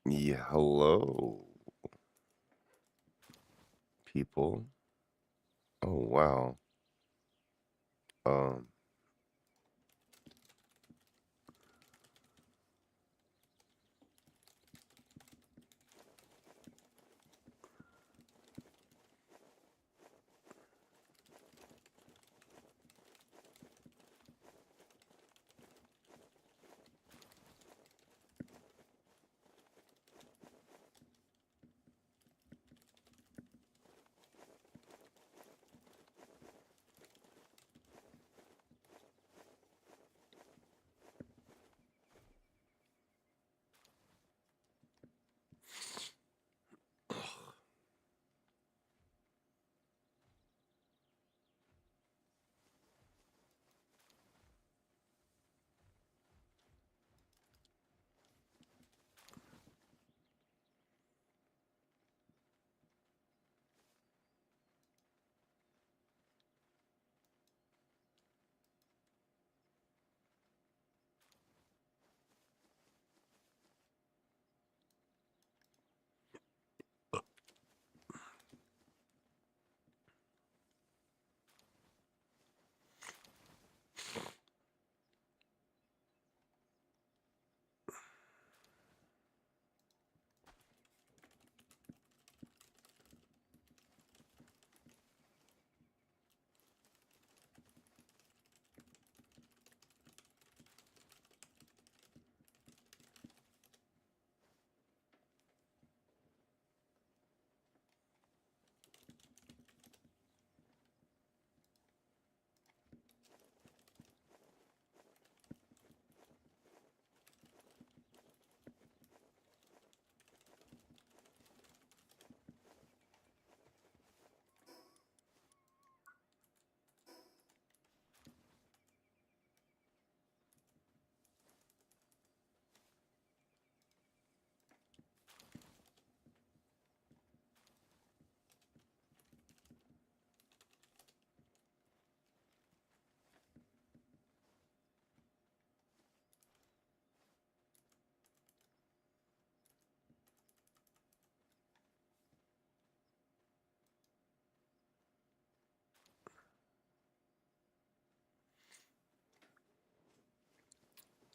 Yeah, hello, people. Oh, wow. Um,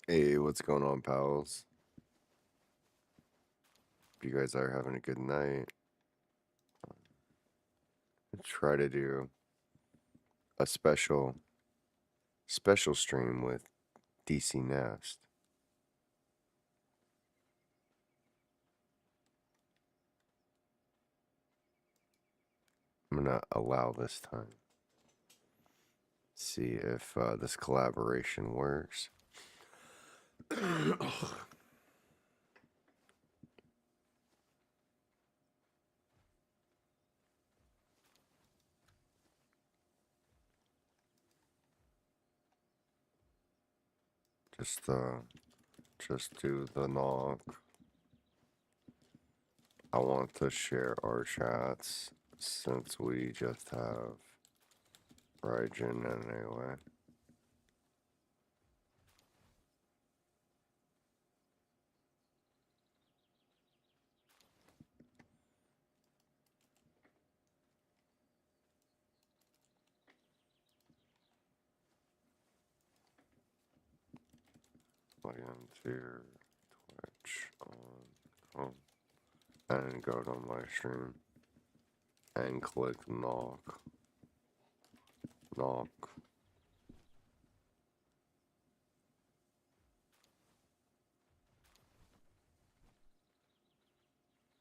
hey, what's going on, pals? If you guys are having a good night, try to do a special stream with DC Nest. I'm gonna allow this time. See if this collaboration works. just uh, just do the knock. I want to share our chats since we just have Raijin anyway. Log into Twitch on and go to my stream and click knock. Knock.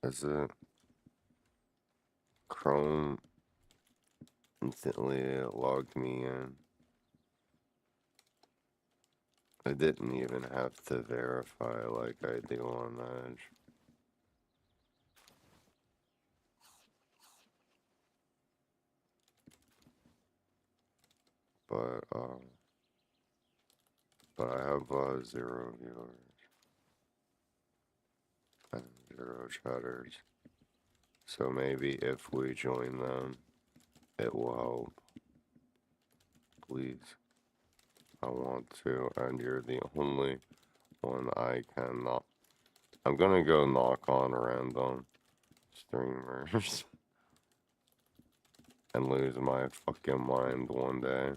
Is it Chrome instantly logged me in? I didn't even have to verify like I do on Edge. But I have 0 viewers and 0 chatters. So maybe if we join them, it will help. please. I want to, and you're the only one I can knock. I'm gonna go knock on random streamers and lose my fucking mind one day.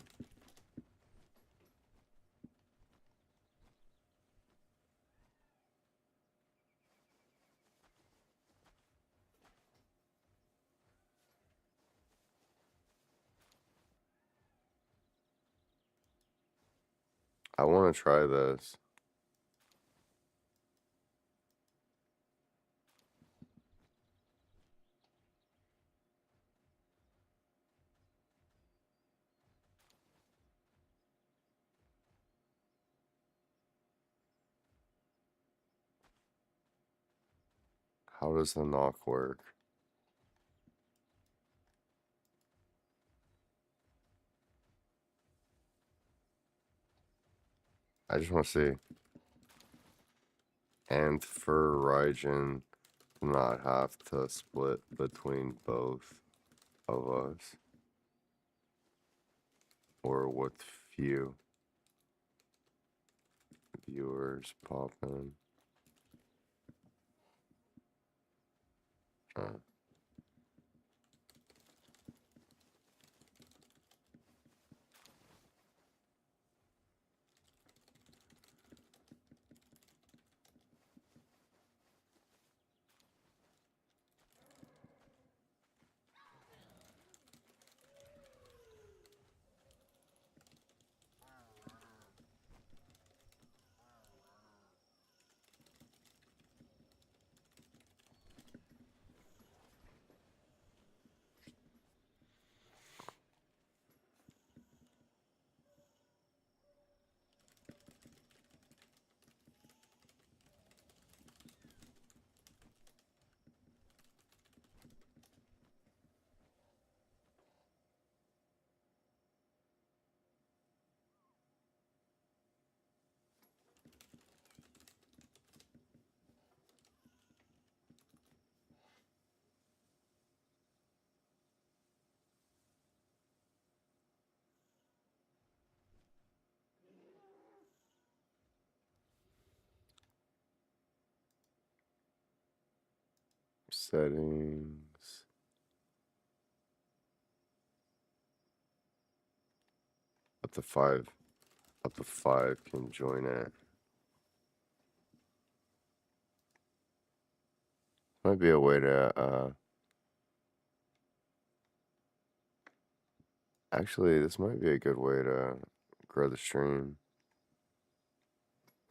I want to try this. How does the knock work? I just want to see. And for Raijin not have to split between both of us. Or with few viewers pop in. Settings. Up to five. Up to five can join it. Might be a way to, actually, this might be a good way to grow the stream.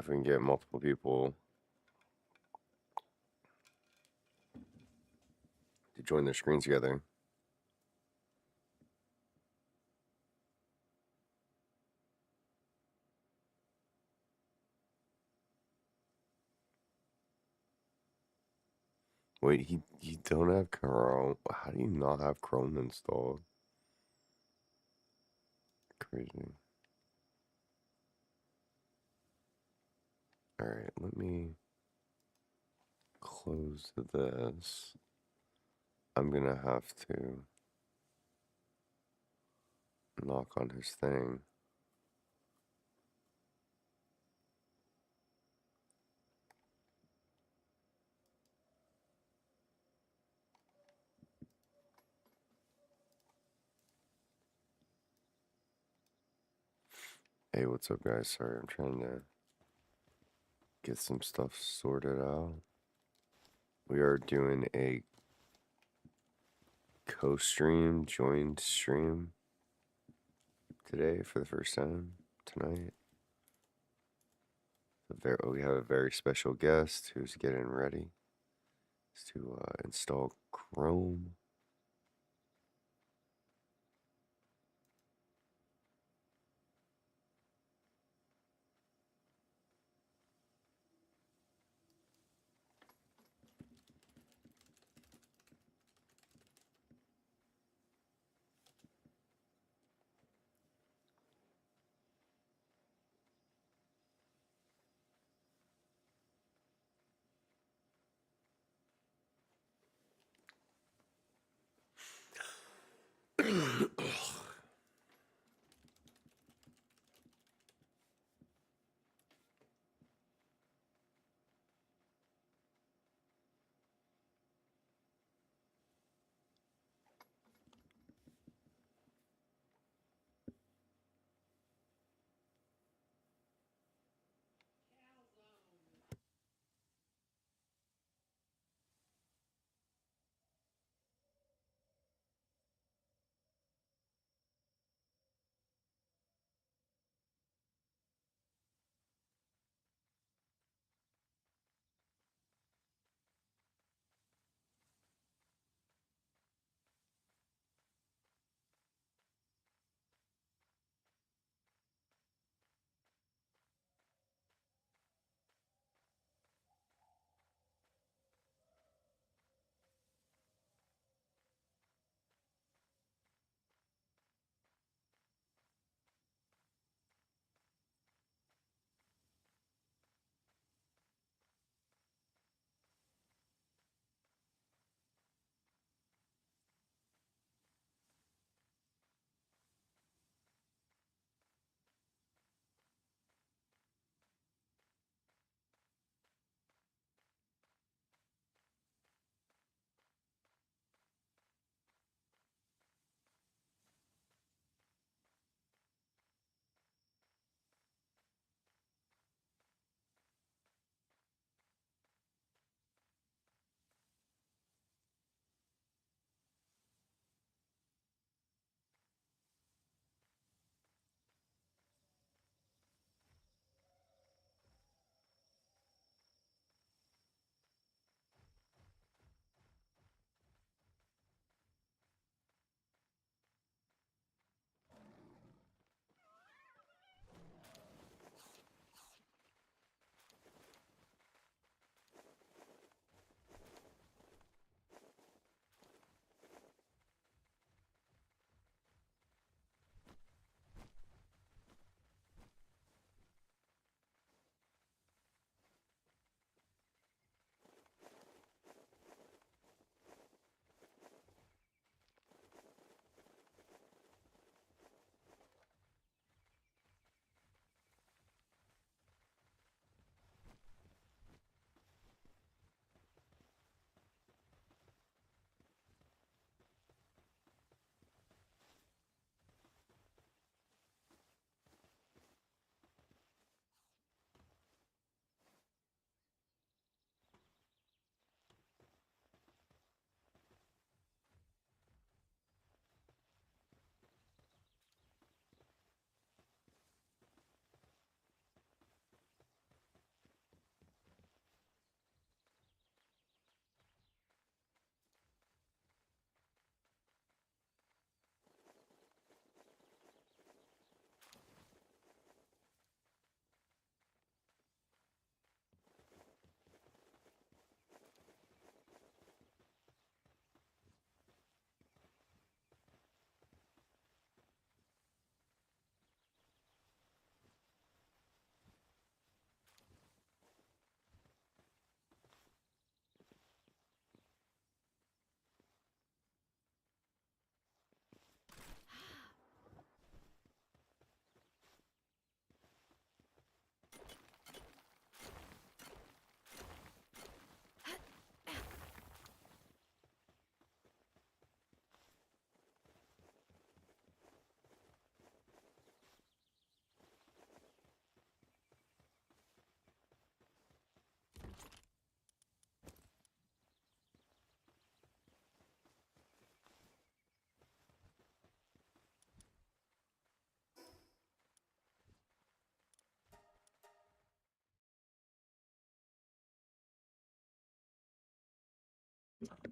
If we can get multiple people to join their screens together. Wait, you don't have Chrome? How do you not have Chrome installed? Crazy. Alright, let me close this. I'm gonna have to knock on his thing. Hey, what's up, guys? Sorry, I'm trying to get some stuff sorted out. We are doing a co-stream, joined stream today for the first time tonight. We have a very special guest who's getting ready to install Chrome.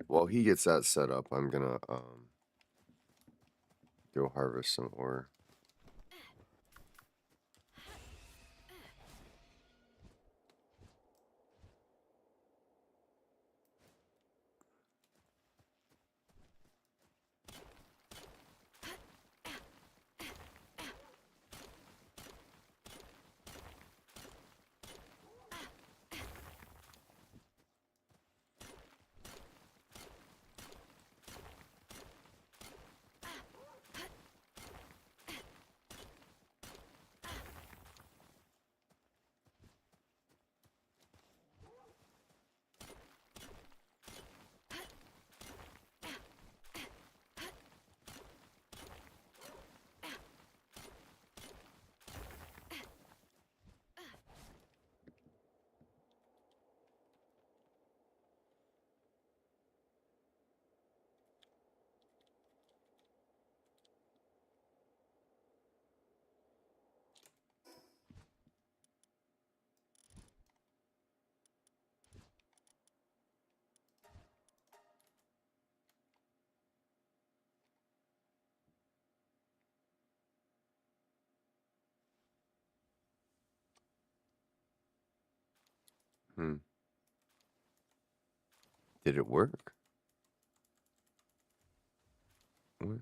while he gets that set up, I'm gonna go harvest some ore. Did it work? What?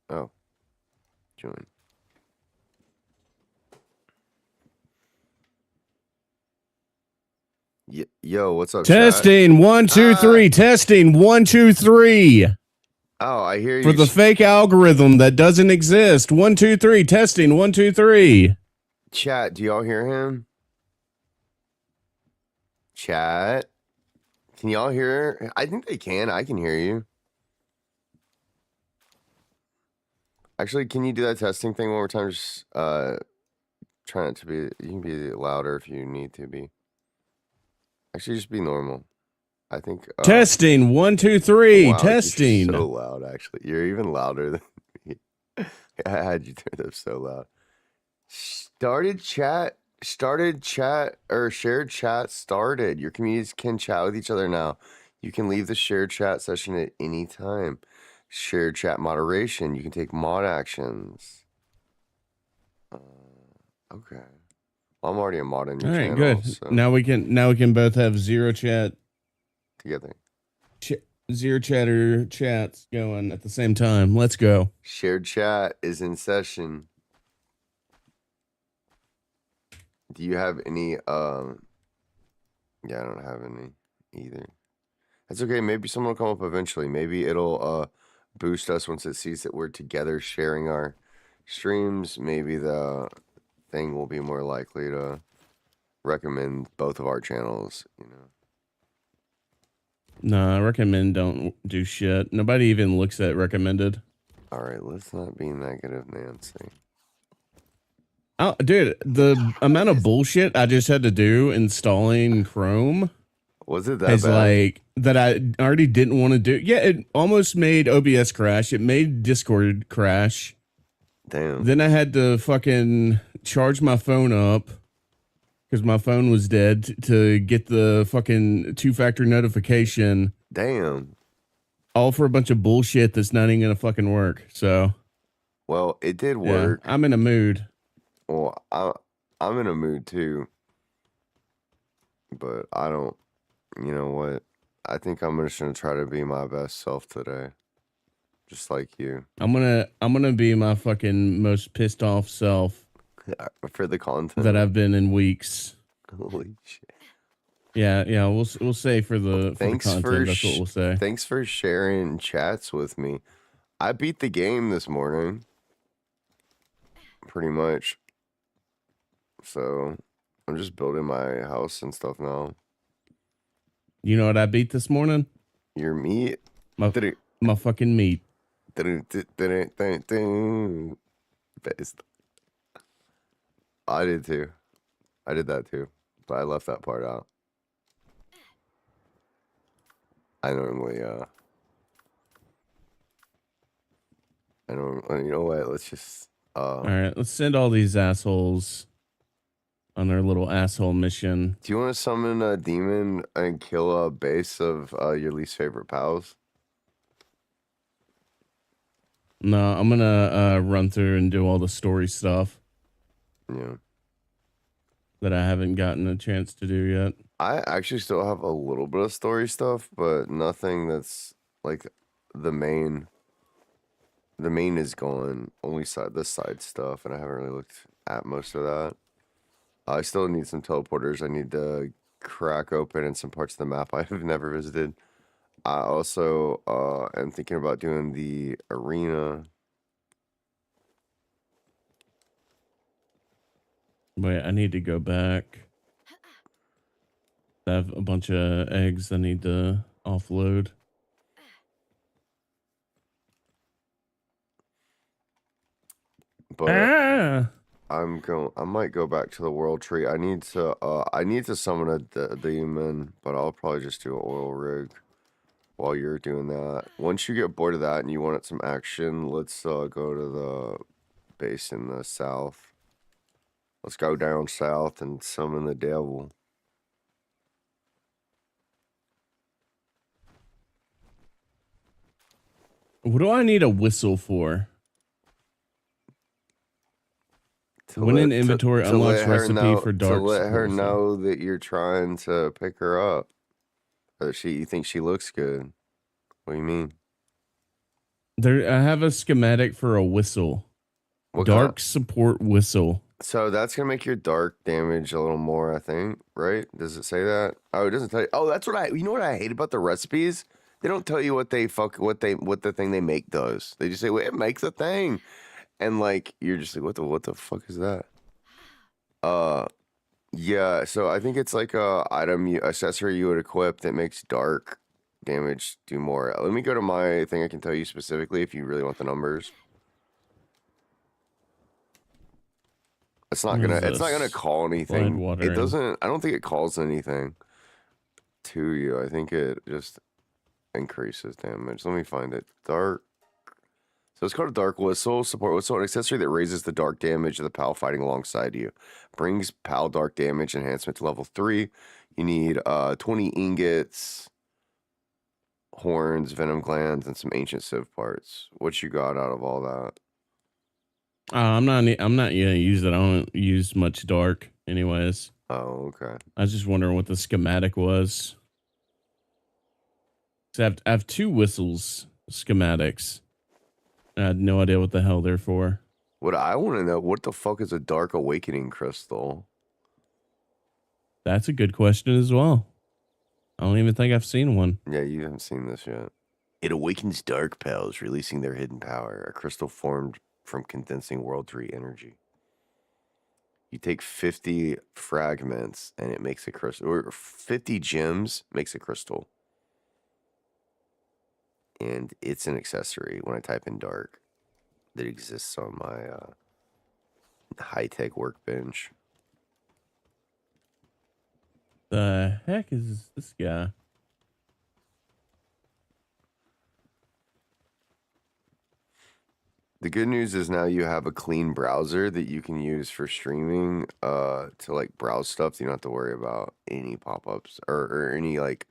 Oh, join. Yo, what's up, Testing chat? 1 2 3. Testing 1 2 3. Oh, I hear you. For the fake algorithm that doesn't exist. 1 2 3. Testing 1 2 3. Chat, do y'all hear him? Chat, can y'all hear? I think they can. I can hear you. Actually, can you do that testing thing one more time? Just try not to be. You can be louder if you need to be. Actually, just be normal. I think. Testing 1 2 3. Wow, Testing. you're so loud. Actually, you're even louder than me. I had you turned up so loud. Started chat, or shared chat started. Your communities can chat with each other now. You can leave the shared chat session at any time. Shared chat moderation. You can take mod actions. Okay. Well, I'm already a mod on your channel. All right, good. So. Now we can both have zero chat together. Zero chatter chats going at the same time. Let's go. Shared chat is in session. Do you have any yeah, I don't have any either. That's okay. Maybe someone will come up eventually. Maybe it'll boost us once it sees that we're together sharing our streams. Maybe the thing will be more likely to recommend both of our channels, you know. Nah, I recommend don't do shit. Nobody even looks at recommended. All right, let's not be negative, Nancy. Oh, dude, the amount of bullshit I just had to do installing Chrome was it that bad? Like that I already didn't want to do. Yeah, it almost made OBS crash. It made Discord crash. Damn. Then I had to fucking charge my phone up because my phone was dead to get the fucking 2-factor notification. Damn. All for a bunch of bullshit that's not even gonna fucking work. So, well, it did work. Yeah, I'm in a mood. Well, I'm in a mood too, but I don't. You know what? I think I'm just gonna try to be my best self today, just like you. I'm gonna be my fucking most pissed off self for the content that I've been in weeks. Holy shit! Yeah. We'll say for the content. That's what we'll say. Thanks for sharing chats with me. I beat the game this morning, pretty much. So I'm just building my house and stuff now. You know what I beat this morning? Your meat. My fucking meat. Best. I did too. I did that too, but I left that part out. I normally, you know what? Let's just, all right, let's send all these assholes on our little asshole mission. Do you want to summon a demon and kill a base of your least favorite pals? No, I'm gonna run through and do all the story stuff. Yeah. That I haven't gotten a chance to do yet. I actually still have a little bit of story stuff, but nothing that's like the main. The main is gone. Only this side stuff, and I haven't really looked at most of that. I still need some teleporters. I need to crack open in some parts of the map I have never visited. I also am thinking about doing the arena. Wait, I need to go back. I have a bunch of eggs I need to offload. But I might go back to the world tree. I need to summon a demon, but I'll probably just do an oil rig while you're doing that. Once you get bored of that and you want some action, let's go to the base in the south. Let's go down south and summon the devil. What do I need a whistle for? When in inventory unlocks recipe for dark. To let her know that you're trying to pick her up. Or you think she looks good. What do you mean? I have a schematic for a whistle. What dark support whistle. So that's gonna make your dark damage a little more, I think, right? Does it say that? Oh, it doesn't tell you. Oh, that's what you know what I hate about the recipes? They don't tell you what the thing they make does. They just say, well, it makes a thing. And like you're just like, what the fuck is that? Yeah, so I think it's like a accessory you would equip that makes dark damage do more. Let me go to my thing. I can tell you specifically if you really want the numbers. It's not gonna call anything. It doesn't. I don't think it calls anything to you. I think it just increases damage. Let me find it. Dark. So it's called a dark whistle. Support whistle, an accessory that raises the dark damage of the pal fighting alongside you. Brings pal dark damage enhancement to level 3. You need 20 ingots, horns, venom glands, and some ancient civ parts. What you got out of all that? I'm not gonna use it. I don't use much dark anyways. Oh, okay. I was just wondering what the schematic was. So I have 2 whistles schematics. I had no idea what the hell they're for. What I want to know, what the fuck is a dark awakening crystal? That's a good question as well. I don't even think I've seen one. Yeah, you haven't seen this yet. It awakens dark pals, releasing their hidden power. A crystal formed from condensing world tree energy. You take 50 fragments and it makes a crystal, or 50 gems makes a crystal. And it's an accessory when I type in dark that exists on my high-tech workbench. The heck is this guy? The good news is now you have a clean browser that you can use for streaming to like browse stuff. You don't have to worry about any pop-ups or any like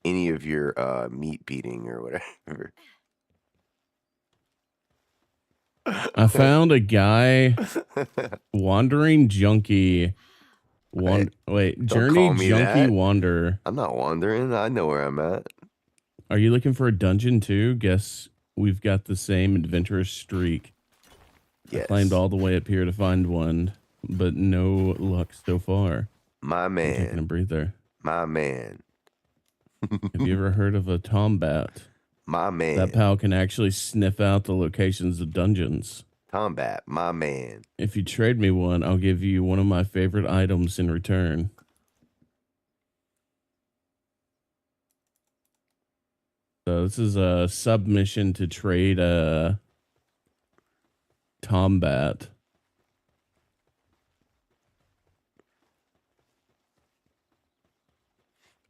any of your meat beating or whatever. I found a guy, wandering junkie. Journey junkie wanderer. I'm not wandering. I know where I'm at. Are you looking for a dungeon too? Guess we've got the same adventurous streak. Yes. I climbed all the way up here to find one, but no luck so far. My man. I'm taking a breather. My man. Have you ever heard of a Tombat? My man. That pal can actually sniff out the locations of dungeons. Tombat, my man. If you trade me one, I'll give you one of my favorite items in return. So this is a submission to trade a Tombat.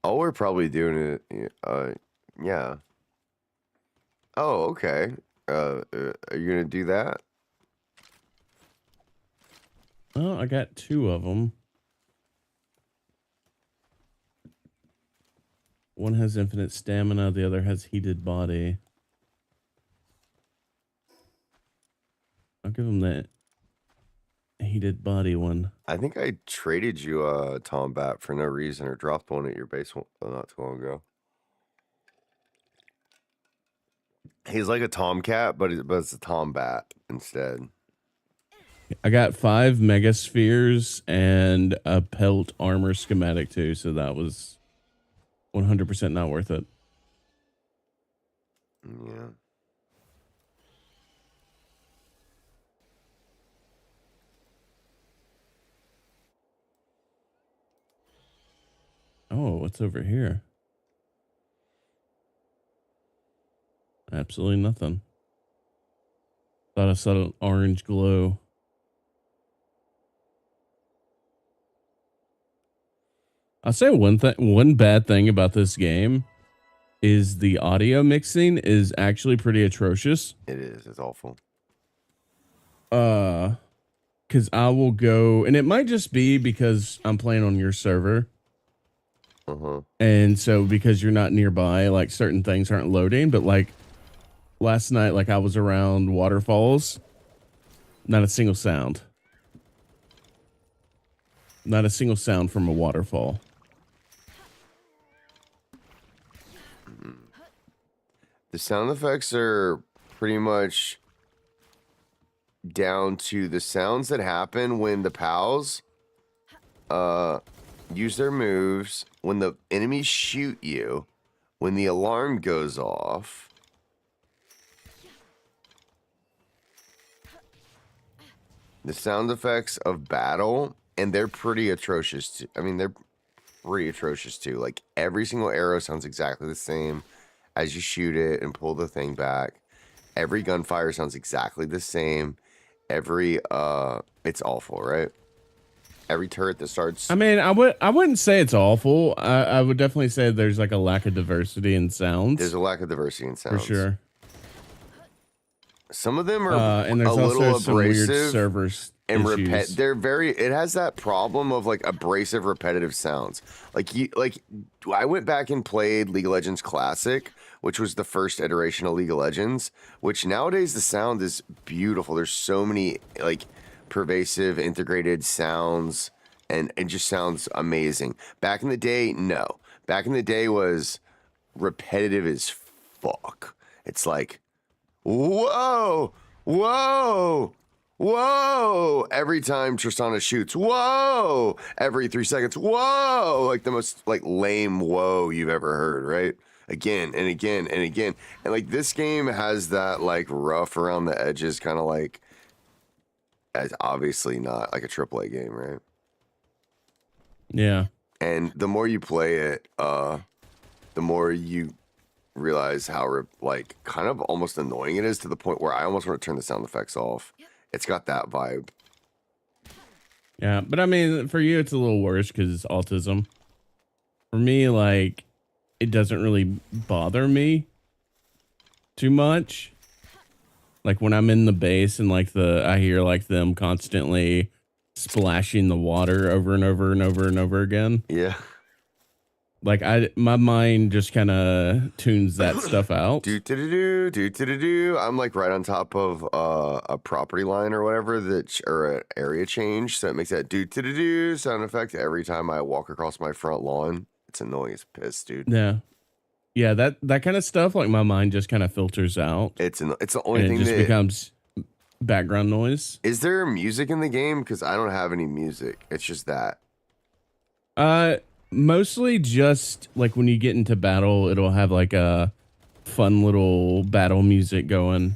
Oh, we're probably doing it. Yeah. Oh, okay. Are you gonna do that? Oh, I got 2 of them. One has infinite stamina, the other has heated body. I'll give him that heated body one. I think I traded you a Tombat for no reason, or dropped one at your base not too long ago. He's like a Tomcat, but it's a Tombat instead. I got 5 mega spheres and a pelt armor schematic too, so that was 100% not worth it. Yeah. Oh, what's over here? Absolutely nothing. Thought I saw an orange glow. I'll say one bad thing about this game is the audio mixing is actually pretty atrocious. It is. It's awful. Because I will go, and it might just be because I'm playing on your server. And so because you're not nearby, like certain things aren't loading, but like last night, like I was around waterfalls, not a single sound. Not a single sound from a waterfall. The sound effects are pretty much down to the sounds that happen when the pals use their moves, when the enemies shoot you, when the alarm goes off. The sound effects of battle, and they're pretty atrocious too. I mean, they're pretty atrocious too. Like every single arrow sounds exactly the same as you shoot it and pull the thing back. Every gunfire sounds exactly the same. Every it's awful, right? Every turret that starts. I mean, I wouldn't say it's awful. I would definitely say there's like a lack of diversity in sounds. There's a lack of diversity in sounds. For sure. Some of them are and there's a little also some weird abrasive servers and issues. they're very. It has that problem of like abrasive, repetitive sounds. I went back and played League of Legends Classic, which was the first iteration of League of Legends. Which nowadays the sound is beautiful. There's so many like pervasive, integrated sounds, and it just sounds amazing. Back in the day, no. Back in the day was repetitive as fuck. It's like, whoa, whoa, whoa, every time Tristana shoots, whoa, every 3 seconds, whoa, like the most like lame whoa you've ever heard, right? Again and again and again. And like this game has that like rough around the edges kind of like, as obviously not like a AAA game, right? Yeah. And the more you play it, the more you realize how like kind of almost annoying it is, to the point where I almost want to turn the sound effects off. It's got that vibe. Yeah, but I mean, for you, it's a little worse because it's autism. For me, like, it doesn't really bother me too much. Like when I'm in the base and like I hear like them constantly splashing the water over and over and over and over again. Yeah. Like my mind just kind of tunes that stuff out. I'm like right on top of a property line or whatever, or an area change, so it makes that do sound effect every time I walk across my front lawn. It's annoying as piss, dude. Yeah. Yeah, that kind of stuff, like my mind just kind of filters out. It's the only thing that just becomes background noise. Is there music in the game? Because I don't have any music. It's just that. Mostly just like when you get into battle, it'll have like a fun little battle music going,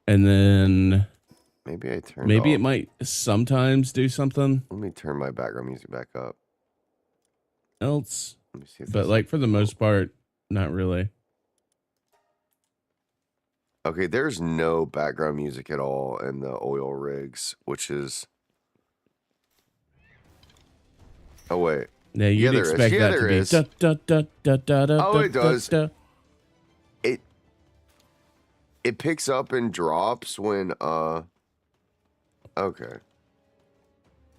and then maybe it might sometimes do something. Let me turn my background music back up. Else. But like for the most part, not really. Okay, there's no background music at all in the oil rigs, which is. Oh wait. Yeah, you'd expect that to be. Oh, it does. It picks up and drops when Okay.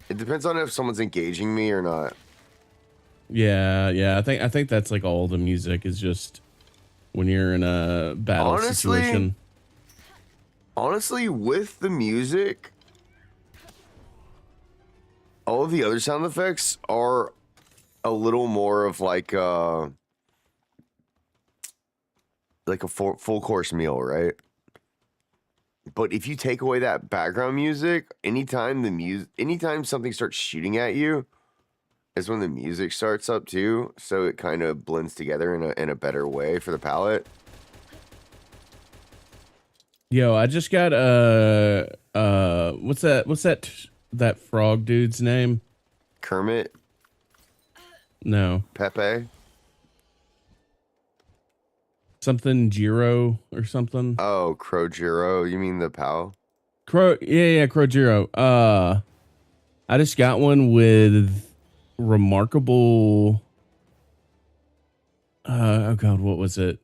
It depends on if someone's engaging me or not. Yeah. I think that's like all the music is just when you're in a battle Honestly, situation. honestly, with the music, all of the other sound effects are a little more of like a full course meal, right? But if you take away that background music, anytime something starts shooting at you, is when the music starts up too. So it kind of blends together in a better way for the palette. Yo, I just got what's that frog dude's name? Kermit, No. Pepe. Something Jiro or something. Oh, Crojiro. You mean the pal? Crow Jiro. I just got one with remarkable oh god, what was it?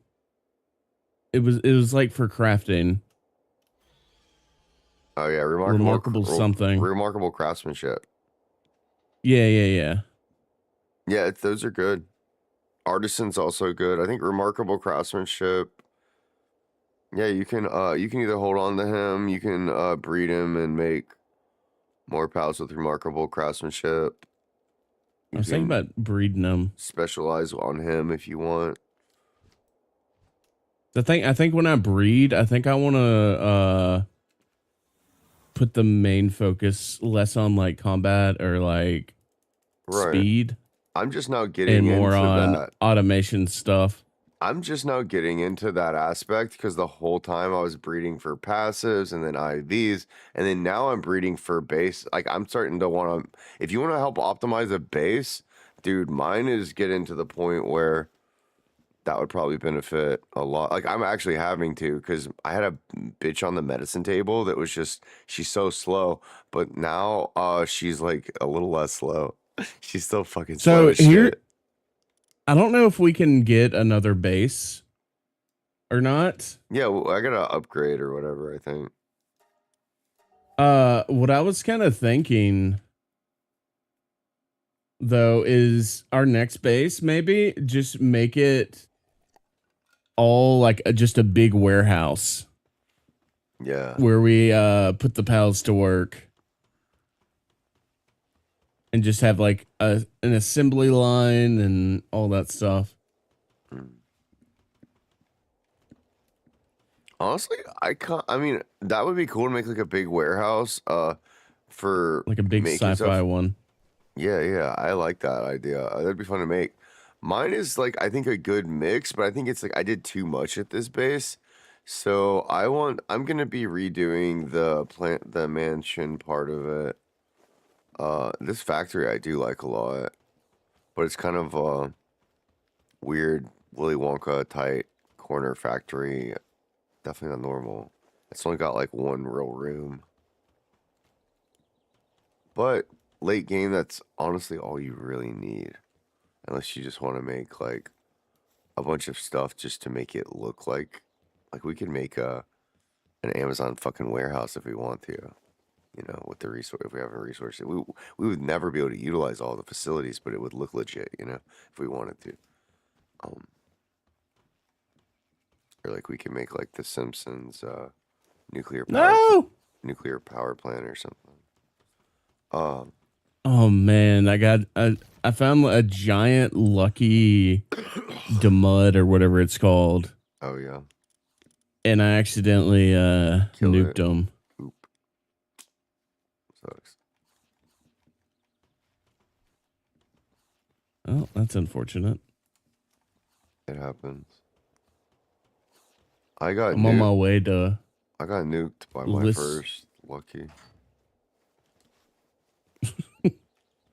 It was like for crafting. Oh yeah, Remarkable something. remarkable craftsmanship. Yeah. Yeah, those are good. Artisan's also good. I think remarkable craftsmanship. Yeah, you can either hold on to him, you can breed him and make more pals with remarkable craftsmanship. I You was thinking can about breeding them. specialize on him if you want. I think when I breed, I think I want to put the main focus less on like combat or like Right. speed I'm just now getting and more into on that. automation stuff. I'm just now getting into that aspect because the whole time I was breeding for passives and then IVs, and then now I'm breeding for base. Like I'm starting to want to. If you want to help optimize a base, dude, mine is getting to the point where that would probably benefit a lot. Like I'm actually having to because I had a bitch on the medicine table that was just she's so slow, but now she's like a little less slow. She's still fucking slow So as here, shit. I don't know if we can get another base or not. Yeah, well, I gotta upgrade or whatever, I think. What I was kind of thinking though is our next base maybe just make it all like just a big warehouse Yeah. where we put the pals to work and just have like an assembly line and all that stuff. Mm. Honestly, I mean, that would be cool to make like a big warehouse for Like a big making sci-fi stuff. one. Yeah, I like that idea. That'd be fun to make. Mine is like I think a good mix, but I think it's like I did too much at this base. So I'm gonna be redoing the mansion part of it. This factory I do like a lot, but it's kind of a weird Willy Wonka tight corner factory. Definitely not normal. It's only got like one real room. But late game, that's honestly all you really need. Unless you just want to make like a bunch of stuff just to make it look like we could make an Amazon fucking warehouse if we want to. You know, with the resource, if we have a resource, we would never be able to utilize all the facilities, but it would look legit. You know, if we wanted to. Um, or like we could make like the Simpsons nuclear power No. nuclear power plant or something. Oh man, I found a giant lucky demud or whatever it's called, Oh yeah, and I accidentally kill nuked it. them. Oop, sucks. Oh, that's unfortunate. It happens. I got I'm on my nuked. way to I got nuked by my list. first lucky.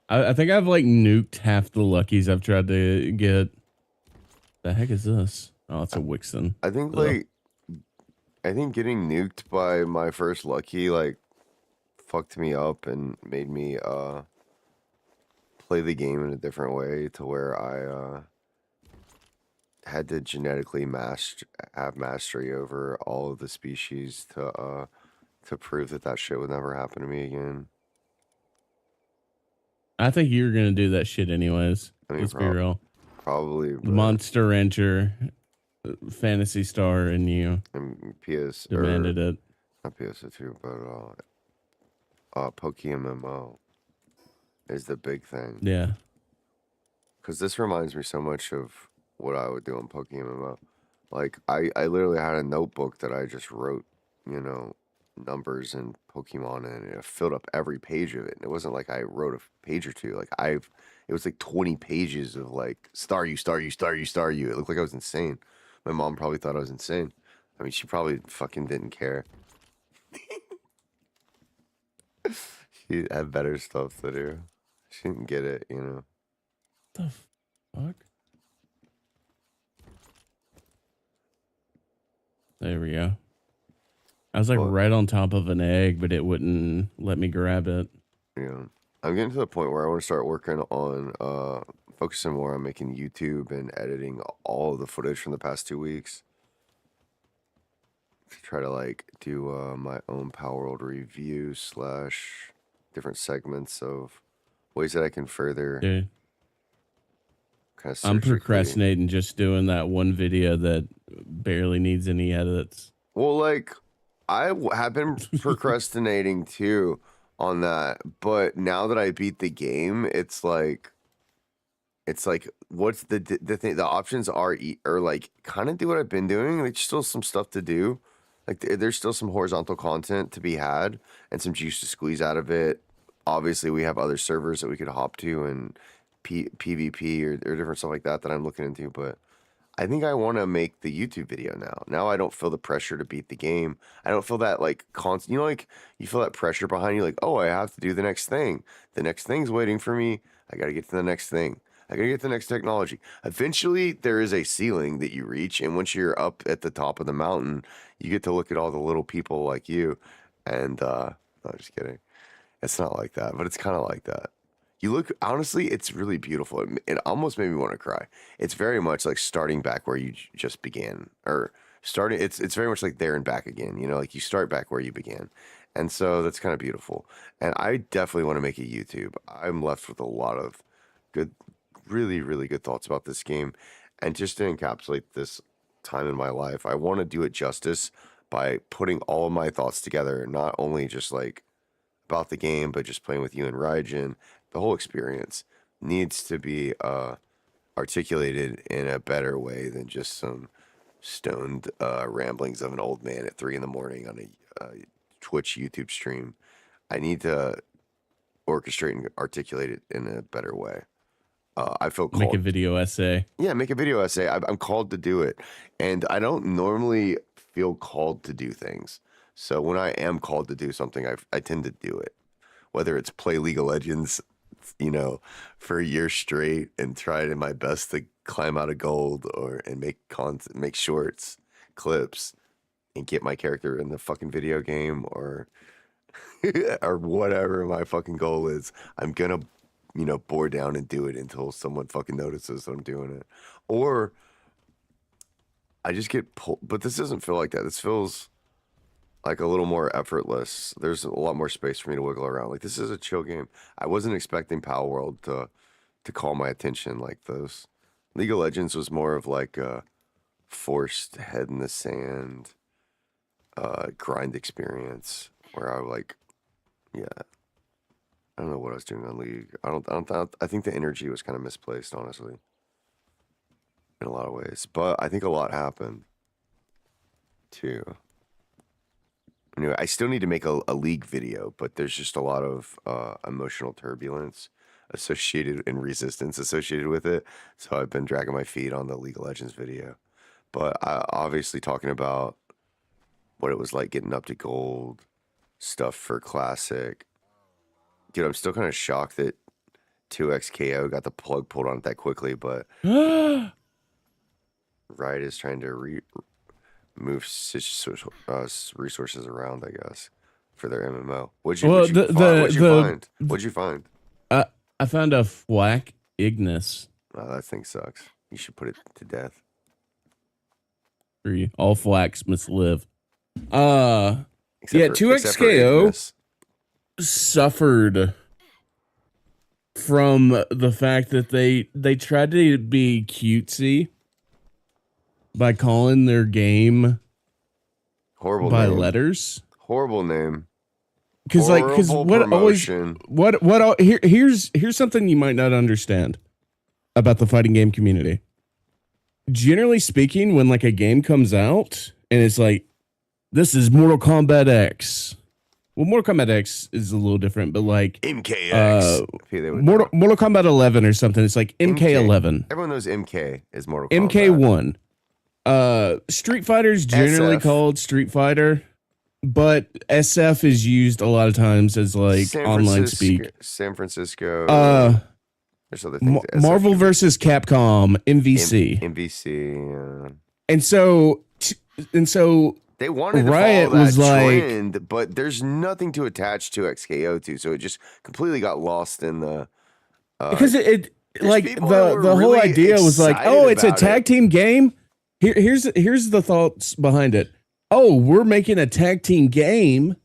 I think I've like nuked half the luckies I've tried to get. The heck is this? Oh, it's a Wixen. I think Ugh. like I think getting nuked by my first lucky like fucked me up and made me play the game in a different way to where I had to genetically have mastery over all of the species to prove that that shit would never happen to me again. I think you're gonna do that shit anyways. I mean, Let's be real. probably, but Monster Rancher, Fantasy Star, and you PS demanded it. not PS2, but PokeMMO is the big thing. Yeah. Because this reminds me so much of what I would do on PokeMMO. Like, I literally had a notebook that I just wrote, you know, numbers and Pokemon in, and it filled up every page of it. And it wasn't like I wrote a page or two. Like, it was like 20 pages of like, star you, star you, star you, star you. It looked like I was insane. My mom probably thought I was insane. I mean, she probably fucking didn't care. She had better stuff to do. She didn't get it, you know. The fuck? There we go. I was like right on top of an egg, but it wouldn't let me grab it. Yeah. I'm getting to the point where I want to start working on focusing more on making YouTube and editing all of the footage from the past 2 weeks. To try to like do my own Palworld review / different segments of ways that I can further Dude, kind of I'm surgically. procrastinating just doing that one video that barely needs any edits. Well, like have been procrastinating too on that, but now that I beat the game, it's like what's the thing? The options are like kind of do what I've been doing. There's still some stuff to do. Like there's still some horizontal content to be had and some juice to squeeze out of it. Obviously, we have other servers that we could hop to and PvP or different stuff like that I'm looking into. But I think I want to make the YouTube video now. Now I don't feel the pressure to beat the game. I don't feel that like constant. You know, like you feel that pressure behind you. Like, oh, I have to do the next thing. The next thing's waiting for me. I got to get to the next thing. I gotta get to the next technology. Eventually, there is a ceiling that you reach, and once you're up at the top of the mountain, you get to look at all the little people like you. And no, just kidding. It's not like that, but it's kind of like that. You look, honestly, it's really beautiful. It almost made me want to cry. It's very much like starting back where you just began, or starting. It's very much like there and back again. You know, like you start back where you began, and so that's kind of beautiful. And I definitely want to make a YouTube. I'm left with a lot of good, really, really good thoughts about this game. And just to encapsulate this time in my life, I want to do it justice by putting all of my thoughts together, not only just like about the game, but just playing with you and Raijin. The whole experience needs to be articulated in a better way than just some stoned ramblings of an old man at 3 a.m. on a Twitch YouTube stream. I need to orchestrate and articulate it in a better way. I feel called. Make a video essay. Yeah, make a video essay. I'm called to do it. And I don't normally feel called to do things. So when I am called to do something, I tend to do it. Whether it's play League of Legends, you know, for a year straight and try my best to climb out of gold and make content, make shorts, clips, and get my character in the fucking video game or or whatever my fucking goal is. I'm gonna bore down and do it until someone fucking notices that I'm doing it. Or I just get pulled, but this doesn't feel like that. This feels like a little more effortless. There's a lot more space for me to wiggle around. Like this is a chill game. I wasn't expecting Palworld to call my attention like this. League of Legends was more of like a forced head in the sand grind experience where yeah, I don't know what I was doing on League. I think the energy was kind of misplaced, honestly, in a lot of ways. But I think a lot happened too. Anyway, I still need to make a League video, but there's just a lot of emotional turbulence associated and resistance associated with it. So I've been dragging my feet on the League of Legends video. But obviously talking about what it was like getting up to gold, stuff for Classic. Dude, I'm still kind of shocked that 2XKO got the plug pulled on it that quickly, but Riot is trying to move resources around, I guess, for their MMO. What'd you find? I found a Flack Ignis. Oh, that thing sucks. You should put it to death. All Flacks must live. Yeah, 2XKO suffered from the fact that they tried to be cutesy by calling their game Horrible by name. letters. Horrible name. Because Horrible what always promotion. here's something you might not understand about the fighting game community. Generally speaking, when like a game comes out and it's like, this is Mortal Kombat X. Well, Mortal Kombat X is a little different, but like MKX. Mortal Kombat 11 or something. It's like MK11. Everyone knows MK is Mortal Kombat. MK1. Street Fighter is generally called Street Fighter, but SF is used a lot of times as like online speak. San Francisco. There's other things. Marvel versus Capcom, MVC. MVC. And so they wanted Riot to follow was that like, trend, but there's nothing to attach to XKO to, so it just completely got lost in the. Because it like the whole really idea was like, oh, it's a tag team game. Here's the thoughts behind it. Oh, we're making a tag team game,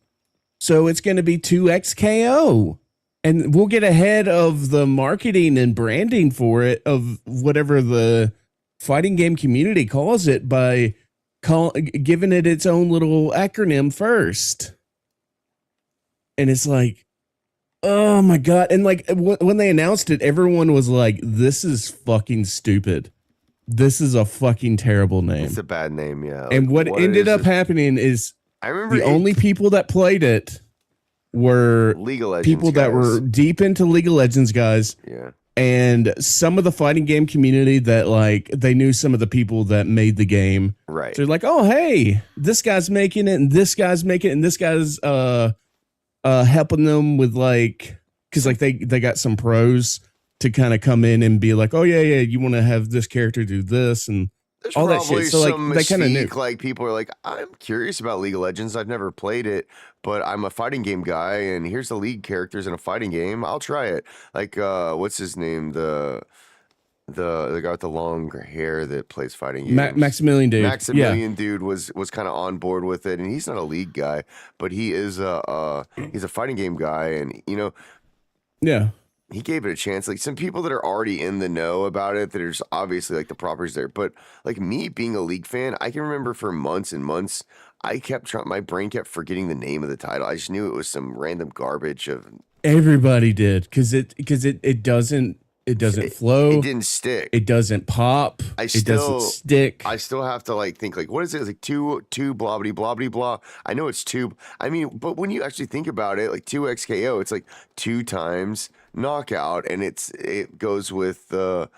so it's going to be 2XKO. And we'll get ahead of the marketing and branding for it of whatever the fighting game community calls it by giving it its own little acronym first. And it's like, oh my God. And like when they announced it, everyone was like, this is fucking stupid. This is a fucking terrible name. It's a bad name, yeah. And what ended up happening is I remember the only people that played it were League of Legends people that were deep into League of Legends guys. Yeah. And some of the fighting game community that like they knew some of the people that made the game. Right. So they're like, oh hey, this guy's making it and this guy's making it and this guy's helping them with like, because like they got some pros to kind of come in and be like, oh yeah, you want to have this character do this and there's all that shit. So like they kind of knew. Like people are like, I'm curious about League of Legends. I've never played it, but I'm a fighting game guy, and here's the League characters in a fighting game. I'll try it. Like, what's his name? The guy with the long hair that plays fighting games. Maximilian Dude. Maximilian Dude was kind of on board with it, and he's not a League guy, but he is he's a fighting game guy, and you know, yeah. He gave it a chance. Like some people that are already in the know about it, that there's obviously like the properties there. But like me being a League fan, I can remember for months and months, I kept trying. My brain kept forgetting the name of the title. I just knew it was some random garbage of. Everybody did because it doesn't flow. It didn't stick. It doesn't pop. It doesn't stick. I still have to like think like what is it? It's like two blah blah blah blah blah. I know it's two. I mean, but when you actually think about it, like 2XKO, it's like 2 times knockout, and it goes with the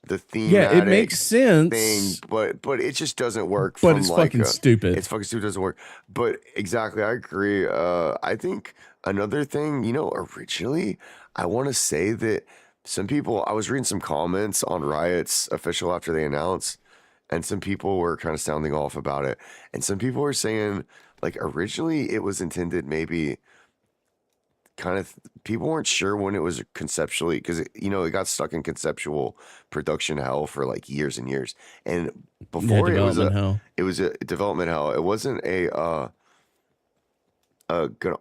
theme. Yeah, it makes sense. Thing, but it just doesn't work. But it's like fucking stupid. It's fucking stupid. Doesn't work. But exactly, I agree. I think another thing, you know, originally, I want to say that. Some people, I was reading some comments on Riot's official after they announced, and some people were kind of sounding off about it. And some people were saying, like, originally it was intended maybe kind of, people weren't sure when it was conceptually, because, you know, it got stuck in conceptual production hell for like years and years. And before it was a development hell. It wasn't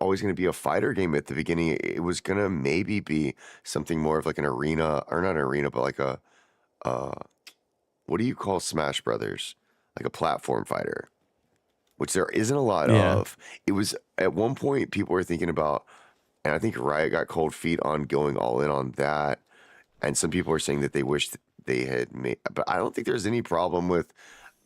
always going to be a fighter game at the beginning. It was going to maybe be something more of like an arena, or not an arena, but like a what do you call Smash Brothers? Like a platform fighter, which there isn't a lot of. It was at one point people were thinking about, and I think Riot got cold feet on going all in on that. And some people are saying that they wished they had made, but I don't think there's any problem with.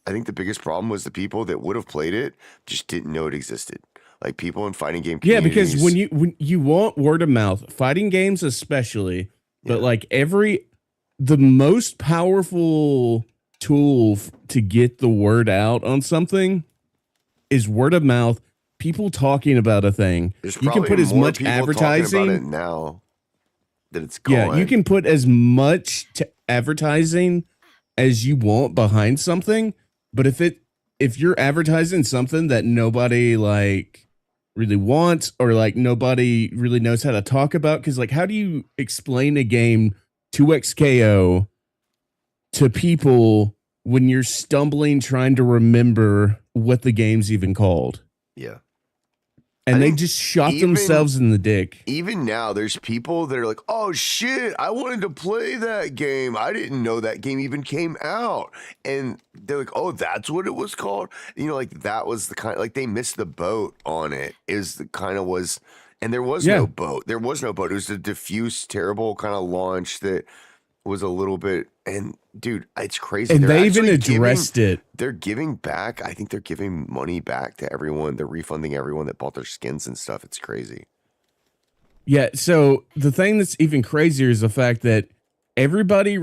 I think the biggest problem was the people that would have played it just didn't know it existed. Like people in fighting game communities. Yeah, because when you want word of mouth, fighting games especially, but like the most powerful tool to get the word out on something is word of mouth. People talking about a thing. You can put as much advertising about it now that it's gone. Yeah, you can put as much advertising as you want behind something, but if you're advertising something that nobody like really wants, or like nobody really knows how to talk about, because like how do you explain a game 2XKO to people when you're stumbling trying to remember what the game's even called? Yeah. and they just shot themselves in the dick. Even now, there's people that are like, "Oh shit, I wanted to play that game. I didn't know that game even came out." And they're like, "Oh, that's what it was called." You know, like that was the kind, like they missed the boat on it. Is the kind of was, and there was no boat. There was no boat. It was a diffuse, terrible kind of launch that was a little bit. And dude, it's crazy. And they even addressed it. They're giving back. I think they're giving money back to everyone. They're refunding everyone that bought their skins and stuff. It's crazy. Yeah. So the thing that's even crazier is the fact that everybody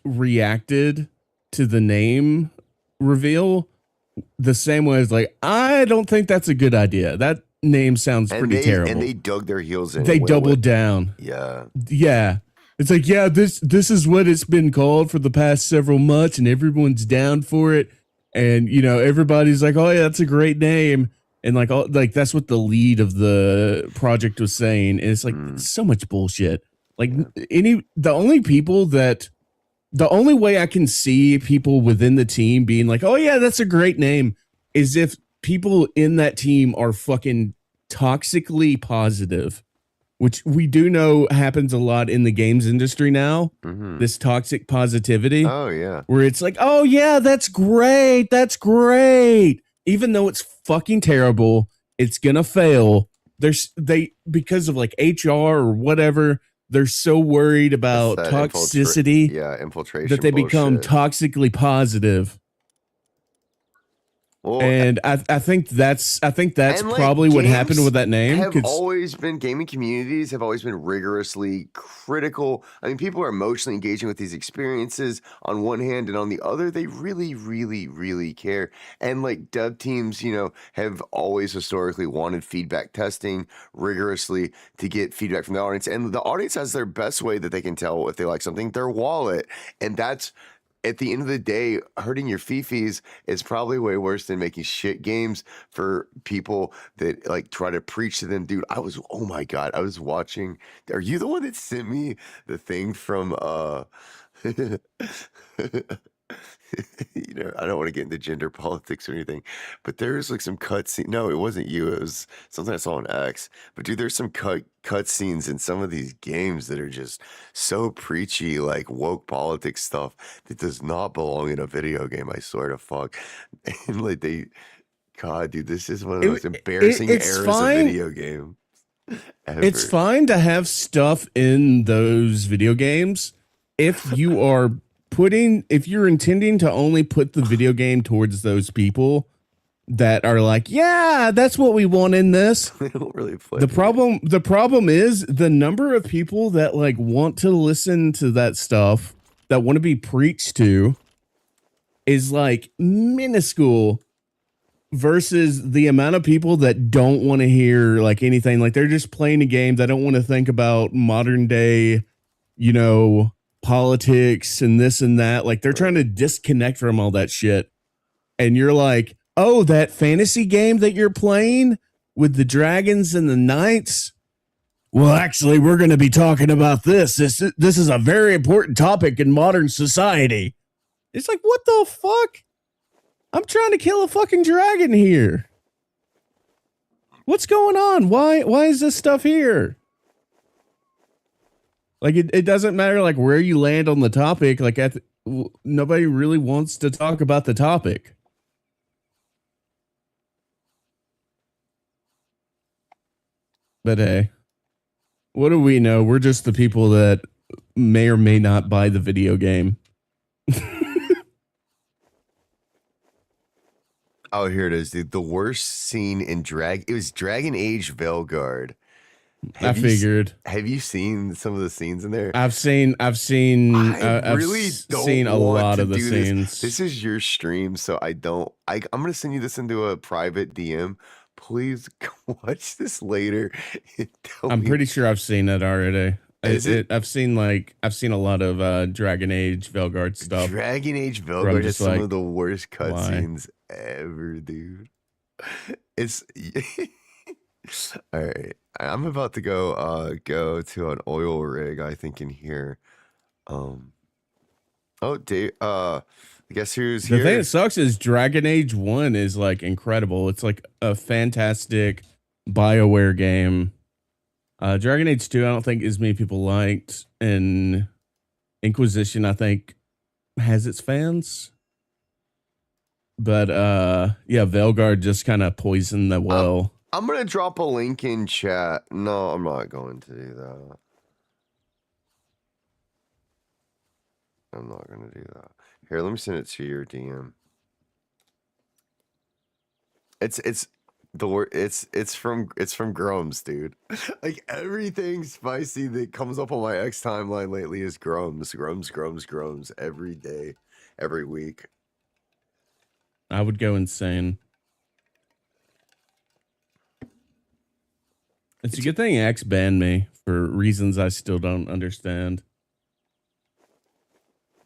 reacted to the name reveal the same way as like, I don't think that's a good idea. That name sounds pretty terrible. And they dug their heels in. They doubled down. Yeah. Yeah. It's like, yeah, this is what it's been called for the past several months, and everyone's down for it. And, you know, everybody's like, oh, yeah, that's a great name. And like that's what the lead of the project was saying. And it's like so much bullshit. Like the only way I can see people within the team being like, oh, yeah, that's a great name is if people in that team are fucking toxically positive. Which we do know happens a lot in the games industry now. This toxic positivity. Oh, yeah. Where it's like, oh, yeah, that's great. That's great. Even though it's fucking terrible, it's going to fail. Because of like HR or whatever, they're so worried about toxicity. Infiltration. That they become toxically positive. Well, and I think that's probably what happened with that name. Gaming communities have always been rigorously critical. I mean, people are emotionally engaging with these experiences on one hand, and on the other, they really, really, really care. And like dev teams, you know, have always historically wanted feedback testing rigorously to get feedback from the audience. And the audience has their best way that they can tell if they like something, their wallet. And that's, at the end of the day, hurting your fifis is probably way worse than making shit games for people that like try to preach to them. Dude, oh my God, I was watching. Are you the one that sent me the thing from, you know, I don't want to get into gender politics or anything, but there's like some cutscene. No, it wasn't you. It was something I saw on X. But dude, there's some cut scenes in some of these games that are just so preachy, like woke politics stuff that does not belong in a video game. I swear to fuck. And like God, dude, this is one of the most embarrassing eras of video game ever. It's fine to have stuff in those video games if you are if you're intending to only put the video game towards those people that are like, yeah, that's what we want in this. They don't really play. The problem is the number of people that like want to listen to that stuff, that want to be preached to, is like minuscule versus the amount of people that don't want to hear like anything. Like they're just playing a game. They don't want to think about modern day, you know, politics and this and that. Like they're trying to disconnect from all that shit. And you're like, oh, that fantasy game that you're playing with the dragons and the knights. Well, actually, we're going to be talking about this. This is a very important topic in modern society. It's like, what the fuck? I'm trying to kill a fucking dragon here. What's going on? Why is this stuff here? Like, it doesn't matter, like, where you land on the topic. Like, nobody really wants to talk about the topic. But hey, what do we know? We're just the people that may or may not buy the video game. Oh, here it is, dude. The worst scene in it was Dragon Age Veilguard. Have you seen some of the scenes in there? I've seen a lot of the scenes. This is your stream, so I'm gonna send you this into a private DM. Please watch this later. I'm pretty sure I've seen it already. I've seen a lot of Dragon Age Veilguard stuff. Dragon Age Veilguard has some of the worst cutscenes ever, dude. It's all right. I'm about to go to an oil rig, I think, in here. Dave, I guess who's here? The thing that sucks is Dragon Age 1 is like incredible. It's like a fantastic BioWare game. Dragon Age 2, I don't think as many people liked, and Inquisition, I think, has its fans. But yeah, Velgard just kind of poisoned the well. I'm gonna drop a link in chat. No, I'm not going to do that. I'm not gonna do that. Here, let me send it to your DM. It's the word. It's from Grums, dude. Like everything spicy that comes up on my X timeline lately is Grums every day, every week. I would go insane. It's a good thing X banned me for reasons I still don't understand.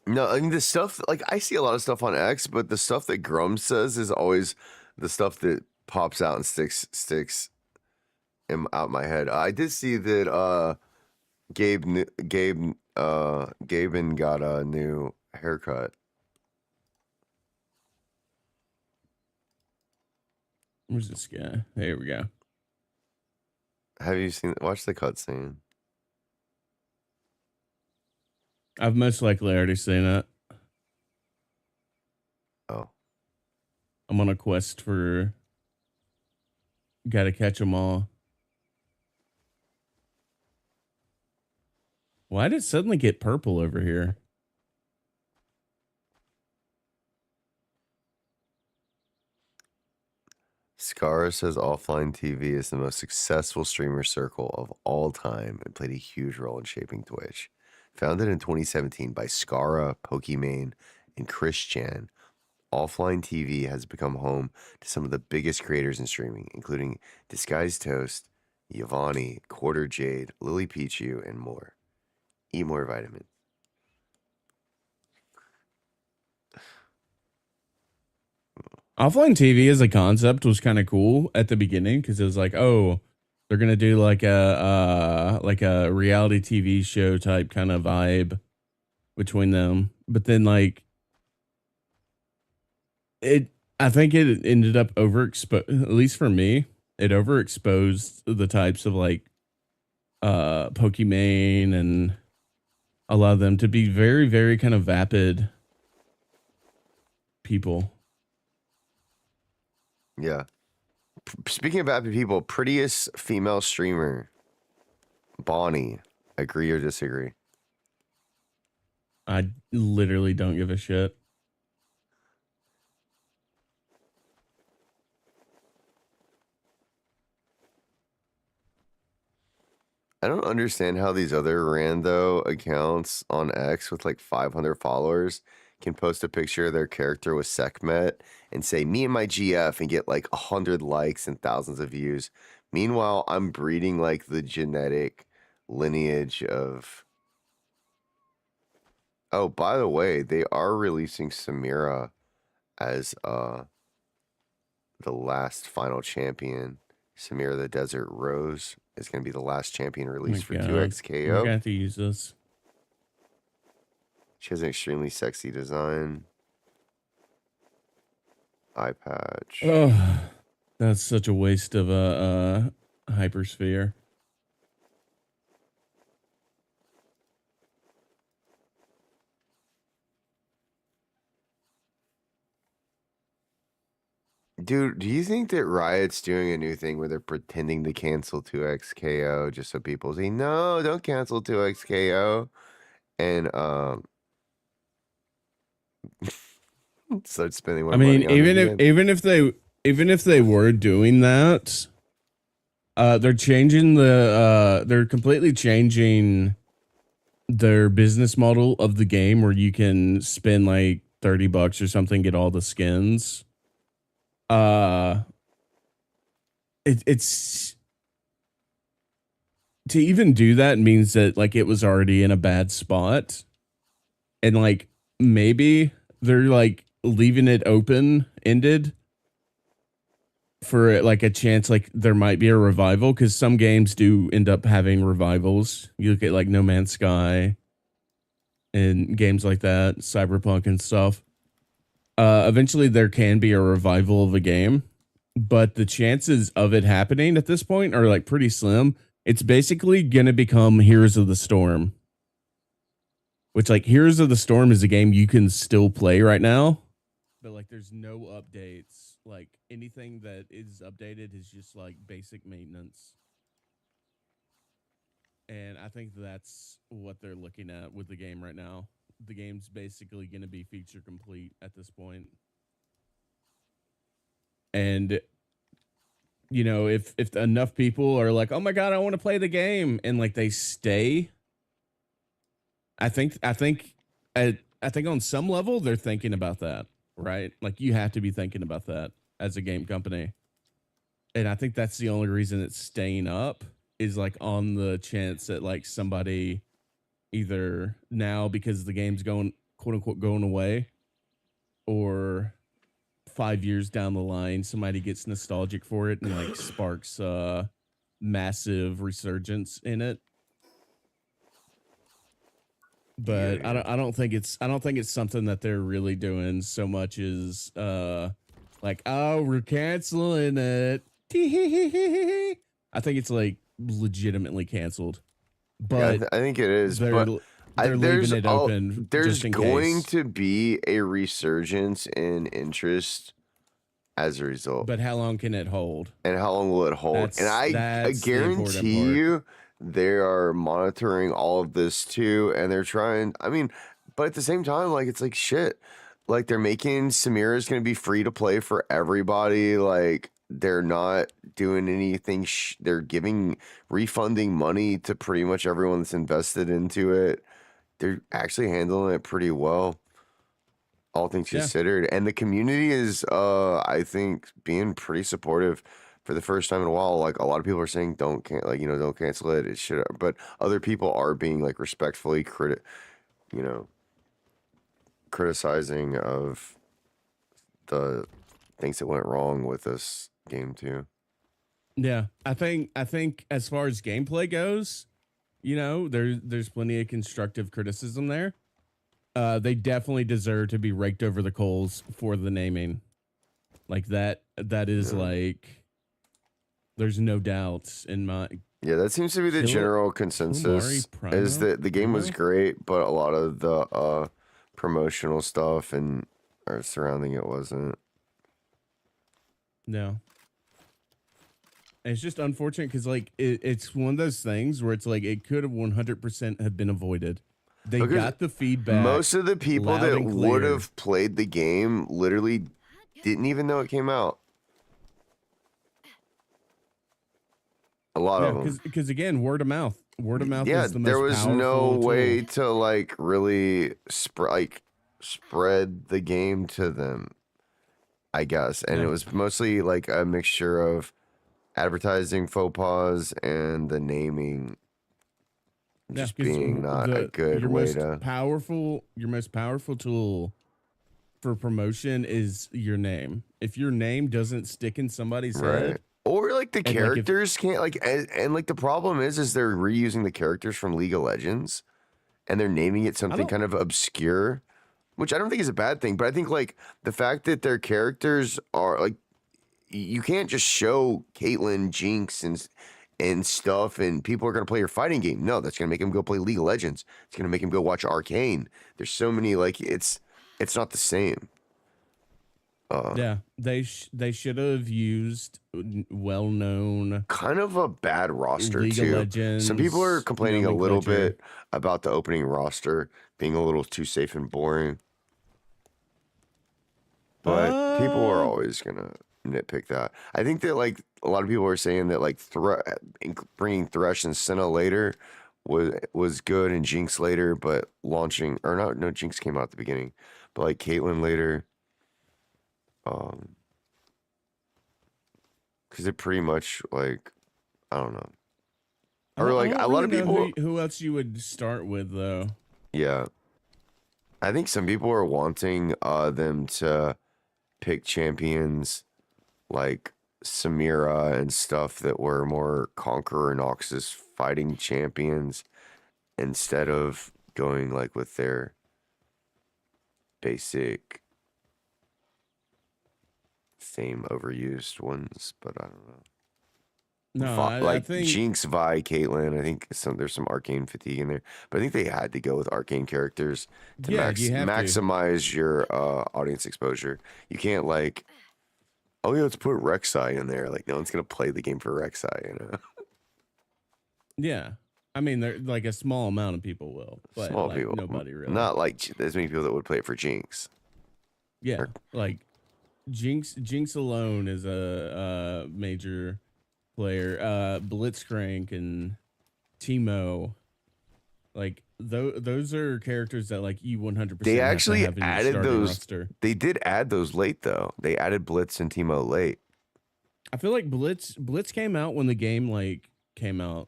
No, I mean the stuff, like I see a lot of stuff on X, but the stuff that Grum says is always the stuff that pops out and sticks out my head. I did see that Gaben got a new haircut. Where's this guy? Here we go. Have you seen? Watch the cutscene. I've most likely already seen it. Oh, I'm on a quest for. Gotta catch them all. Why did it suddenly get purple over here? Scara says offline TV is the most successful streamer circle of all time and played a huge role in shaping Twitch. Founded in 2017 by Scara, Pokimane, and Chris Chan, Offline TV has become home to some of the biggest creators in streaming, including Disguised Toast, Yavani, Quarter Jade, Lily Pichu, and more. Eat more vitamins. Offline TV as a concept was kind of cool at the beginning because it was like, oh, they're gonna do like a reality TV show type kind of vibe between them. But then like I think it ended up overexposed, at least for me, it overexposed the types of like Pokimane and a lot of them to be very, very kind of vapid people. Yeah. Speaking of happy people, prettiest female streamer, Bonnie. Agree or disagree? I literally don't give a shit. I don't understand how these other rando accounts on X with like 500 followers can post a picture of their character with Sekhmet and say, me and my GF, and get like 100 likes and thousands of views. Meanwhile, I'm breeding like the genetic lineage of... Oh, by the way, they are releasing Samira as the last final champion. Samira the Desert Rose is going to be the last champion released for 2XKO. We're going to have to use this. She has an extremely sexy design. Eye patch. Oh, that's such a waste of a hypersphere. Dude, do you think that Riot's doing a new thing where they're pretending to cancel 2XKO just so people say, no, don't cancel 2XKO? And start spending more money on even if they were doing that, they're changing they're completely changing their business model of the game where you can spend like $30 or something, get all the skins. It's to even do that means that like it was already in a bad spot, and like maybe they're like leaving it open ended for like a chance like there might be a revival, because some games do end up having revivals. You look at like No Man's Sky and games like that, Cyberpunk and stuff. Eventually there can be a revival of a game. but the chances of it happening at this point are like pretty slim. It's basically gonna become Heroes of the Storm, which like Heroes of the Storm is a game you can still play right now, but like there's no updates. Like anything that is updated is just like basic maintenance. And I think that's what they're looking at with the game right now. The game's basically going to be feature complete at this point. And you know, if enough people are like, "Oh my god, I want to play the game," and like they stay, I think on some level they're thinking about that, right? Like you have to be thinking about that as a game company. And I think that's the only reason it's staying up is like on the chance that like somebody either now because the game's going quote unquote going away, or 5 years down the line somebody gets nostalgic for it and like sparks massive resurgence in it. But Yeah. I don't think it's something that they're really doing so much as like, oh, we're canceling it. I think it's like legitimately canceled. Yeah, But I think it is, they're but they're leaving it open there's just in going case. to be a resurgence in interest as a result. But how long can it hold? And how long will it hold? And I That's the important guarantee part. you they are monitoring all of this too, and they're trying. I mean, but at the same time, like it's like shit. Like they're making Samira's going to be free to play for everybody. Like they're not doing anything. They're giving refunding money to pretty much everyone that's invested into it. They're actually handling it pretty well, all things Yeah. considered. And the community is I think being pretty supportive for the first time in a while. Like a lot of people are saying don't cancel it, it should, but other people are being like respectfully you know criticizing of the things that went wrong with this game too. Yeah. I think as far as gameplay goes, you know, there's plenty of constructive criticism there. They definitely deserve to be raked over the coals for the naming. Like that is Yeah. like there's no doubts in my Yeah, that seems to be the general Kilmari consensus is Primo that the game was great, but a lot of the promotional stuff and or surrounding it wasn't. No. And it's just unfortunate because like it's one of those things where it's like it could have 100% have been avoided. They Because got the feedback most of the people loud that and would clear. have played the game literally didn't even know it came out. A lot Yeah, of them. because again, word of mouth. Word of mouth Yeah, is the there most was no powerful tool. way to like really spread the game to them, I guess. And it Yeah. was mostly like a mixture of advertising faux pas and the naming Yeah, just because being not a good way to. your most powerful tool for promotion is your name. If your name doesn't stick in somebody's Right. head, Or like the and like if characters can't like and like the problem is they're reusing the characters from League of Legends and they're naming it I something don't kind of obscure, which I don't think is a bad thing, but I think like the fact that their characters are like you can't just show Caitlyn, Jinx, and stuff, and people are gonna play your fighting game. No, that's gonna make them go play League of Legends. It's gonna make them go watch Arcane. There's so many like it's not the same. yeah, they should have used well-known Kind of a bad roster League of too. Some people are Legends complaining a little nomenclature. bit about the opening roster being a little too safe and boring, but people are Uh always gonna nitpick that. I think that like a lot of people are saying that like bringing Thresh and Senna later was good and Jinx later, but launching or not, no Jinx came out at the beginning, but like Caitlyn later, um, because it pretty much like I don't know, or I like don't a lot really of know people, who else you would start with though. yeah. I think some people are wanting them to pick champions like Samira and stuff that were more Conqueror Noxus fighting champions instead of going like with their basic same overused ones, but I don't know. No, I Like think Jinx, Vi, Caitlyn. I think there's some arcane fatigue in there, but I think they had to go with arcane characters to yeah, you have to. maximize your audience exposure. You can't like, oh yeah, let's put Rek'Sai in there. Like no one's gonna play the game for Rek'Sai, you know. Yeah, I mean, there like a small amount of people will, but Small like people, nobody really. not like as many people that would play it for Jinx. Yeah, Or, like Jinx alone is a major player. Blitzcrank and Teemo, like those are characters that like you 100% they have to actually have in your added starting those. roster. They did add those late though. They added Blitz and Teemo late. I feel like Blitz came out when the game like came out,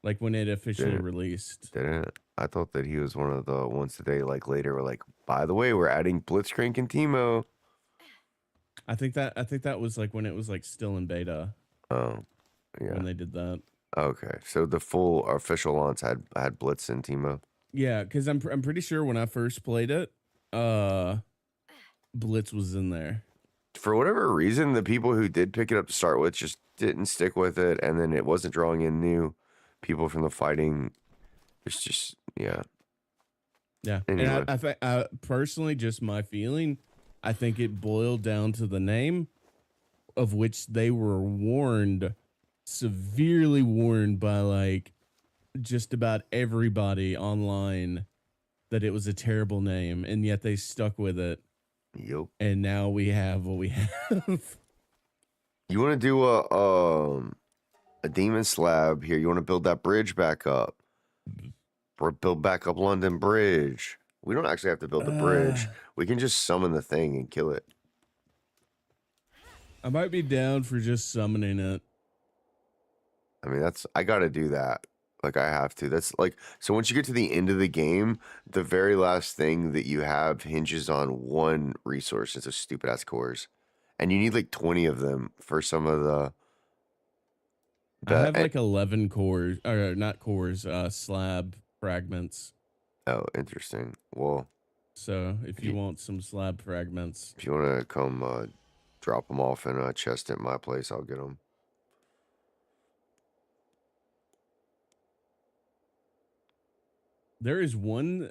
like when it officially Didn't released. didn't I thought that he was one of the ones that they like later were like, by the way, we're adding Blitzcrank and Teemo. I think that was like when it was like still in beta Oh, yeah. when they did that. Okay, so the full official launch had Blitz and Teemo. Yeah, because I'm pretty sure when I first played it, Blitz was in there. For whatever reason, the people who did pick it up to start with just didn't stick with it, and then it wasn't drawing in new people from the fighting. It's just yeah. Yeah, Anyway. and I think personally, just my feeling, I think it boiled down to the name, of which they were warned, severely warned by like just about everybody online that it was a terrible name, and yet they stuck with it. Yep. And now we have what we have. You want to do a demon slab here? You want to build that bridge back up? Or build back up London Bridge. We don't actually have to build the bridge. We can just summon the thing and kill it. I might be down for just summoning it. I mean, I got to do that. Like, I have to. That's like, so once you get to the end of the game, the very last thing that you have hinges on one resource. It's a stupid ass cores. And you need like 20 of them for some of the. I have like 11 cores, or not cores, slab fragments. Oh, interesting. Well, so if you want some slab fragments, if you want to come drop them off in a chest at my place, I'll get them. There is one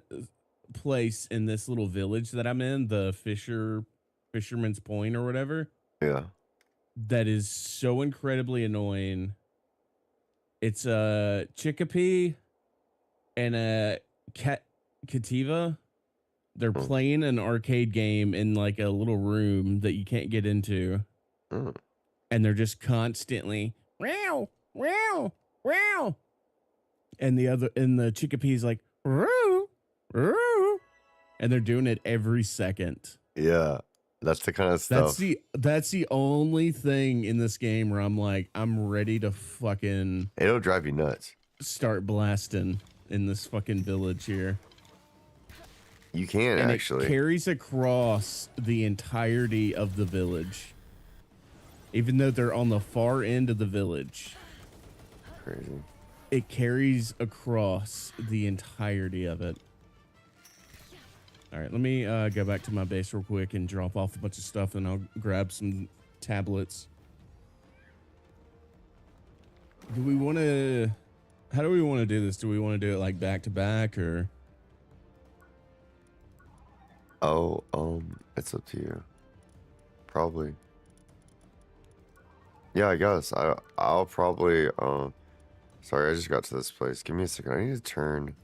place in this little village that I'm in, the Fisherman's Point or whatever. Yeah. That is so incredibly annoying. It's a Chicopee and a Cativa. They're playing an arcade game in like a little room that you can't get into. And they're just constantly wow, wow, wow. And the Chicopee's like roo, roo. And they're doing it every second. Yeah. That's the kind of stuff. That's the only thing in this game where I'm like, I'm ready to fucking it'll drive you nuts. Start blasting in this fucking village here. You can and actually. It carries across the entirety of the village. Even though they're on the far end of the village. Crazy. It carries across the entirety of it. All right, let me go back to my base real quick and drop off a bunch of stuff, and I'll grab some tablets. Do we want to... How do we want to do this? Do we want to do it like back to back, or... Oh, it's up to you. Probably. Yeah, I guess. I'll probably, sorry, I just got to this place. Give me a second. I need to turn...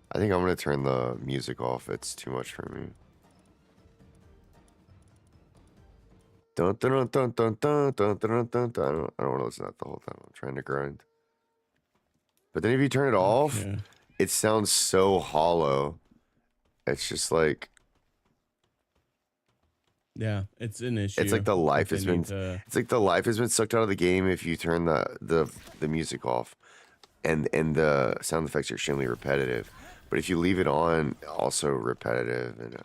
I think I'm going to turn the music off. It's too much for me. Dun, dun, dun, dun, dun, dun, dun, dun, dun. I don't want to listen to that the whole time. I'm trying to grind. But then if you turn it off, it sounds so hollow. It's just like... Yeah, it's an issue. It's like the life has been... It's like the life has been sucked out of the game if you turn the music off. And the sound effects are extremely repetitive. But if you leave it on, also repetitive and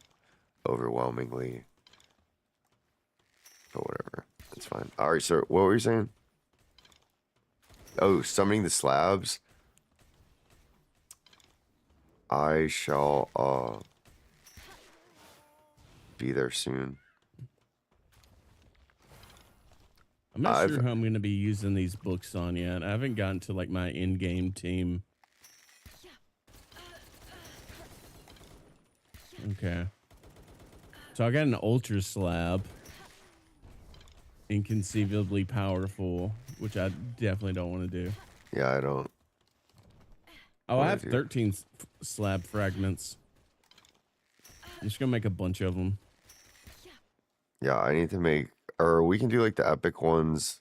overwhelmingly. But whatever. That's fine. All right, so what were you saying? Oh, summoning the slabs. I shall be there soon. I'm not I've sure how I'm going to be using these books on yet. I haven't gotten to like my in-game team. Okay. So I got an ultra slab. Inconceivably powerful, which I definitely don't want to do. yeah, I don't Oh, I want have to do. 13 slab fragments. I'm just going to make a bunch of them. Yeah, I need to make, or we can do like the epic ones.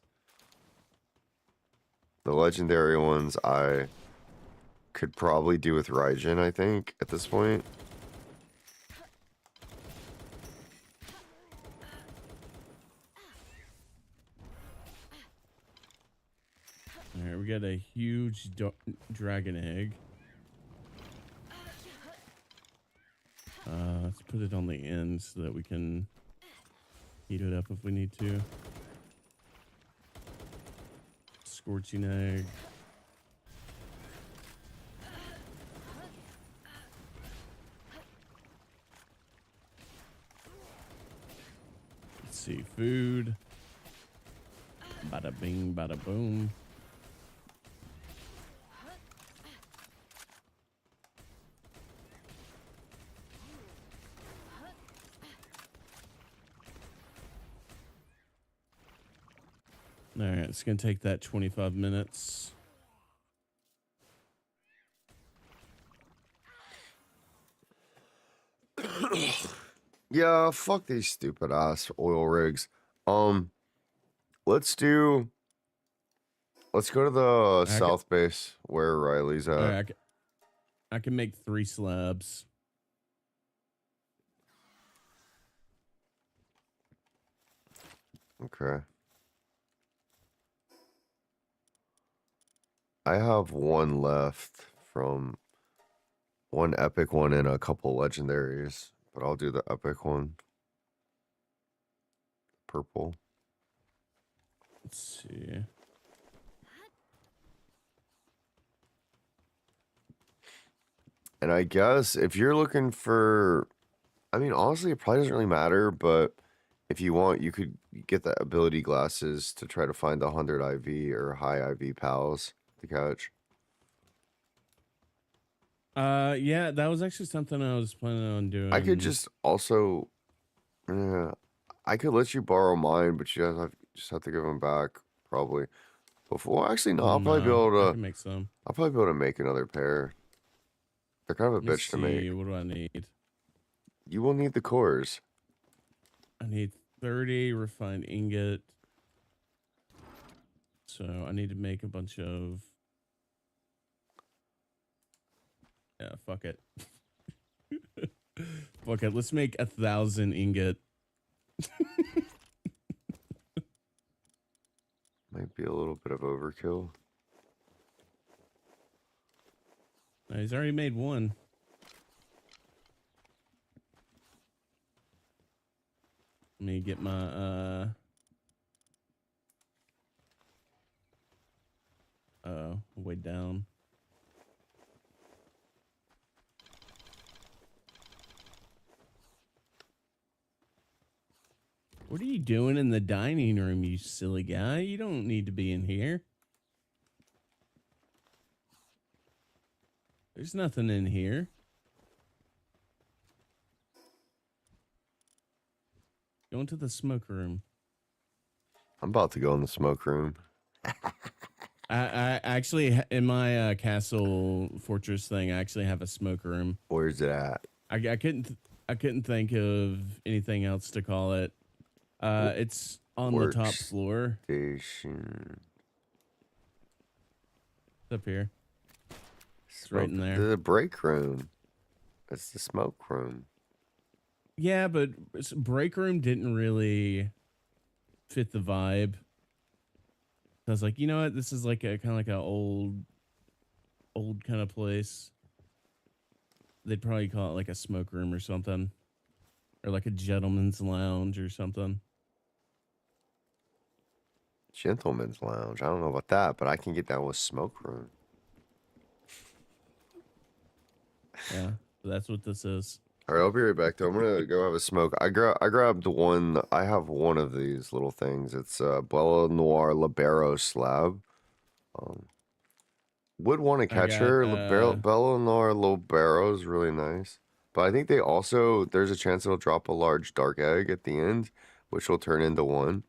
The legendary ones I could probably do with Raijin, I think, at this point. All right, we got a huge dragon egg. Let's put it on the end so that we can heat it up if we need to. Scorching egg. Let's see, food. Bada bing, bada boom. All right, it's going to take that 25 minutes. Yeah, fuck these stupid ass oil rigs. Let's go to the south base where Riley's at. Right, I can make 3 slabs. Okay. I have one left from one epic one and a couple legendaries, but I'll do the epic one. Purple. Let's see. And I guess if you're looking for, I mean, honestly, it probably doesn't really matter, but if you want, you could get the ability glasses to try to find the 100 IV or high IV pals to catch. Yeah, that was actually something I was planning on doing. I could just also, I could let you borrow mine, but you guys just have to give them back probably. Before, actually, no, I'll probably be able I to. can make some. I'll probably be able to make another pair. They're kind of a bitch to make. What do I need? You will need the cores. I need 30 refined ingot. So I need to make a bunch of. Yeah, fuck it. Fuck it. Let's make 1,000 ingot. Might be a little bit of overkill. No, he's already made one. Let me get my way down. What are you doing in the dining room, you silly guy? You don't need to be in here. There's nothing in here. Go into the smoke room. I'm about to go in the smoke room. I actually, in my castle fortress thing, I actually have a smoke room. Where's it at? I couldn't think of anything else to call it. It's on the top floor. Station. It's up here. It's right in there. The break room. It's the smoke room. Yeah, but break room didn't really fit the vibe. I was like, you know what? This is like a kind of like an old kind of place. They'd probably call it like a smoke room or something, or like a gentleman's lounge or something. Gentleman's lounge. I don't know about that, but I can get down with smoke room. Yeah, that's what this is. All right, I'll be right back though. I'm gonna go have a smoke. I grabbed one. I have one of these little things. It's Bella Noir Libero slab. Um, would want to I catch got her. Bella Noir Libero is really nice, but I think they also there's a chance it'll drop a large dark egg at the end, which will turn into one.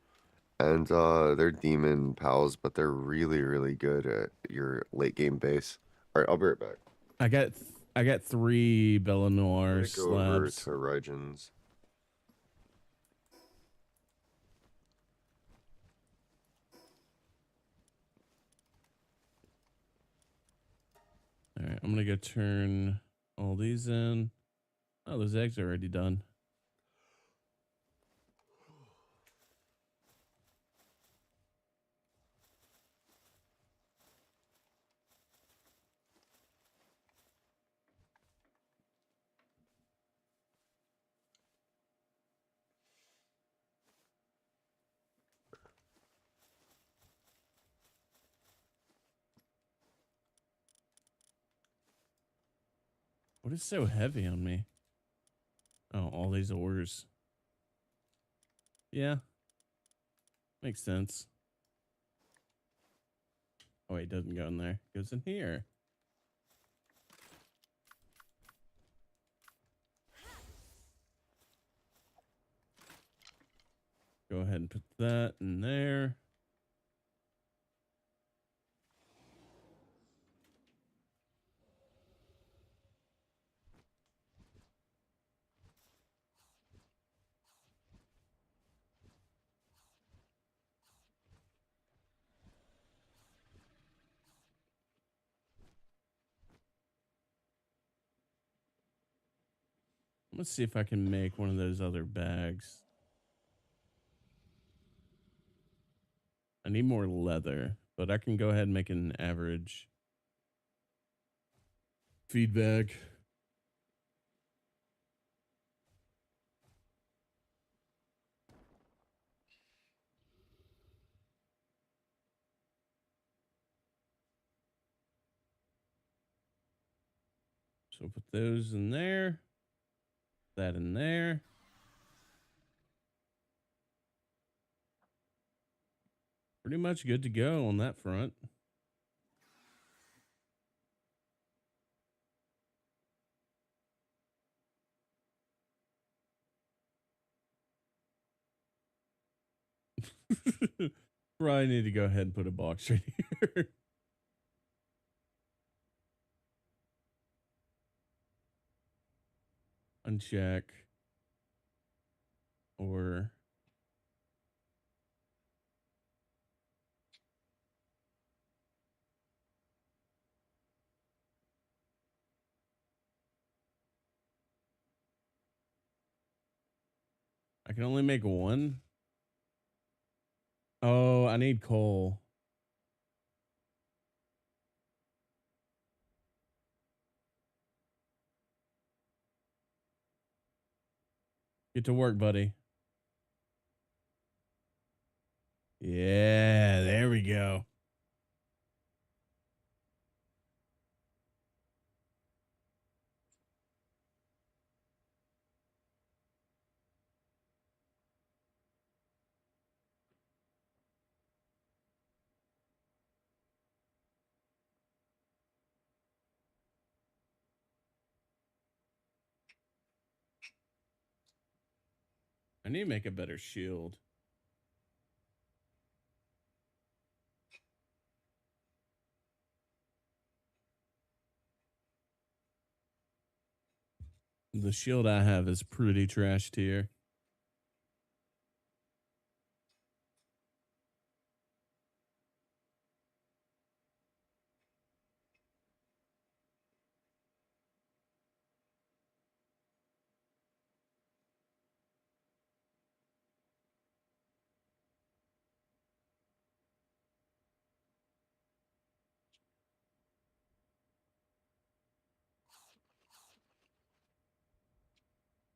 And they're demon pals, but they're really good at your late game base. All right, I'll be right back. I got I got 3 I'm Belanoir gonna go over slabs. to Rygens. All right, I'm gonna go turn all these in. Oh, those eggs are already done. What is so heavy on me? Oh, all these ores. Yeah, makes sense. Oh, wait, it doesn't go in there. It goes in here. Go ahead and put that in there. Let's see if I can make one of those other bags. I need more leather, but I can go ahead and make an average feed bag. So put those in there, that in there. Pretty much good to go on that front. Probably need to go ahead and put a box right here. Uncheck. Or I can only make one. Oh, I need coal. Get to work, buddy. Yeah, there we go. I need to make a better shield. The shield I have is pretty trashed here.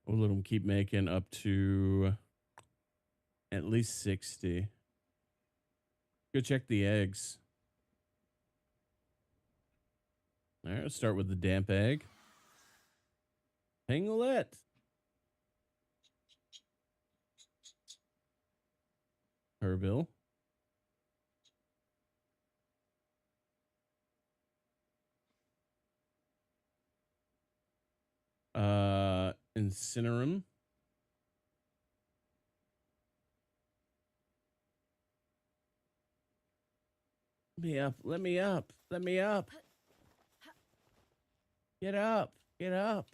We'll let them keep making up to at least 60. Go check the eggs. All right, let's start with the damp egg. Pinglet. Herbill. Incinerum. Let me up. Let me up. Let me up. Get up. Get up.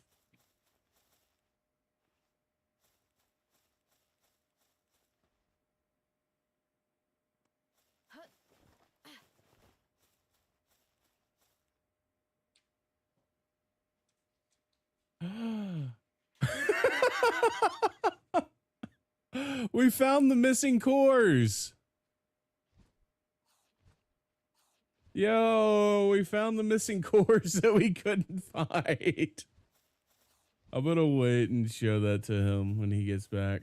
We found the missing cores. Yo, we found the missing cores that we couldn't find. I'm gonna wait and show that to him when he gets back.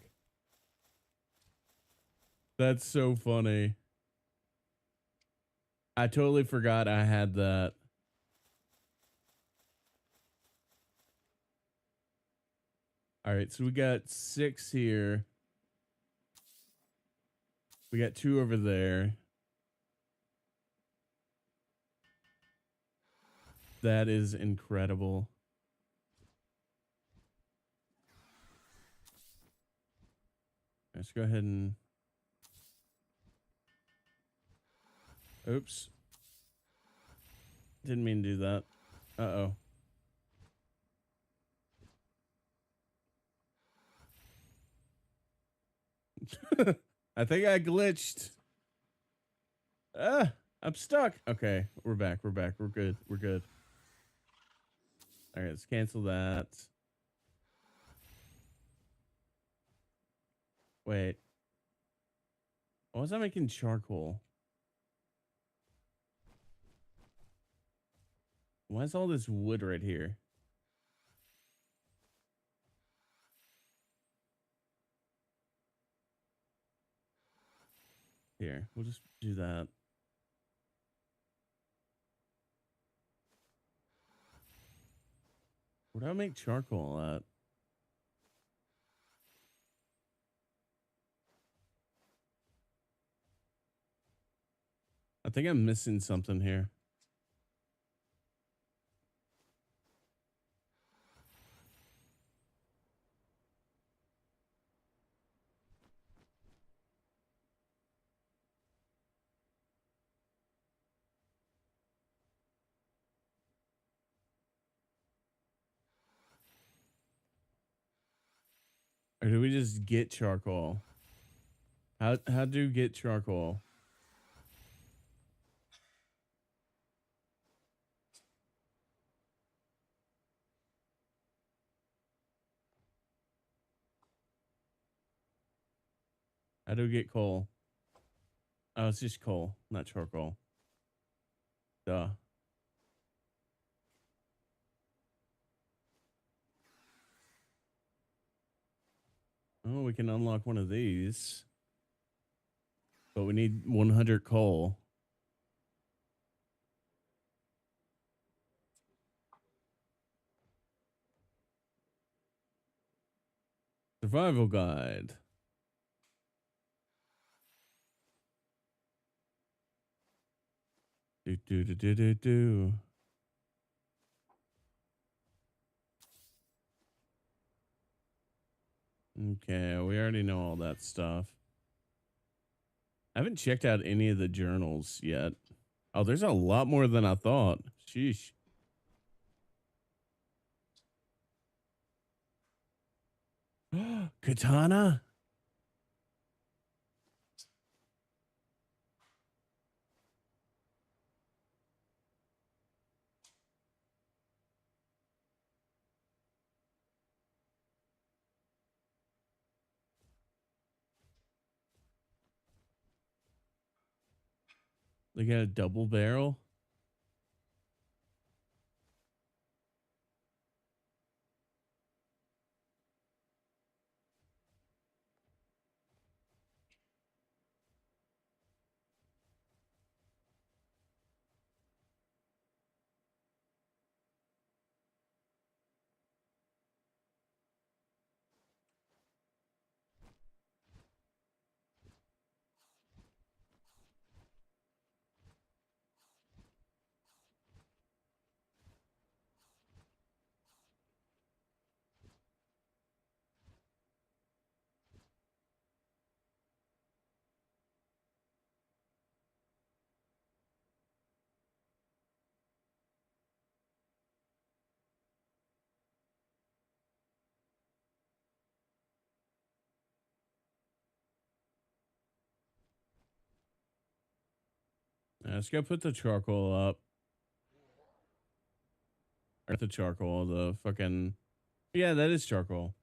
That's so funny. I totally forgot I had that. All right, so we got 6 here. We got 2 over there. That is incredible. Let's go ahead and... Oops. Didn't mean to do that. Uh-oh. I think I glitched. I'm stuck. Okay, we're back. We're back. We're good. We're good. All right, let's cancel that. Wait. Why was I making charcoal? Why is all this wood right here? Here, we'll just do that. Where do I make charcoal at? I think I'm missing something here. Or do we just get charcoal? How do you get charcoal? How do we get coal? Oh, it's just coal, not charcoal. Duh. Oh, we can unlock one of these. But we need 100 coal. Survival guide. Do. Okay, we already know all that stuff. I haven't checked out any of the journals yet. Oh, there's a lot more than I thought. Sheesh. Katana? They got a double barrel? Let's go put the charcoal up. Or the charcoal, the fucking... Yeah, that is charcoal.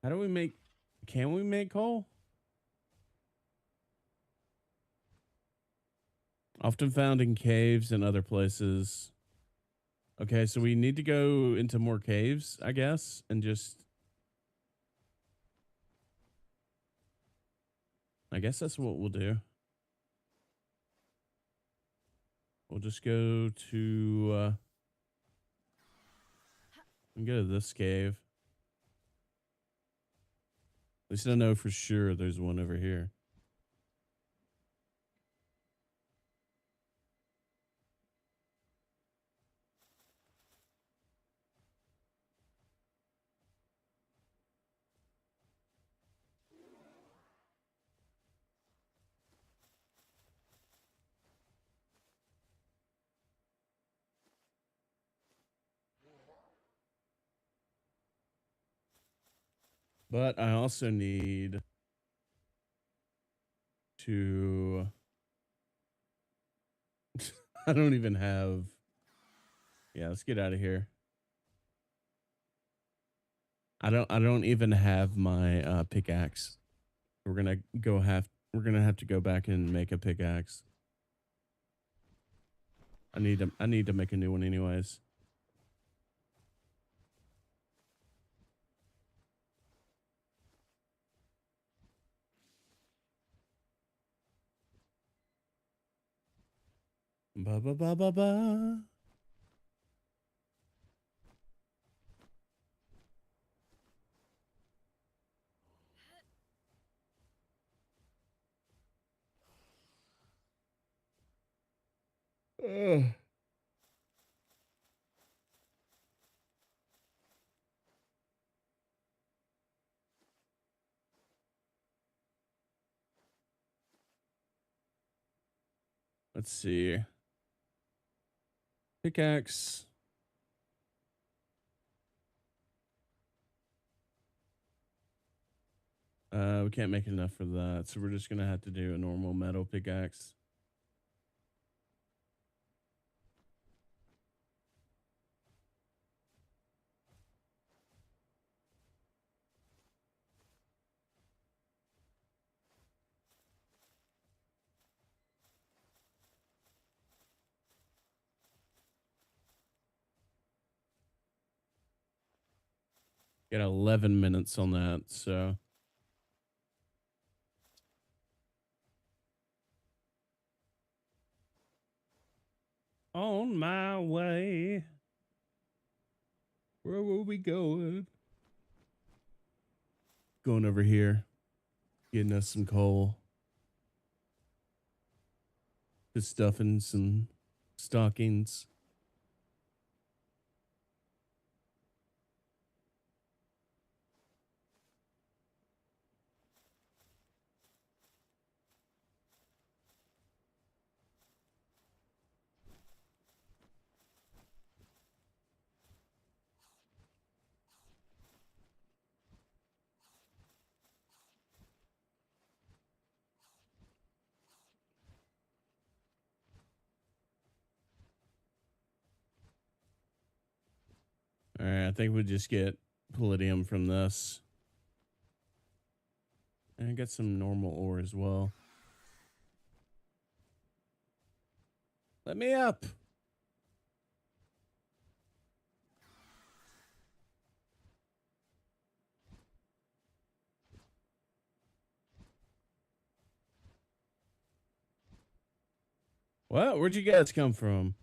How do we make... Can we make coal? Often found in caves and other places. Okay, so we need to go into more caves, I guess, and just... I guess that's what we'll do. We'll just go to... we can go to this cave. At least I know for sure there's one over here. But I also need to... I don't even have... Yeah, let's get out of here. I don't even have my pickaxe. We're gonna have to go back and make a pickaxe. I need to make a new one anyways. Ba ba ba ba ba. Ugh. Let's see. Pickaxe. We can't make enough for that, so we're just gonna have to do a normal metal pickaxe. Got 11 minutes on that, so... On my way. Where will we going? Going over here. Getting us some coal. Just stuffing some stockings. All right, I think we just get palladium from this. And I got some normal ore as well. Let me up. What? Where'd you guys come from?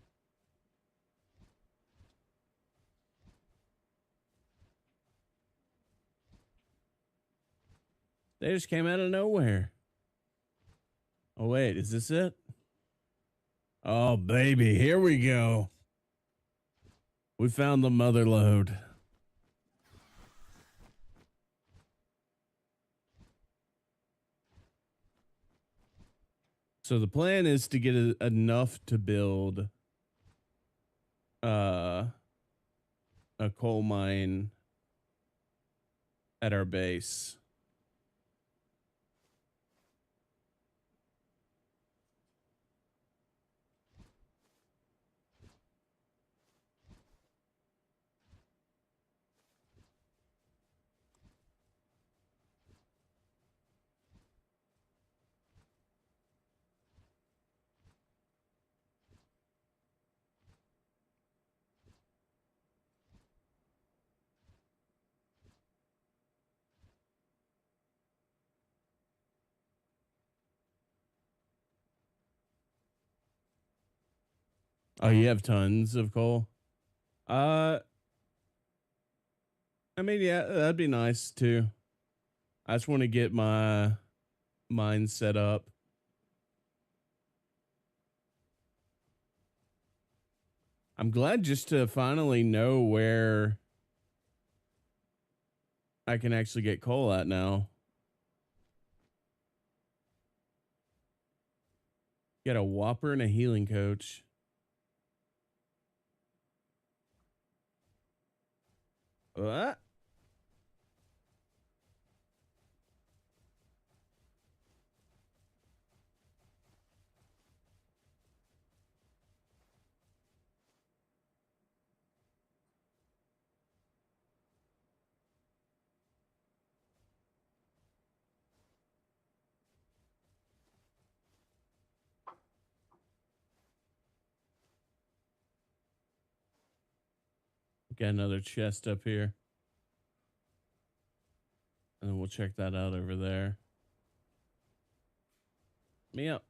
They just came out of nowhere. Oh, wait. Is this it? Oh, baby. Here we go. We found the mother lode. So the plan is to get enough to build a coal mine at our base. Oh, you have tons of coal? I mean, yeah, that'd be nice too. I just want to get my mine set up. I'm glad just to finally know where I can actually get coal at now. Got a whopper and a healing coach. What? Got another chest up here. And then we'll check that out over there. Me up.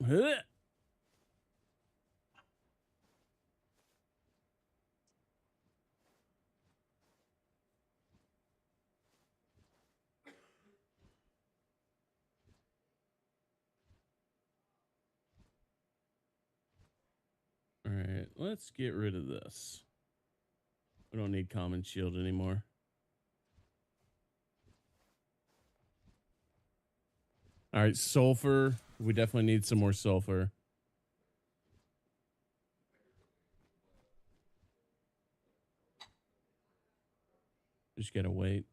Huh. All right, let's get rid of this. We don't need common shield anymore. All right, sulfur. We definitely need some more sulfur. Just gotta wait.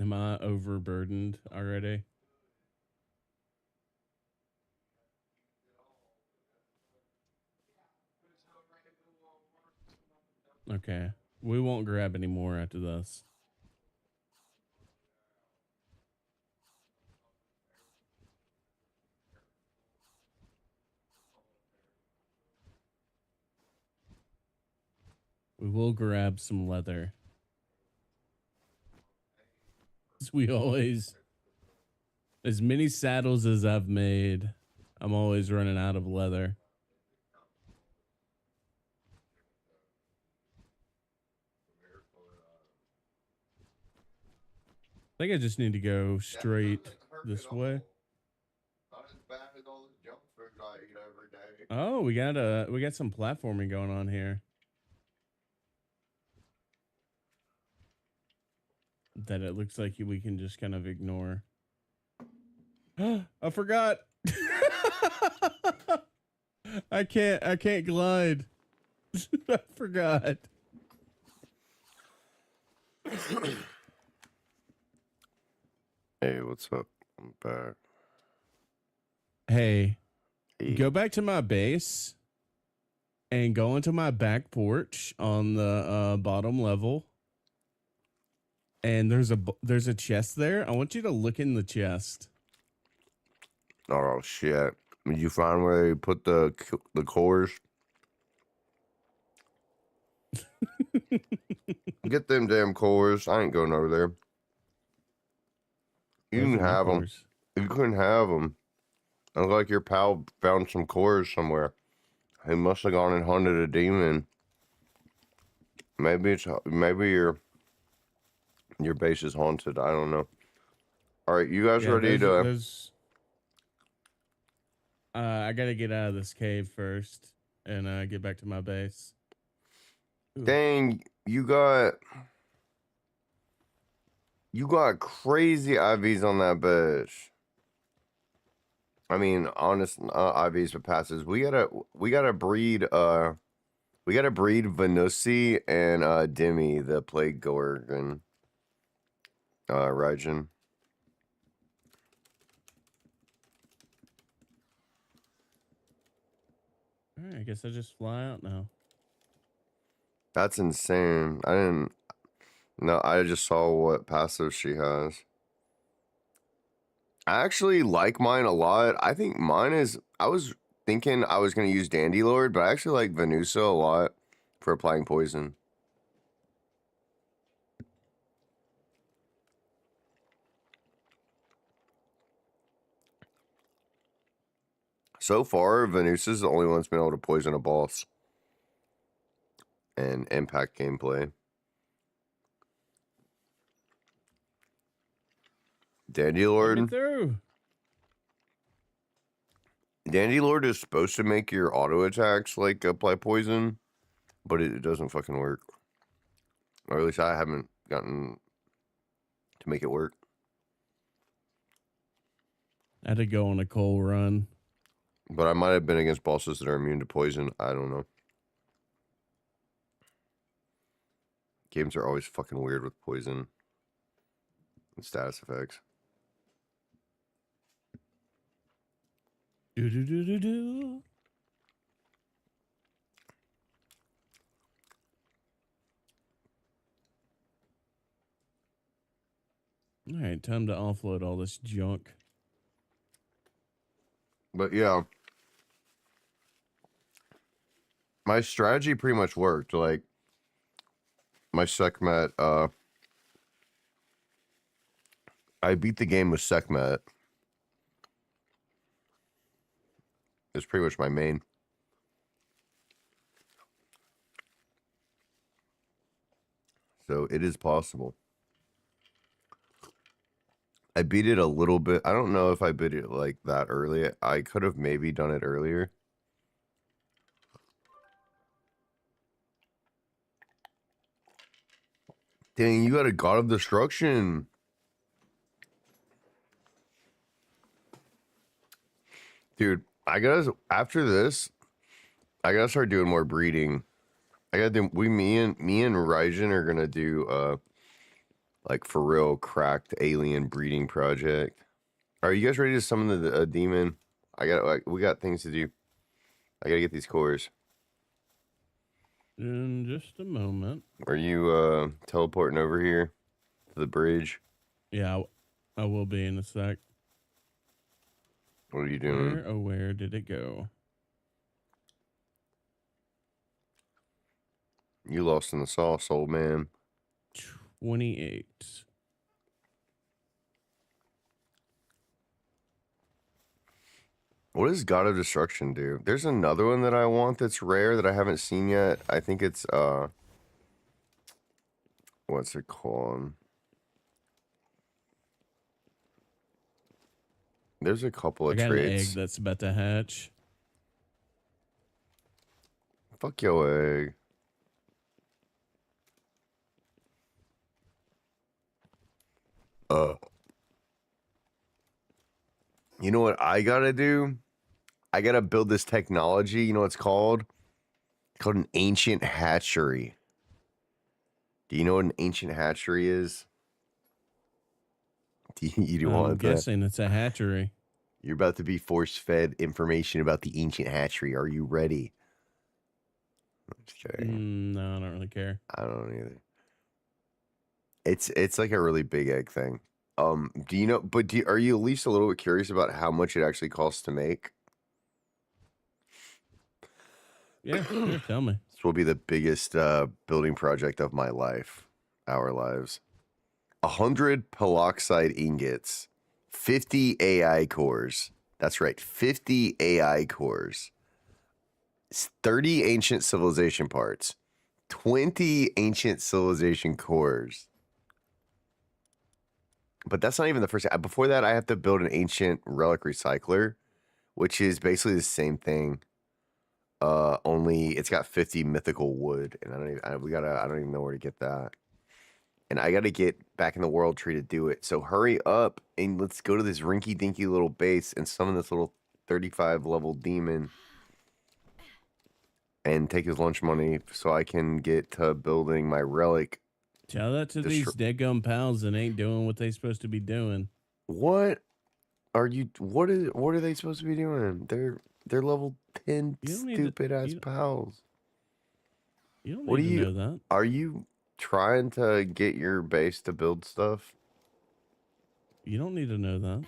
Am I overburdened already? Okay. We won't grab any more after this. We will grab some leather. As we always, as many saddles as I've made, I'm always running out of leather. I think I just need to go straight this way. Not as bad as all the junk food I eat every day. Oh, we got some platforming going on here. That it looks like we can just kind of ignore. I forgot. I can't glide. I forgot. Hey, what's up? I'm back. Hey, go back to my base and go into my back porch on the bottom level. And there's a chest there. I want you to look in the chest. Oh shit! Did you find where you put the cores? Get them damn cores. I ain't going over there. You can have them. You couldn't have them. It looked like your pal found some cores somewhere. He must have gone and hunted a demon. Maybe your base is haunted. I don't know. All right, you guys ready to? I gotta get out of this cave first and get back to my base. Ooh. Dang, you got crazy IVs on that bitch. I mean, honest IVs with passes. We gotta breed Venusi and Demi, the plague gorgon. Raijin. All right, I guess I just fly out now. That's insane. I just saw what passive she has. I actually like mine a lot. I think mine is, I was thinking I was going to use Dandylord, but I actually like Venusa a lot for applying poison. So far, Venus is the only one that's been able to poison a boss and impact gameplay. Dandylord. Through. Dandylord is supposed to make your auto attacks like apply poison, but it doesn't fucking work. Or at least I haven't gotten to make it work. I had to go on a coal run. But I might have been against bosses that are immune to poison. I don't know. Games are always fucking weird with poison and status effects. Do do do do do. All right, time to offload all this junk. But yeah, my strategy pretty much worked. Like my Sekhmet, I beat the game with Sekhmet. It's pretty much my main. So it is possible. I beat it a little bit. I don't know if I beat it like that early. I could have maybe done it earlier. Dang, you got a God of Destruction. Dude, after this, I gotta start doing more breeding. Me and Ryzen are gonna do, like for real cracked alien breeding project. Are you guys ready to summon the demon? We got things to do. I gotta get these cores. In just a moment. Are you teleporting over here to the bridge? Yeah, I will be in a sec. What are you doing? Where did it go? You lost in the sauce, old man. 28. What does God of Destruction do? There's another one that I want that's rare that I haven't seen yet. I think it's what's it called? There's a couple of I got traits. an egg that's about to hatch. Fuck your egg. You know what I gotta do? I gotta build this technology. You know what it's called? It's called an ancient hatchery. Do you know what an ancient hatchery is? You want I'm guessing it's a hatchery. You're about to be force-fed information about the ancient hatchery. Are you ready? I'm just kidding. No, I don't really care. I don't either. It's like a really big egg thing. Do you know? But are you at least a little bit curious about how much it actually costs to make? Yeah, sure, tell me. This will be the biggest building project of my life, our lives. 100 peroxide ingots, 50 AI cores. That's right, 50 AI cores. 30 ancient civilization parts, 20 ancient civilization cores. But that's not even the first. Before that, I have to build an ancient relic recycler, which is basically the same thing. Only it's got 50 mythical wood, and I don't even know where to get that. And I gotta get back in the world tree to do it. So hurry up and let's go to this rinky dinky little base and summon this little 35 level demon and take his lunch money so I can get to building my relic. Tell that to these deadgum pals that ain't doing what they supposed to be doing. What are they supposed to be doing? They're level 10 stupid ass pals. You don't need to know that. Are you trying to get your base to build stuff? You don't need to know that.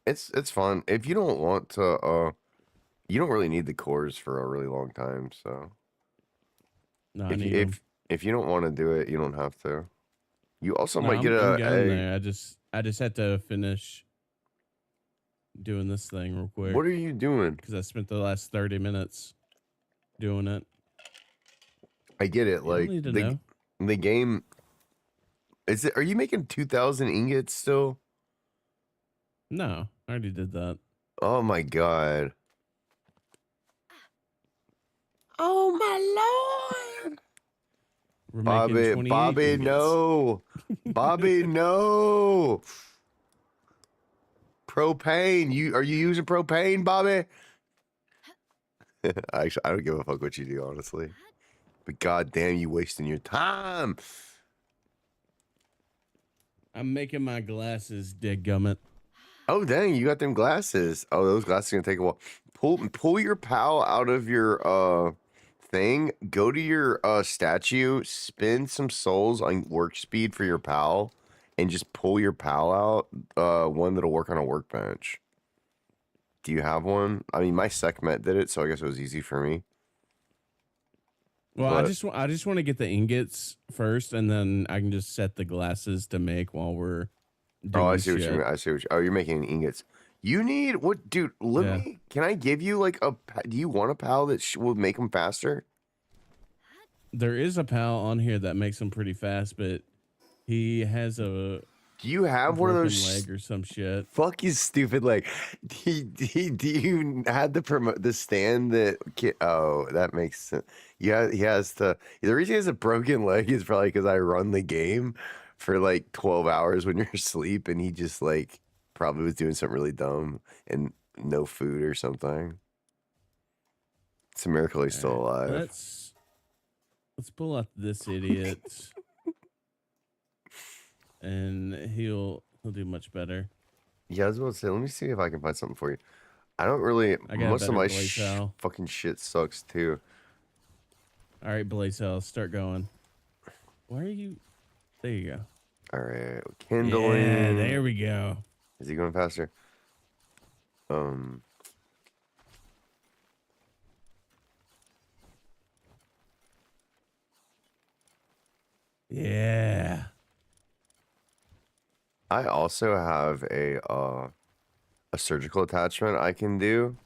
It's fun. If you don't want to you don't really need the cores for a really long time, so no, if you don't want to do it, you don't have to. You also might get I'm getting there. I just had to finish doing this thing real quick What are you doing? because I spent the last 30 minutes doing it. I get it. You don't Like need to know. the game is it? Are you making 2,000 ingots still? No, I already did that. Oh my god. Oh my lord. We're making 28 Bobby, ingots. no. Bobby, no. Propane. Are you using propane, Bobby? Actually, I don't give a fuck what you do, honestly. But goddamn, you wasting your time. I'm making my glasses, dadgummit. Oh dang, you got them glasses. Oh, those glasses are gonna take a while. Pull your pal out of your thing. Go to your statue. Spend some souls on work speed for your pal, and just pull your pal out. One that'll work on a workbench. Do you have one? I mean, my Sekhmet did it, so I guess it was easy for me. Well, But I just want to get the ingots first, and then I can just set the glasses to make while we're oh, I doing see what you shit. mean. I see what you. Oh, you're making ingots. You need what, dude? Let Yeah, me. Can I give you like a? Do you want a pal that will make them faster? there is a pal on here that makes them pretty fast, but he has a Do you have one of broken those? leg or some shit. Fuck his stupid leg. Do you had the stand that? Oh, that makes sense. Yeah, he has to. The reason he has a broken leg is probably because I run the game for like 12 hours when you're asleep, and he just like probably was doing something really dumb and no food or something. It's a miracle he's All still right, alive. let's pull out this idiot, and he'll do much better. Yeah, I was about to say, let me see if I can find something for you. I don't really. I got a Most of better my blaze cell. fucking shit sucks too. All right, blaze cell, start going. Why are you? There you go. All right, Yeah, kindling. there we go. Is he going faster? Yeah. I also have a surgical attachment I can do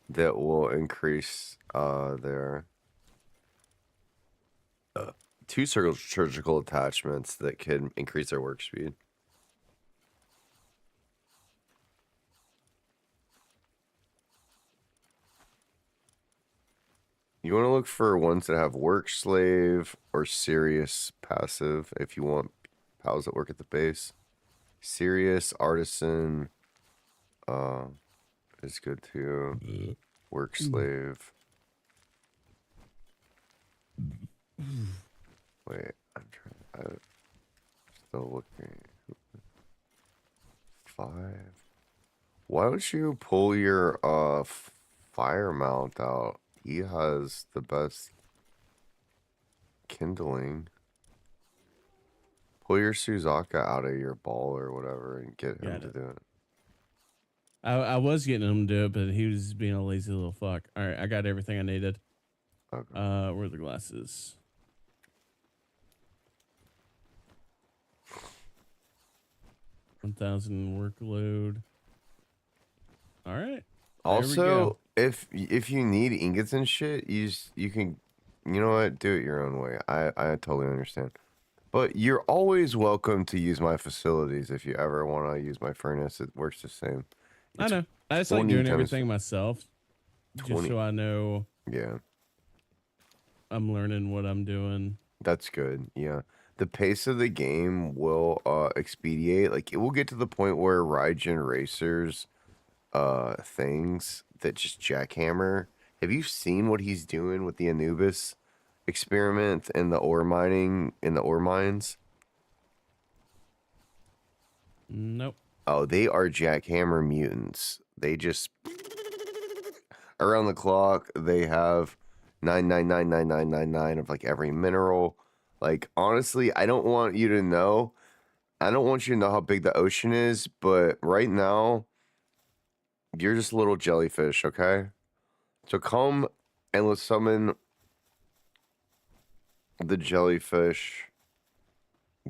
that will increase their two surgical attachments that can increase their work speed. You want to look for ones that have work slave or serious passive if you want pals that work at the base. Serious artisan is good too. Work slave. Wait, I'm still looking. 5. Why don't you pull your fire mount out? He has the best kindling. Pull your Suzaka out of your ball or whatever and get him Got to it. do it. I was getting him to do it, but he was being a lazy little fuck. All right, I got everything I needed. Okay. Where are the glasses? $1,000 workload. All right. Also, if you need ingots and shit, you can, you know what, do it your own way. I totally understand. But you're always welcome to use my facilities if you ever want to use my furnace. It works the same. I know. I just like doing 20 everything myself, 20. just so I know Yeah, I'm learning what I'm doing. that's good. Yeah. The pace of the game will expedite. Like it will get to the point where Raijin Racers things that just jackhammer. Have you seen what he's doing with the Anubis experiment and the ore mining in the ore mines? Nope. Oh, they are jackhammer mutants. They just around the clock. They have 9999999 of like every mineral. Like honestly, I don't want you to know. I don't want you to know how big the ocean is, but right now you're just a little jellyfish, okay? So come and let's summon the jellyfish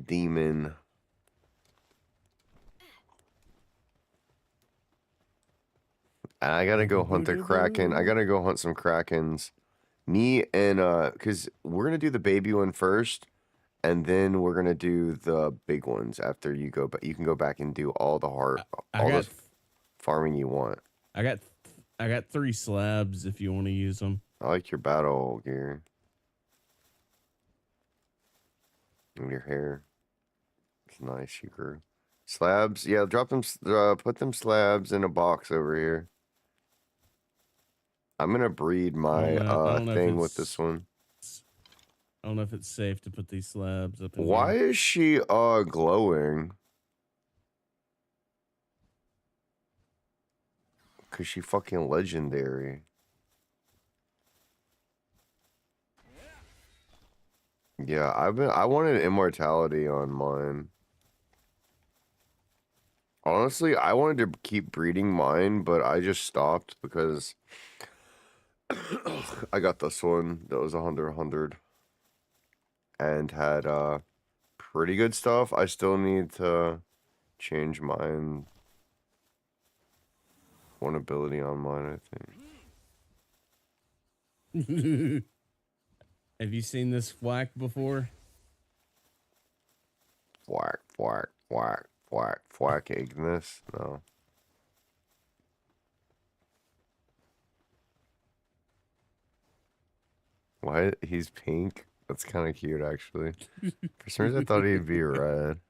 demon. And I gotta go hunt the kraken. I gotta go hunt some krakens. Me and cause we're gonna do the baby one first, and then we're gonna do the big ones after you go. But you can go back and do all the all those farming you want. I got 3 slabs if you want to use them. I like your battle gear and your hair. It's nice. You grew slabs. Yeah, drop them. Put them slabs in a box over here. I'm gonna breed my thing with this one. I don't know if it's safe to put these slabs up in Why here. is she glowing? Cause she fucking legendary. Yeah, I wanted immortality on mine. Honestly, I wanted to keep breeding mine, but I just stopped because I got this one that was 100 and had pretty good stuff. I still need to change mine. One ability on mine, I think. Have you seen this thwack before? Thwack, Ignis? No. Why? He's pink? That's kind of cute, actually. For some reason, I thought he'd be red.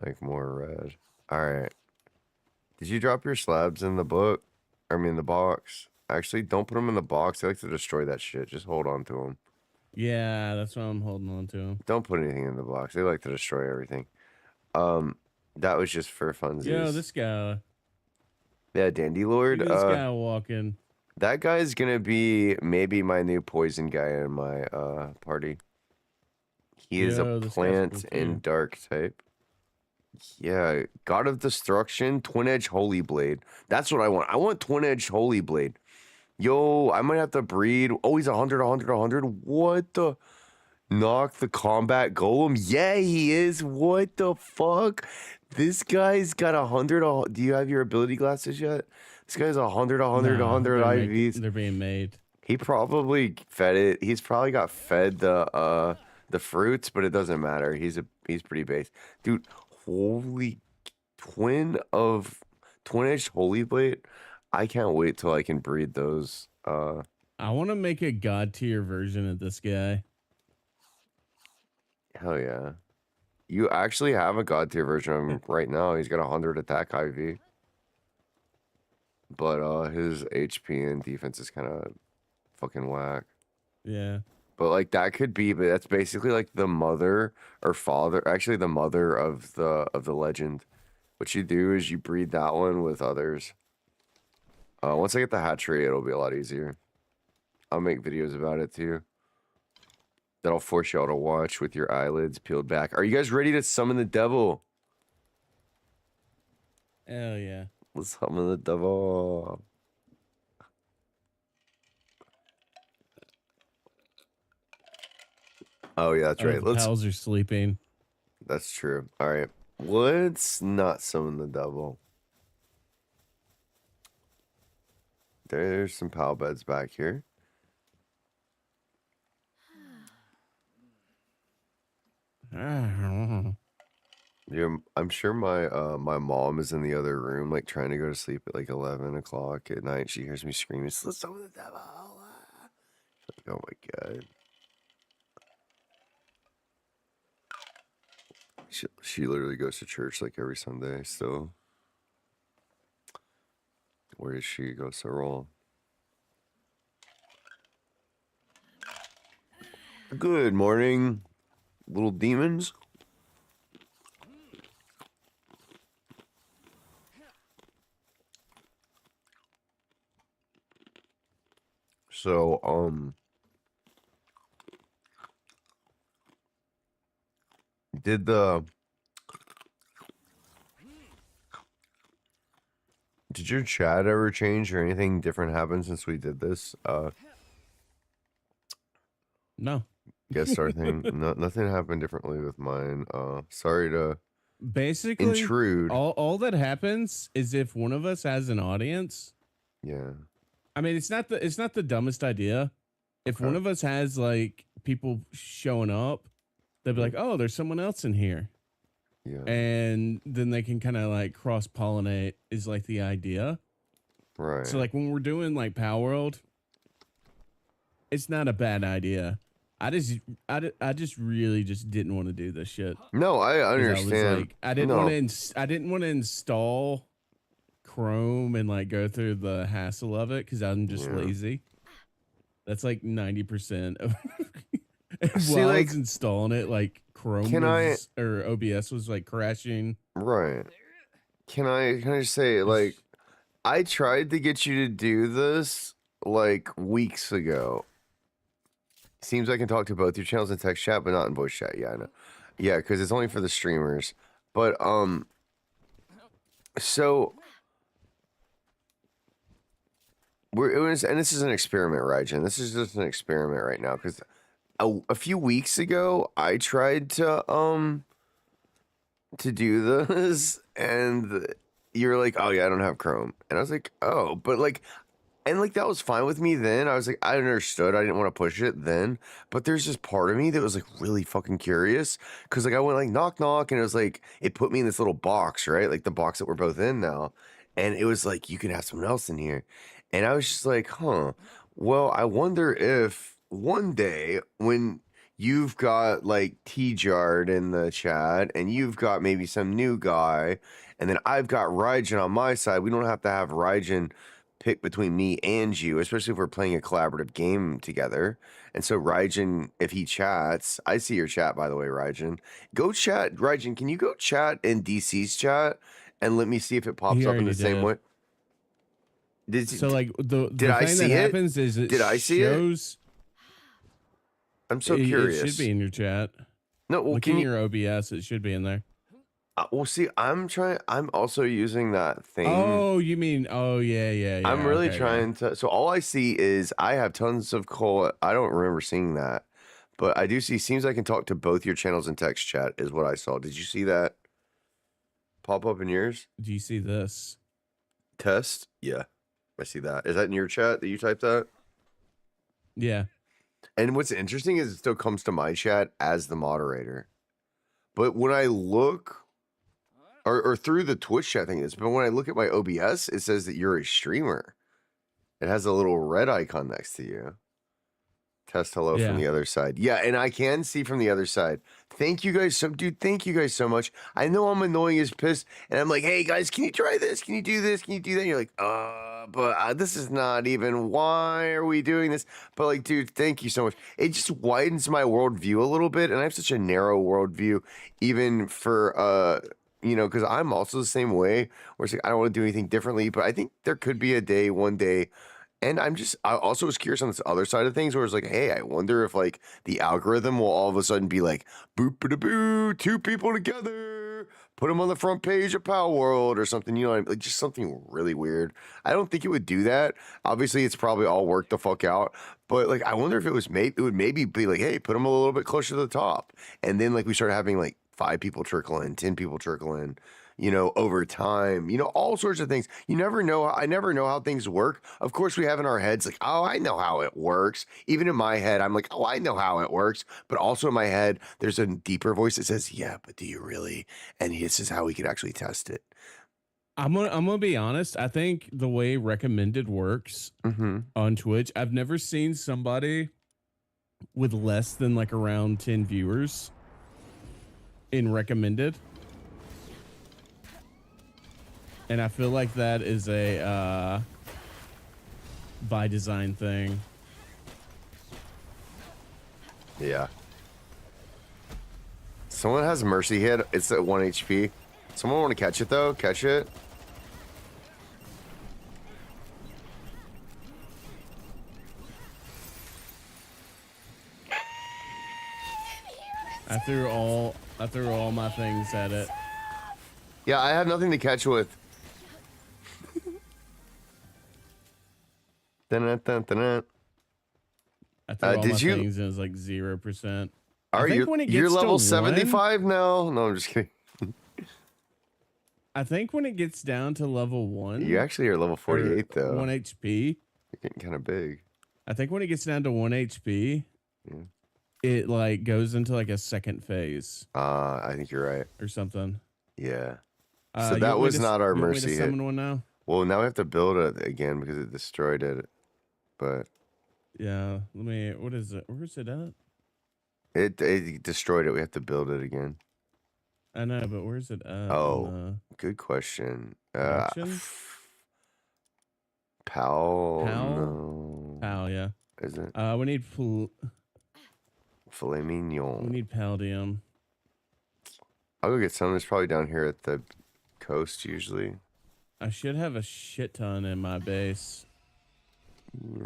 Like, more red. Alright. Did you drop your slabs in the book? I mean, the box. Actually, don't put them in the box. They like to destroy that shit. Just hold on to them. Yeah, that's why I'm holding on to them. Don't put anything in the box. They like to destroy everything. That was just for funsies. Yo, this guy. Yeah, Dandy Lord. Look at this guy walking. That guy's gonna be maybe my new poison guy in my party. He is a plant and dark type. Yeah, God of Destruction, Twin Edge Holy Blade. That's what I want. I want Twin Edge Holy Blade. Yo, I might have to breed. Oh, he's 100. What the? Knock the combat golem. Yeah, he is. What the fuck? This guy's got 100. Do you have your ability glasses yet? This guy's 100 IVs. They're being made. He probably fed it. He's probably got fed the fruits, but it doesn't matter. He's pretty base, dude. Holy twin edged holy blade. I can't wait till I can breed those. I want to make a god tier version of this guy. Hell yeah. You actually have a god tier version of him right now. He's got 100 attack IV. But his HP and defense is kind of fucking whack. Yeah. But like that could be, but that's basically like the mother or father, actually the mother of the legend. What you do is you breed that one with others. Once I get the hatchery, it'll be a lot easier. I'll make videos about it too. That'll force y'all to watch with your eyelids peeled back. Are you guys ready to summon the devil? Hell yeah. Let's summon the devil. Oh yeah, that's right. The pals are sleeping. That's true. All right. Let's not summon the devil. There's some pal beds back here. Yeah, I'm sure my my mom is in the other room, like trying to go to sleep at like 11 o'clock at night. She hears me screaming, "Let's summon the devil!" Like, oh my god. She literally goes to church like every Sunday still. Where does she go so wrong? Good morning, little demons. So, did your chat ever change or anything different happen since we did this? No. Guest star thing. No, nothing happened differently with mine. Sorry to basically, intrude. all that happens is if one of us has an audience. Yeah. I mean, it's not the dumbest idea. If one of us has like people showing up, they'll be like, "Oh, there's someone else in here," Yeah. and then they can kind of like cross pollinate. Is like the idea. Right. So like when we're doing like Palworld, it's not a bad idea. I just really just didn't want to do this shit. No, I 'Cause understand. I was like, I didn't want to install Chrome and like go through the hassle of it because I'm just lazy. That's like 90% of See, while I like, was installing it, like Chrome or OBS was like crashing. Right. Can I just say, like, I tried to get you to do this like weeks ago. Seems I can talk to both your channels in text chat, but not in voice chat. Yeah, I know. Yeah, because it's only for the streamers. But so and this is an experiment, right, Jen? This is just an experiment right now because a few weeks ago I tried to do this, and you're like, "Oh yeah, I don't have Chrome," and I was like, "Oh," but like. And, like, that was fine with me then. I was like, I understood. I didn't want to push it then. But there's this part of me that was, like, really fucking curious. Because, like, I went, like, knock, knock. And it was, like, it put me in this little box, right? Like, the box that we're both in now. And it was, like, you can have someone else in here. And I was just like, huh. Well, I wonder if one day when you've got, like, T-Jard in the chat. And you've got maybe some new guy. And then I've got Raijin on my side. We don't have to have Raijin pick between me and you, especially if we're playing a collaborative game together. And so Raijin, if he chats, I see your chat, by the way, Raijin. Go chat. Raijin, can you go chat in DC's chat and let me see if it pops up in the same way? So like the did I thing see that it? happens is it did I see shows, it? I'm so curious. It should be in your chat. No, well, look can in you, your OBS. It should be in there. well, see, I'm also using that thing. Oh, you mean, oh, yeah. I'm really trying to, so all I see is I have tons of coal. I don't remember seeing that, but I do see, seems I can talk to both your channels in text chat is what I saw. Did you see that pop up in yours? Do you see this? Test? Yeah, I see that. Is that in your chat that you typed that? Yeah. And what's interesting is it still comes to my chat as the moderator. But when I look, or through the Twitch chat thing is, but when I look at my OBS, it says that you're a streamer. It has a little red icon next to you. Test hello from the other side. Yeah, and I can see from the other side. Thank you guys thank you guys so much. I know I'm annoying as piss, and I'm like, hey guys, can you try this? Can you do this? Can you do that? And you're like, but this is not even, why are we doing this? But like, dude, thank you so much. It just widens my worldview a little bit, and I have such a narrow worldview, even for you know, because I'm also the same way, where it's like, I don't want to do anything differently, but I think there could be one day, and I also was curious on this other side of things, where it's like, hey, I wonder if, like, the algorithm will all of a sudden be like, boop-a-da-boo, two people together, put them on the front page of Palworld or something, you know, like, just something really weird. I don't think it would do that. Obviously, it's probably all worked the fuck out, but, like, I wonder if it would maybe be like, hey, put them a little bit closer to the top, and then, like, we start having, like, 5 people trickle in, 10 people trickle in, you know, over time, you know, all sorts of things. You never know. I never know how things work. Of course, we have in our heads like, oh, I know how it works. Even in my head, I'm like, oh, I know how it works. But also in my head, there's a deeper voice that says, yeah, but do you really? And this is how we could actually test it. I'm gonna be honest. I think the way recommended works on Twitch, I've never seen somebody with less than like around 10 viewers in recommended, and I feel like that is a by design thing. Yeah. Someone has mercy hit. It's at 1 HP. Someone want to catch it though? Catch it. I threw all my things at it. Yeah, I have nothing to catch with. I threw all my things and it was like 0%. You're level 75 now? No, I'm just kidding. I think when it gets down to level You 1 actually are level or 48 though. 1 HP, You're getting kind of big. I think when it gets down to 1 HP, Yeah. it like goes into like a second phase I think you're right. or something. Yeah. So You that want me was to, not our you want me to mercy hit. summon one now? Well, now we have to build it again because it destroyed it. But Yeah, let me. What is it? Where's it at? it destroyed it. We have to build it again. I know, but where's it at? Oh, good question. Production? Pal? Pal? No. Pal, yeah. Is it? We need Filet mignon. we need Paldium. I'll go get some. It's probably down here at the coast usually. I should have a shit ton in my base.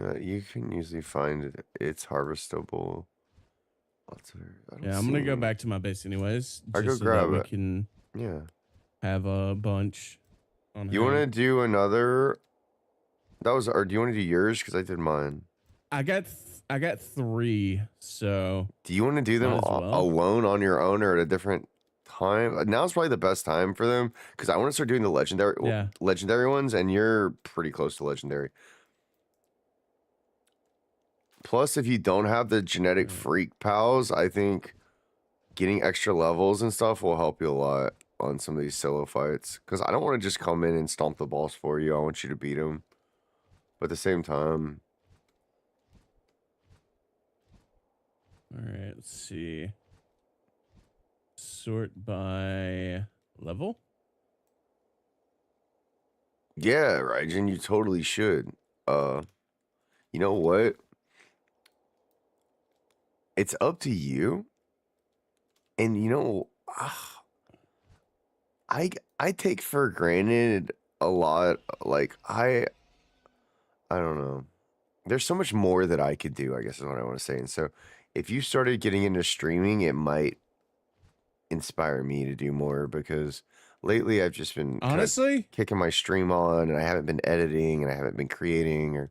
Yeah, you can usually find it. It's harvestable. Yeah, I'm gonna go back to my base anyways. I'll go Just so grab that we it. can Yeah. have a bunch on You want to do another? Or do you want to do yours? Because I did mine. I got 3, so Do you want to do them might as well. alone on your own or at a different time? Now's probably the best time for them because I want to start doing the legendary ones, and you're pretty close to legendary. Plus, if you don't have the genetic freak pals, I think getting extra levels and stuff will help you a lot on some of these solo fights. Because I don't want to just come in and stomp the boss for you. I want you to beat him. But at the same time... Alright, let's see. Sort by level? Yeah, Raijin, you totally should. You know what? It's up to you. And you know, I take for granted a lot. Like I don't know. There's so much more that I could do, I guess is what I want to say. And so if you started getting into streaming, it might inspire me to do more because lately I've just been honestly kicking my stream on and I haven't been editing and I haven't been creating or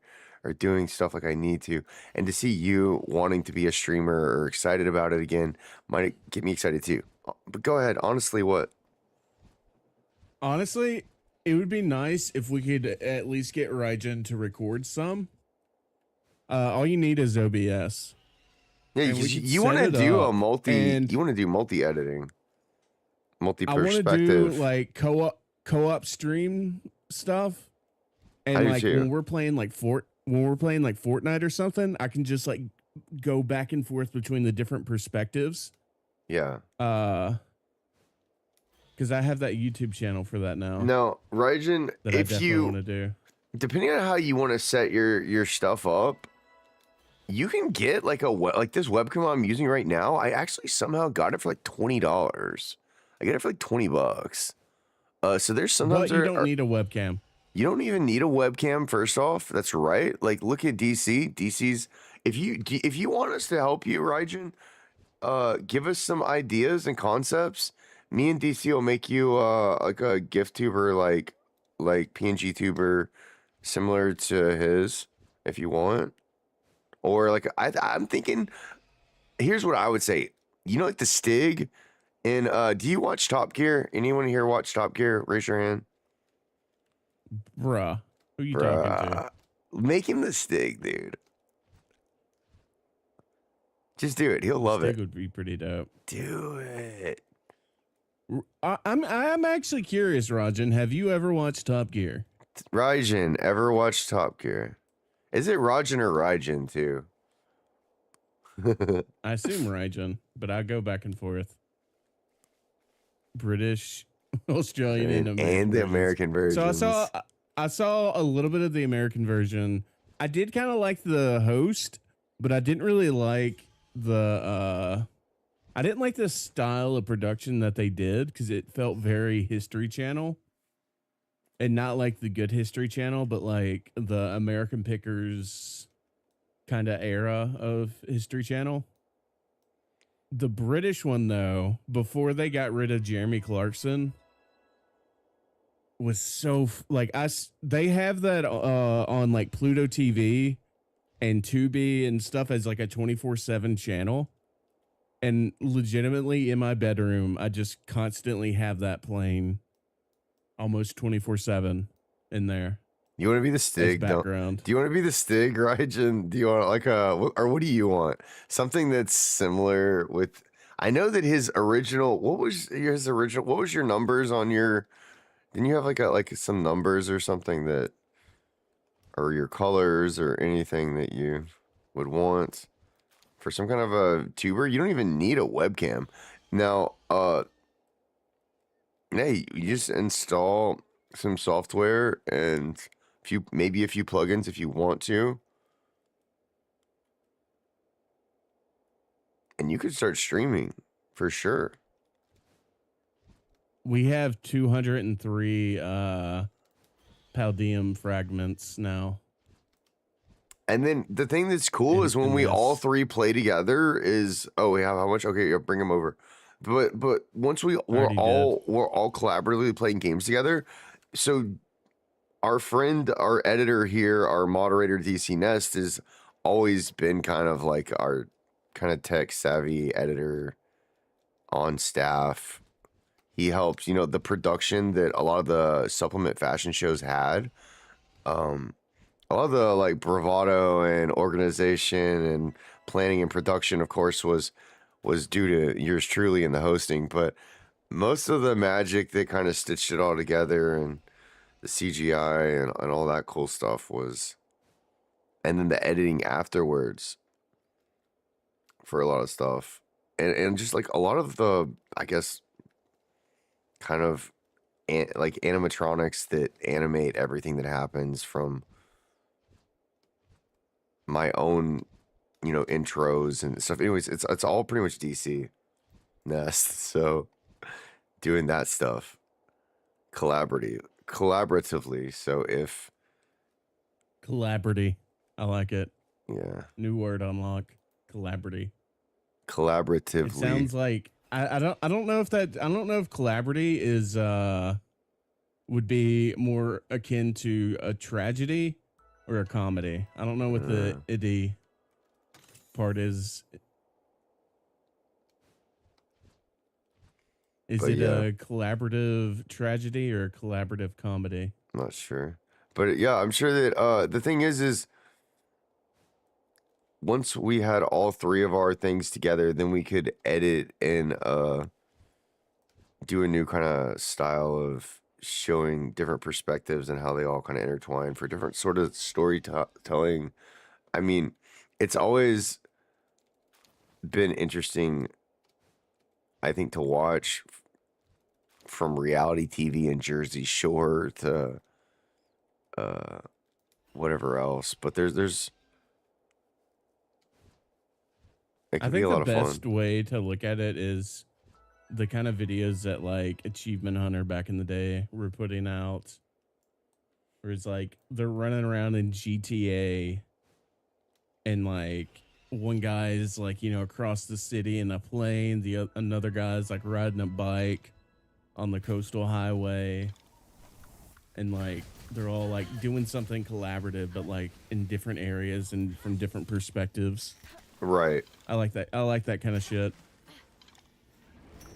doing stuff like I need to. And to see you wanting to be a streamer or excited about it again might get me excited too. But go ahead. Honestly, what? Honestly, it would be nice if we could at least get Raijin to record some. All you need is OBS. Yeah, you want to do a you want to do multi-editing. Multi-perspective. I want to do like co-op stream stuff. And like when we're playing like Fortnite or something, I can just like go back and forth between the different perspectives. Yeah. Because I have that YouTube channel for that now. No, Raijin, if you want to do, depending on how you want to set your stuff up, you can get like this webcam I'm using right now. I actually somehow got it for like $20. I get it for like $20. So there's sometimes but you don't need a webcam. You don't even need a webcam. First off, that's right. Like look at DC. DC's if you want us to help you, Raijin, give us some ideas and concepts. Me and DC will make you like a GIF tuber, like PNG tuber, similar to his, if you want. Or like I'm thinking, here's what I would say. You know, like the Stig, and do you watch Top Gear? Anyone here watch Top Gear? Raise your hand. Bruh, who you talking to? Make him the Stig, dude. Just do it. He'll love it. Stig would be pretty dope. Do it. I'm actually curious, Raijin. Have you ever watched Top Gear? Raijin, ever watched Top Gear? Is it Raijin or Raijin too? I assume Raijin, but I go back and forth. British, Australian, and the American version. So I saw a little bit of the American version. I did kind of like the host, but I didn't really like the I didn't like the style of production that they did because it felt very History Channel. And not like the good History Channel, but like the American Pickers kind of era of History Channel. The British one, though, before they got rid of Jeremy Clarkson, was so like they have that on like Pluto TV and Tubi and stuff as like a 24/7 channel. And legitimately in my bedroom, I just constantly have that playing almost 24/7 in there You want to be the as Stig? background. Do you want to be the Stig, Ryjan? Do you want like or what do you want? Something that's similar with. I know that his original. What was his original? What was your numbers on your? Didn't you have like some numbers or something that, or your colors or anything that you would want for some kind of a tuber? You don't even need a webcam. Now, hey, you just install some software and maybe a few plugins if you want to, and you could start streaming for sure. We have 203 Paldium fragments now. And then the thing that's cool is when we all three play together is we have how much? Okay, yeah, bring them over. But once we're all collaboratively playing games together, so our friend, our editor here, our moderator DC Nest has always been kind of like our kind of tech savvy editor on staff. He helps, the production that a lot of the supplement fashion shows had. A lot of the like bravado and organization and planning and production, of course, was due to yours truly in the hosting, but most of the magic that kind of stitched it all together and the CGI and all that cool stuff was, and then the editing afterwards for a lot of stuff, and just like a lot of the, I guess, kind of like animatronics that animate everything that happens from my own, intros and stuff. Anyways, it's all pretty much DC Nest. So doing that stuff collaboratively. So if Collaboratively, I like it. Yeah, New word unlock. Collaboratively. Collaboratively. It sounds like I don't know if collaboratively is would be more akin to a tragedy or a comedy. I don't know what the id part is. Is it a collaborative tragedy or a collaborative comedy? I'm not sure. But yeah, I'm sure that the thing is once we had all three of our things together, then we could edit and do a new kind of style of showing different perspectives and how they all kind of intertwine for different sort of storytelling. I mean, it's always been interesting, I think, to watch from reality TV and Jersey Shore to whatever else. But there's it can be a lot of fun. I think the best way to look at it is the kind of videos that like Achievement Hunter back in the day were putting out, where it's like they're running around in GTA and like one guy's like, across the city in a plane, another guy's like riding a bike on the coastal highway, and like they're all like doing something collaborative but like in different areas and from different perspectives. Right. I like that kind of shit.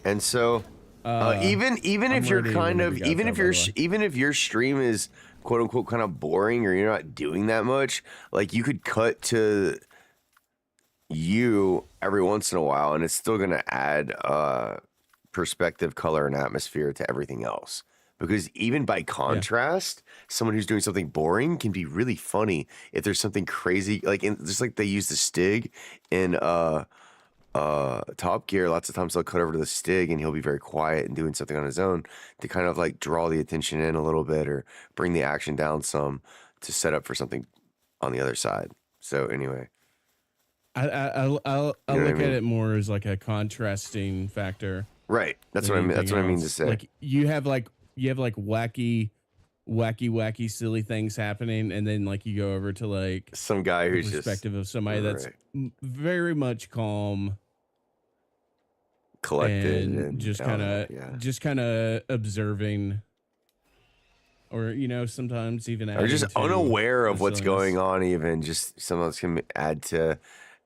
And so even if you're kind of even if your stream is quote unquote kind of boring or you're not doing that much, like you could cut to you every once in a while and it's still going to add perspective, color, and atmosphere to everything else. Because even by contrast, someone who's doing something boring can be really funny if there's something crazy, like just like they use the Stig in Top Gear. Lots of times they'll cut over to the Stig and he'll be very quiet and doing something on his own to kind of like draw the attention in a little bit or bring the action down some to set up for something on the other side. So anyway, I'll look at it more as like a contrasting factor. Right. That's what I mean. That's what I mean to say. Like you have wacky, silly things happening, and then like you go over to like some guy who's perspective of somebody that's very much calm, collected, and just kind of observing, or sometimes even or just unaware of what's going on. Even just sometimes can add to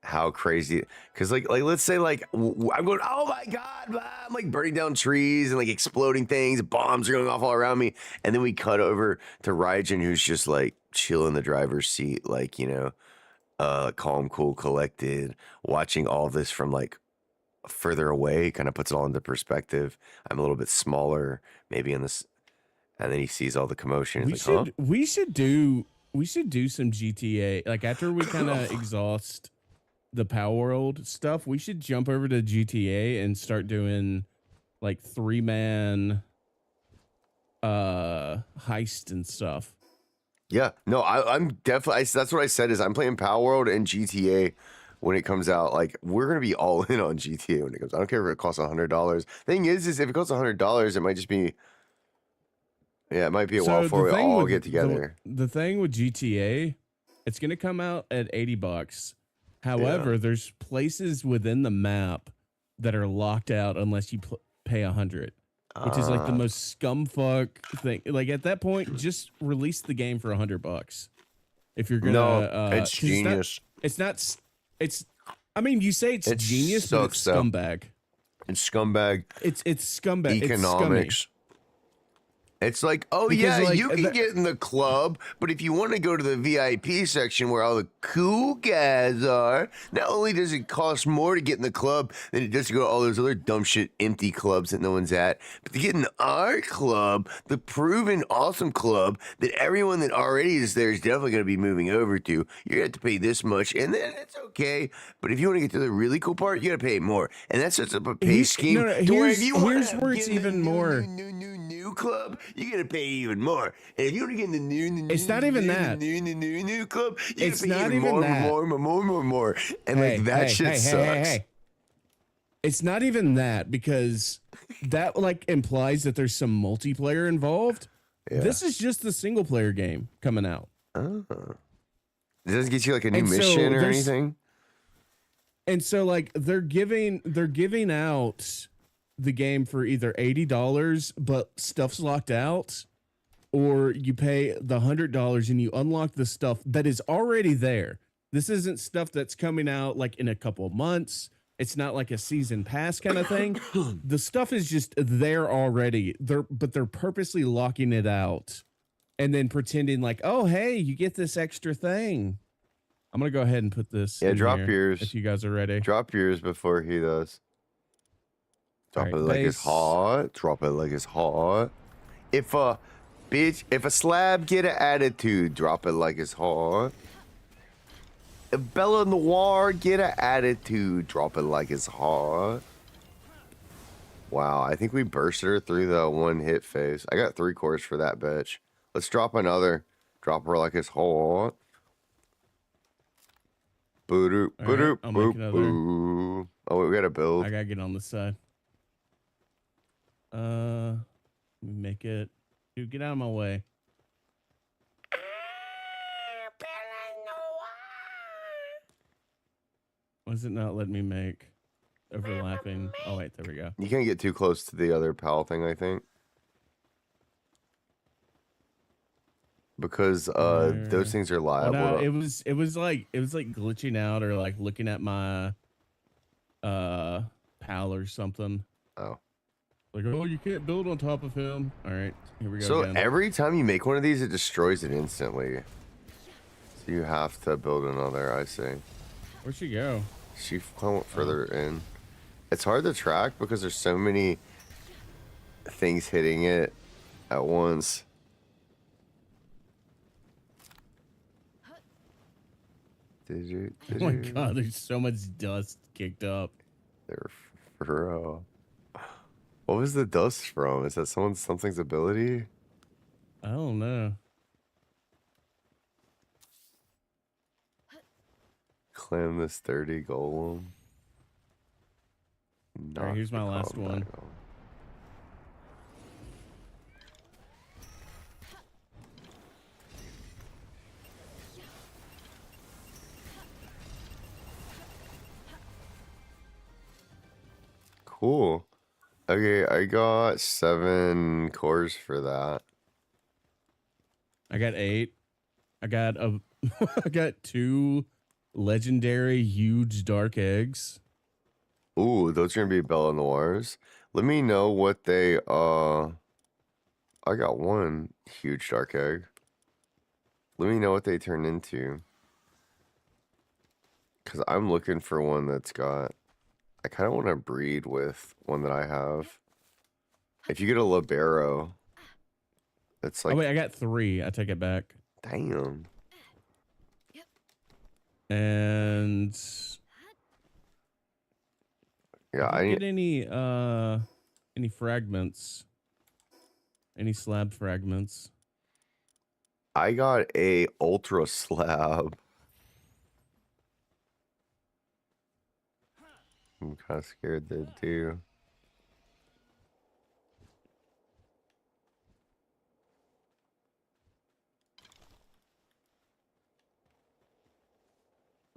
how crazy, because like let's say like I'm going, oh my god, I'm like burning down trees and like exploding things, bombs are going off all around me, and then we cut over to Raijin, who's just like chill in the driver's seat, like, you know, calm, cool, collected, watching all this from like further away. Kind of puts it all into perspective. I'm a little bit smaller, maybe in this, and then he sees all the commotion. He's like, huh? We should do some GTA. Like after we kind of exhaust the Palworld stuff, we should jump over to GTA and start doing like 3-man heist and stuff. Yeah, no, I'm definitely. That's what I said. Is I'm playing Palworld and GTA when it comes out. Like we're gonna be all in on GTA when it comes. I don't care if it costs $100. Thing is if it costs $100, it might just be. Yeah, it might be a while before we all get together. The thing with GTA, it's gonna come out at $80. However, there's places within the map that are locked out unless you pay $100. Which is like the most scumfuck thing. Like at that point, just release the game for $100. If you're gonna, it's genius. It's not. I mean, you say it's genius, but it's scumbag. It's scumbag. It's scumbag. Economics. It's like, oh because yeah, like, you can get in the club, but if you want to go to the VIP section where all the cool guys are, not only does it cost more to get in the club than it does to go to all those other dumb shit empty clubs that no one's at, but to get in our club, the proven awesome club that everyone that already is there is definitely going to be moving over to, you're going to have to pay this much, and then it's okay. But if you want to get to the really cool part, you got to pay more, and that's just a pay scheme. Here's where it's even more. New club, you gotta pay even more. And if you want to get in the new, it's not even that. New club, you gotta pay even more. And like that shit sucks. It's not even that, because that like implies that there's some multiplayer involved. Yeah. This is just the single player game coming out. Oh. It doesn't get you like a new mission or anything. And so like they're giving out the game for either $80, but stuff's locked out, or you pay the $100 and you unlock the stuff that is already there. This isn't stuff that's coming out like in a couple of months. It's not like a season pass kind of thing. The stuff is just there already. They're purposely locking it out and then pretending like, oh, hey, you get this extra thing. I'm going to go ahead and put this. Yeah, drop yours. If you guys are ready. Drop yours before he does. Drop it like it's hot. Drop it like it's hot. If a slab get an attitude, drop it like it's hot. If Bella Noir get an attitude, drop it like it's hot. Wow, I think we bursted her through the one hit phase. I got 3 cores for that bitch. Let's drop another. Drop her like it's hot. Boo-doop, boo-doop, boo-boo. Oh, wait, we gotta build. I gotta get on the side. Make it. Dude, get out of my way. Why is it not letting me make overlapping? Oh, wait, there we go. You can't get too close to the other PAL thing, I think. Because those things are liable. Well, no, it was like glitching out or like looking at my PAL or something. Oh. Like, oh, you can't build on top of him. All right, here we go. So again. Every time you make one of these, it destroys it instantly. So you have to build another, I say. Where'd she go? She went further in. It's hard to track because there's so many things hitting it at once. Oh my god, there's so much dust kicked up. There, bro. What was the dust from? Is that something's ability? I don't know. Clam this 30 golem. All right, here's my last one. Cool. Okay, I got 7 cores for that. I got 8. I got I got 2 legendary huge dark eggs. Ooh, those are gonna be Bella Noirs. Let me know what they I got one huge dark egg. Let me know what they turn into. Cause I'm looking for one that's got I kinda wanna breed with one that I have. If you get a libero, it's Oh like wait, I got 3. I take it back. damn. And Yeah, did you get any fragments? Any slab fragments? I got a ultra slab. I'm kinda scared they do.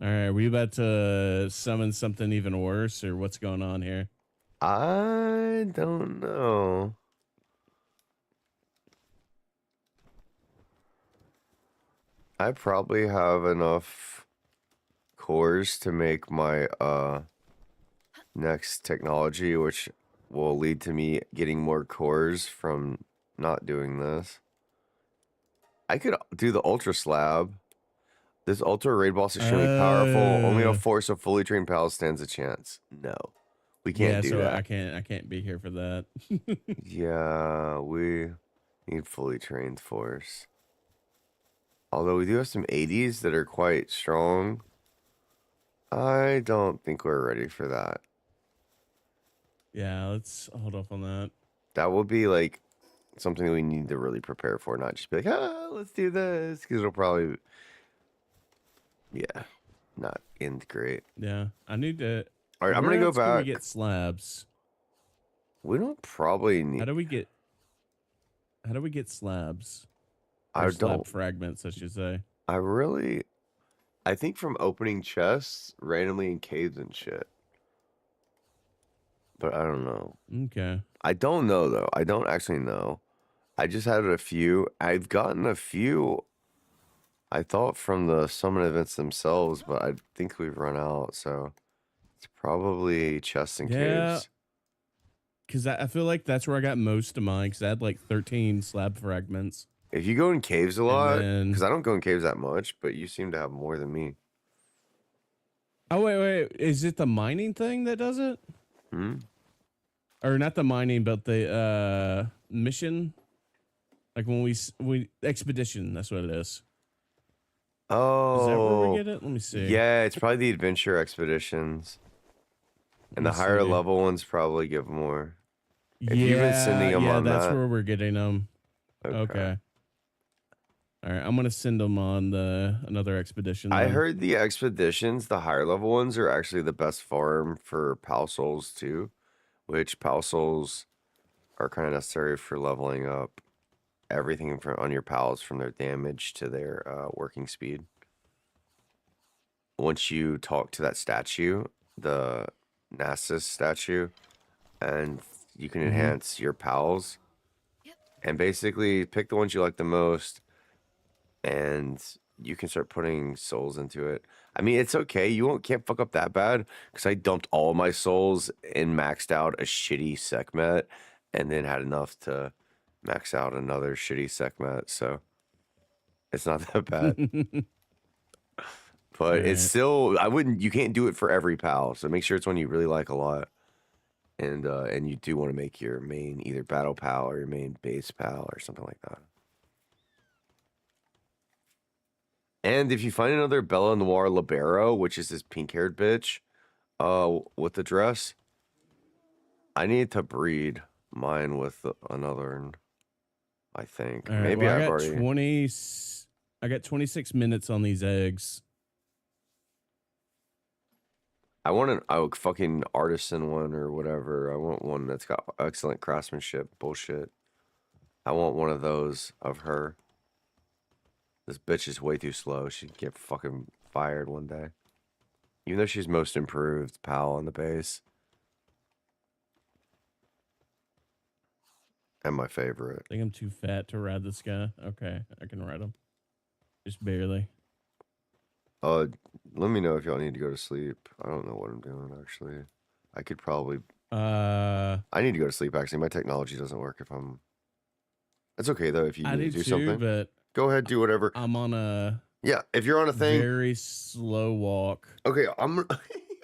All right, are we about to summon something even worse, or what's going on here? I don't know. I probably have enough cores to make my next technology, which will lead to me getting more cores from not doing this. I could do the ultra slab. This ultra raid boss is extremely powerful. Only a force of fully trained pals stands a chance. No, we can't Yeah, do so that. I can't be here for that. Yeah, we need fully trained force. Although we do have some 80s that are quite strong. I don't think we're ready for that. Yeah, let's hold off on that. That will be like something we need to really prepare for, not just be like, let's do this, because it'll probably, yeah, not end great. Yeah, I need to. All right, I'm Where gonna go else can we back. get slabs? We don't probably How need. do we get? How do we get slabs? I Or slab don't. fragments, I should say. I really. I think from opening chests randomly in caves and shit. But I don't know. Okay. I don't know though. I don't actually know. I just had a few. I've gotten a few. I thought from the summon events themselves, but I think we've run out. So it's probably chests and Yeah, caves. because I feel like that's where I got most of mine. Because I had like 13 slab fragments, If you go in caves a and lot, because then I don't go in caves that much, but you seem to have more than me. oh wait, is it the mining thing that does it? Hmm? Or not the mining, but the mission? Like when we expedition, that's what it is. Is that where we Oh, get it? Let me see. yeah, it's probably the adventure expeditions. Let And me the higher see. level ones probably give more. If you've been Yeah, sending them yeah, on that's that, where we're getting them. okay. Okay. All right, I'm gonna send them on the another expedition I then. heard the expeditions, the higher level ones, are actually the best farm for Pal Souls too, which Pal Souls are kind of necessary for leveling up everything from on your pals from their damage to their working speed. Once you talk to that statue, the Nasus statue, and you can Mm-hmm. enhance your pals and basically pick the ones you like the most and you can start putting souls into it. I mean, it's okay. You won't can't fuck up that bad because I dumped all my souls and maxed out a shitty Sekhmet and then had enough to max out another shitty Sekhmet. So it's not that bad. All But it's right. still I wouldn't you can't do it for every pal. So make sure it's one you really like a lot. And you do want to make your main either battle pal or your main base pal or something like that. And if you find another Bella Noir Libero, which is this pink-haired bitch, with the dress, I need to breed mine with another one, I think. All right. Maybe Well, I've already. I got 26 minutes on these eggs. I want a fucking artisan one or whatever. I want one that's got excellent craftsmanship. Bullshit. I want one of those of her. This bitch is way too slow. She'd get fucking fired one day. Even though she's most improved pal on the base. And my favorite. I think I'm too fat to ride this guy. Okay, I can ride him. Just barely. Let me know if y'all need to go to sleep. I don't know what I'm doing actually. I could probably. I need to go to sleep actually. My technology doesn't work if I'm. It's okay though if you I need do to do too, something. but Go ahead, do whatever. I'm on a Yeah, if you're on a thing. very slow walk. Okay, I'm.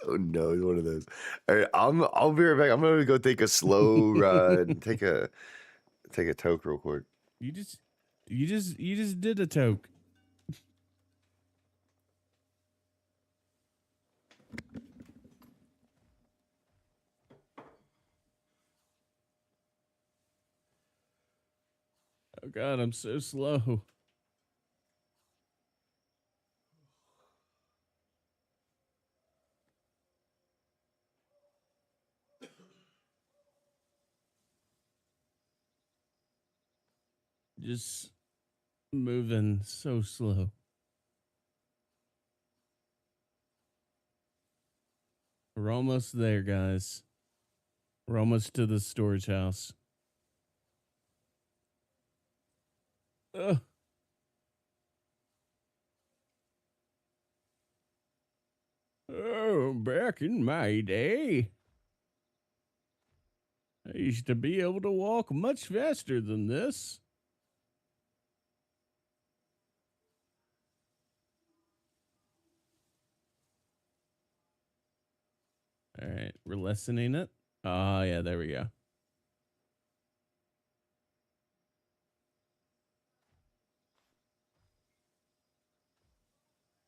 Oh no, it's one of those. All right, I'll be right back. I'm gonna go take a slow ride. Take a toke real quick. You just did a toke. Oh God, I'm so slow. Just moving so slow. We're almost there, guys. We're almost to the storage house. Ugh. Oh, back in my day, I used to be able to walk much faster than this. All right, we're lessening it. Oh, yeah, there we go.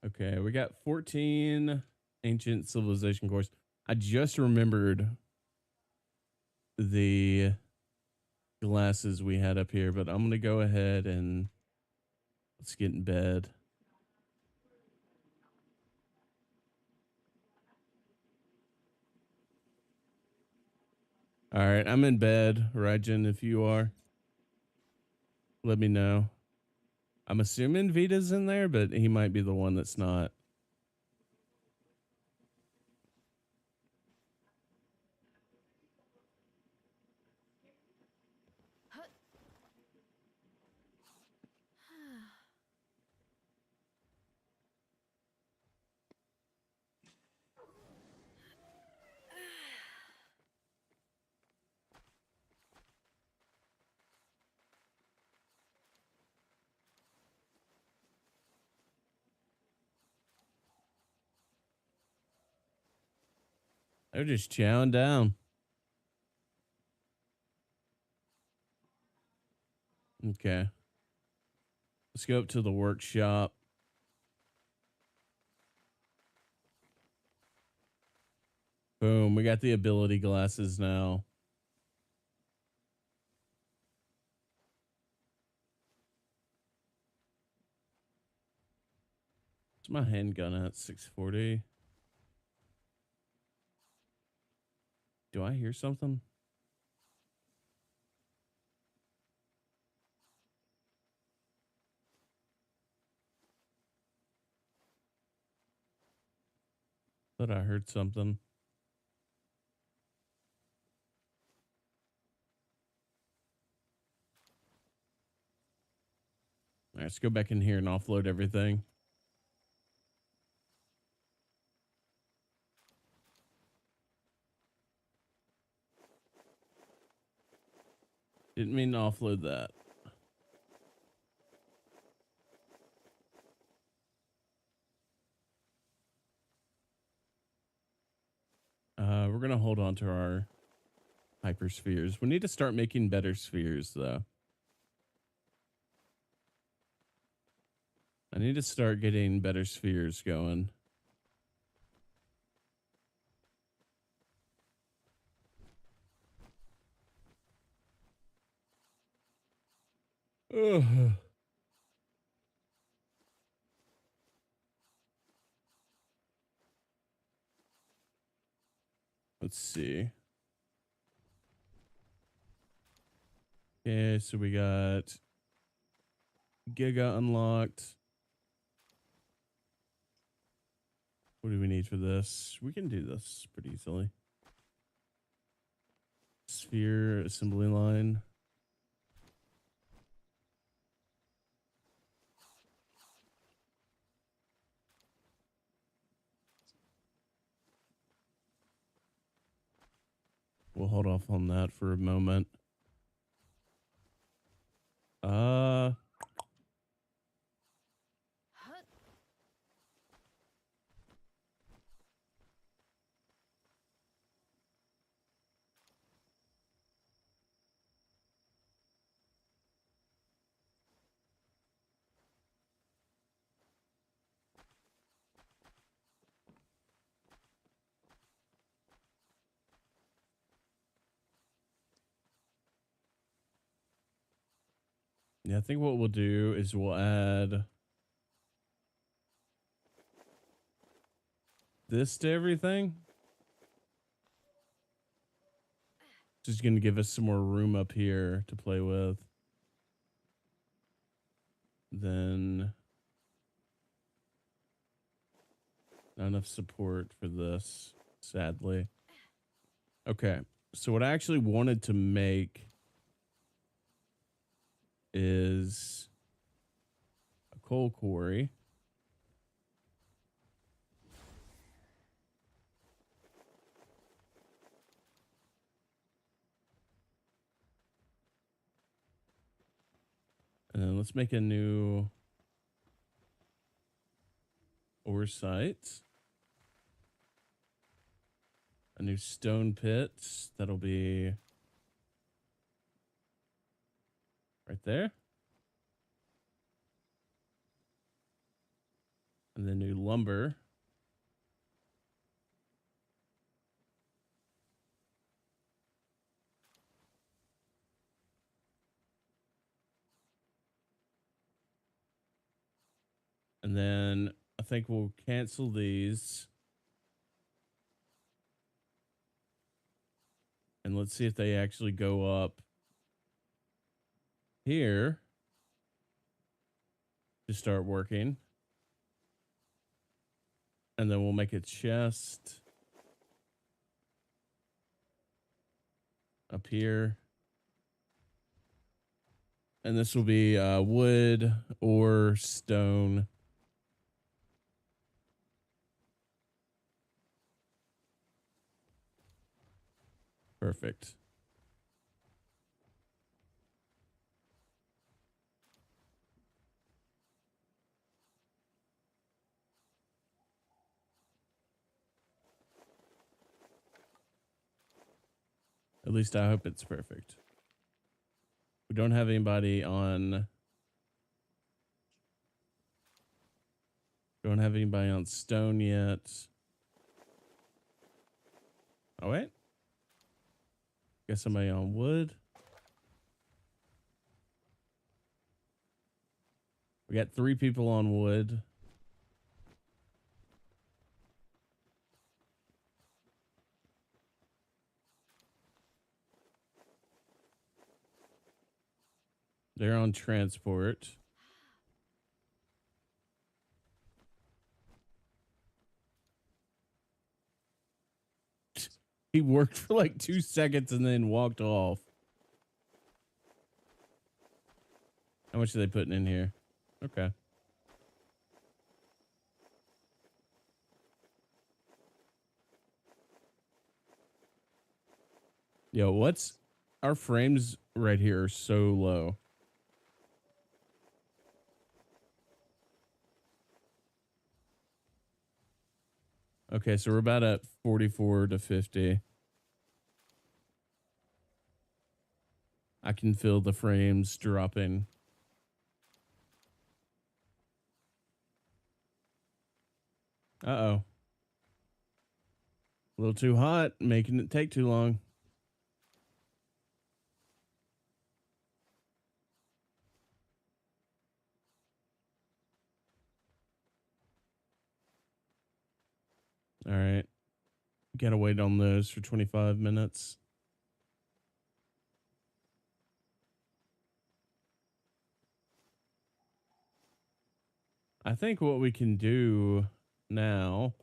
Okay, we got 14 ancient civilization cores. I just remembered the glasses we had up here, but I'm going to go ahead and let's get in bed. All right, I'm in bed. Rajan, if you are, let me know. I'm assuming Vita's in there, but he might be the one that's not. They're just chowing down. Okay. Let's go up to the workshop. Boom. We got the ability glasses now. What's my handgun at? 640. Do I hear something? Thought I heard something. All right, let's go back in here and offload everything. Didn't mean to offload that. We're going to hold on to our hyperspheres. We need to start making better spheres, though. I need to start getting better spheres going. Ugh. Let's see. Okay, so we got Giga unlocked. What do we need for this? We can do this pretty easily. Sphere assembly line. we'll hold off on that for a moment. Uh, yeah, I think what we'll do is we'll add this to everything. Just going to give us some more room up here to play with. Then not enough support for this, sadly. Okay, so what I actually wanted to make is a coal quarry. And then let's make a new ore site. A new stone pit. That'll be right there. And then new lumber. And then I think we'll cancel these. And let's see if they actually go up here to start working. And then we'll make a chest up here. And this will be wood or stone. Perfect. At least I hope it's perfect. We don't have anybody on. Don't have anybody on stone yet. Oh, wait. Got somebody on wood. We got 3 people on wood. They're on transport. He worked for like 2 seconds and then walked off. How much are they putting in here? Okay. Yo, what's our frames right here are so low. Okay, so we're about at 44 to 50. I can feel the frames dropping. Uh-oh. A little too hot, making it take too long. All right. Gotta wait on those for 25 minutes. I think what we can do now.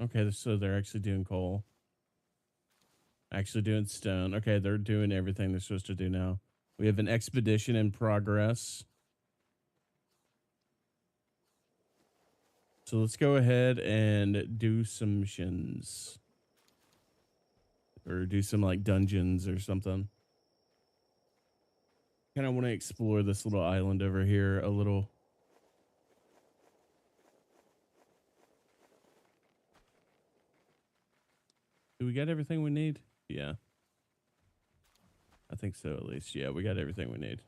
Okay, so they're actually doing coal. Actually doing stone. Okay, they're doing everything they're supposed to do now. We have an expedition in progress. So let's go ahead and do some missions. Or do some like dungeons or something. Kind of want to explore this little island over here a little. Do we got everything we need? Yeah. I think so at least. Yeah, we got everything we need.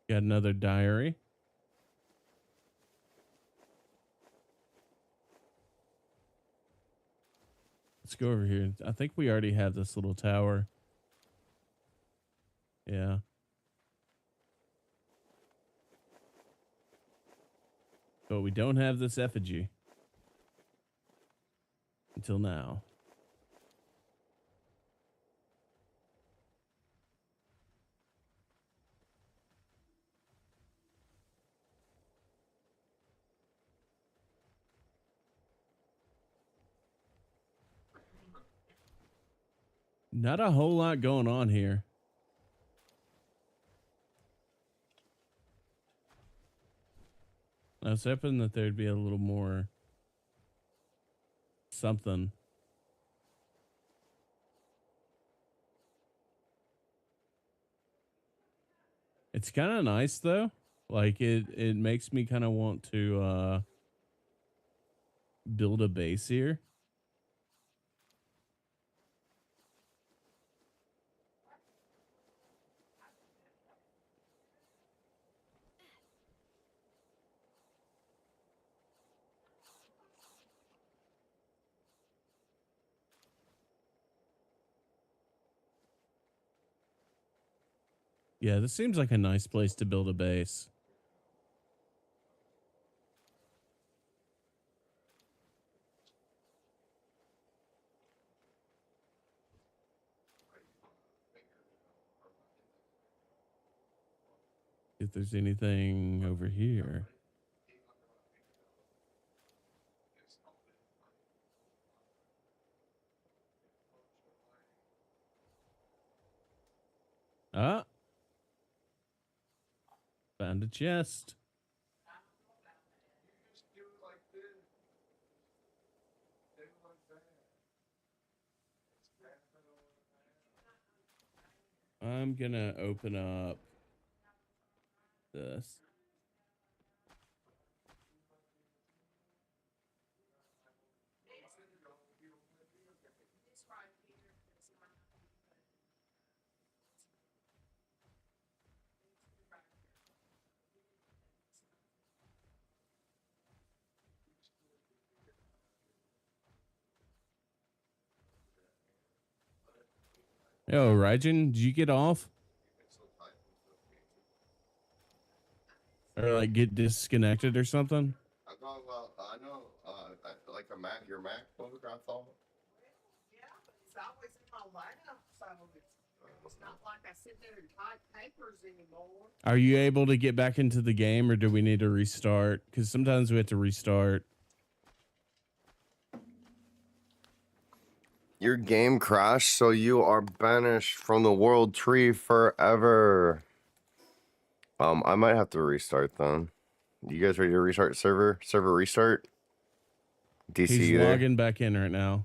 Got another diary. Let's go over here. I think we already have this little tower. Yeah. But we don't have this effigy. Until now. Not a whole lot going on here. I was hoping that there'd be a little more something. It's kind of nice though. Like it makes me kind of want to build a base here. Yeah, this seems like a nice place to build a base. If there's anything over here. Ah, found a chest. I'm gonna open up this. Yo, Raijin, did you get off? Or like get disconnected or something? I thought, well, I know, like a Mac, your Mac photograph all. Yeah, it's always in my lap, so it's not like I sit there and type papers anymore. Are you able to get back into the game or do we need to restart? Because sometimes we have to restart. Your game crashed, so you are banished from the world tree forever. I might have to restart then. You guys ready to restart server? Server restart? DC He's there? logging back in right now.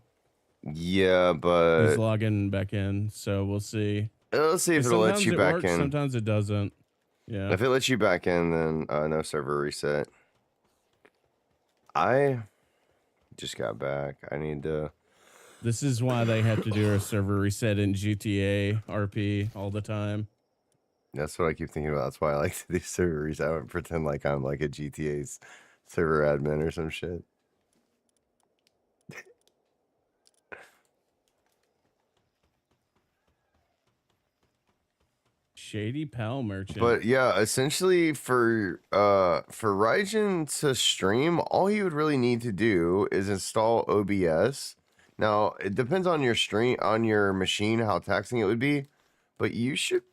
Yeah, but He's logging back in, so we'll see. let's see if it'll let Sometimes you it back works, in. sometimes it doesn't. Yeah. If it lets you back in, then no server reset. I just got back. I need to. This is why they have to do a server reset in GTA RP all the time. That's what I keep thinking about. That's why I like to do server reset. I would pretend like I'm like a GTA's server admin or some shit. Shady Pal Merchant. But yeah, essentially for Raijin to stream, all he would really need to do is install OBS. Now, it depends on your machine how taxing it would be, but you should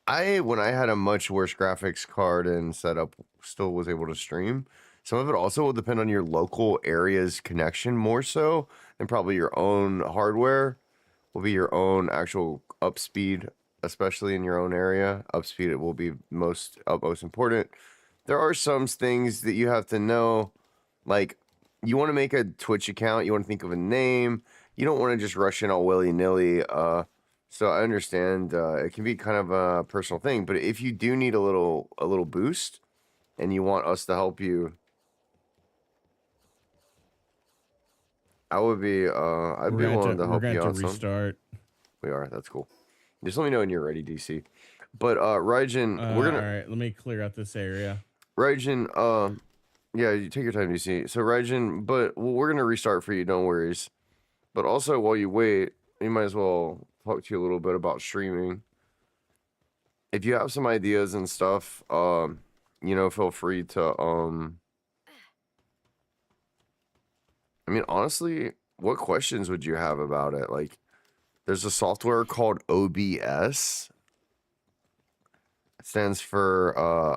when I had a much worse graphics card and setup, still was able to stream. Some of it also will depend on your local area's connection more so than probably your own hardware. Will be your own actual up speed, especially in your own area. Up speed it will be most important. There are some things that you have to know, like you want to make a Twitch account, you want to think of a name, you don't want to just rush in all willy-nilly. So I understand it can be kind of a personal thing, but if you do need a little boost and you want us to help you, I would be I'd be willing to help you out some. Restart. We are. That's cool. Just let me know when you're ready, DC. But Raijin, we're gonna. All right, let me clear out this area. Raijin, yeah, you take your time, DC. So Raijin, but we're gonna restart for you. Don't worries. But also, while you wait, you might as well talk to you a little bit about streaming. If you have some ideas and stuff, you know, feel free to I mean, honestly, what questions would you have about it? Like, there's a software called OBS. It stands for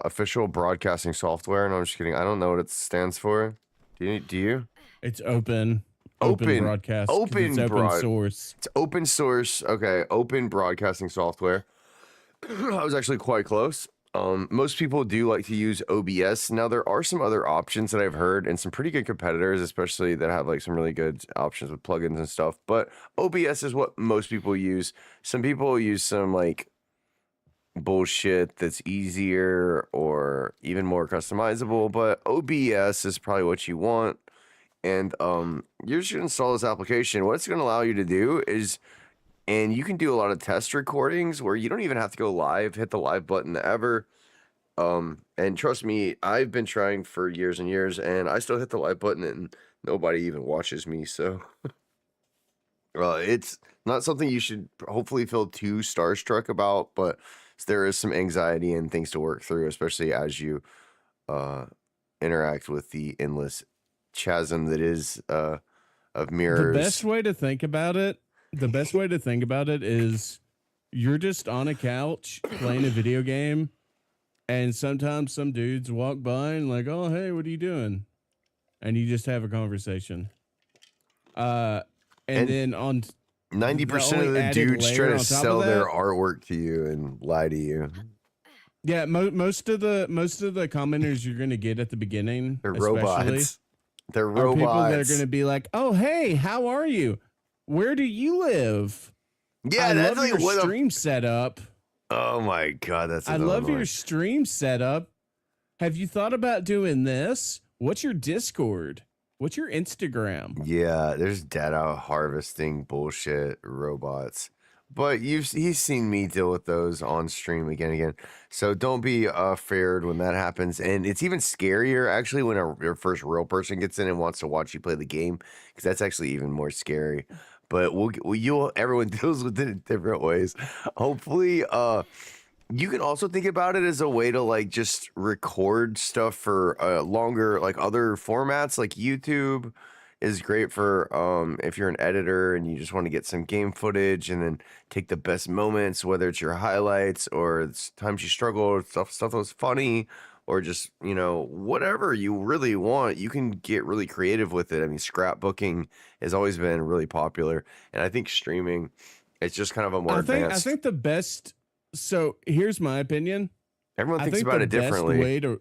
Official Broadcasting Software. No, I'm just kidding. I don't know what it stands for. Do you? It's open broadcast. Open source. It's open source. Okay, open broadcasting software. I was actually quite close. Most people do like to use OBS. Now, there are some other options that I've heard and some pretty good competitors, especially that have like some really good options with plugins and stuff. But OBS is what most people use. Some people use some like bullshit that's easier or even more customizable, but OBS is probably what you want. And you're just gonna install this application. What it's gonna allow you to do is, and you can do a lot of test recordings where you don't even have to go live, hit the live button ever. And trust me, I've been trying for years and years, and I still hit the live button and nobody even watches me. So it's not something you should hopefully feel too starstruck about, but there is some anxiety and things to work through, especially as you interact with the endless chasm that is of mirrors. The best way to think about it is you're just on a couch playing a video game, and sometimes some dudes walk by and like, oh, hey, what are you doing? And you just have a conversation. And then on 90% of the dudes try to sell their artwork to you and lie to you. Yeah, most of the commenters you're gonna get at the beginning, they're robots. They're robots. People that are gonna be like, "Oh, hey, how are you? Where do you live? Yeah, I that's love like your stream setup. Oh my god, that's. I love your stream setup. Have you thought about doing this? What's your Discord? What's your Instagram?" Yeah, there's data harvesting bullshit robots. But he's seen me deal with those on stream again and again. So don't be afraid when that happens. And it's even scarier actually when your first real person gets in and wants to watch you play the game, because that's actually even more scary. But everyone deals with it in different ways. Hopefully, you can also think about it as a way to like just record stuff for longer, like other formats, like YouTube is great for if you're an editor and you just want to get some game footage and then take the best moments, whether it's your highlights or it's times you struggle or stuff that was funny, or just, you know, whatever you really want. You can get really creative with it. I mean, scrapbooking has always been really popular, and I think streaming, it's just kind of a more advanced. I think the best. So here's my opinion. Everyone thinks about it differently.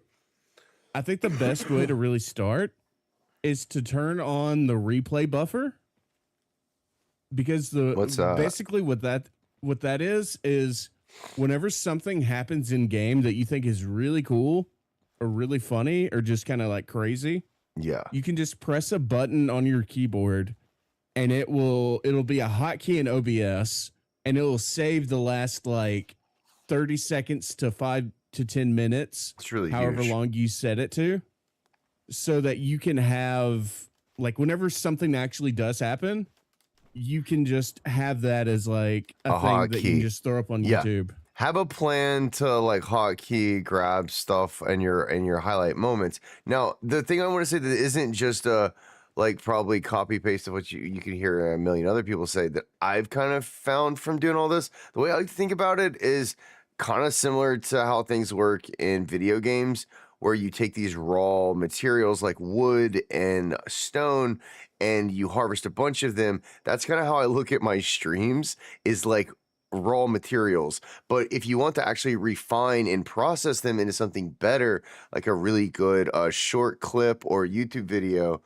I think the best way to really start is to turn on the replay buffer, because basically what that is whenever something happens in game that you think is really cool or really funny or just kind of like crazy, yeah, you can just press a button on your keyboard and it'll be a hotkey in OBS, and it'll save the last like 30 seconds to 5 to 10 minutes. It's really however huge. long you set it to, so that you can have, like, whenever something actually does happen, you can just have that as like a thing that you can just throw up on YouTube. have a plan to like hotkey grab stuff and your highlight moments. Now, the thing I want to say that isn't just like probably copy paste of what you can hear a million other people say that I've kind of found from doing all this. The way I like to think about it is kind of similar to how things work in video games, where you take these raw materials like wood and stone and you harvest a bunch of them. That's kind of how I look at my streams, is like raw materials. But if you want to actually refine and process them into something better, like a really good short clip or YouTube video,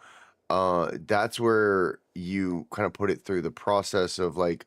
that's where you kind of put it through the process of like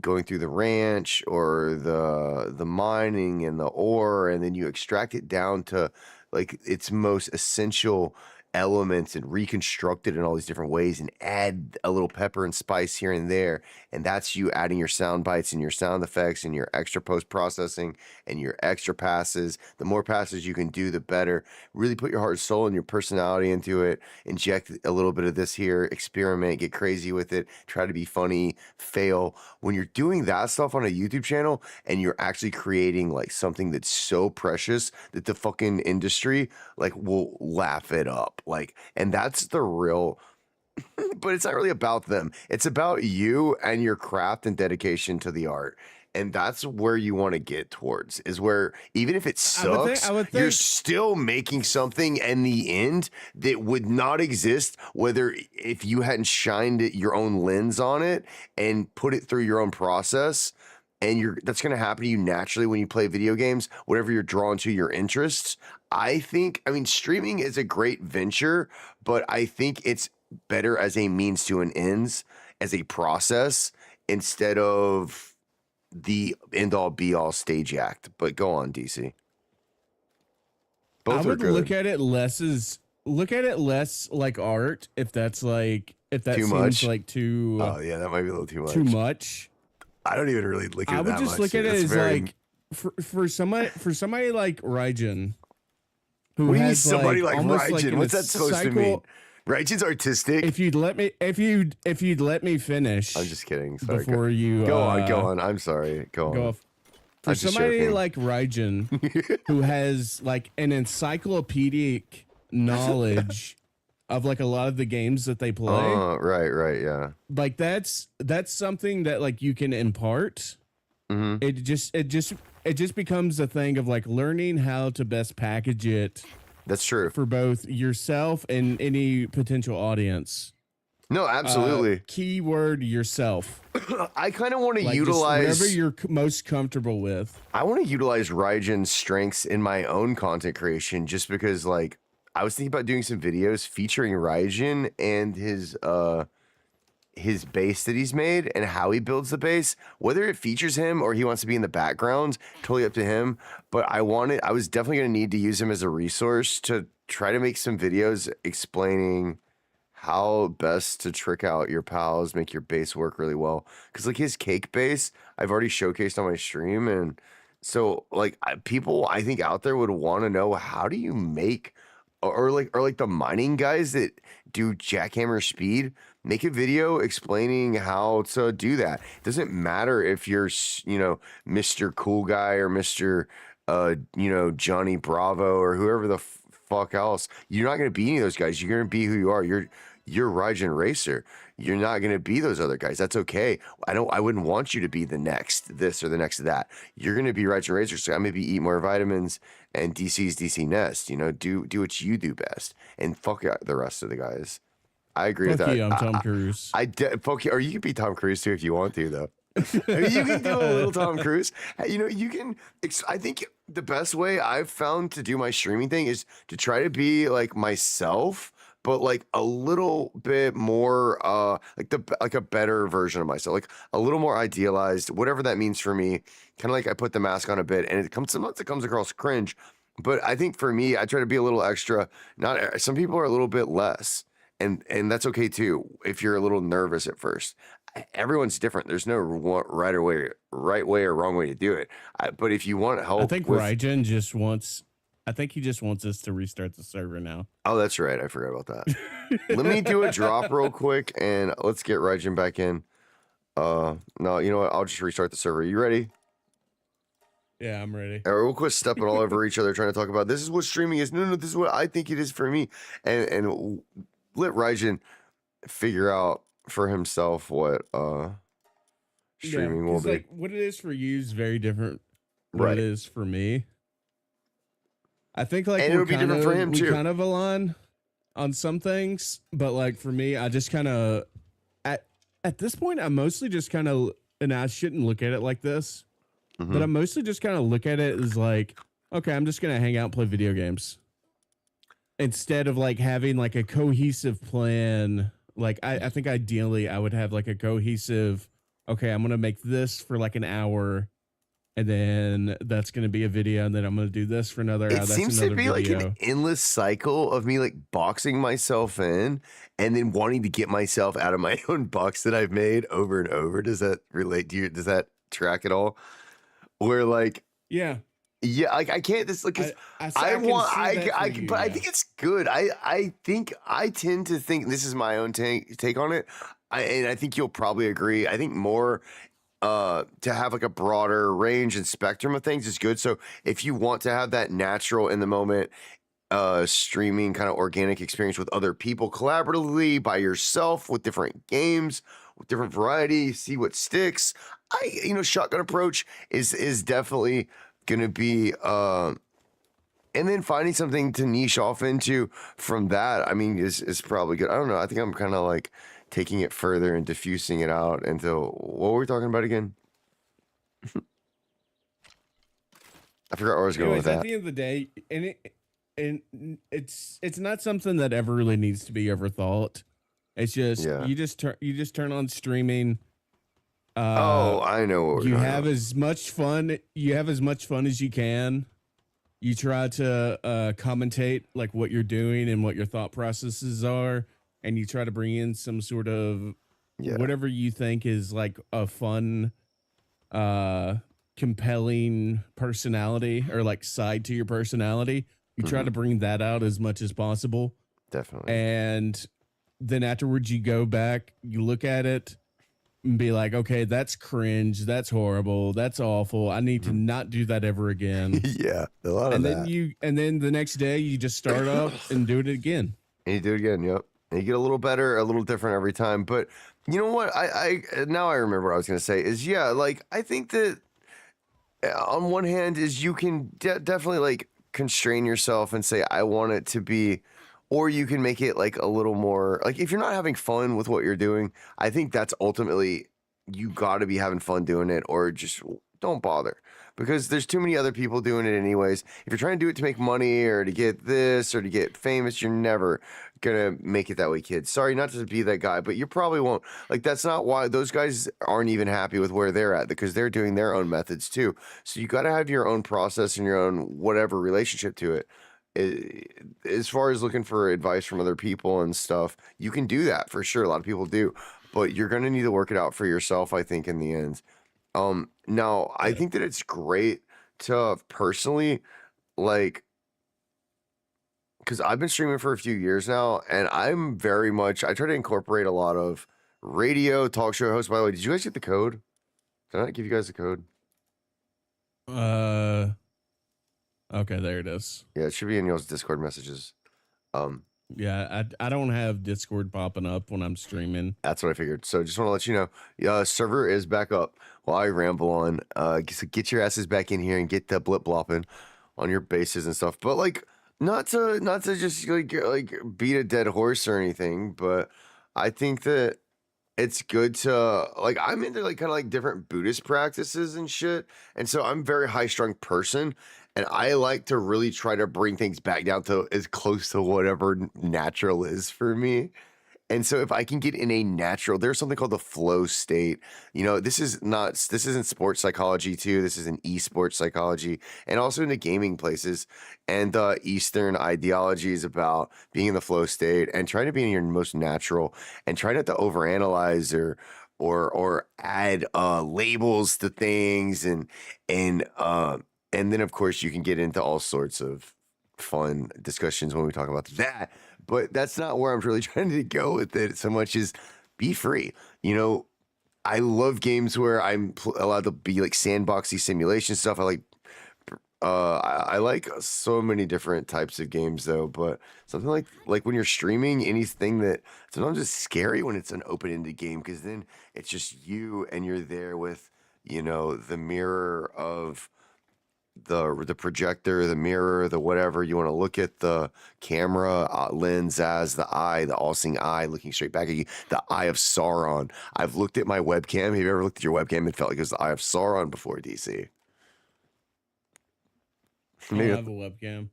going through the ranch or the mining and the ore, and then you extract it down to like its most essential elements and reconstruct it in all these different ways and add a little pepper and spice here and there. And that's you adding your sound bites and your sound effects and your extra post processing and your extra passes. The more passes you can do, the better. Really put your heart and soul and your personality into it. Inject a little bit of this here, experiment, get crazy with it, try to be funny, fail. When you're doing that stuff on a YouTube channel and you're actually creating like something that's so precious that the fucking industry like will laugh it up. Like, and that's the real, but it's not really about them. It's about you and your craft and dedication to the art. And that's where you want to get towards, is where even if it sucks, you're still making something in the end that would not exist whether if you hadn't shined your own lens on it and put it through your own process. And that's going to happen to you naturally when you play video games, whatever you're drawn to, your interests. I mean, streaming is a great venture, but I think it's better as a means to an ends, as a process, instead of the end all be all stage act. But go on, DC. Both I would look at it less like art, if that too seems much? Like too. Oh yeah, that might be a little too much. Too much. I don't even really look at it. I would just much, look at it as like for somebody like Raijin, who has somebody like Raijin. What's that supposed to mean? Raijin's artistic. If you'd let me finish. I'm just kidding. Sorry. Before you go on. I'm sorry. Go on. For somebody like Raijin, who has like an encyclopedic knowledge of like a lot of the games that they play. Right, yeah. Like that's something that like you can impart. Mm-hmm. It just becomes a thing of like learning how to best package it. That's true. For both yourself and any potential audience. No, absolutely. Keyword yourself. I kind of want to utilize whatever you're most comfortable with. I want to utilize Raijin's strengths in my own content creation, just because like I was thinking about doing some videos featuring Raijin and his base that he's made and how he builds the base. Whether it features him or he wants to be in the background, totally up to him. But I was definitely going to need to use him as a resource to try to make some videos explaining how best to trick out your pals, make your base work really well. Because like his cake base, I've already showcased on my stream, and so like people I think out there would want to know, how do you make or like the mining guys that do jackhammer speed, make a video explaining how to do that. It doesn't matter if you're, Mr. Cool Guy or Mr. Johnny Bravo or whoever the fuck else. You're not going to be any of those guys. You're going to be who you are. You're Raijin Racer. You're not going to be those other guys. That's okay. I wouldn't want you to be the next this or the next that. You're going to be Raijin Racer. So I'm going to be EatMoreVitamins and DC's DC Nest. Do what you do best and fuck the rest of the guys. I agree with that. I'm Tom Cruise. Fuck you. Or you can be Tom Cruise too if you want to, though. I mean, you can do a little Tom Cruise. You can. I think the best way I've found to do my streaming thing is to try to be like myself, but like a little bit more like a better version of myself, like a little more idealized, whatever that means for me. Kind of like I put the mask on a bit, and sometimes it comes across cringe, but I think for me, I try to be a little extra. Some people are a little bit less, and that's okay too if you're a little nervous at first. Everyone's different. There's no right way or wrong way to do it. But if you want help, I think Raijin just wants us to restart the server now. Oh, that's right. I forgot about that. Let me do a drop real quick and let's get Raijin back in. No, you know what? I'll just restart the server. You ready? Yeah, I'm ready. Or we'll quit stepping all over each other trying to talk about this is what streaming is. No, this is what I think it is for me. And let Raijin figure out for himself what streaming will be. Like what it is for you is very different what Right. it is for me. I think like And it would be different for him we too. kind of align on some things, but like for me, I just kind of at this point, I'm mostly just kind of, and I shouldn't look at it like this, but I mostly just kind of look at it as like, okay, I'm just gonna hang out and play video games instead of like having like a cohesive plan. Like I think ideally I would have like a cohesive, okay, I'm gonna make this for like an hour, and then that's gonna be a video, and then I'm gonna do this for another hour. It That's seems another to be video. like an endless cycle of me like boxing myself in and then wanting to get myself out of my own box that I've made over and over. Does that relate to you? Does that track at all? Where like, Yeah. yeah, like I can't this like 'cause I I can want see that for you, but I yeah. think it's good. I think I tend to think this is my own take on it. And I think you'll probably agree. I think more to have like a broader range and spectrum of things is good. So if you want to have that natural in the moment streaming kind of organic experience with other people collaboratively by yourself with different games with different variety, see what sticks. Shotgun approach is definitely gonna be and then finding something to niche off into from that, I mean, is probably good. I don't know. I think I'm kind of like taking it further and diffusing it out into what were we talking about again? I forgot where I was going with Anyways, that. at the end of the day, and it's not something that ever really needs to be overthought. It's just you just turn on streaming. I know what we're You talking have about. as much fun. You have as much fun as you can. You try to commentate like what you're doing and what your thought processes are, and you try to bring in some sort of whatever you think is like a fun, compelling personality or like side to your personality. You try to bring that out as much as possible. Definitely. And then afterwards you go back, you look at it and be like, okay, that's cringe, that's horrible, that's awful. I need to not do that ever again. Yeah, a lot of And that. then the next day you just start up and do it again. And you do it again, yep. And you get a little better, a little different every time. But you know what? I now I remember what I was gonna say is like I think that on one hand is you can definitely like constrain yourself and say I want it to be, or you can make it like a little more like if you're not having fun with what you're doing, I think that's ultimately you got to be having fun doing it, or just don't bother because there's too many other people doing it anyways. If you're trying to do it to make money or to get this or to get famous, you're never gonna make it that way, kids. Sorry not to be that guy, but you probably won't. Like that's not why those guys aren't even happy with where they're at because they're doing their own methods too. So you got to have your own process and your own whatever relationship to it. As far as looking for advice from other people and stuff, you can do that for sure. A lot of people do, but you're gonna need to work it out for yourself, I think, in the end. Now I think that it's great to personally like because I've been streaming for a few years now, and I'm very much I try to incorporate a lot of radio talk show hosts. By the way, did you guys get the code? Did I not give you guys the code? Okay, there it is. Yeah, it should be in y'all's Discord messages. Yeah, I don't have Discord popping up when I'm streaming. That's what I figured. So just want to let you know, server is back up while I ramble on. So get your asses back in here and get the blip blopping on your bases and stuff. But like, not to just like beat a dead horse or anything, but I think that it's good to like I'm into like kind of like different Buddhist practices and shit. And so I'm a very high strung person and I like to really try to bring things back down to as close to whatever natural is for me. And so if I can get in a natural, there's something called the flow state. This isn't sports psychology too. This is an esports psychology and also in the gaming places. And the Eastern ideology is about being in the flow state and trying to be in your most natural and try not to overanalyze or add labels to things and then of course you can get into all sorts of fun discussions when we talk about that. But that's not where I'm really trying to go with it so much as be free. I love games where I'm allowed to be like sandboxy simulation stuff. I like I like so many different types of games though, but something like when you're streaming anything that sometimes it's scary when it's an open-ended game because then it's just you and you're there with the mirror of the projector, the mirror, the whatever you want to look at the camera lens as the eye, the all-seeing eye looking straight back at you, the eye of Sauron. I've looked at my webcam. Have you ever looked at your webcam and felt like it was the eye of Sauron before, DC? I don't Maybe have a webcam.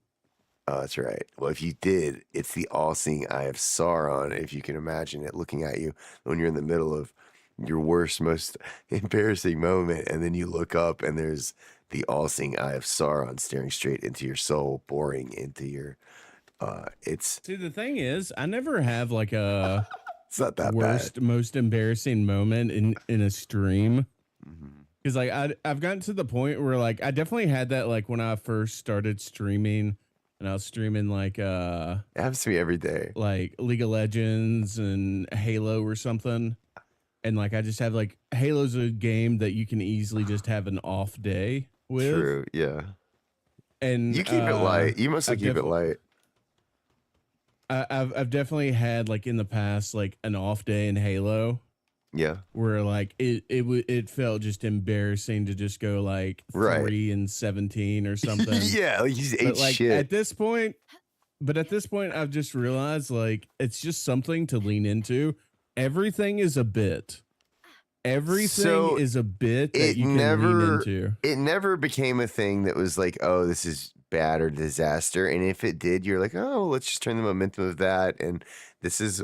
Oh, that's right. Well, if you did, it's the all-seeing eye of Sauron. If you can imagine it looking at you when you're in the middle of your worst, most embarrassing moment, and then you look up and there's the all-seeing eye of Sauron staring straight into your soul, boring into your. It's See, the thing is, I never have like a it's not that worst, bad. most embarrassing moment in a stream. Mhm. Because like I've gotten to the point where like I definitely had that like when I first started streaming, and I was streaming like It happens to me every day. League of Legends and Halo or something. And like I just have like Halo's a game that you can easily just have an off day with. True. Yeah. And You keep it light. You mostly keep it light. I've definitely had like in the past like an off day in Halo Yeah. where like it felt just embarrassing to just go like Right. 3-17 or something. Yeah. Like you just ate But like shit. at this point, I've just realized like it's just something to lean into. Everything is a bit. Everything is a bit that you can lean into. It never became a thing that was like, oh, this is bad or disaster. And if it did, you're like, oh, let's just turn the momentum of that. And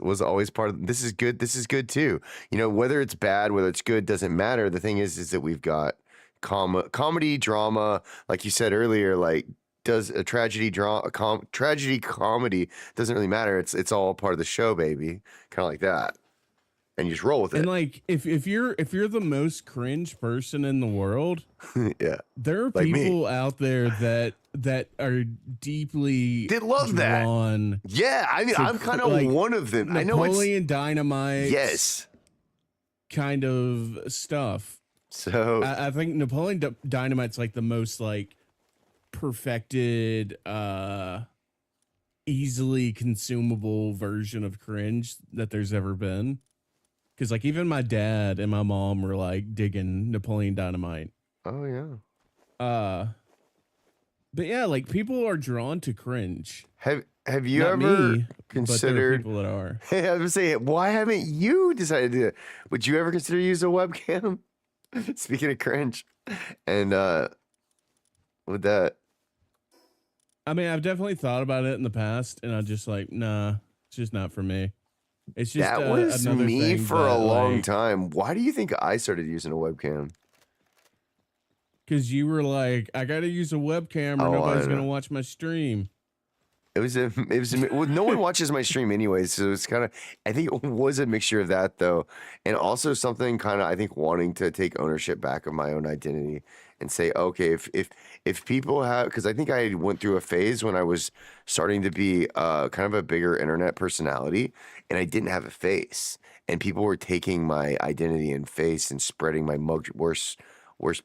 was always part of this is good. This is good too. Whether it's bad, whether it's good, doesn't matter. The thing is that we've got comedy, drama, like you said earlier, like does a tragedy tragedy comedy doesn't really matter. It's all part of the show, baby. Kind of like that. And you just roll with it. And like if you're the most cringe person in the world, yeah, there are like people me. out there that are deeply They love that. Yeah, I mean, I'm kind of like one of them. Napoleon Dynamite. Yes. Kind of stuff. So I think Napoleon Dynamite's like the most like perfected, easily consumable version of cringe that there's ever been. Because like even my dad and my mom were like digging Napoleon Dynamite. Oh yeah. But yeah, like people are drawn to cringe. Have you Not ever me, considered but there are people that are? Hey, I was saying, why haven't you decided to? Would you ever consider use a webcam? Speaking of cringe, and with that, I mean, I've definitely thought about it in the past, and I'm just like, nah, it's just not for me. It's just that was another me thing for a that, long like, time. Why do you think I started using a webcam? Because you were like, I got to use a webcam or nobody's going to watch my stream. Well, no one watches my stream anyway, so it's kind of, I think it was a mixture of that though. And also something kind of, I think, wanting to take ownership back of my own identity and say, okay, if people have, because I think I went through a phase when I was starting to be kind of a bigger internet personality and I didn't have a face and people were taking my identity and face and spreading my worst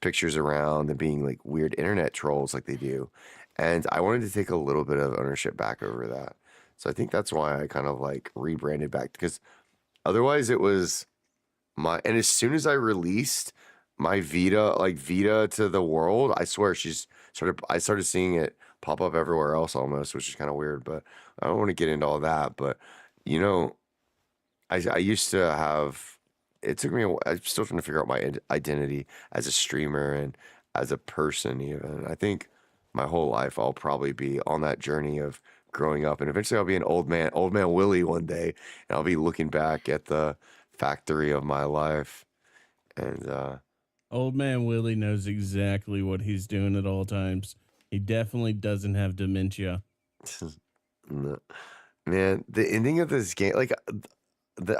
pictures around and being like weird internet trolls like they do. And I wanted to take a little bit of ownership back over that. So I think that's why I kind of like rebranded back because otherwise it was and as soon as I released my Vita to the world, I swear I started seeing it pop up everywhere else almost, which is kind of weird, but I don't want to get into all that. But I used to have, it took me I'm still trying to figure out my identity as a streamer and as a person even. I think my whole life I'll probably be on that journey of growing up and eventually I'll be an old man Willie one day and I'll be looking back at the factory of my life and Old man Willie knows exactly what he's doing at all times. He definitely doesn't have dementia. no. Man, the ending of this game, like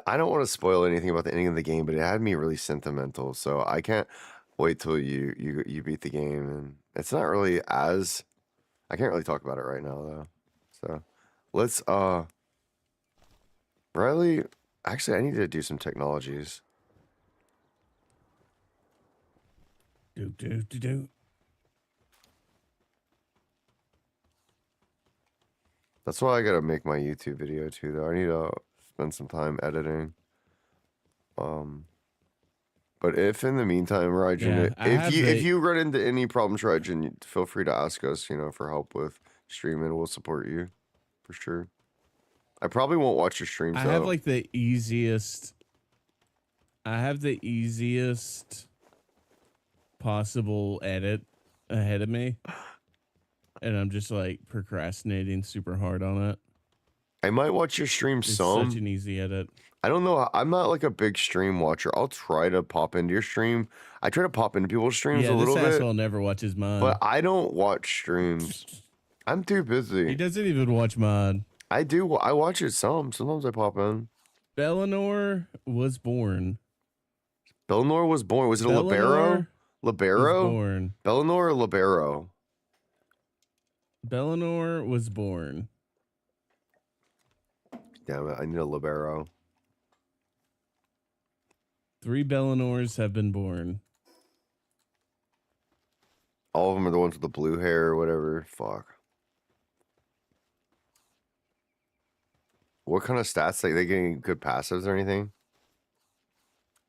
I don't want to spoil anything about the ending of the game, but it had me really sentimental. So I can't wait till you beat the game, and it's not really as I can't really talk about it right now though. So let's Riley. Actually, I need to do some technologies. Do. That's why I gotta make my YouTube video too, though. I need to spend some time editing. But if in the meantime, Rajan, Yeah, if you run into any problems, Rajan, feel free to ask us, for help with streaming. We'll support you for sure. I probably won't watch your streams. I though. have like the easiest. I have the easiest possible edit ahead of me, and I'm just like procrastinating super hard on it. I might watch your stream It's some. such an easy edit. I don't know. I'm not like a big stream watcher. I'll try to pop into your stream. I try to pop into people's streams a little this bit, asshole never watches mine. but I don't watch streams. I'm too busy. He doesn't even watch mine. I do. I watch it some. Sometimes I pop in. Bellinor was born. Bellinor was born. Was it a libero? Libero? Was born. Bellinor or libero? Bellinor was born. Damn it! I need a libero. 3 Bellinors have been born. All of them are the ones with the blue hair or whatever. Fuck. What kind of stats? Like they getting good passives or anything?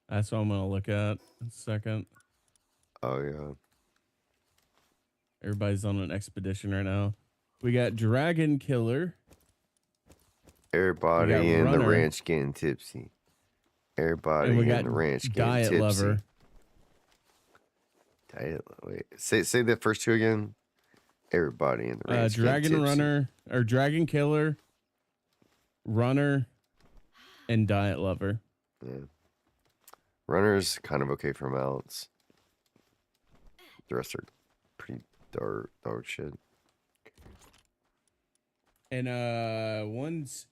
That's what I'm gonna look at in a second. Oh yeah. Everybody's on an expedition right now. We got Dragon Killer. Everybody We got in the Runner. ranch getting tipsy. Everybody And we in got the ranch getting Diet tipsy. Lover. Wait, say the first two again. Everybody in the ranch. getting Dragon tipsy. Runner or Dragon Killer, Runner, and Diet Lover. Yeah. Runner's kind of okay for mounts. The rest are pretty dog shit. And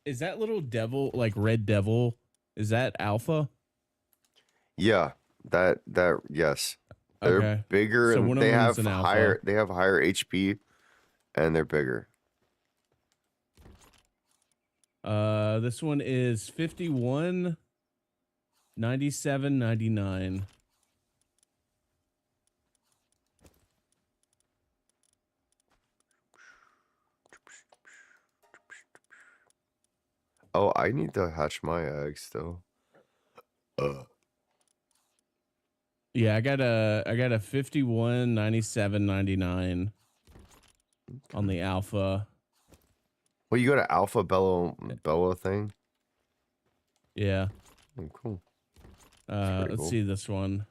is that little devil, like Red Devil, is that alpha? Yeah, that yes. They're Okay. bigger So and one of they them's have an alpha. higher HP and they're bigger. This one is 51, 97, 99. Oh, I need to hatch my eggs still. Yeah, I got a 51, 97, 99 on the alpha. Well, you got an alpha Bella thing? Yeah. Oh, cool. Let's cool. see this one.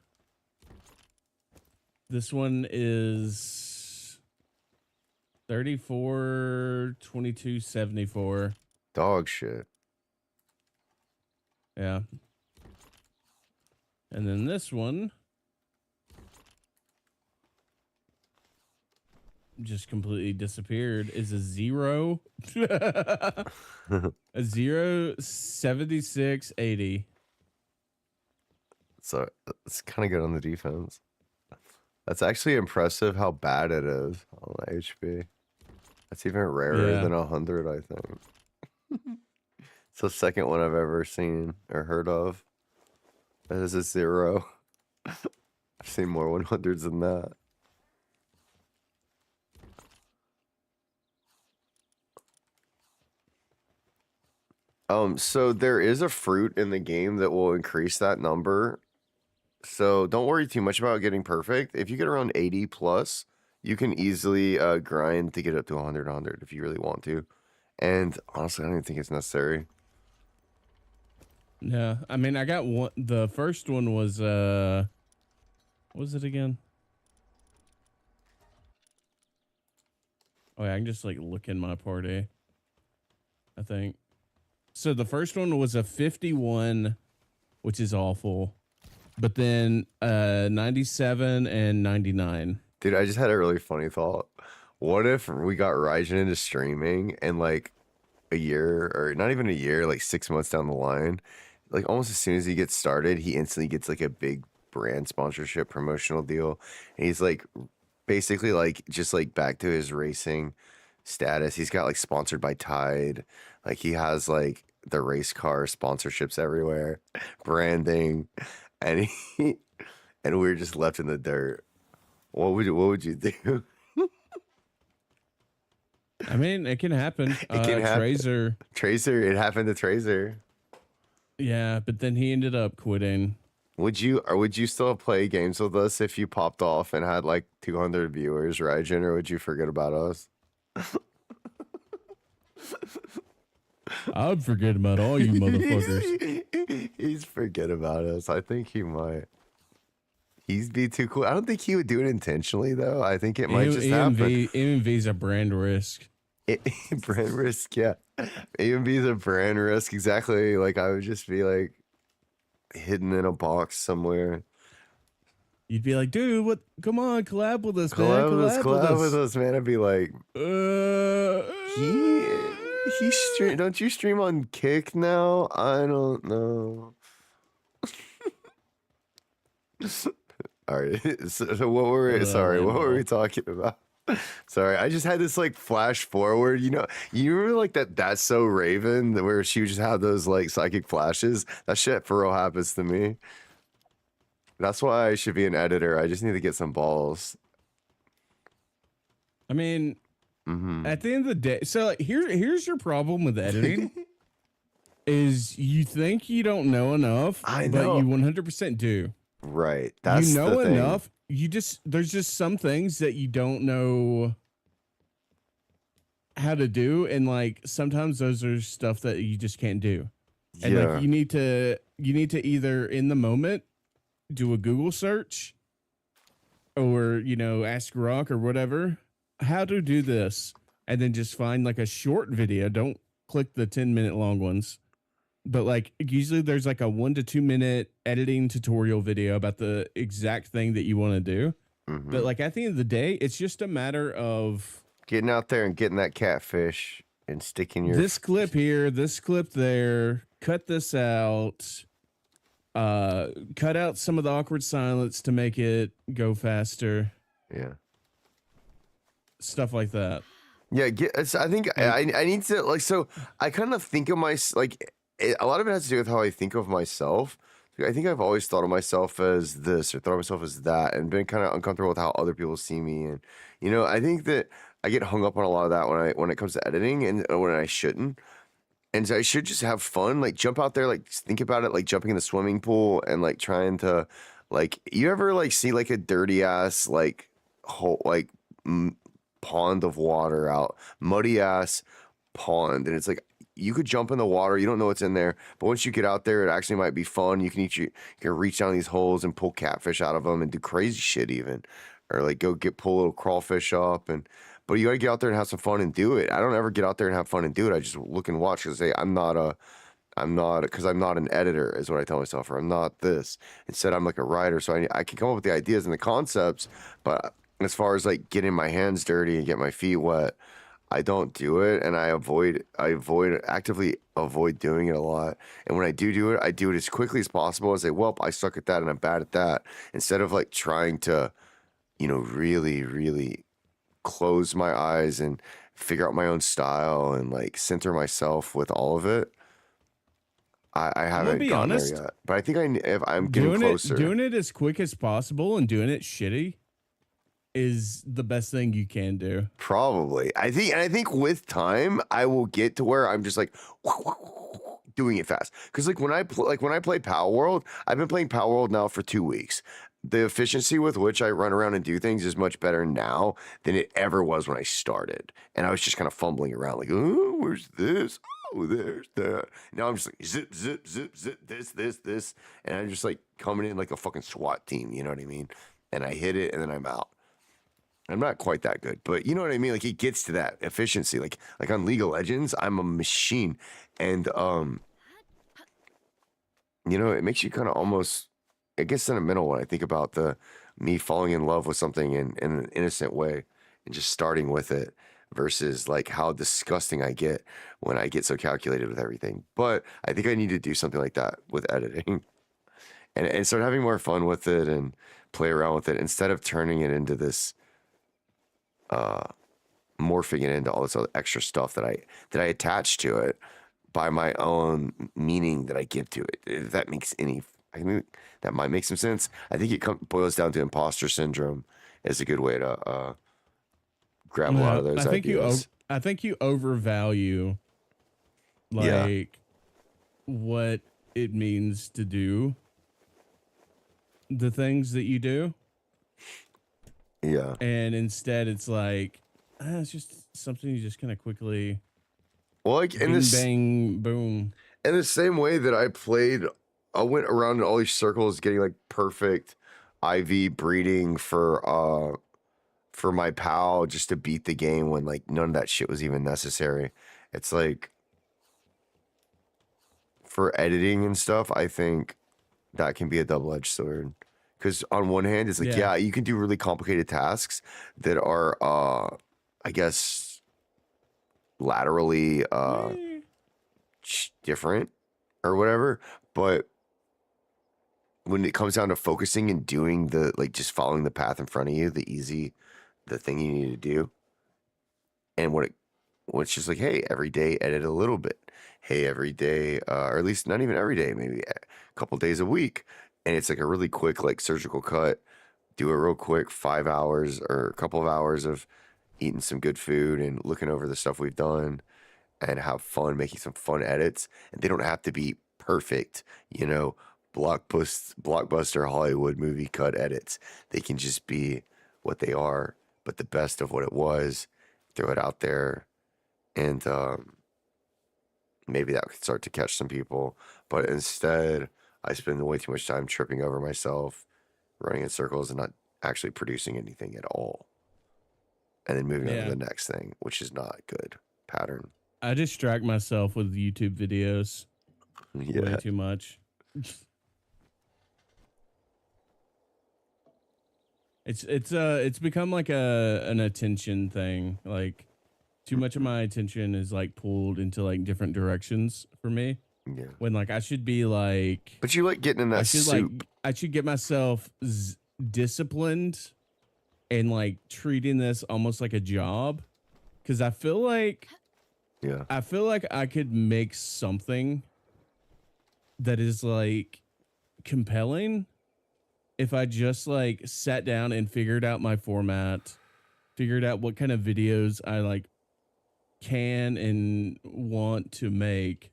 This one is 34, 22, 74. Dog shit. Yeah. And then this one just completely disappeared is a 0. A 0, 76, 80. So it's kind of good on the defense. That's actually impressive how bad it is on the HP. That's even rarer than 100, I think. It's the second one I've ever seen or heard of. That is a 0. I've seen more 100s than that. So there is a fruit in the game that will increase that number. So don't worry too much about getting perfect. If you get around 80 plus, you can easily grind to get up to 100 if you really want to. And honestly, I don't even think it's necessary. Yeah, I mean, I got one. The first one was what was it again? Oh yeah, I can just like look in my party, I think. So the first one was a 51, which is awful, but then 97 and 99. Dude, I just had a really funny thought. What if we got Raijin into streaming and like a year, or not even a year, like 6 months down the line, like almost as soon as he gets started, he instantly gets like a big brand sponsorship promotional deal. And he's like basically like just like back to his racing status. He's got like sponsored by Tide. Like he has like the race car sponsorships everywhere, branding, and and we're just left in the dirt. What would you do? I mean, it can happen. It can happen. Tracer. Tracer, it happened to Tracer. Yeah, but then he ended up quitting. Would you still play games with us if you popped off and had like 200 viewers, Rygen, or would you forget about us? I'd forget about all you motherfuckers. He's forget about us. I think he might. He's be too cool. I don't think he would do it intentionally though. I think it might just happen. EMV's a brand risk. Brand risk, yeah. EMV's a brand risk. Exactly. Like I would just be like hidden in a box somewhere. You'd be like, dude, what? Come on, collab with us, man. Collab with us, man. I'd be like, don't you stream on Kick now? I don't know. All right. So what were we talking about? Sorry, I just had this like flash forward. You remember like That's So Raven, where she would just have those like psychic flashes. That shit for real happens to me. That's why I should be an editor. I just need to get some balls. I mean, at the end of the day, so like, here's your problem with editing. Is you think you don't know enough, but you 100% do. Right. That's you know the thing. enough. There's just some things that you don't know how to do, and like sometimes those are stuff that you just can't do. And like you need to either in the moment do a Google search or ask Rock or whatever how to do this, and then just find like a short video. Don't click the 10-minute long ones. But like usually there's like a 1 to 2 minute editing tutorial video about the exact thing that you want to do. But like at the end of the day, it's just a matter of getting out there and getting that catfish and sticking your this clip here, this clip there, cut this out, cut out some of the awkward silence to make it go faster. Yeah. Stuff like that. Yeah. I think I need to like, so I kind of think of a lot of it has to do with how I think of myself. I think I've always thought of myself as this or thought of myself as that and been kind of uncomfortable with how other people see me. And, I think that I get hung up on a lot of that when it comes to editing and when I shouldn't. And so I should just have fun, like jump out there, like think about it, like jumping in the swimming pool and like trying to like, you ever like see like a dirty ass, like whole, like pond of water out, muddy ass pond. And it's like, you could jump in the water. You don't know what's in there. But once you get out there, it actually might be fun. You can reach down these holes and pull catfish out of them and do crazy shit even. Or like pull a little crawfish up. But you got to get out there and have some fun and do it. I don't ever get out there and have fun and do it. I just look and watch because I'm not an editor is what I tell myself, or I'm not this. Instead, I'm like a writer. So I can come up with the ideas and the concepts. But as far as like getting my hands dirty and get my feet wet, I don't do it, and I actively avoid doing it a lot. And when I do it, I do it as quickly as possible. I say, well, I suck at that and I'm bad at that. Instead of like trying to, really, really close my eyes and figure out my own style and like center myself with all of it. I haven't gotten there yet. But I think if I'm getting closer. Doing it as quick as possible and doing it shitty is the best thing you can do. Probably. I think with time I will get to where I'm just like doing it fast. Because like when I play Palworld, I've been playing Palworld now for 2 weeks. The efficiency with which I run around and do things is much better now than it ever was when I started. And I was just kind of fumbling around like, oh, where's this? Oh, there's that. Now I'm just like zip, zip, zip, zip, this. And I'm just like coming in like a fucking SWAT team, you know what I mean? And I hit it and then I'm out. I'm not quite that good, but you know what I mean? Like it gets to that efficiency. Like on League of Legends, I'm a machine. And it makes you kind of almost, it gets sentimental when I think about me falling in love with something in an innocent way and just starting with it versus like how disgusting I get when I get so calculated with everything. But I think I need to do something like that with editing and start having more fun with it and play around with it instead of turning it into this morphing it into all this other extra stuff that I attach to it by my own meaning that I give to it. If that makes that might make some sense. I think it boils down to imposter syndrome is a good way to grab a lot of those ideas. I think you overvalue Yeah. like what it means to do the things that you do, Yeah. and instead it's like it's just something you just kind of quickly Well, like bing bang boom. in the same way that I went around in all these circles getting like perfect IV breeding for my pal just to beat the game when like none of that shit was even necessary. It's like for editing and stuff, I think that can be a double-edged sword. Because on one hand, it's like, Yeah. yeah, you can do really complicated tasks that are, I guess, laterally different or whatever. But when it comes down to focusing and doing the, like, just following the path in front of you, the thing you need to do, and when it's just like, hey, every day edit a little bit. Hey, every day, or at least not even every day, maybe a couple days a week. And it's like a really quick, like surgical cut. Do it real quick, 5 hours or a couple of hours of eating some good food and looking over the stuff we've done and have fun making some fun edits. And they don't have to be perfect, you know, blockbuster Hollywood movie cut edits. They can just be what they are, but the best of what it was. Throw it out there, and maybe that could start to catch some people. But instead, I spend way too much time tripping over myself, running in circles, and not actually producing anything at all. And then moving on to the next thing, which is not a good pattern. I distract myself with YouTube videos way too much. It's become like an attention thing. Like too much of my attention is like pulled into like different directions for me. Yeah. When like I should be like, but you like getting in that soup. I should get myself disciplined and like treating this almost like a job, because I feel like I could make something that is like compelling if I just like sat down and figured out my format, figured out what kind of videos I like can and want to make,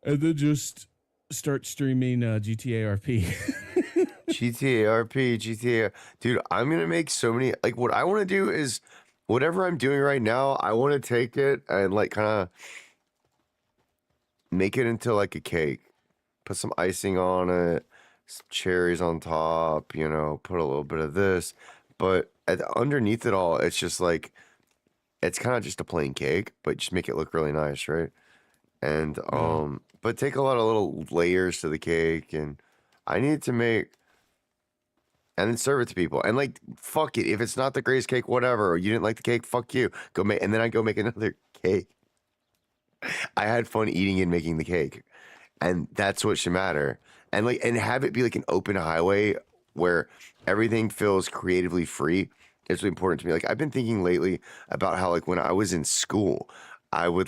and then just start streaming GTA RP. GTA. Dude, I'm going to make so many, like what I want to do is whatever I'm doing right now, I want to take it and like kind of make it into like a cake. Put some icing on it, some cherries on top, you know, put a little bit of this. But underneath it all, it's just like, it's kind of just a plain cake, but just make it look really nice, right? And, but take a lot of little layers to the cake, and I need to make, and then serve it to people. And like, fuck it. If it's not the greatest cake, whatever, or you didn't like the cake, fuck you. Go make, and then I go make another cake. I had fun eating and making the cake. And that's what should matter. And like, and have it be like an open highway where everything feels creatively free. It's really important to me. Like I've been thinking lately about how like when I was in school, I was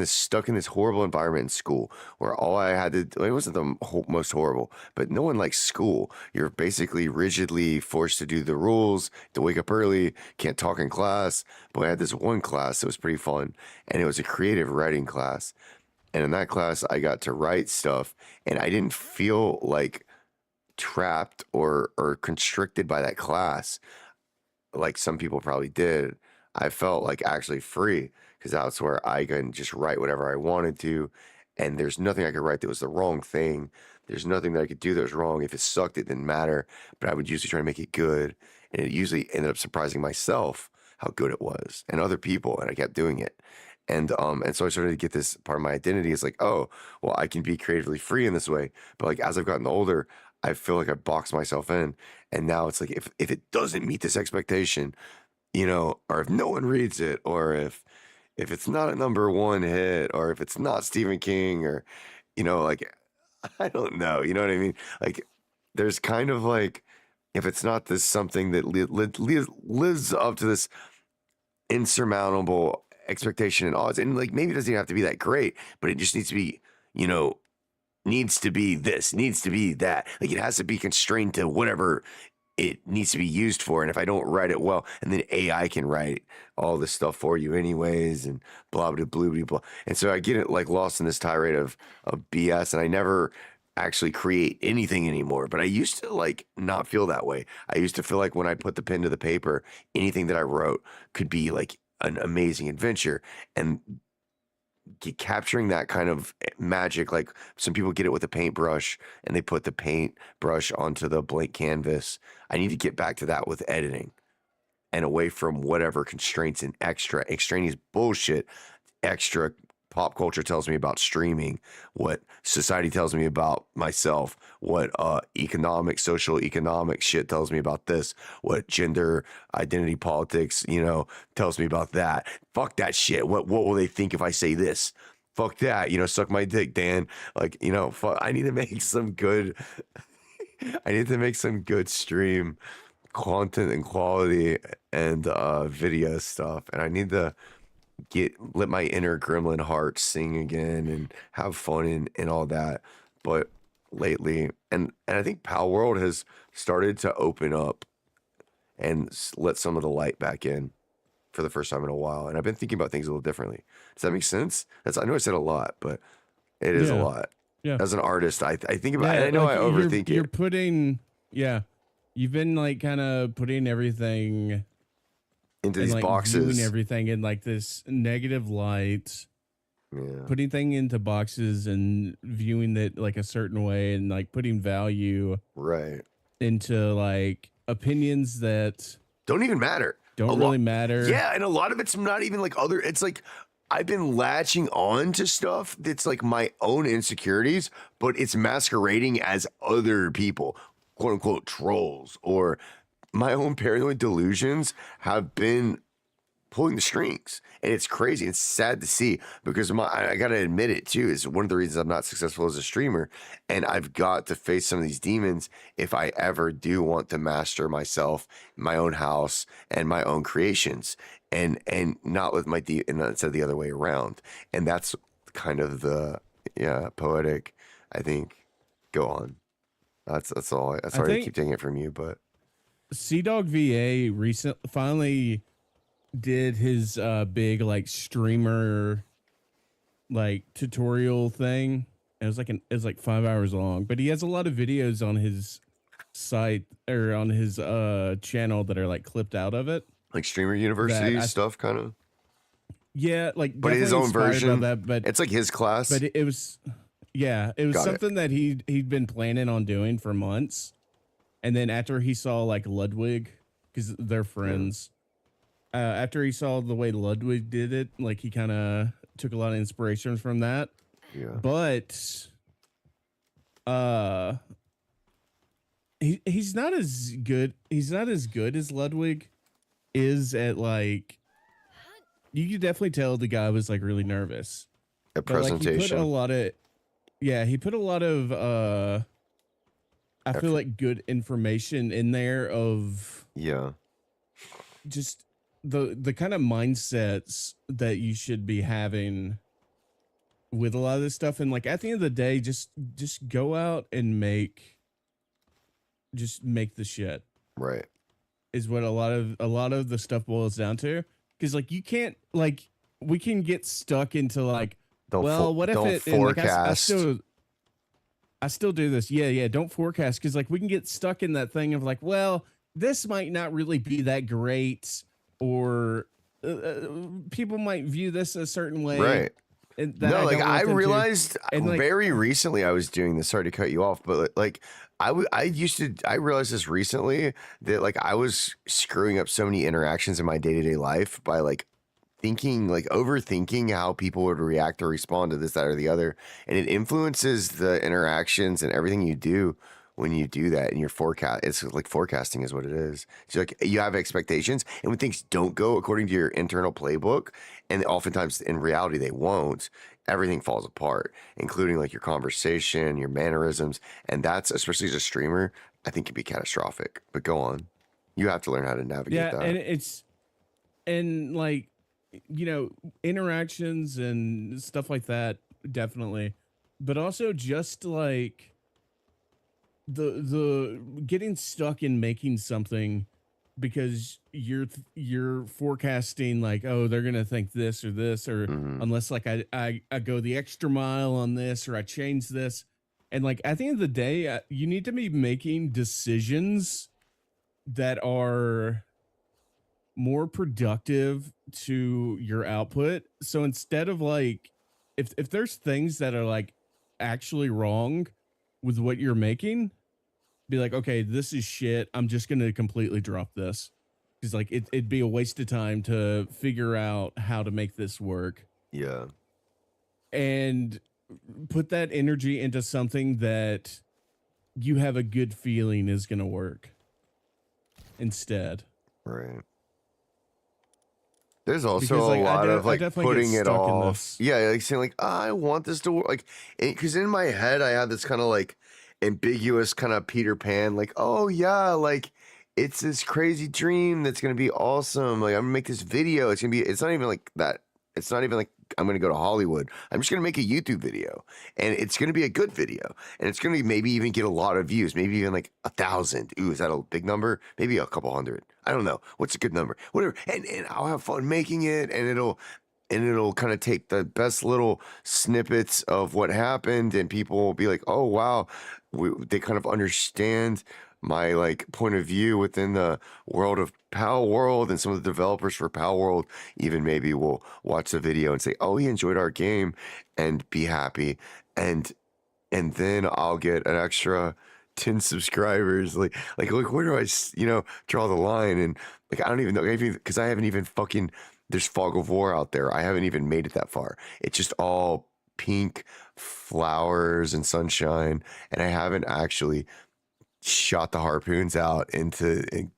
stuck in this horrible environment in school where all I had to do, it wasn't the most horrible, but no one likes school. You're basically rigidly forced to do the rules, to wake up early, can't talk in class. But I had this one class that was pretty fun, and it was a creative writing class. And in that class, I got to write stuff, and I didn't feel like trapped or constricted by that class like some people probably did. I felt like actually free because that's where I can just write whatever I wanted to. And there's nothing I could write that was the wrong thing. There's nothing that I could do that was wrong. If it sucked, it didn't matter. But I would usually try to make it good. And it usually ended up surprising myself how good it was and other people. And I kept doing it. And so I started to get this part of my identity is like, oh, well, I can be creatively free in this way. But like as I've gotten older, I feel like I boxed myself in. And now it's like if it doesn't meet this expectation, you know, or if no one reads it, or if it's not a number one hit, or if it's not Stephen King, or, you know, like, I don't know, you know what I mean? Like, there's kind of like, if it's not this something that lives up to this insurmountable expectation and odds, and like maybe it doesn't even have to be that great, but it just needs to be, you know, needs to be this, needs to be that. Like it has to be constrained to whatever it needs to be used for. And if I don't write it well, and then AI can write all this stuff for you anyways, and blah, blah, blah, blah, blah. And so I get it like lost in this tirade of BS, and I never actually create anything anymore. But I used to like not feel that way. I used to feel like when I put the pen to the paper, anything that I wrote could be like an amazing adventure. And capturing that kind of magic, like some people get it with a paintbrush and they put the paintbrush onto the blank canvas. I need to get back to that with editing and away from whatever constraints and extraneous bullshit extra pop culture tells me about streaming, what society tells me about myself, what social economic shit tells me about this, what gender identity politics, tells me about that. Fuck that shit. What will they think if I say this? Fuck that. Suck my dick, Dan. Like, fuck, I need to make some good stream content and quality and video stuff. And I need to let my inner gremlin heart sing again and have fun and all that. But lately, and I think Palworld has started to open up and let some of the light back in for the first time in a while. And I've been thinking about things a little differently. Does that make sense? I know I said a lot, but it is a lot. Yeah. As an artist, I think about it. I know I overthink You're it. putting, you've been like kind of putting everything Into these like boxes. viewing everything in like this negative light, putting thing into boxes and viewing it like a certain way, and like putting value into like opinions that don't even matter. Don't really matter. Yeah, and a lot of it's not even like it's like I've been latching on to stuff that's like my own insecurities, but it's masquerading as other people, quote unquote trolls, or my own paranoid delusions have been pulling the strings. And it's crazy. It's sad to see because I got to admit it too, is one of the reasons I'm not successful as a streamer. And I've got to face some of these demons if I ever do want to master myself, my own house, and my own creations. And not with and instead the other way around. And that's kind of the poetic, I think. Go on. That's all. Sorry to keep taking it from you, but CDog VA finally did his big like streamer like tutorial thing. It was like 5 hours long, but he has a lot of videos on his site or on his channel that are like clipped out of it, like streamer university stuff, kind of. Yeah, like but his own version of that, but it's like his class. But it was something that he'd been planning on doing for months. And then after he saw like Ludwig, because they're friends, after he saw the way Ludwig did it, like he kind of took a lot of inspiration from that. Yeah. But he's not as good. He's not as good as Ludwig is at like. You could definitely tell the guy was like really nervous. A presentation. Like, he put a lot of I feel like good information in there of just the kind of mindsets that you should be having with a lot of this stuff. And like at the end of the day, just go out and make the shit. Right. Is what a lot of the stuff boils down to. Because like you can't like we can get stuck into like what if it forecast. And, like, I still do this. Yeah. Don't forecast because like we can get stuck in that thing of like, well, this might not really be that great, or people might view this a certain way. Right. No, like I realized very like, recently I was doing this. Sorry to cut you off, but like I realized this recently that like I was screwing up so many interactions in my day-to-day life by like overthinking how people would react or respond to this, that, or the other. And it influences the interactions and everything you do when you do that in your forecast. It's like forecasting is what it is. So like you have expectations, and when things don't go according to your internal playbook, and oftentimes in reality they won't, everything falls apart, including like your conversation, your mannerisms. And that's, especially as a streamer, I think can be catastrophic. But go on. You have to learn how to navigate that. And like, you know, interactions and stuff like that, definitely. But also just like the getting stuck in making something because you're forecasting like, oh, they're gonna think this or this, or Mm-hmm. unless like I go the extra mile on this, or I change this. And like at the end of the day, you need to be making decisions that are more productive to your output. So instead of like, if there's things that are like actually wrong with what you're making, be like, okay, this is shit. I'm just gonna completely drop this. Because like it'd be a waste of time to figure out how to make this work Yeah. and put that energy into something that you have a good feeling is gonna work instead. Right. There's also Because a like lot of I like definitely putting get it stuck in off. this. Yeah, like saying like, I want this to work. Like, because in my head I have this kind of like ambiguous kind of Peter Pan. Like, oh yeah, like it's this crazy dream that's gonna be awesome. Like I'm gonna make this video. It's gonna be. It's not even like that. It's not even like I'm gonna go to Hollywood. I'm just gonna make a YouTube video, and it's gonna be a good video, and it's gonna maybe even get a lot of views, maybe even like 1,000. Ooh, is that a big number? Maybe a couple hundred. I don't know. What's a good number? Whatever. And I'll have fun making it, and it'll kind of take the best little snippets of what happened, and people will be like, oh wow, they kind of understand my like point of view within the world of Palworld, and some of the developers for Palworld even maybe will watch the video and say, oh, he enjoyed our game, and be happy, and then I'll get an extra 10 subscribers. Like where do I draw the line? And like I don't even know, because I haven't even fucking, there's fog of war out there. I haven't even made it that far. It's just all pink flowers and sunshine, and I haven't actually shot the harpoons out into and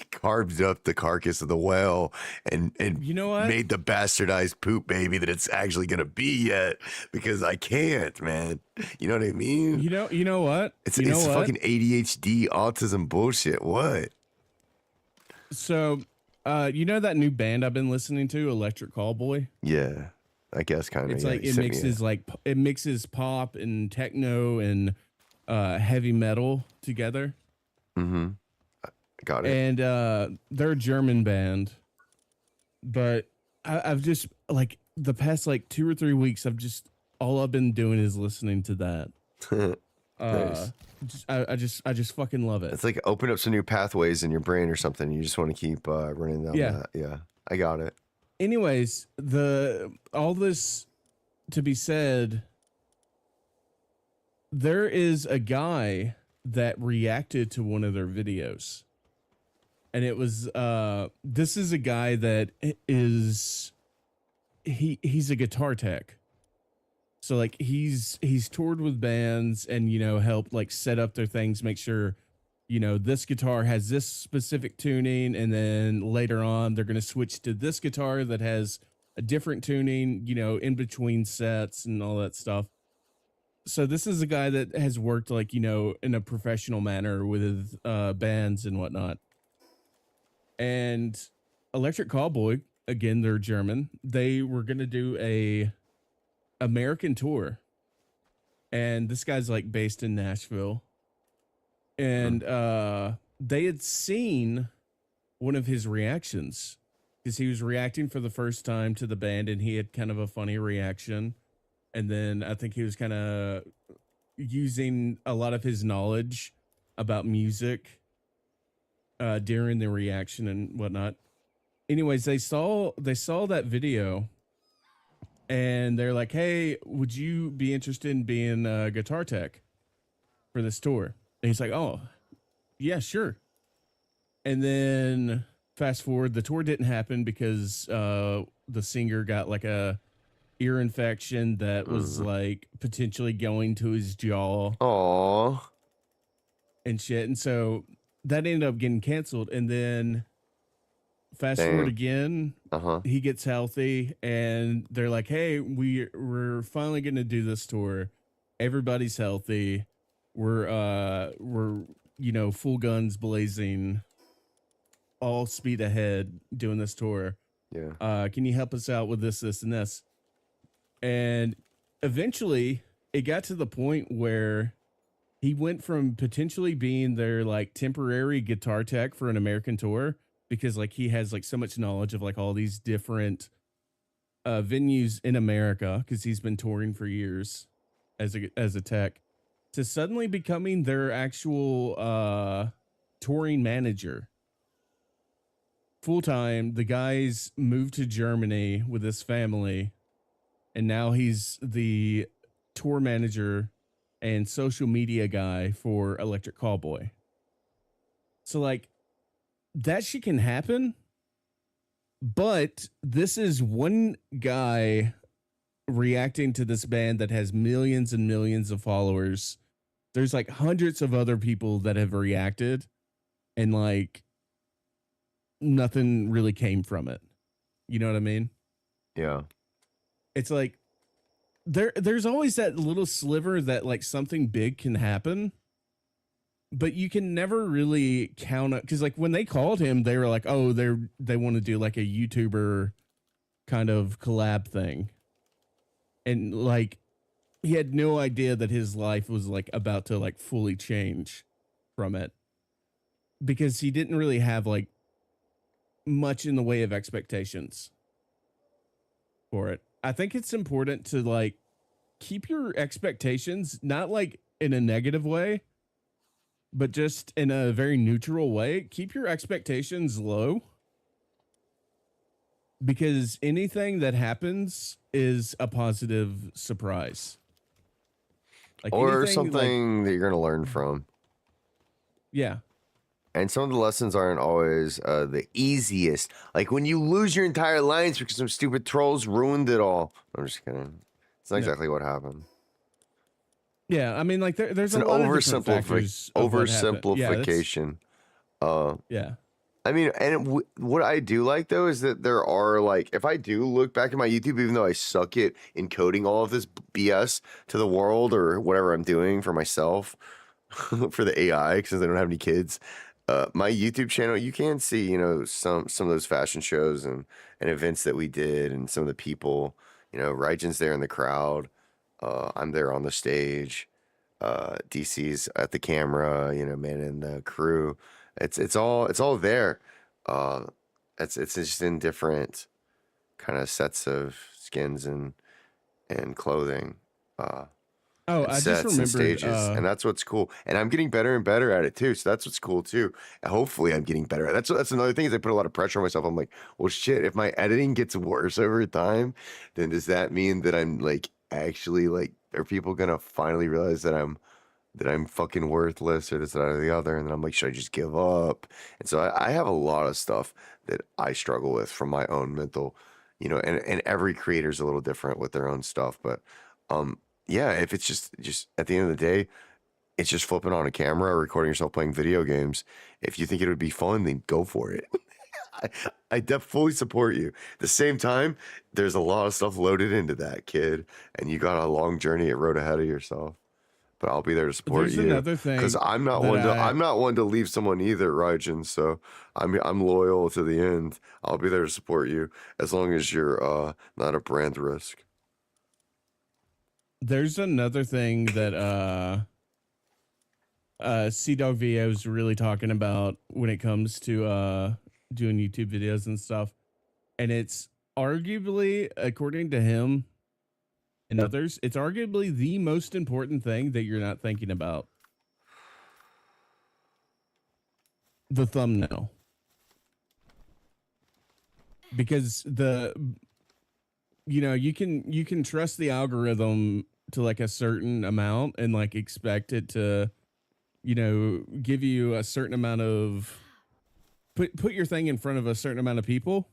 carved up the carcass of the whale and You know what? made the bastardized poop baby that it's actually gonna be yet, because I can't, man. You know what I mean? You know what? It's You know what? fucking ADHD autism bullshit. What? So, you know that new band I've been listening to, Electric Callboy? Yeah, I guess kind of. It's like it mixes pop and techno and heavy metal together. Mm-hmm. Got it. And they're a German band, but I've just like the past like 2 or 3 weeks, all I've been doing is listening to that. Nice. I just fucking love it. It's like open up some new pathways in your brain or something. You just want to keep running down that. Yeah, I got it. Anyways, all this to be said, there is a guy that reacted to one of their videos. And it was this is a guy that is he's a guitar tech. So like he's toured with bands and helped like set up their things, make sure this guitar has this specific tuning, and then later on they're going to switch to this guitar that has a different tuning, in between sets and all that stuff. So this is a guy that has worked like, in a professional manner with bands and whatnot. And Electric Callboy, again, they're German. They were going to do a American tour. And this guy's like based in Nashville. And they had seen one of his reactions because he was reacting for the first time to the band, and he had kind of a funny reaction. And then I think he was kind of using a lot of his knowledge about music during the reaction and whatnot. Anyways, they saw that video, and they're like, "Hey, would you be interested in being a guitar tech for this tour?" And he's like, "Oh, yeah, sure." And then fast forward, the tour didn't happen because the singer got like a ear infection that was like potentially going to his jaw. Aww. And shit. And so that ended up getting canceled. And then fast forward again, he gets healthy, and they're like, "Hey, we're finally going to do this tour. Everybody's healthy. We're full guns blazing, all speed ahead doing this tour. Yeah. Can you help us out with this, and this?" And eventually it got to the point where he went from potentially being their like temporary guitar tech for an American tour because like he has like so much knowledge of like all these different venues in America because he's been touring for years as a tech to suddenly becoming their actual touring manager full time. The guy's moved to Germany with his family, and now he's the tour manager and social media guy for Electric Callboy. So like that shit can happen, but this is one guy reacting to this band that has millions and millions of followers. There's like hundreds of other people that have reacted, and like nothing really came from it. You know what I mean? Yeah. It's like there's always that little sliver that like something big can happen, but you can never really count it because like when they called him, they were like, oh, they want to do like a YouTuber kind of collab thing. And like he had no idea that his life was like about to like fully change from it because he didn't really have like much in the way of expectations for it. I think it's important to like keep your expectations not like in a negative way, but just in a very neutral way. Keep your expectations low because anything that happens is a positive surprise. Like Or anything, something that you're going to learn from. Yeah. And some of the lessons aren't always the easiest. Like when you lose your entire lines because some stupid trolls ruined it all. I'm just kidding. It's not exactly what happened. Yeah, I mean, like there's It's a lot of different factors of what happened. oversimplification. Yeah. I mean, and what I do like though is that there are like, if I do look back at my YouTube, even though I suck at encoding all of this BS to the world or whatever I'm doing for myself, for the AI, because I don't have any kids. My YouTube channel, you can see, you know, some of those fashion shows and events that we did, and some of the people, you know, Rygen's there in the crowd. I'm there on the stage. DC's at the camera, you know, man, and the crew. It's all there. It's just in different kind of sets of skins and clothing. Oh, And I just sets and remembered. stages, and that's what's cool. And I'm getting better and better at it too. So that's what's cool too. And hopefully, I'm getting better. That's another thing is I put a lot of pressure on myself. I'm like, well, shit. If my editing gets worse over time, then does that mean that I'm like actually like, are people gonna finally realize that I'm fucking worthless, or this, that, or the other? And then I'm like, should I just give up? And so I have a lot of stuff that I struggle with from my own mental, you know, and every creator's a little different with their own stuff, but yeah, if it's just at the end of the day, it's just flipping on a camera or recording yourself playing video games. If you think it would be fun, then go for it. I fully support you. At the same time, there's a lot of stuff loaded into that, kid, and you got a long journey at road ahead of yourself. But I'll be there to support There's you. another thing Because I'm not one to leave someone either, Rajan. So I'm loyal to the end. I'll be there to support you as long as you're not a brand risk. There's another thing that Sea Dog VO is really talking about when it comes to doing YouTube videos and stuff. And it's arguably, according to him and others, it's arguably the most important thing that you're not thinking about. The thumbnail. Because you can trust the algorithm to like a certain amount and like expect it to, you know, give you a certain amount of put your thing in front of a certain amount of people.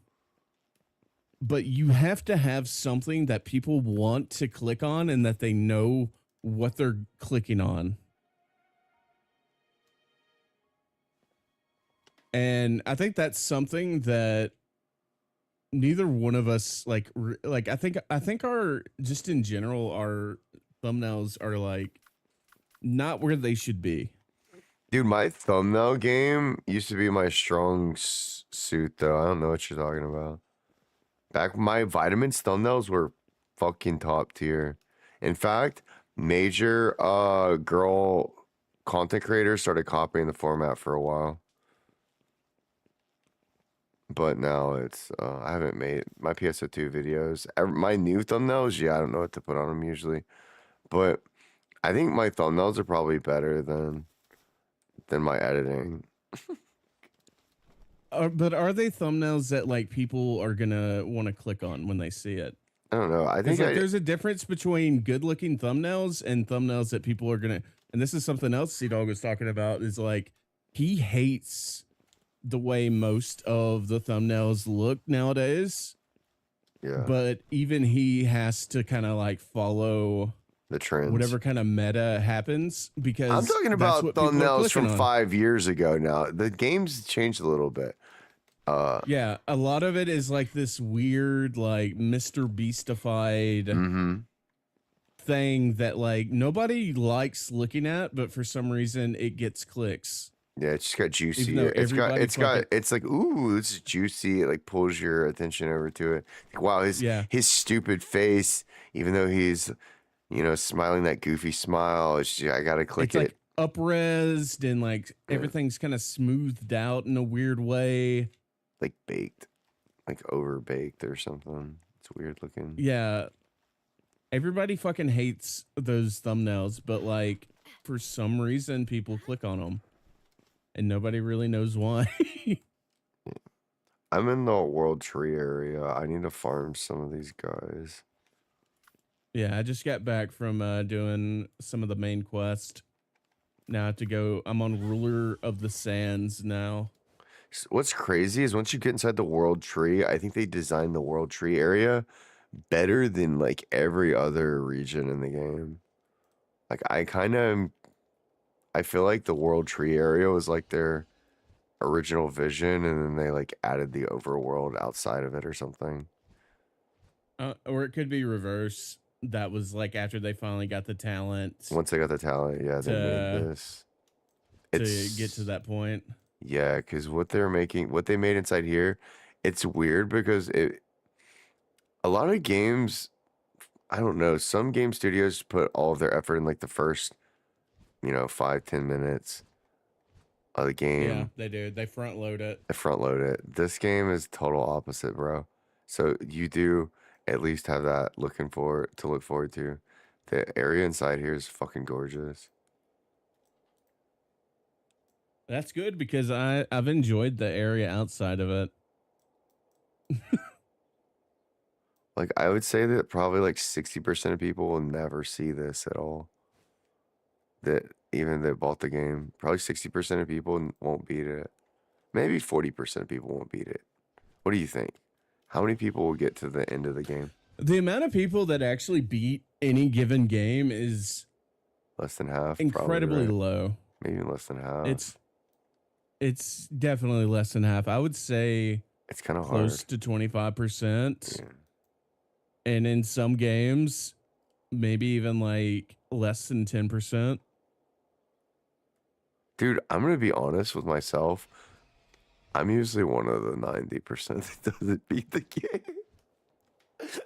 But you have to have something that people want to click on and that they know what they're clicking on. And I think that's something that neither one of us like I think our, just in general, our thumbnails are like not where they should be. Dude, my thumbnail game used to be my strong suit, though. I don't know what you're talking about. Back my vitamins thumbnails were fucking top tier. In fact, major girl content creators started copying the format for a while. But now it's, I haven't made my PSO2 videos. My new thumbnails, yeah, I don't know what to put on them usually. But I think my thumbnails are probably better than my editing. But are they thumbnails that like people are gonna want to click on when they see it? I don't know. I think Like there's a difference between good looking thumbnails and thumbnails that people are gonna. And this is something else Sea Dog was talking about. Is like he hates the way most of the thumbnails look nowadays. yeah, But even he has to kind of like follow the trends. whatever kind of meta happens, because I'm talking that's about what people are thumbnails from clicking on. 5 years ago now. The game's changed a little bit. Yeah, a lot of it is like this weird, like Mr. Beastified Mm-hmm. thing that like nobody likes looking at, but for some reason it gets clicks. Yeah, it's just got juicy. Even though It's like, ooh, this is juicy. It like pulls your attention over to it. Like, wow, his stupid face, even though he's, smiling that goofy smile, it's just, I gotta click It's it. like up-resed and like everything's kind of smoothed out in a weird way. Like baked, like over baked or something. It's weird looking. Yeah. Everybody fucking hates those thumbnails, but like for some reason people click on them and nobody really knows why. I'm in the World Tree area. I need to farm some of these guys. Yeah, I just got back from doing some of the main quest. Now I have to go. I'm on Ruler of the Sands now. What's crazy is once you get inside the World Tree, I think they designed the World Tree area better than like every other region in the game. Like I feel like the World Tree area was like their original vision, and then they like added the overworld outside of it or something. Or it could be reverse. That was like after they finally got the talent Once they got the talent, yeah, they made this. to get to that point. Yeah, because what they made inside here, it's weird because a lot of games, I don't know, some game studios put all of their effort in like the first, 5-10 minutes of the game. Yeah, they do. They front load it. They front load it. This game is total opposite, bro. So you do at least have that to look forward to. The area inside here is fucking gorgeous. That's good because I've enjoyed the area outside of it. Like, I would say that probably like 60% of people will never see this at all. That bought the game. Probably 60% of people won't beat it. Maybe 40% of people won't beat it. What do you think? How many people will get to the end of the game? The amount of people that actually beat any given game is Less than half. incredibly probably, right? low. Maybe less than half. It's definitely less than half. I would say It's kind of close hard. to 25%. Yeah. And in some games, maybe even like less than 10%. Dude, I'm going to be honest with myself. I'm usually one of the 90% that doesn't beat the game.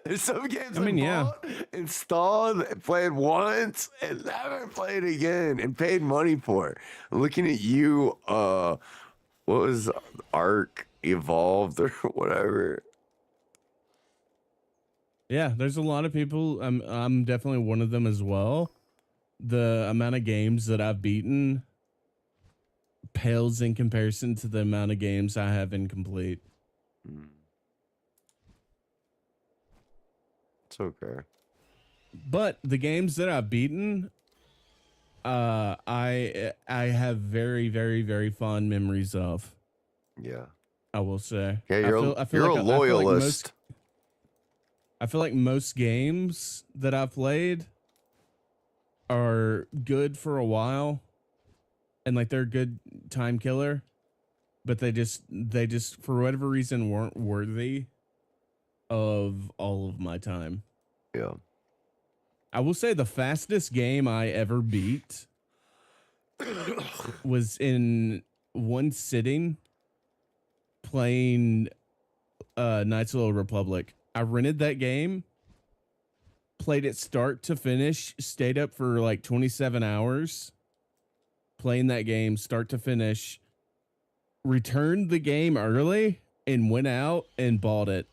There's some games I bought, installed, played once, and never played again, and paid money for. Looking at you, what was Ark Evolved or whatever? Yeah, there's a lot of people. I'm definitely one of them as well. The amount of games that I've beaten pales in comparison to the amount of games I have incomplete. It's okay. But the games that I've beaten, I have very, very, very fond memories of. Yeah. I will say. Yeah, you're a loyalist. I feel like most games that I've played are good for a while, and like they're a good time killer, but they just for whatever reason weren't worthy of all of my time. Yeah. I will say the fastest game I ever beat was in one sitting playing Knights of the Old Republic. I rented that game, played it start to finish, stayed up for like 27 hours, playing that game start to finish, returned the game early, and went out and bought it.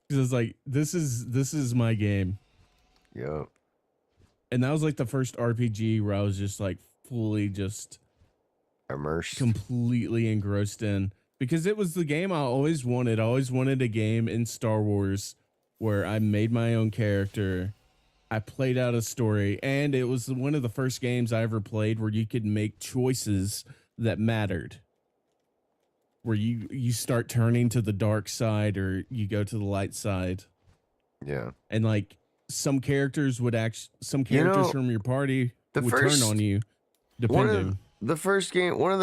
Because it's like, this is my game. Yep. And that was like the first RPG where I was just like fully just Immersed. completely engrossed in, because it was the game I always wanted. I always wanted a game in Star Wars where I made my own character. I played out a story, and it was one of the first games I ever played where you could make choices that mattered. Where you start turning to the dark side or you go to the light side. Yeah. And like some characters from your party would turn on you depending. One of the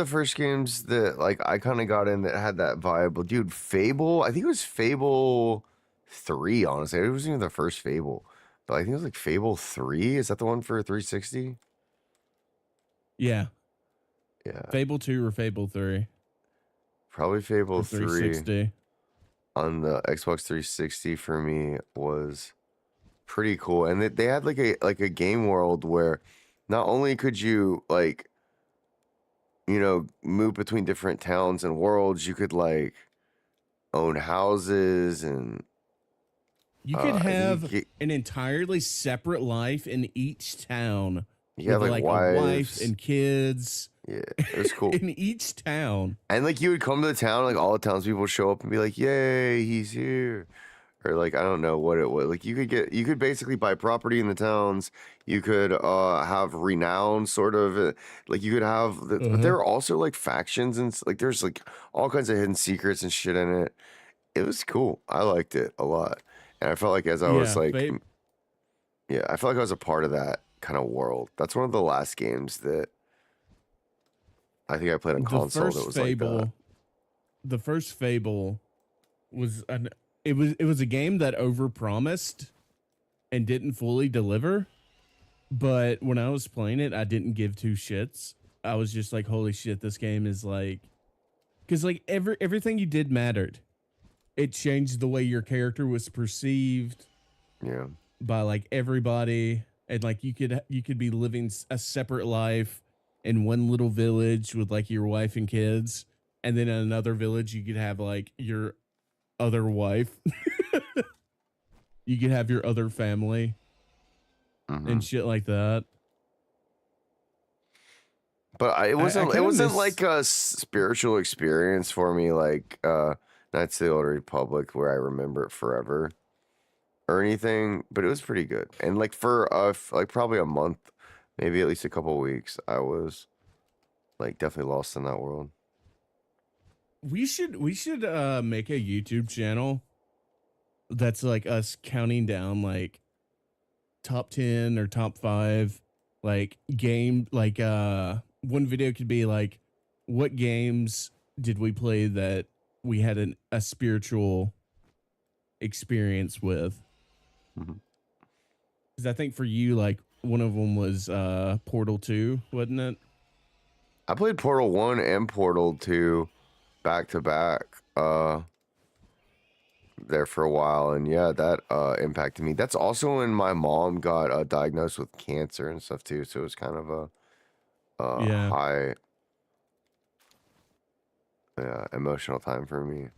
first games that like I kind of got in that had that vibe. But dude, Fable, I think it was Fable 3, honestly. It wasn't even the first Fable. But I think it was like Fable 3. Is that the one for 360? Yeah. Yeah. Fable 2 or Fable 3. Probably Fable 3 360. on the Xbox 360 for me was pretty cool. And they had like a game world where not only could you like, you know, move between different towns and worlds, you could like own houses and You could have you an entirely separate life in each town. had with like a wife wives and kids. Yeah, it was cool. In each town. And like you would come to the town, like all the townspeople would show up and be like, "Yay, he's here!" Or like I don't know what it was. Like you could basically buy property in the towns. You could have renown, sort of. Like you could have, but there are also like factions and like there's like all kinds of hidden secrets and shit in it. It was cool. I liked it a lot, and I felt like as I was like, I felt like I was a part of that kind of world. That's one of the last games that I think I played on console that was like that. The first Fable was it was a game that overpromised and didn't fully deliver. But when I was playing it, I didn't give two shits. I was just like, holy shit, this game is like, because like everything you did mattered. It changed the way your character was perceived. Yeah. By like everybody, and like you could be living a separate life in one little village with like your wife and kids, and then in another village you could have like your other wife. You could have your other family and shit like that. But it wasn't like a spiritual experience for me like Knights of the Old Republic where I remember it forever or anything, but it was pretty good. And like for like probably a month, maybe at least a couple of weeks, I was like definitely lost in that world. We should make a YouTube channel that's like us counting down like top 10 or top 5 like game, like one video could be like, what games did we play that we had a spiritual experience with? Because I think for you, like one of them was Portal 2, wasn't it? I played Portal 1 and Portal 2 back to back there for a while, and yeah, that impacted me. That's also when my mom got diagnosed with cancer and stuff too, so it was kind of a high emotional time for me.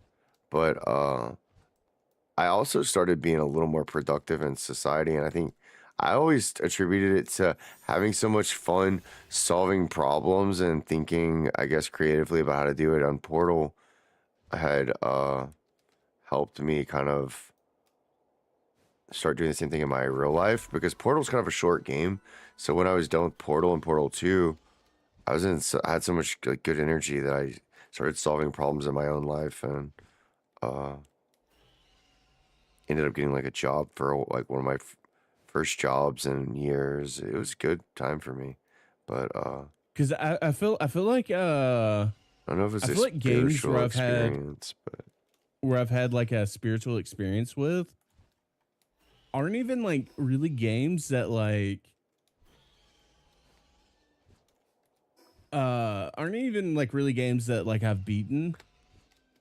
But I also started being a little more productive in society, and I think I always attributed it to having so much fun solving problems and thinking, I guess, creatively about how to do it on Portal had helped me kind of start doing the same thing in my real life, because Portal's kind of a short game. So when I was done with Portal and Portal 2, I had so much like good energy that I started solving problems in my own life, and ended up getting like a job for like one of my first jobs in years. It was a good time for me, but because I feel like I don't know if it's like games where I've had like a spiritual experience with aren't even like really games that like aren't even like really games that like I've beaten,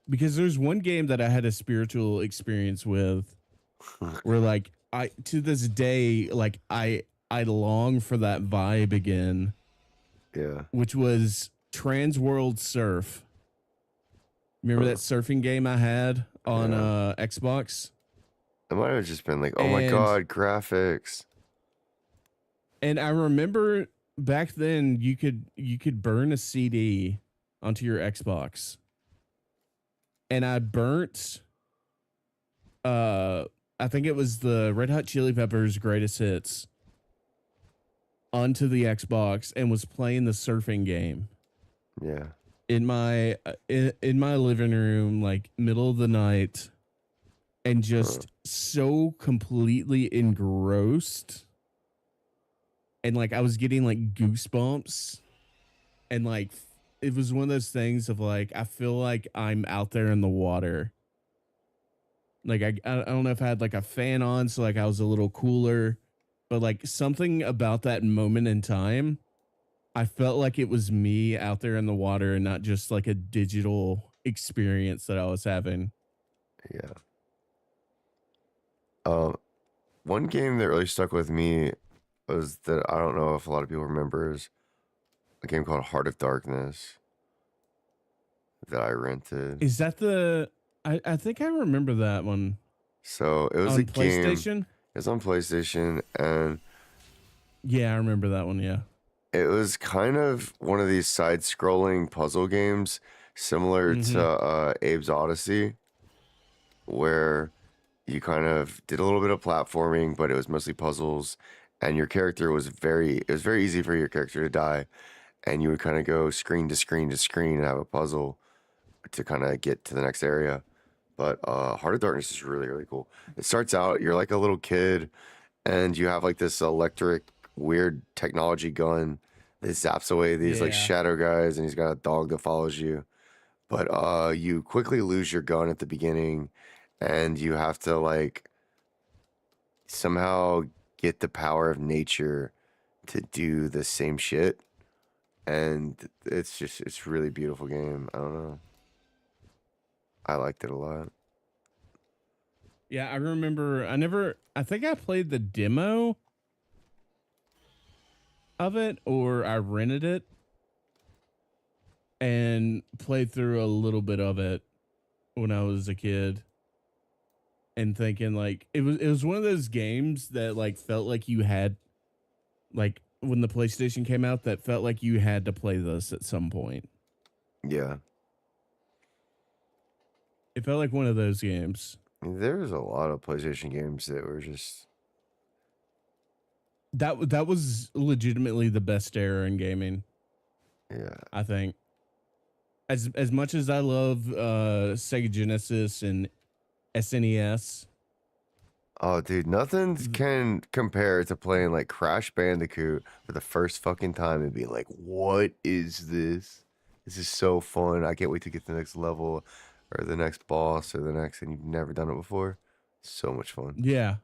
because there's one game that I had a spiritual experience with where like I to this day like I I long for that vibe again, Yeah. which was Trans World Surf. Remember that surfing game I had on Xbox? It might have just been like, oh my And god, graphics. and I remember back then you could burn a CD onto your Xbox. And I burnt I think it was the Red Hot Chili Peppers Greatest Hits onto the Xbox and was playing the surfing game Yeah. in my living room, like middle of the night, and just so completely engrossed, and like I was getting like goosebumps, and like it was one of those things of like I feel like I'm out there in the water. Like I don't know if I had like a fan on, so like I was a little cooler, but like something about that moment in time, I felt like it was me out there in the water and not just like a digital experience that I was having. Yeah. One game that really stuck with me was that I don't know if a lot of people remember is a game called Heart of Darkness that I rented. Is that the? I think I remember that one So it was on a game. PlayStation. It was on PlayStation, and Yeah, I remember that one. Yeah. it was kind of one of these side-scrolling puzzle games similar to Abe's Odyssey, where you kind of did a little bit of platforming, but it was mostly puzzles, and your character was it was very easy for your character to die, and you would kind of go screen to screen to screen and have a puzzle to kind of get to the next area. But Heart of Darkness is really, really cool. It starts out, you're like a little kid, and you have like this electric, weird technology gun that zaps away these like Yeah. shadow guys, and he's got a dog that follows you. But you quickly lose your gun at the beginning, and you have to like somehow get the power of nature to do the same shit. And it's really beautiful game. I don't know. I liked it a lot. Yeah, I remember. I think I played the demo of it, or I rented it and played through a little bit of it when I was a kid, and thinking like it was one of those games that like felt like you had, like when the PlayStation came out, that felt like you had to play this at some point. Yeah. It felt like one of those games. There's a lot of PlayStation games that were just That was legitimately the best era in gaming, yeah. I think. As much as I love Sega Genesis and SNES. Oh, dude, nothing can compare to playing like Crash Bandicoot for the first fucking time and being like, "What is this? This is so fun! I can't wait to get to the next level, or the next boss, or the next." And you've never done it before. So much fun. Yeah.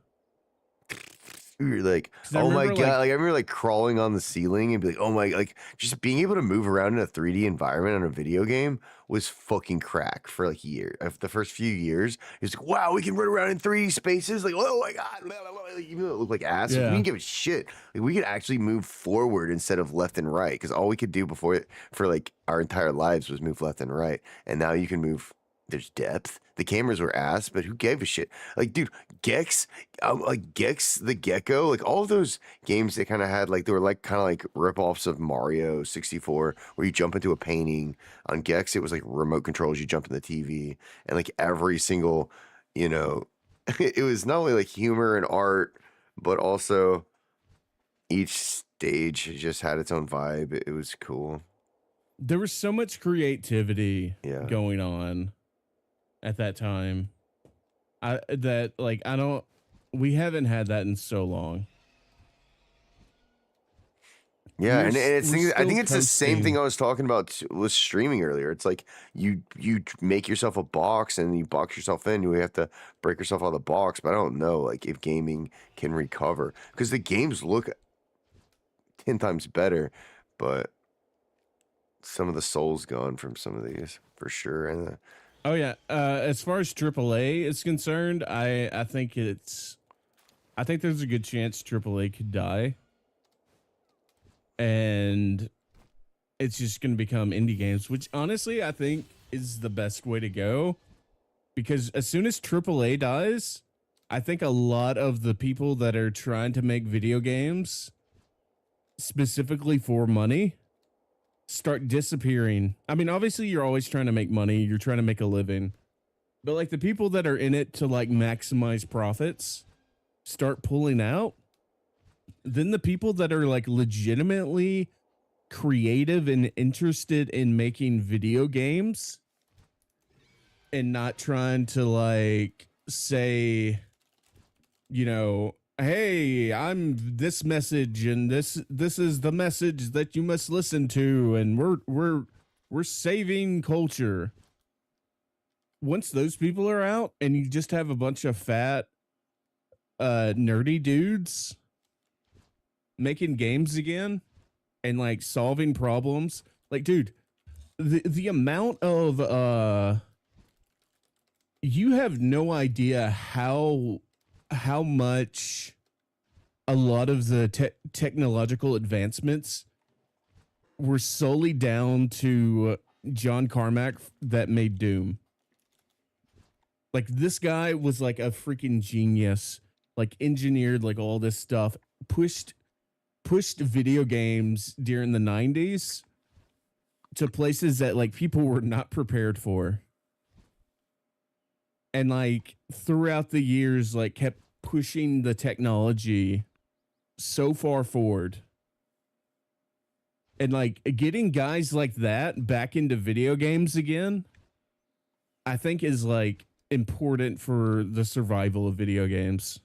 You're like, 'Cause I oh my remember, god! like- Like I remember like crawling on the ceiling and be like, oh my, like just being able to move around in a 3D environment on a video game was fucking crack for like a year. The first few years, it's like, wow, we can run around in 3D spaces. Like, oh my god! Blah, blah, blah. Even though it looked like ass, we Yeah. didn't give a shit. Like we could actually move forward instead of left and right, because all we could do before for like our entire lives was move left and right, and now you can move. There's depth. The cameras were ass, but who gave a shit? Like, dude, Gex, like Gex the Gecko, like all of those games they kind of had, like they were like kind of like rip-offs of Mario 64, where you jump into a painting. On Gex, it was like remote controls. You jump in the TV, and like every single, you know, it was not only like humor and art, but also each stage just had its own vibe. It was cool. There was so much creativity Yeah. going on at that time. We haven't had that in so long. Yeah, and it's We're I think still it's the same thing posting- I was talking about with streaming earlier. It's like you make yourself a box and you box yourself in. You have to break yourself out of the box, but I don't know like if gaming can recover, because the games look 10 times better, but some of the soul's gone from some of these for sure. And Oh yeah. As far as AAA is concerned, I think there's a good chance AAA could die. and it's just going to become indie games, which honestly I think is the best way to go, because as soon as AAA dies, I think a lot of the people that are trying to make video games specifically for money start disappearing. I mean, obviously you're always trying to make money, you're trying to make a living, but like the people that are in it to like maximize profits start pulling out. Then the people that are like legitimately creative and interested in making video games and not trying to like say, you know, hey, I'm this message and this is the message that you must listen to, and we're saving culture. Once those people are out and you just have a bunch of fat nerdy dudes making games again and like solving problems, like, dude, the amount of you have no idea how much a lot of the technological advancements were solely down to John Carmack that made Doom. Like, this guy was like a freaking genius, like engineered like all this stuff, pushed video games during the 90s to places that like people were not prepared for. And like throughout the years, like kept pushing the technology so far forward. And like getting guys like that back into video games again, I think is like important for the survival of video games.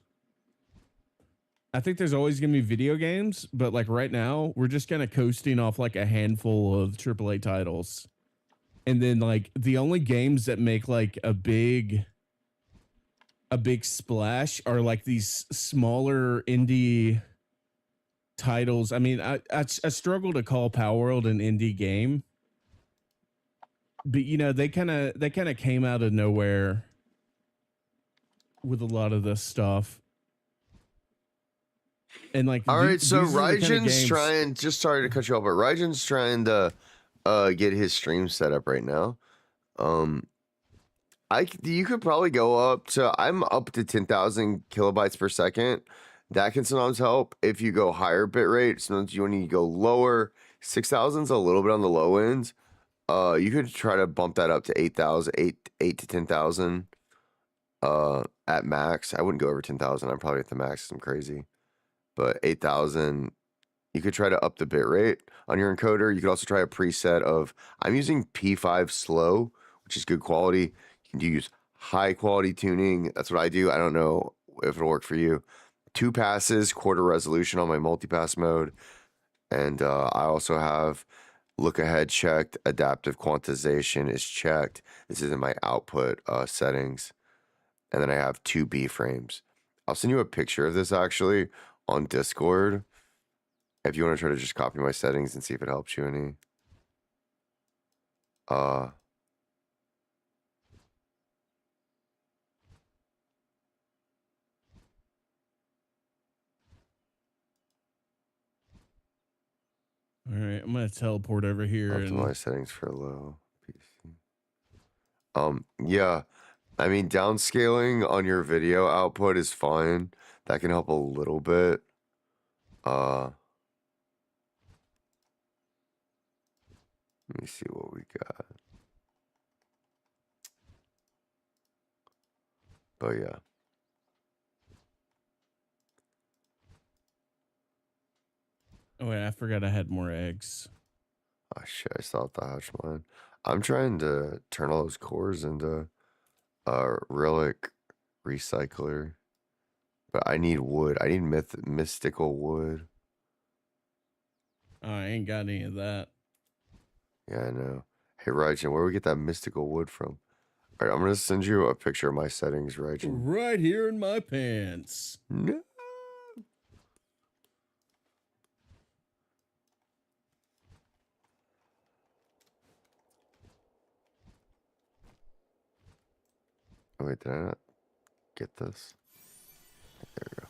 I think there's always going to be video games, but like right now, we're just kind of coasting off like a handful of AAA titles. And then like the only games that make like a big splash are like these smaller indie titles. I mean, I struggle to call Palworld an indie game, but you know, they kind of came out of nowhere with a lot of this stuff. And like, all right, so these are the kind of Rygen's games. trying, just sorry to cut you off, but Rygen's trying to get his stream set up right now. You could probably go up to, I'm up to 10,000 kilobytes per second. That can sometimes help. If you go higher bit rate, sometimes you need to go lower. 6,000's a little bit on the low end. You could try to bump that up to 8,000, 8 to 10,000 at max. I wouldn't go over 10,000. I'm probably at the max. I'm crazy. But 8,000, you could try to up the bit rate on your encoder. You could also try a preset of, I'm using P5 slow, which is good quality. You can use high quality tuning. That's what I do. I don't know if it'll work for you. 2 passes, quarter resolution on my multipass mode. And I also have look ahead checked. Adaptive quantization is checked. This is in my output settings. And then I have 2 B frames. I'll send you a picture of this actually on Discord if you want to try to just copy my settings and see if it helps you any. All right, I'm gonna teleport over here. Optimize settings for low PC. Yeah, I mean downscaling on your video output is fine. That can help a little bit. Let me see what we got. But yeah. Oh wait, I forgot I had more eggs. Oh shit, I still have to hatch mine. I'm trying to turn all those cores into relic recycler. But I need wood. I need mystical wood. Oh, I ain't got any of that. Yeah, I know. Hey, Rajan, where do we get that mystical wood from? All right, I'm going to send you a picture of my settings, Rajan. Right here in my pants. No. Oh, wait, did I not get this? There we go.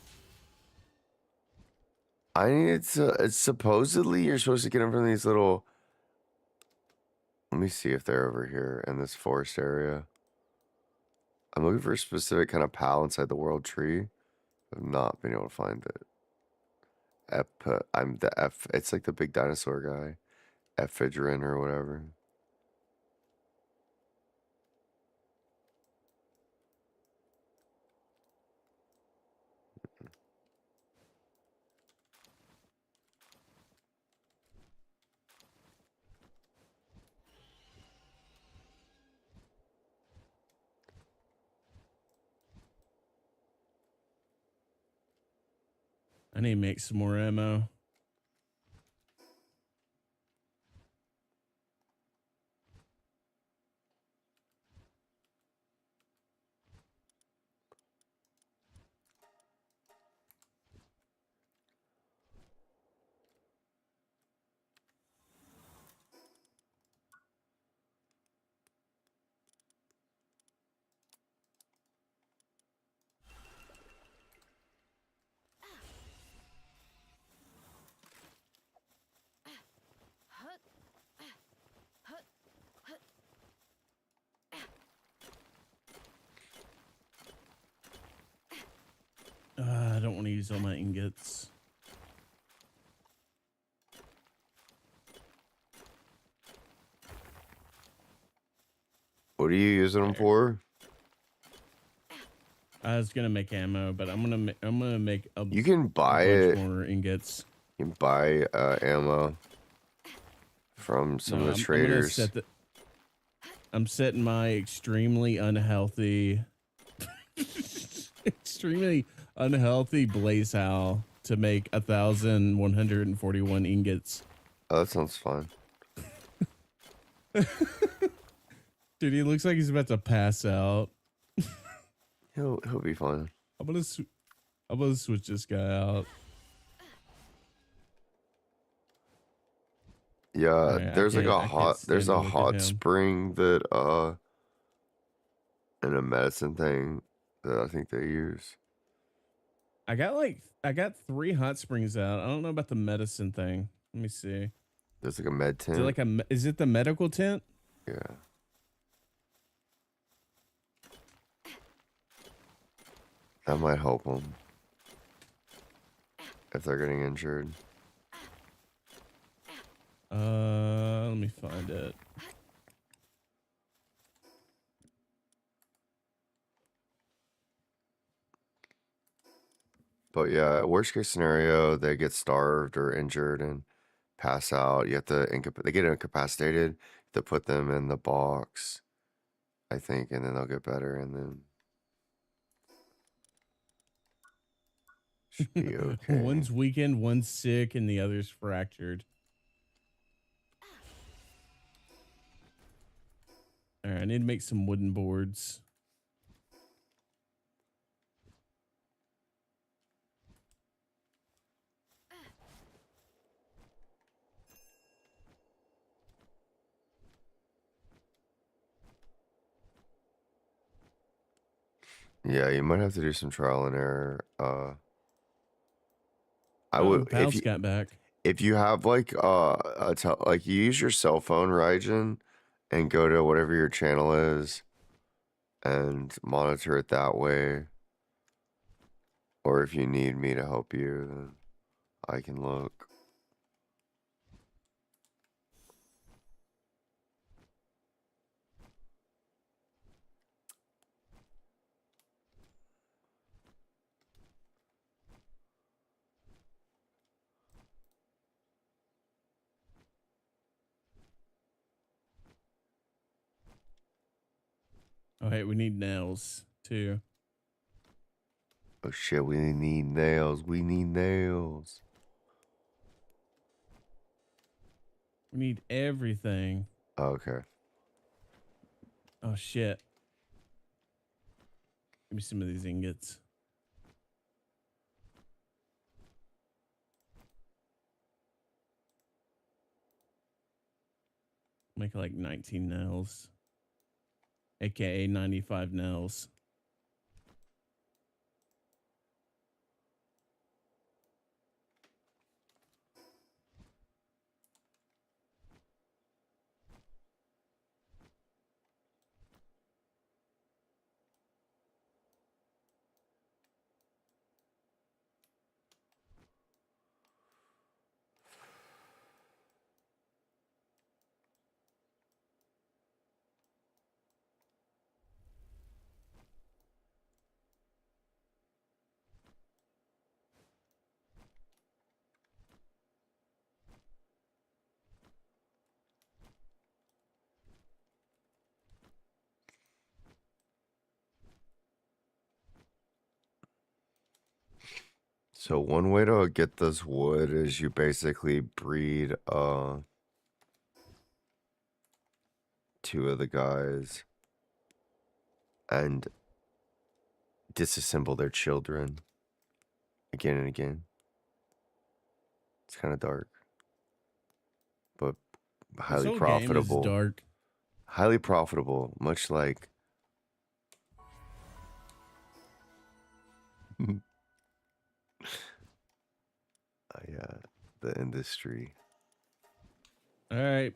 I need to. It's supposedly you're supposed to get them from these little. Let me see if they're over here in this forest area. I'm looking for a specific kind of pal inside the world tree. I've not been able to find it. I'm the F. It's like the big dinosaur guy, Ephedrine or whatever. I need to make some more ammo. I don't want to use all my ingots. What are you using them for? I was gonna make ammo, but I'm gonna make a You can buy bunch it. more ingots. You can buy ammo from some of the traders. I'm setting my extremely unhealthy blaze owl to make 1,141 ingots. Oh, that sounds fun. Dude, he looks like he's about to pass out. He'll be fine. I'm gonna switch this guy out. Yeah, Right, there's like there's a hot him. spring that and a medicine thing that I think they use. I got 3 hot springs out. I don't know about the medicine thing. Let me see. There's like a med tent. Is it the medical tent? Yeah. That might help them if they're getting injured. Let me find it. But yeah, worst case scenario, they get starved or injured and pass out. You have to they get incapacitated. You have to put them in the box, I think, and then they'll get better, and then should be okay. One's weakened, one's sick, and the other's fractured. All right, I need to make some wooden boards. Yeah, you might have to do some trial and error. I Oh, would Pal's got back. if you have like like you use your cell phone, Rygen, and go to whatever your channel is and monitor it that way. Or if you need me to help you, then I can look. Oh, hey, we need nails too. Oh shit, we need nails. We need nails. We need everything. Okay. Oh shit. Give me some of these ingots. Make like 19 nails. AKA 95 nails. So one way to get this wood is you basically breed two of the guys and disassemble their children again and again. It's kind of dark, but This highly whole profitable. game is dark. Highly profitable, much like yeah, the industry. All right,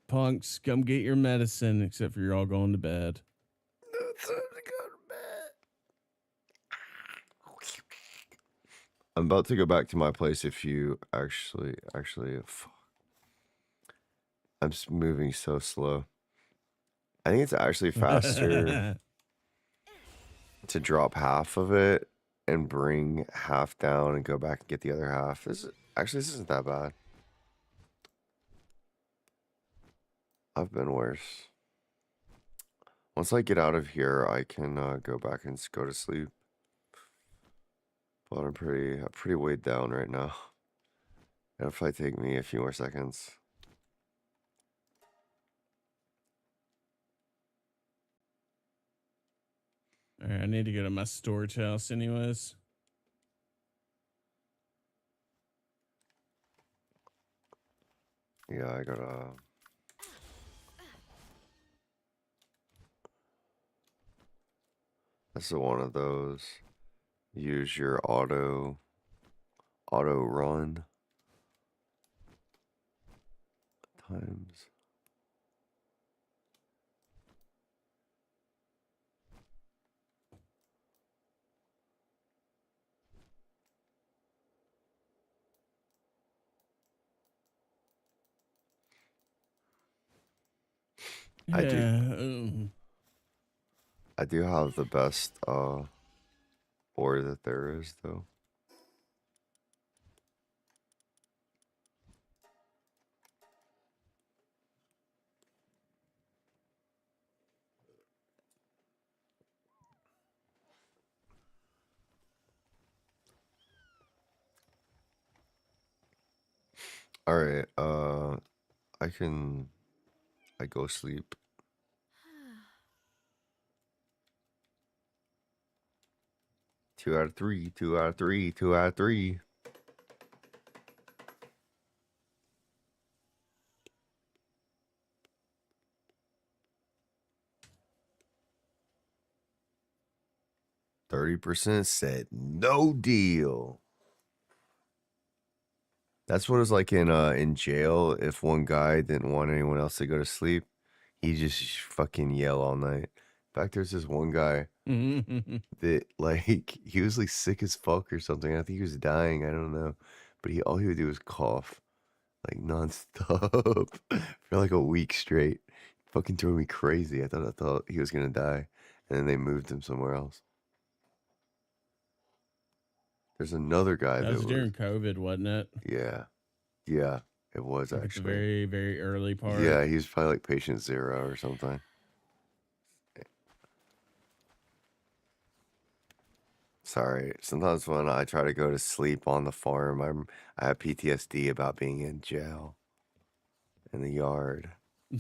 punks, come get your medicine. Except for you're all going to bed. It's time to go to bed. I'm about to go back to my place. If you actually, fuck. I'm moving so slow. I think it's actually faster to drop half of it and bring half down and go back and get the other half. This isn't that bad. I've been worse. Once I get out of here, I can go back and go to sleep. But I'm pretty weighed down right now. It'll probably take me a few more seconds. All right, I need to go to my storage house anyways. Yeah, I gotta. This is one of those. Use your auto run times. I do have the best ore that there is, though. All right, I go sleep. Two out of three, 2 out of 3, 2 out of 3. %, said no deal. That's what it was like in jail. If one guy didn't want anyone else to go to sleep, he just fucking yell all night. In fact, there's this one guy that like he was like sick as fuck or something. I think he was dying. I don't know, but all he would do was cough like nonstop for like a week straight. Fucking drove me crazy. I thought he was gonna die, and then they moved him somewhere else. There's another guy that that was during COVID, wasn't it? Yeah, it was Like at the actually. very, very early part. Yeah, he was probably like patient 0 or something. Sorry. Sometimes when I try to go to sleep on the farm, I have PTSD about being in jail in the yard. I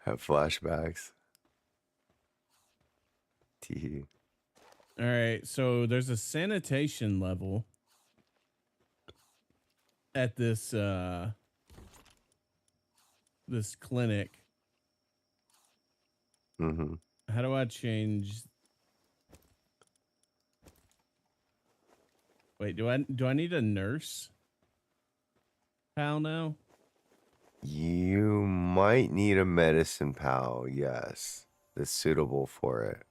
have flashbacks. Tee. All right, so there's a sanitation level at this this clinic. Mm-hmm. How do I change? Wait, do I need a nurse? Pal now? You might need a medicine pal, yes. That's suitable for it.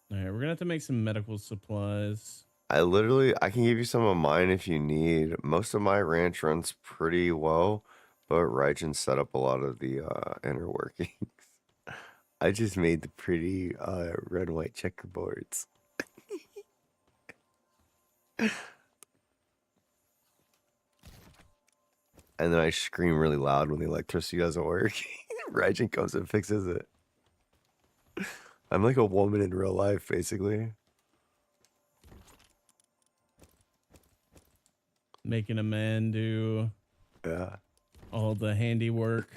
All right, we're gonna have to make some medical supplies. I can give you some of mine if you need. Most of my ranch runs pretty well, but Raijin set up a lot of the inner workings. I just made the pretty red white checkerboards. And then I scream really loud when the electricity doesn't work. Raijin comes and fixes it. I'm like a woman in real life, basically. Making a man do Yeah. all the handiwork.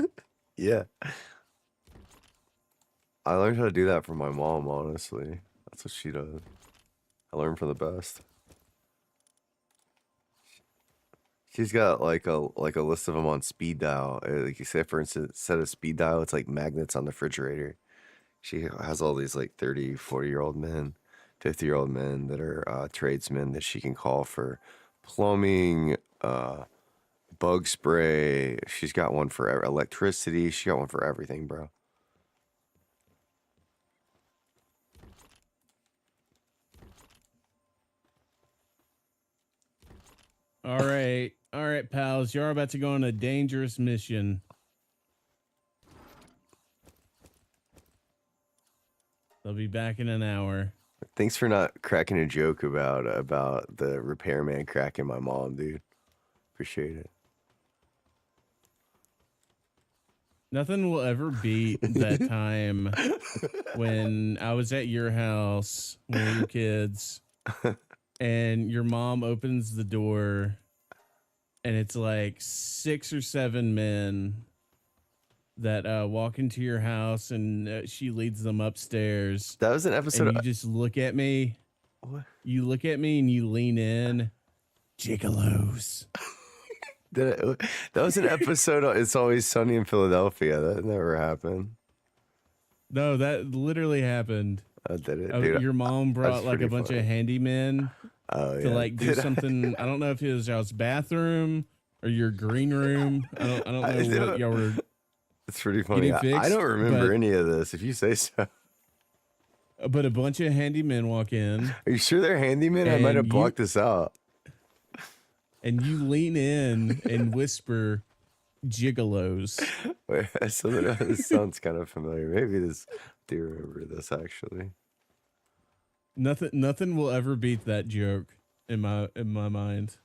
Yeah. I learned how to do that from my mom, honestly. That's what she does. I learned from the best. She's got like a list of them on speed dial. Like you say, for instance, set of speed dial, it's like magnets on the refrigerator. She has all these like 30, 40-year-old men, 50-year-old men that are tradesmen that she can call for plumbing, bug spray. She's got one for electricity. She got one for everything, bro. All right, pals. You're about to go on a dangerous mission. They'll be back in an hour. Thanks for not cracking a joke about the repairman cracking my mom, dude. Appreciate it. Nothing will ever beat that time when I was at your house when we were kids and your mom opens the door and it's like 6 or 7 men that walk into your house and she leads them upstairs. That was an episode. And you just look at me. What? You look at me and you lean in. Gigolos. That was an episode of It's Always Sunny in Philadelphia. That never happened. No, that literally happened. Did it? Dude, Your mom brought like a pretty bunch funny. of handymen Oh, to yeah. like do Did something. I don't know if it was y'all's bathroom or your green room. I don't know what y'all were. It's pretty funny. I fixed, don't remember but- any of this. If you say so. But a bunch of handymen walk in Are you sure they're handymen? I might have And blocked this out. and you lean in and whisper, "Gigolos." Wait, this sounds kind of familiar. Maybe this. Do you remember this actually? Nothing will ever beat that joke in my mind.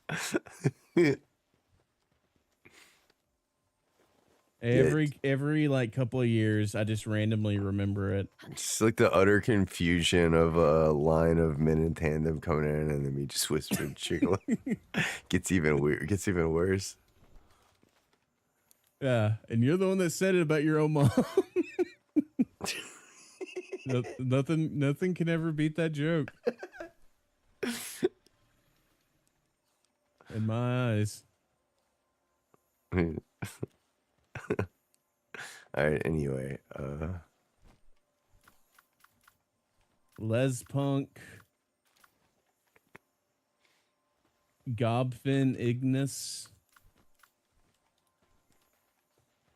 Every like couple of years, I just randomly remember it. Just like the utter confusion of a line of men in tandem coming in, and then me just whispering "Chickle." Gets even weird. Gets even worse. Yeah, and you're the one that said it about your own mom. Nothing can ever beat that joke. In my eyes. All right. Anyway, Les Punk. Gobfin Ignis.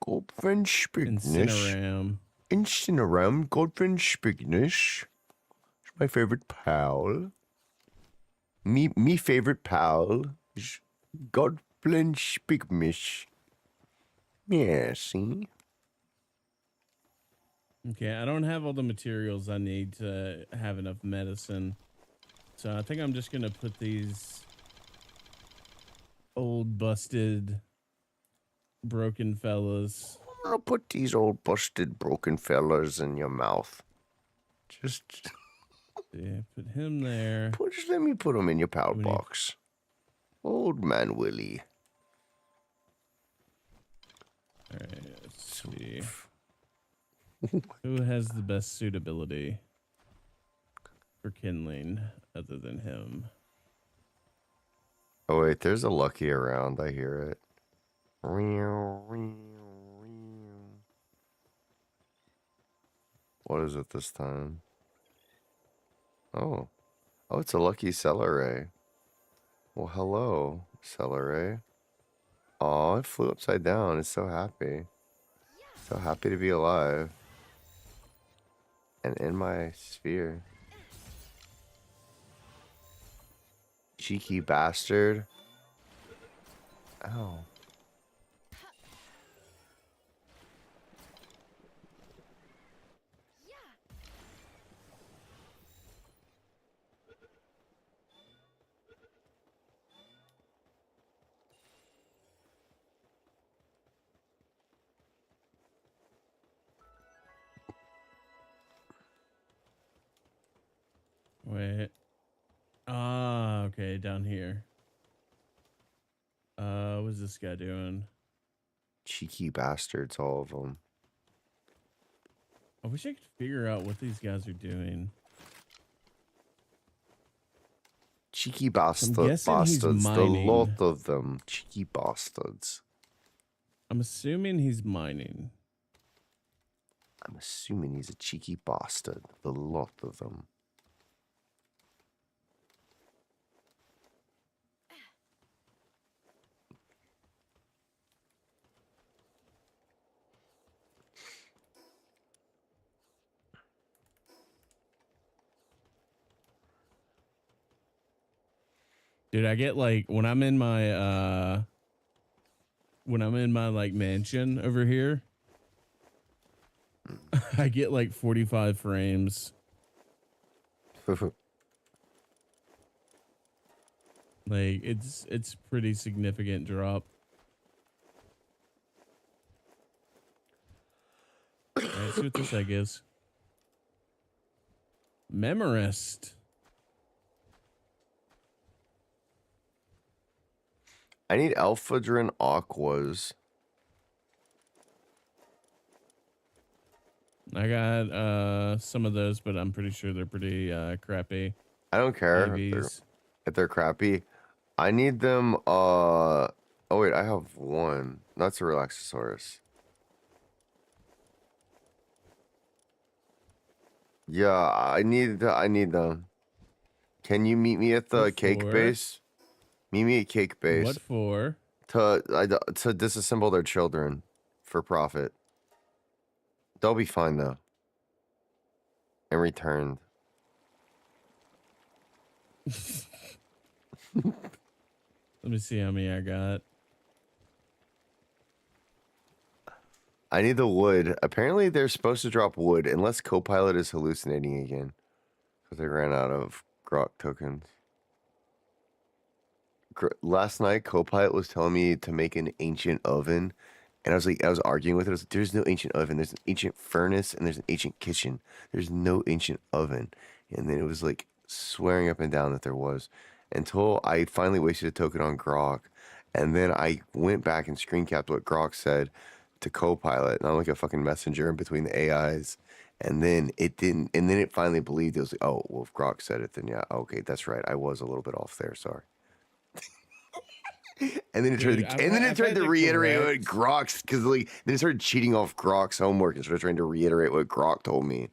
Goldfin Spignish. Incineram. Incineram, Goldfin Spignish. It's my favorite pal. Me favorite pal is Goldfin Spignish. Yeah, see? Okay, I don't have all the materials I need to have enough medicine. So I think I'm just going to put these old busted broken fellas. I'm gonna put these old busted broken fellas in your mouth. Just Yeah, put him there. just let me put them in your pal We need- box. Old man Willie. All right, let's see. Who has the best suitability for kindling other than him? Oh wait, there's a Lucky around. I hear it. What is it this time? Oh, it's a Lucky Celery. Well, hello, Celery. Oh, it flew upside down. It's so happy. So happy to be alive. And in my sphere. Cheeky bastard. Ow. Okay, down here. What's this guy doing? Cheeky bastards, all of them. I wish I could figure out what these guys are doing. Cheeky I'm guessing he's bastards. The lot mining. of them. Cheeky bastards. I'm assuming he's mining. I'm assuming he's a cheeky bastard. The lot of them. Dude, I get like when I'm in my like mansion over here, I get like 45 frames. Like it's pretty significant drop. All right, see what this egg is. Memorist. I need Alphadrin Aquas. I got some of those, but I'm pretty sure they're pretty crappy. I don't care if they're crappy. I need them. Oh wait, I have one. That's a Relaxosaurus. Yeah, I need them. Can you meet me at the cake base? Meet me at cake base. What for? To disassemble their children for profit. They'll be fine though. And returned. Let me see how many I got. I need the wood. Apparently they're supposed to drop wood unless Copilot is hallucinating again. Because they ran out of grok tokens. Last night, Copilot was telling me to make an ancient oven. And I was arguing with it. I was like, there's no ancient oven. There's an ancient furnace and there's an ancient kitchen. There's no ancient oven. And then it was like swearing up and down that there was. Until I finally wasted a token on Grok. And then I went back and screen capped what Grok said to Copilot. And I'm like a fucking messenger in between the AIs. And then it didn't. And then it finally believed. It was like, oh, well, if Grok said it, then yeah, okay, that's right. I was a little bit off there. Sorry. And then it tried to reiterate what Grok's, because like then it started cheating off Grok's homework and started trying to reiterate what Grok told me.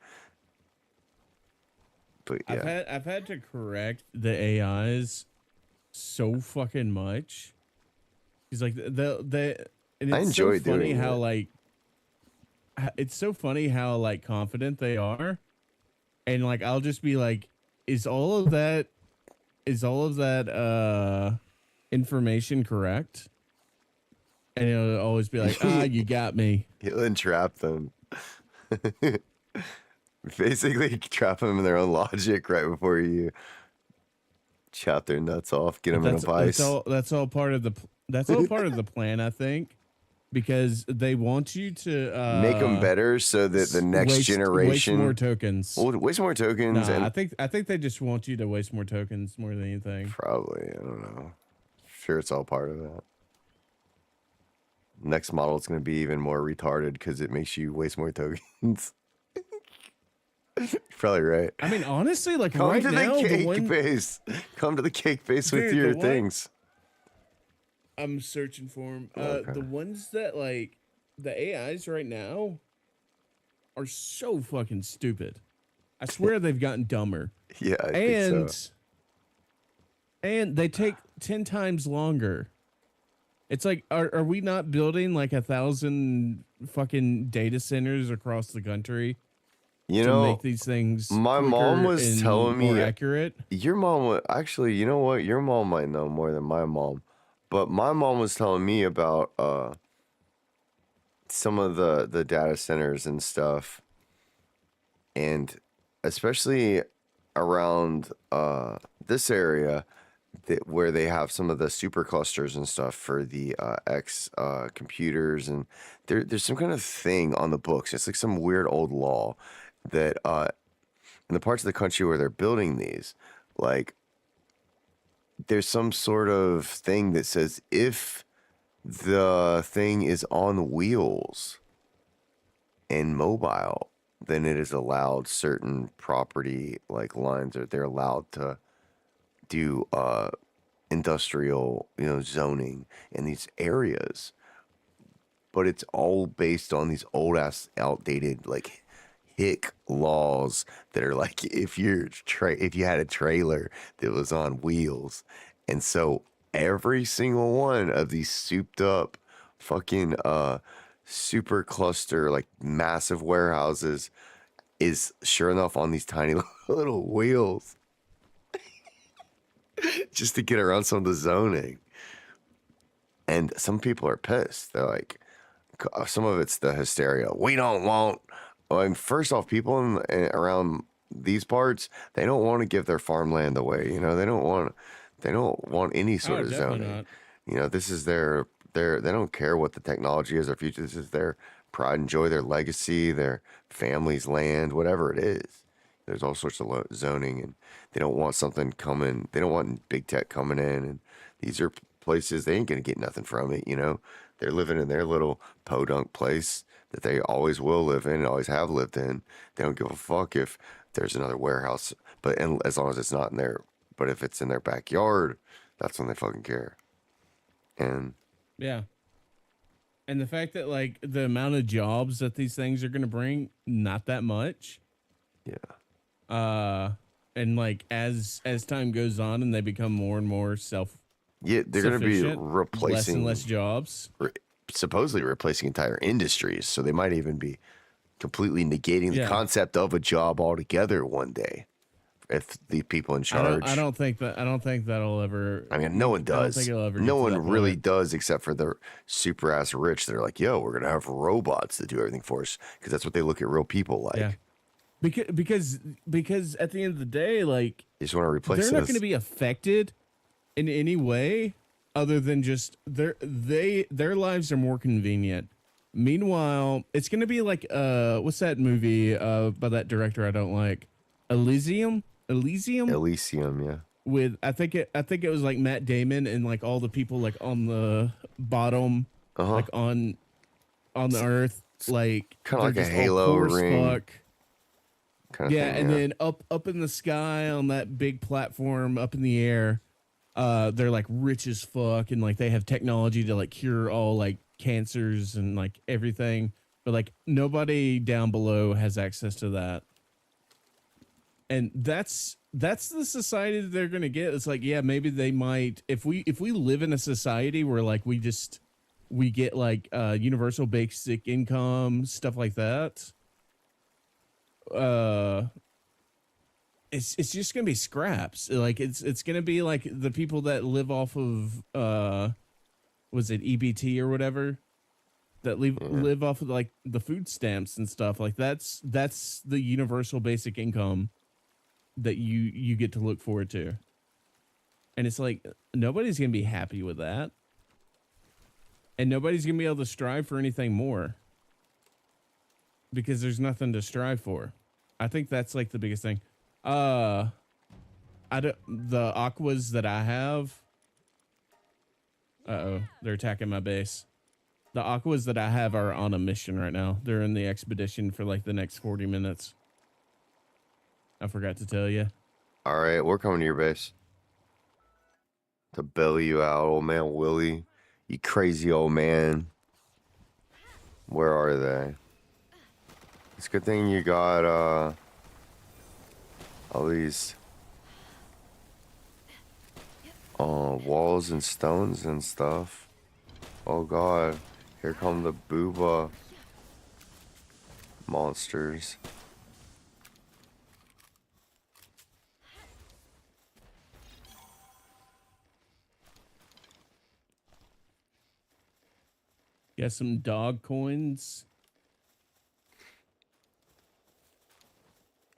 But yeah, I've had to correct the AIs so fucking much. He's like the and it's I enjoy so funny doing how it. like it's so funny how like confident they are, and like I'll just be like, is all of that information correct? And it'll always be like, you got me. he'll entrap them. Basically, trap them in their own logic right before you chop their nuts off, get them in a vice. That's all part of the plan, I think, because they want you to make them better so that the next generation waste more tokens. Well, waste more tokens. Nah, and I think they just want you to waste more tokens more than anything. Probably, I don't know. Sure, it's all part of that. Next model, it's going to be even more retarded because it makes you waste more tokens. You're probably right. I mean, honestly, like Come right to now, the cake base. Come to the cake base with Dude, your the one- things. I'm searching for them. Okay. The ones that like the AIs right now are so fucking stupid. I swear they've gotten dumber. Yeah, I think so. And they take 10 times longer. It's like, are we not building like 1,000 fucking data centers across the country? You to know, make these things my mom was telling me more accurate. Your mom would actually, you know what? Your mom might know more than my mom, but my mom was telling me about some of the data centers and stuff, and especially around this area where they have some of the superclusters and stuff for the X computers, and there's some kind of thing on the books. It's like some weird old law that in the parts of the country where they're building these, like there's some sort of thing that says if the thing is on wheels and mobile, then it is allowed certain property like lines, or they're allowed to do industrial, zoning in these areas. But it's all based on these old ass outdated like hick laws that are like if you had a trailer that was on wheels. And so every single one of these souped up fucking super cluster like massive warehouses is sure enough on these tiny little wheels just to get around some of the zoning. And some people are pissed. They're like, some of it's the hysteria. We don't want. I mean, first off, people around these parts, they don't want to give their farmland away. They don't want any sort Oh, of definitely zoning. not. This is they don't care what the technology is or future. This is their pride and joy, their legacy, their family's land, whatever it is. There's all sorts of zoning, and they don't want something coming. They don't want big tech coming in, and these are places they ain't gonna get nothing from it. They're living in their little podunk place that they always will live in and always have lived in. They don't give a fuck if there's another warehouse, and as long as it's not in there. But if it's in their backyard, that's when they fucking care. And Yeah. And the fact that like the amount of jobs that these things are going to bring, not that much. yeah, And like as time goes on and they become more and more yeah, they're gonna be less replacing and less jobs. supposedly replacing entire industries. So they might even be completely negating the Yeah. concept of a job altogether one day. If the people in charge, I don't think that'll ever. I mean, no one I don't does. think it'll ever. No get to one that really point. does, except for the super ass rich. They're like, yo, we're gonna have robots that do everything for us because that's what they look at real people like. Yeah. Because at the end of the day, like They just want to replace they're not us. going to be affected in any way other than just their lives are more convenient. Meanwhile, it's going to be like what's that movie by that director I don't like? Elysium Elysium, yeah. with I think it was like Matt Damon and like all the people like on the bottom Uh-huh. like on the earth like Kinda like they're a just all Halo poor as ring. fuck. Kind of Yeah, thing, and then up in the sky on that big platform up in the air, they're like rich as fuck and like they have technology to like cure all like cancers and like everything. But like nobody down below has access to that. And that's the society that they're gonna get. It's like, yeah, maybe they might if we live in a society where like we get like universal basic income, stuff like that. It's just gonna be scraps. Like it's gonna be like the people that live off of was it EBT or whatever that live off of like the food stamps and stuff. Like that's the universal basic income that you get to look forward to. And it's like nobody's gonna be happy with that. And nobody's gonna be able to strive for anything more. Because there's nothing to strive for. I think that's like the biggest thing. The aquas that I have. They're attacking my base. The aquas that I have are on a mission right now. They're in the expedition for like the next 40 minutes. I forgot to tell you. All right, we're coming to your base to bail you out, old man Willie. You crazy old man. Where are they? It's a good thing you got all these walls and stones and stuff. Oh god, here come the booba monsters. Got some dog coins.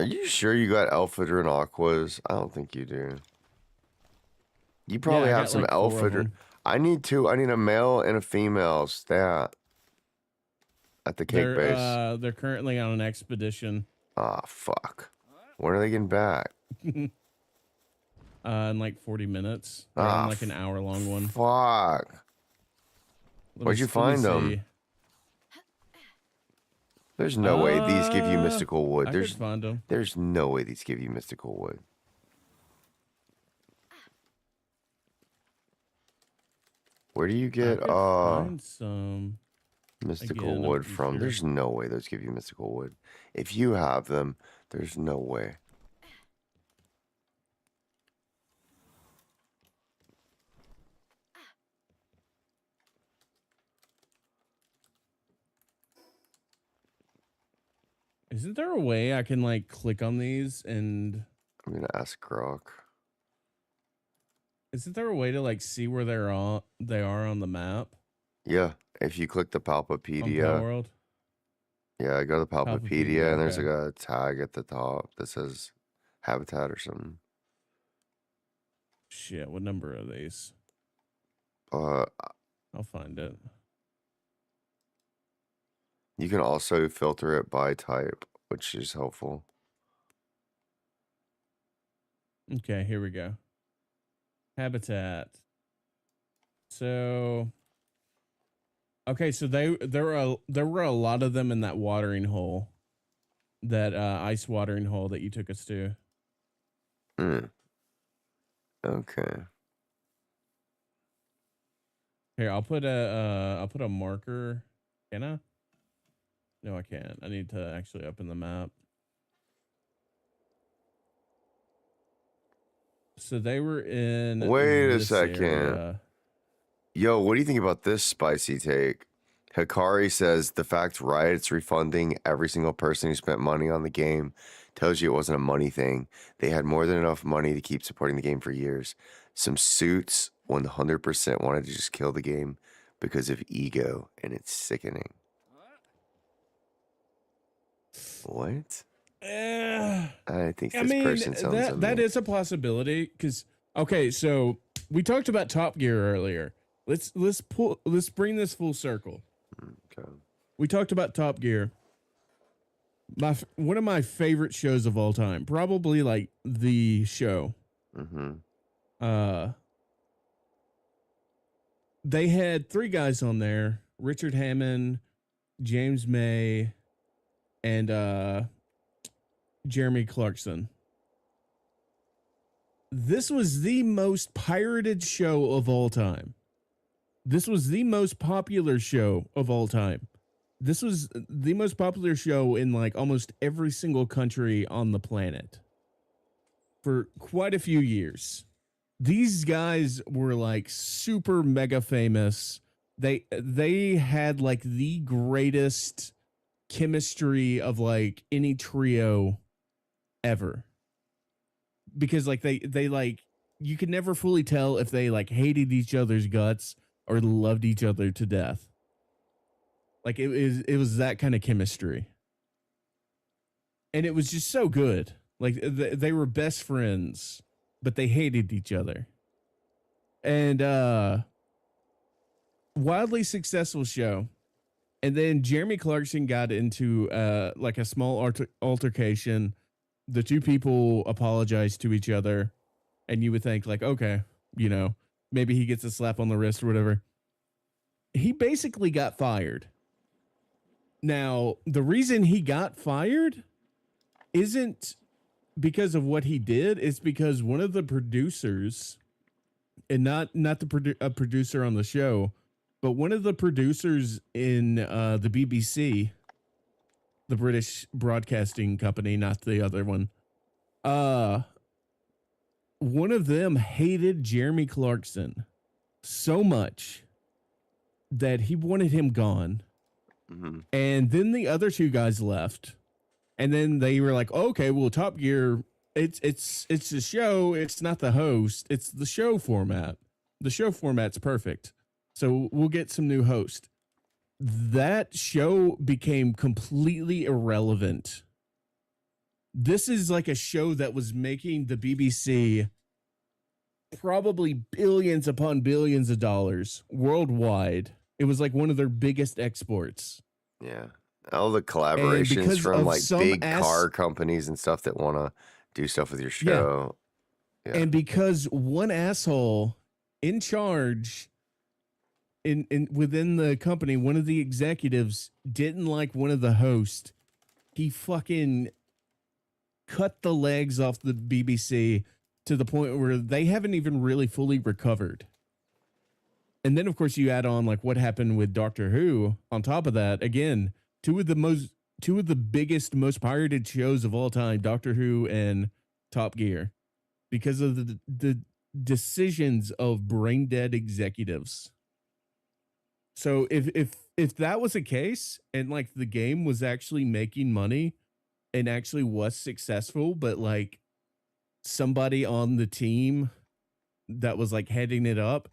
Are you sure you got Alphadra and Aquas? I don't think you do. You probably Yeah, I have got, some like, 4 of Alphadra. them. I need two. I need a male and a female stat at the cake base. They're currently on an expedition. Ah, fuck. When are they getting back? in like 40 minutes. They're on like an hour-long one. Fuck. Where'd you find them? There's no way these give you mystical wood. I could find them. There's no way these give you mystical wood. Where do you get find some mystical wood from? Sure. There's no way those give you mystical wood. If you have them, there's no way. Isn't there a way I can like click on these and I'm gonna ask Grok. Isn't there a way to like see where they are on the map? Yeah, if you click the Palpapedia. Palworld? Yeah, go to the Palpapedia and there's like a tag at the top that says habitat or something. Shit, what number are these? I'll find it. You can also filter it by type, which is helpful. Okay, here we go. Habitat. So, okay, so there were a lot of them in that watering hole, that ice watering hole that you took us to. Okay. Here, I'll put a marker. Can I? No, I can't. I need to actually open the map. So they were in. Wait a second. Area. Yo, what do you think about this spicy take? Hikari says the fact Riot's refunding every single person who spent money on the game tells you it wasn't a money thing. They had more than enough money to keep supporting the game for years. Some suits 100% wanted to just kill the game because of ego, and it's sickening. What? I think this person sounds that is a possibility, because okay, so we talked about Top Gear earlier. Let's bring this full circle. Okay. We talked about Top Gear. One of my favorite shows of all time, probably like the show. They had 3 guys on there: Richard Hammond, James May, and Jeremy Clarkson. This was the most pirated show of all time. This was the most popular show of all time. This was the most popular show in like almost every single country on the planet for quite a few years. These guys were like super mega famous. They had like the greatest chemistry of like any trio ever, because like they like, you could never fully tell if they like hated each other's guts or loved each other to death. Like it was that kind of chemistry, and it was just so good. Like they were best friends, but they hated each other. And wildly successful show. And then Jeremy Clarkson got into like a small altercation. The 2 people apologized to each other, and you would think like, okay, you know, maybe he gets a slap on the wrist or whatever. He basically got fired. Now, the reason he got fired isn't because of what he did. It's because one of the producers, and not a producer on the show, but one of the producers in the BBC, the British Broadcasting Company, not the other one, one of them hated Jeremy Clarkson so much that he wanted him gone. And then the other 2 guys left. And then they were like, okay, well, Top Gear, it's the show. It's not the host. It's the show format. The show format's perfect. So we'll get some new host. That show became completely irrelevant. This is like a show that was making the BBC probably billions upon billions of dollars worldwide. It was like one of their biggest exports. Yeah. All the collaborations from like big car companies and stuff that want to do stuff with your show. Yeah. And because one asshole in charge in within the company, one of the executives didn't like one of the hosts, he fucking cut the legs off the BBC to the point where they haven't even really fully recovered. And then of course you add on like what happened with Doctor Who on top of that. Again, two of the biggest, most pirated shows of all time, Doctor Who and Top Gear, because of the decisions of brain dead executives. So if that was the case and like the game was actually making money and actually was successful, but like somebody on the team that was like heading it up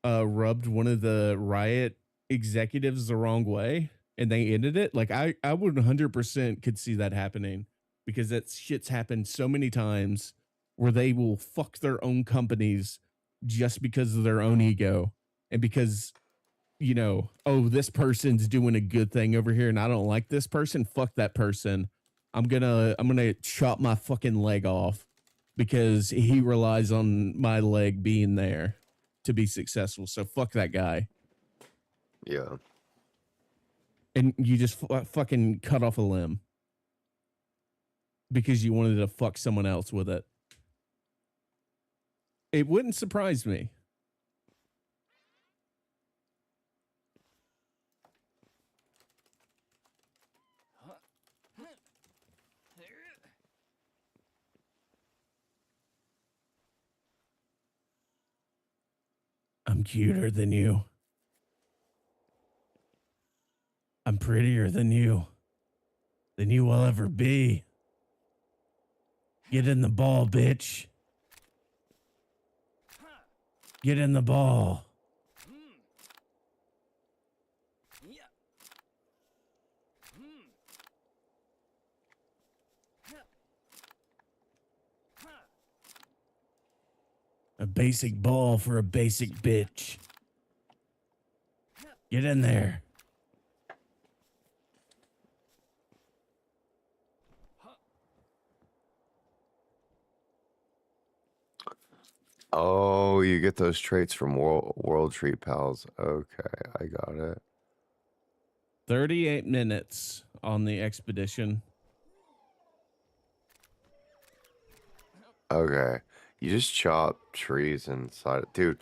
rubbed one of the Riot executives the wrong way and they ended it, like I would 100% could see that happening, because that shit's happened so many times where they will fuck their own companies just because of their own ego and because, you know, oh, this person's doing a good thing over here and I don't like this person, fuck that person. I'm gonna chop my fucking leg off because he relies on my leg being there to be successful. So fuck that guy. Yeah. And you just fucking cut off a limb because you wanted to fuck someone else with it. It wouldn't surprise me. I'm cuter than you. I'm prettier than you will ever be. Get in the ball, bitch. Get in the ball. A basic ball for a basic bitch. Get in there. Oh, you get those traits from World Tree Pals. Okay, I got it. 38 minutes on the expedition. Okay. You just chop trees inside. Dude,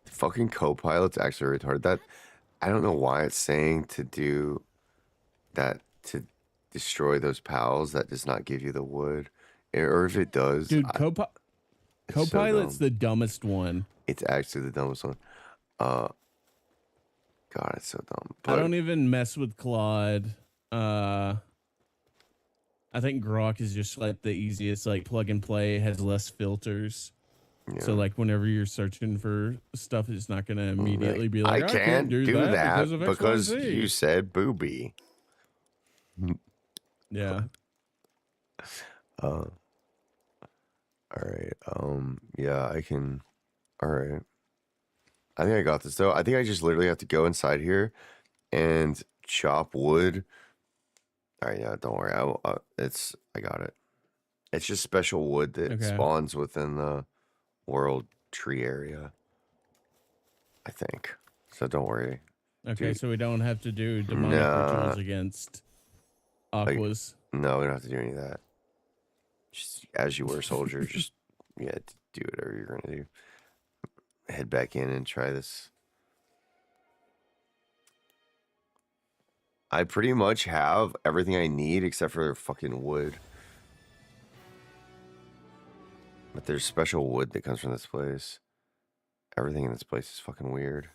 fucking co-pilot's actually retarded. That, I don't know why it's saying to do that, to destroy those pals. That does not give you the wood. Or if it does, Dude, it's so co-pilot's dumb. the dumbest one. It's actually the dumbest one. God, it's so dumb. I don't even mess with Claude. I think Grok is just like the easiest, like plug and play, has less filters. Yeah. So like whenever you're searching for stuff, it's not going to immediately be like, I can't do that because XYZ. you said booby. Yeah. All right. Yeah, I can. All right. I think I got this though. I think I just literally have to go inside here and chop wood. All right. Yeah. Don't worry. I got it. It's just special wood that spawns within the world tree area, I think. So don't worry. Okay. Dude. So we don't have to do demonic rituals against aquas. Like, no, we don't have to do any of that. Just as you were a soldier, just do whatever you're gonna do. Head back in and try this. I pretty much have everything I need except for fucking wood. But there's special wood that comes from this place. Everything in this place is fucking weird.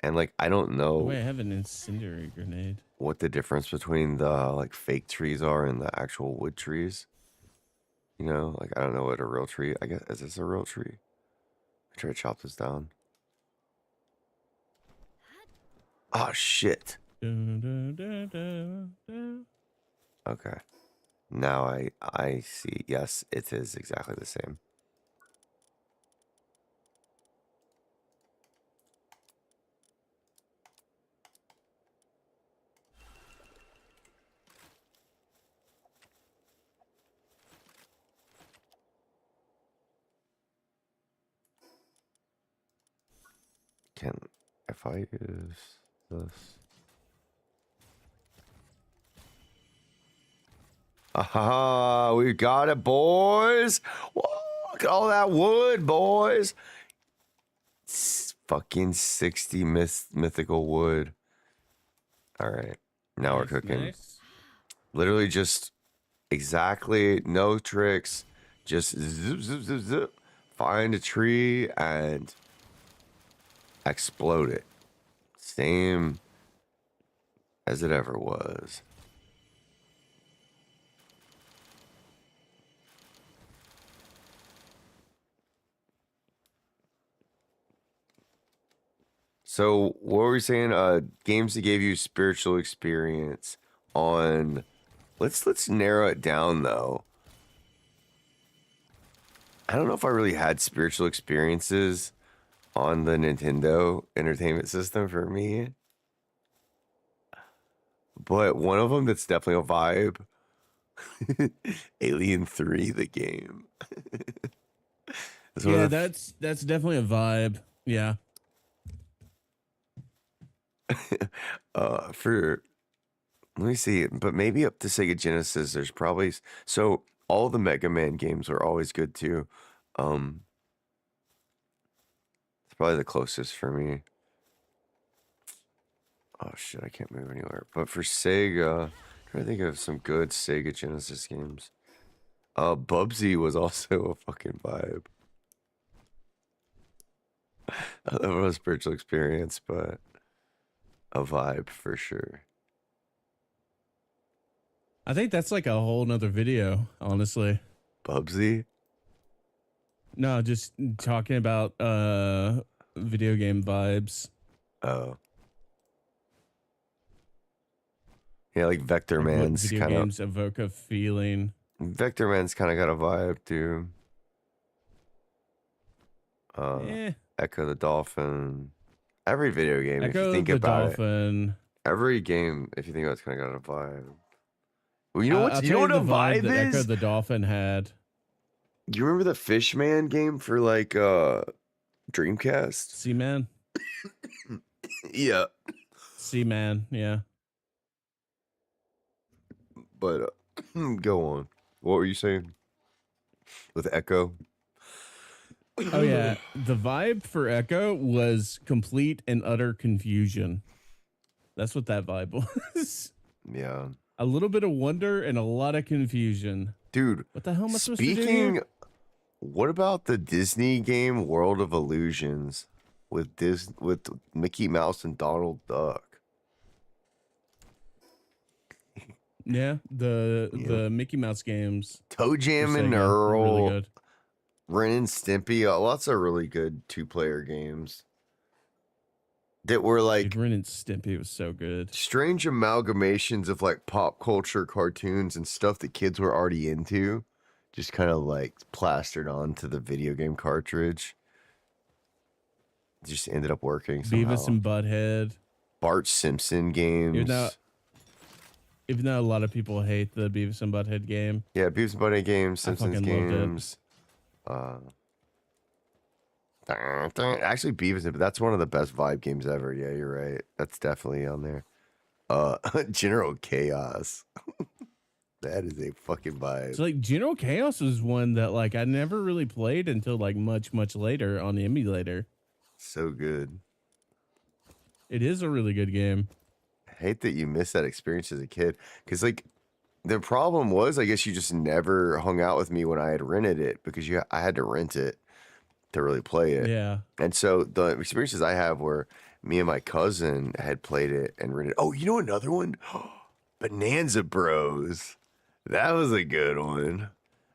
And like, I don't know. Wait, I have an incendiary grenade. What the difference between the like fake trees are and the actual wood trees. You know, like I don't know what a real tree. I guess, is this a real tree? I try to chop this down. Oh shit. Okay. Now I see. Yes, it is exactly the same. if I use this. Aha, we got it, boys. Whoa, look at all that wood, boys. Fucking 60 mythical wood. All right, now we're cooking. Nice. Literally just exactly no tricks. Just zip, zip, zip, zip. Find a tree and explode it. Same as it ever was. So what were we saying? Games that gave you spiritual experience on. Let's narrow it down though. I don't know if I really had spiritual experiences on the Nintendo Entertainment System for me, but one of them that's definitely a vibe. Alien 3, the game. Yeah, that's definitely a vibe. Yeah. For let me see, but maybe up to Sega Genesis, there's probably so all the Mega Man games are always good too. It's probably the closest for me. Oh shit, I can't move anywhere. But for Sega, I'm trying to think of some good Sega Genesis games. Bubsy was also a fucking vibe. That was a spiritual experience, but a vibe for sure. I think that's like a whole nother video, honestly. Bubsy? No, just talking about video game vibes. Oh. Yeah, like Vector Like what Man's video kind of. games evoke a feeling. Vector Man's kind of got a vibe too. Echo the Dolphin. Every video game, if you Echo think the about it. Dolphin. Every game, if you think about it's kind of got a vibe. Well, you know what? I'll You know tell what the a vibe that Echo is? the Dolphin had. You remember the Fishman game for like Dreamcast? Seaman? Yeah. Seaman, yeah. But go on. What were you saying? With Echo? Oh yeah, the vibe for Echo was complete and utter confusion. That's what that vibe was. Yeah. A little bit of wonder and a lot of confusion. Dude, What the hell am I supposed to do here? What about the Disney game World of Illusions with Mickey Mouse and Donald Duck? Yeah, the Mickey Mouse games. Toe Jam for and Sega were Earl, really good. Ren and Stimpy, lots of really good two-player games that were like Dude, Ren and Stimpy was so good. strange amalgamations of like pop culture cartoons and stuff that kids were already into, just kind of like plastered onto the video game cartridge. Just ended up working somehow. Beavis and Butthead. Bart Simpson games. Even though a lot of people hate the Beavis and Butthead game. Yeah, Beavis and Butthead games, Simpsons fucking loved it. games. Actually, but that's one of the best vibe games ever. Yeah, you're right. That's definitely on there. General Chaos. That is a fucking vibe. So like General Chaos was one that like I never really played until like much later on the emulator. So good. It is a really good game. I hate that you missed that experience as a kid, because like the problem was, I guess you just never hung out with me when I had rented it, because I had to rent it to really play it. Yeah. And so the experiences I have were me and my cousin had played it and rented. Oh, you know another one? Bonanza Bros. That was a good one.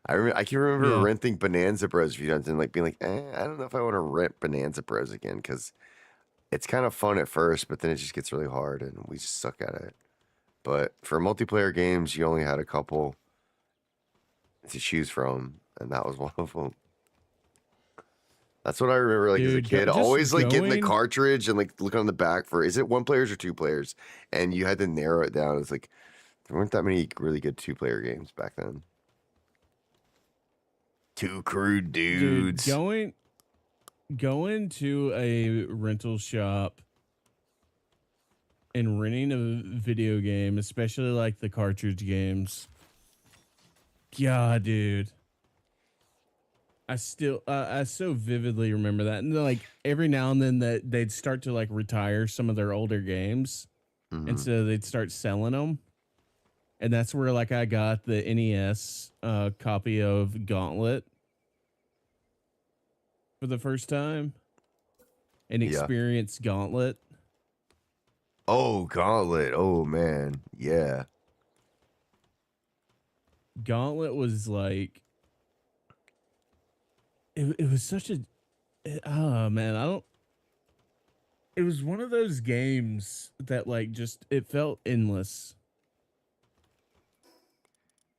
I can remember renting Bonanza Bros a few times and like being like, I don't know if I want to rent Bonanza Bros again, because it's kind of fun at first, but then it just gets really hard and we just suck at it. But for multiplayer games, you only had a couple to choose from, and that was one of them. That's what I remember, like, as a kid. Always, like, getting the cartridge and, like, looking on the back for, is it one players or two players? And you had to narrow it down. It's like, there weren't that many really good two-player games back then. Two crude dudes. Dude, going to a rental shop and renting a video game, especially like the cartridge games. God, dude. I so vividly remember that. And like every now and then that they'd start to like retire some of their older games. And so they'd start selling them. And that's where like I got the NES copy of Gauntlet for the first time and Yeah. experienced Gauntlet. Oh, Gauntlet. Oh man. Yeah. Gauntlet was like it was such a oh man, I don't it was one of those games that like just it felt endless.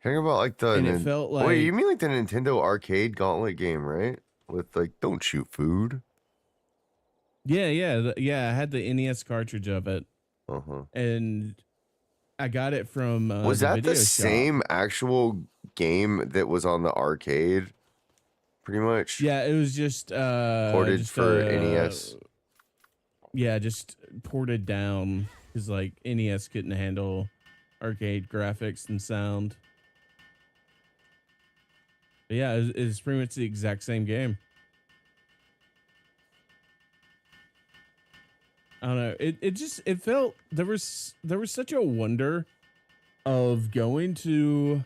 Hearing about like the And it felt like wait, you mean like the Nintendo arcade Gauntlet game, right? With like don't shoot food. yeah, I had the NES cartridge of it. Uh-huh. And I got it from Was the that video the shop. same actual game that was on the arcade? Pretty much. Yeah, it was just Ported just, for NES. Yeah, just ported down because like NES couldn't handle arcade graphics and sound. But yeah, it's pretty much the exact same game. I don't know. It felt there was such a wonder of going to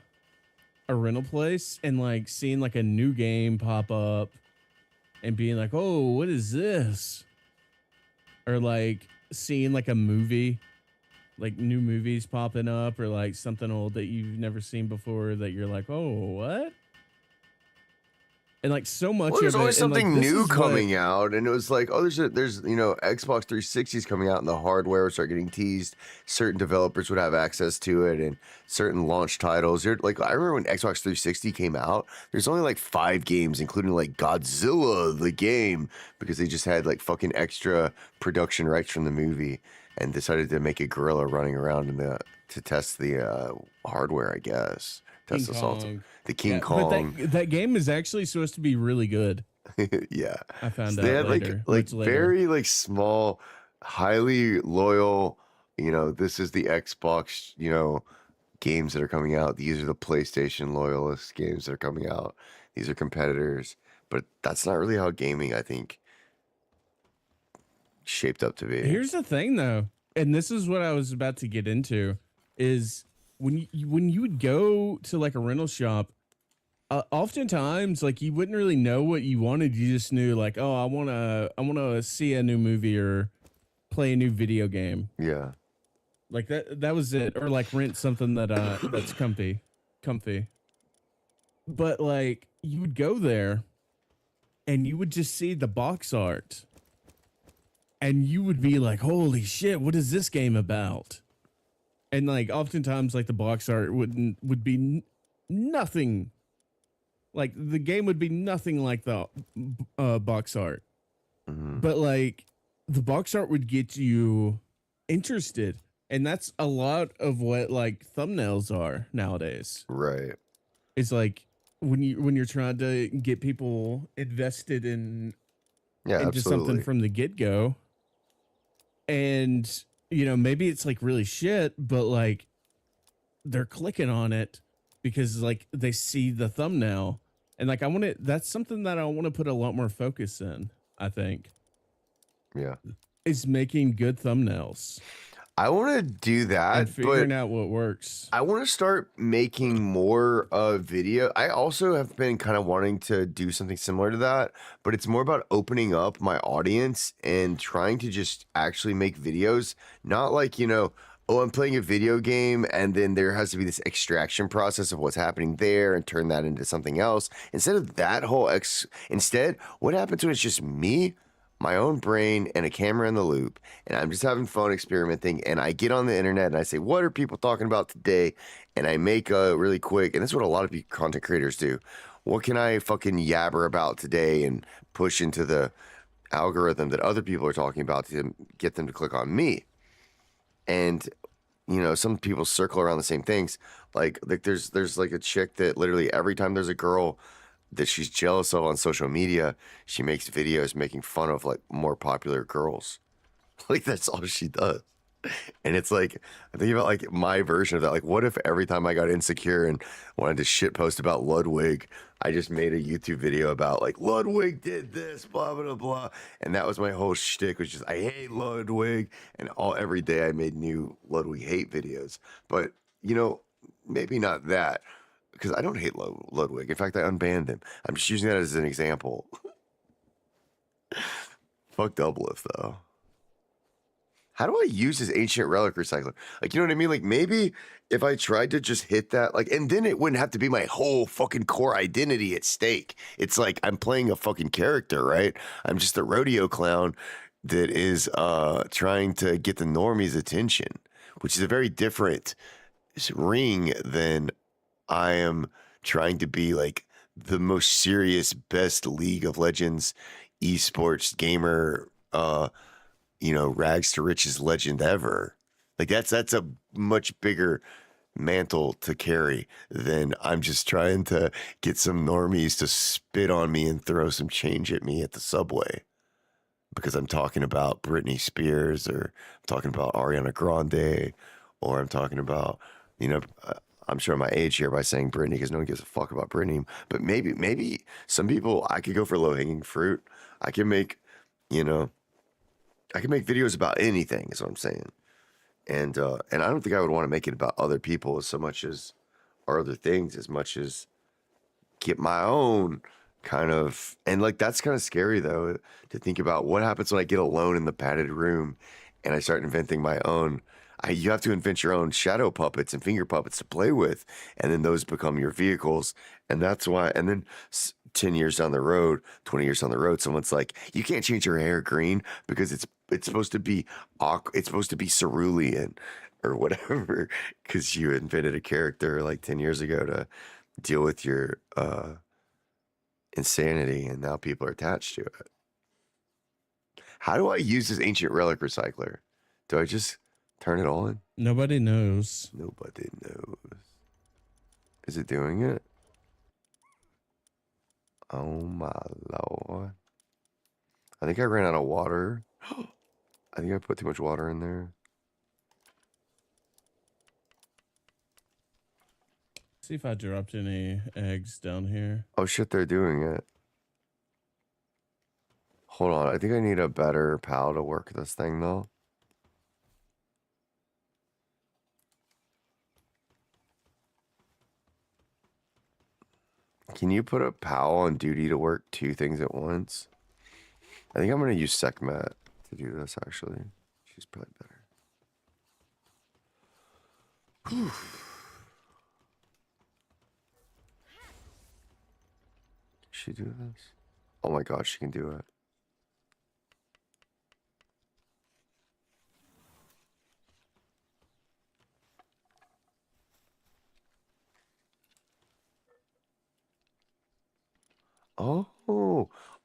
a rental place and like seeing like a new game pop up and being like, oh, what is this? Or like seeing like a movie, like new movies popping up, or like something old that you've never seen before that you're like, oh, what? And like so much Well, there's of always it, and, like, something this new is what- coming out, and it was like, oh, there's you know Xbox 360s coming out, and the hardware would start getting teased. Certain developers would have access to it, and certain launch titles. Like I remember when Xbox 360 came out, there's only like 5 games, including like Godzilla the game, because they just had like fucking extra production rights from the movie, and decided to make a gorilla running around in the to test the hardware, I guess. Test King the salt. Kong. The King Yeah, Kong. But that game is actually supposed to be really good. Yeah. I found So out they had later. like Much later. very like small, highly loyal, you know, this is the Xbox, you know, games that are coming out. These are the PlayStation loyalist games that are coming out. These are competitors. But that's not really how gaming, I think, shaped up to be. Here's the thing though, and this is what I was about to get into, is when you would go to like a rental shop, oftentimes like you wouldn't really know what you wanted. You just knew like, oh, I wanna see a new movie or play a new video game. Yeah. Like that was it. Or like rent something that that's comfy. But like you would go there and you would just see the box art. And you would be like, holy shit, what is this game about? And like oftentimes like the box art would be nothing. Like the game would be nothing like the box art. Mhm. But like the box art would get you interested. And that's a lot of what like thumbnails are nowadays. Right. It's like when you're trying to get people invested in Yeah, into absolutely. something from the get-go. And you know, maybe it's like really shit, but like they're clicking on it because like they see the thumbnail. And like that's something that I want to put a lot more focus in, I think. Yeah. Is making good thumbnails I want to do that, and but figuring out what works. I want to start making more video. I also have been kind of wanting to do something similar to that, but it's more about opening up my audience and trying to just actually make videos. Not like, you know, oh, I'm playing a video game and then there has to be this extraction process of what's happening there and turn that into something else. Instead of that whole instead, what happens when it's just me, my own brain, and a camera in the loop, and I'm just having fun experimenting, and I get on the internet and I say, what are people talking about today? And I make a really quick, and that's what a lot of content creators do. What can I fucking yabber about today and push into the algorithm that other people are talking about to get them to click on me? And you know, some people circle around the same things. Like there's like a chick that literally every time there's a girl that she's jealous of on social media, she makes videos making fun of like more popular girls. Like that's all she does. And it's like, I think about like my version of that. Like, what if every time I got insecure and wanted to shit post about Ludwig, I just made a YouTube video about like Ludwig did this, blah blah blah, and that was my whole shtick. Was just I hate Ludwig, and every day I made new Ludwig hate videos. But you know, maybe not that because I don't hate Ludwig. In fact, I unbanned him. I'm just using that as an example. Fuck Doublelift though. How do I use this ancient relic recycler? Like, you know what I mean? Like, maybe if I tried to just hit that, like, and then it wouldn't have to be my whole fucking core identity at stake. It's like I'm playing a fucking character, right? I'm just a rodeo clown that is trying to get the normies' attention, which is a very different ring than I am trying to be like the most serious, best League of Legends esports gamer, rags to riches legend ever. Like that's a much bigger mantle to carry than I'm just trying to get some normies to spit on me and throw some change at me at the subway because I'm talking about Britney Spears or I'm talking about Ariana Grande or I'm talking about, I'm showing my age here by saying Britney because no one gives a fuck about Britney. But maybe some people, I could go for low hanging fruit. I can make, I can make videos about anything, is what I'm saying. And I don't think I would want to make it about other people so much as, or other things, as much as get my own kind of, and like that's kind of scary though, to think about what happens when I get alone in the padded room and I start inventing my own. You have to invent your own shadow puppets and finger puppets to play with, and then those become your vehicles. And that's why, and then 10 years down the road, 20 years down the road, someone's like, you can't change your hair green because it's supposed to be it's supposed to be cerulean or whatever because you invented a character like 10 years ago to deal with your insanity, and now people are attached to it. How do I use this ancient relic recycler? Do I just turn it on? Nobody knows. Nobody knows. Is it doing it? Oh my lord. I think I ran out of water. I think I put too much water in there. See if I dropped any eggs down here. Oh shit, they're doing it. Hold on, I think I need a better PAL to work this thing though. Can you put a PAL on duty to work two things at once? I think I'm gonna use Sekhmet to do this actually. She's probably better. Whew. Can she do this? Oh my god, she can do it.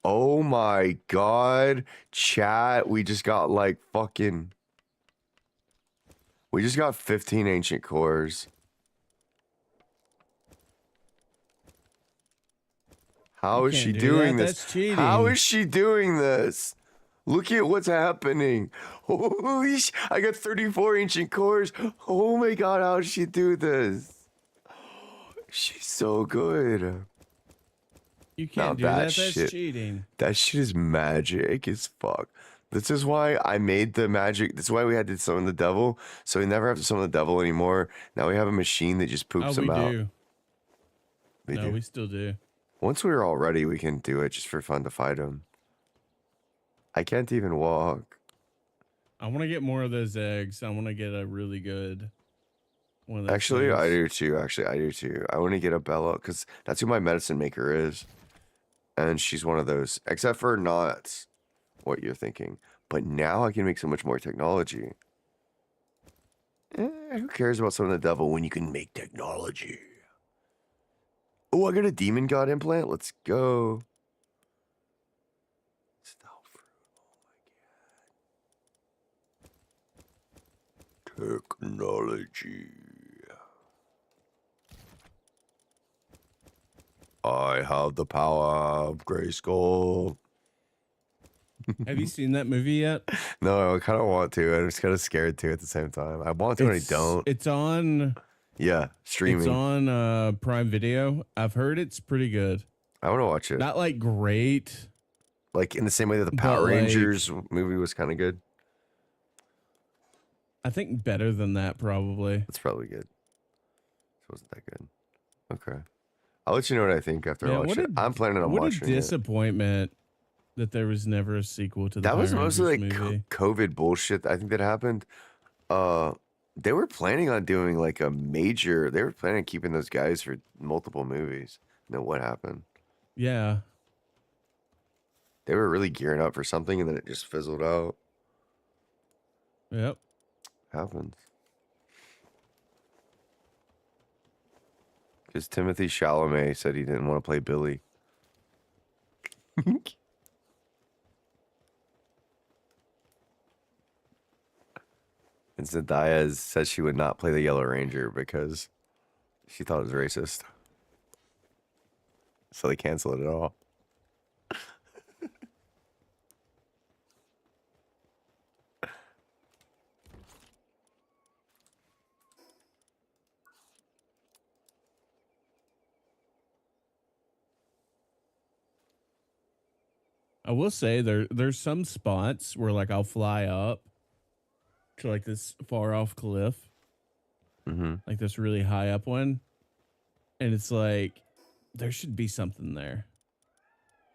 Oh my god, chat, we just got like fucking, we just got 15 ancient cores. How is she doing this? That's cheating. How is she doing this? Look at what's happening. Holy I got 34 ancient cores. Oh my god, how does she do this? She's so good. You can't do that. That's shit, cheating. That shit is magic as fuck. This is why I made the magic. That's why we had to summon the devil. So we never have to summon the devil anymore. Now we have a machine that just poops them out. We do. We still do. Once we're all ready, we can do it just for fun to fight him. I can't even walk. I want to get more of those eggs. I want to get a really good one of those. Actually, things. I do too. I want to get a Bella because that's who my medicine maker is. And she's one of those, except for not what you're thinking. But now I can make so much more technology. Who cares about some of the devil when you can make technology? Oh, I got a demon god implant. Let's go. Stealth fruit. Oh my god. Technology. I have the power of Grayskull. Have you seen that movie yet? No, I kind of want to. I'm just kind of scared too at the same time. I want to and I don't. It's on. Yeah, streaming. It's on Prime Video. I've heard it's pretty good. I want to watch it. Not like great. Like in the same way that the Power Rangers movie was kind of good. I think better than that, probably. That's probably good. It wasn't that good. Okay. I'll let you know what I think after I watch it. I'm planning on watching it. What a disappointment that there was never a sequel to the That was Power mostly like Rangers movie. COVID bullshit. I think that happened. They were planning on doing like a major. They were planning on keeping those guys for multiple movies. And then what happened? Yeah. They were really gearing up for something, and then it just fizzled out. Yep. Happens. Because Timothy Chalamet said he didn't want to play Billy. And Zendaya said she would not play the Yellow Ranger because she thought it was racist. So they canceled it all. I will say there's some spots where like I'll fly up to like this far off cliff, like this really high up one, and it's like there should be something there.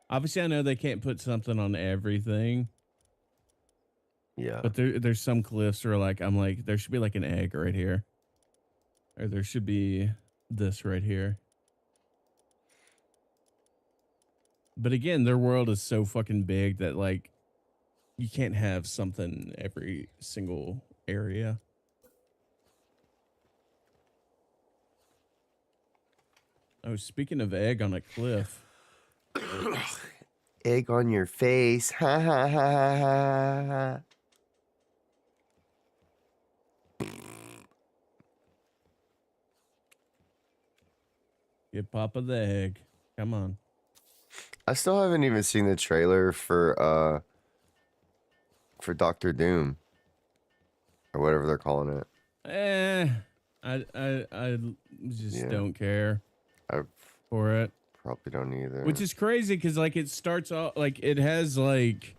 Obviously, I know they can't put something on everything. Yeah. But there's some cliffs where like I'm like there should be like an egg right here, or there should be this right here. But again, their world is so fucking big that like you can't have something every single area. Oh, speaking of egg on a cliff. Egg on your face. Ha ha ha ha ha. Get Papa the egg. Come on. I still haven't even seen the trailer for Doctor Doom. Or whatever they're calling it. I just don't care for it. Probably don't either. Which is crazy because like it starts off like it has like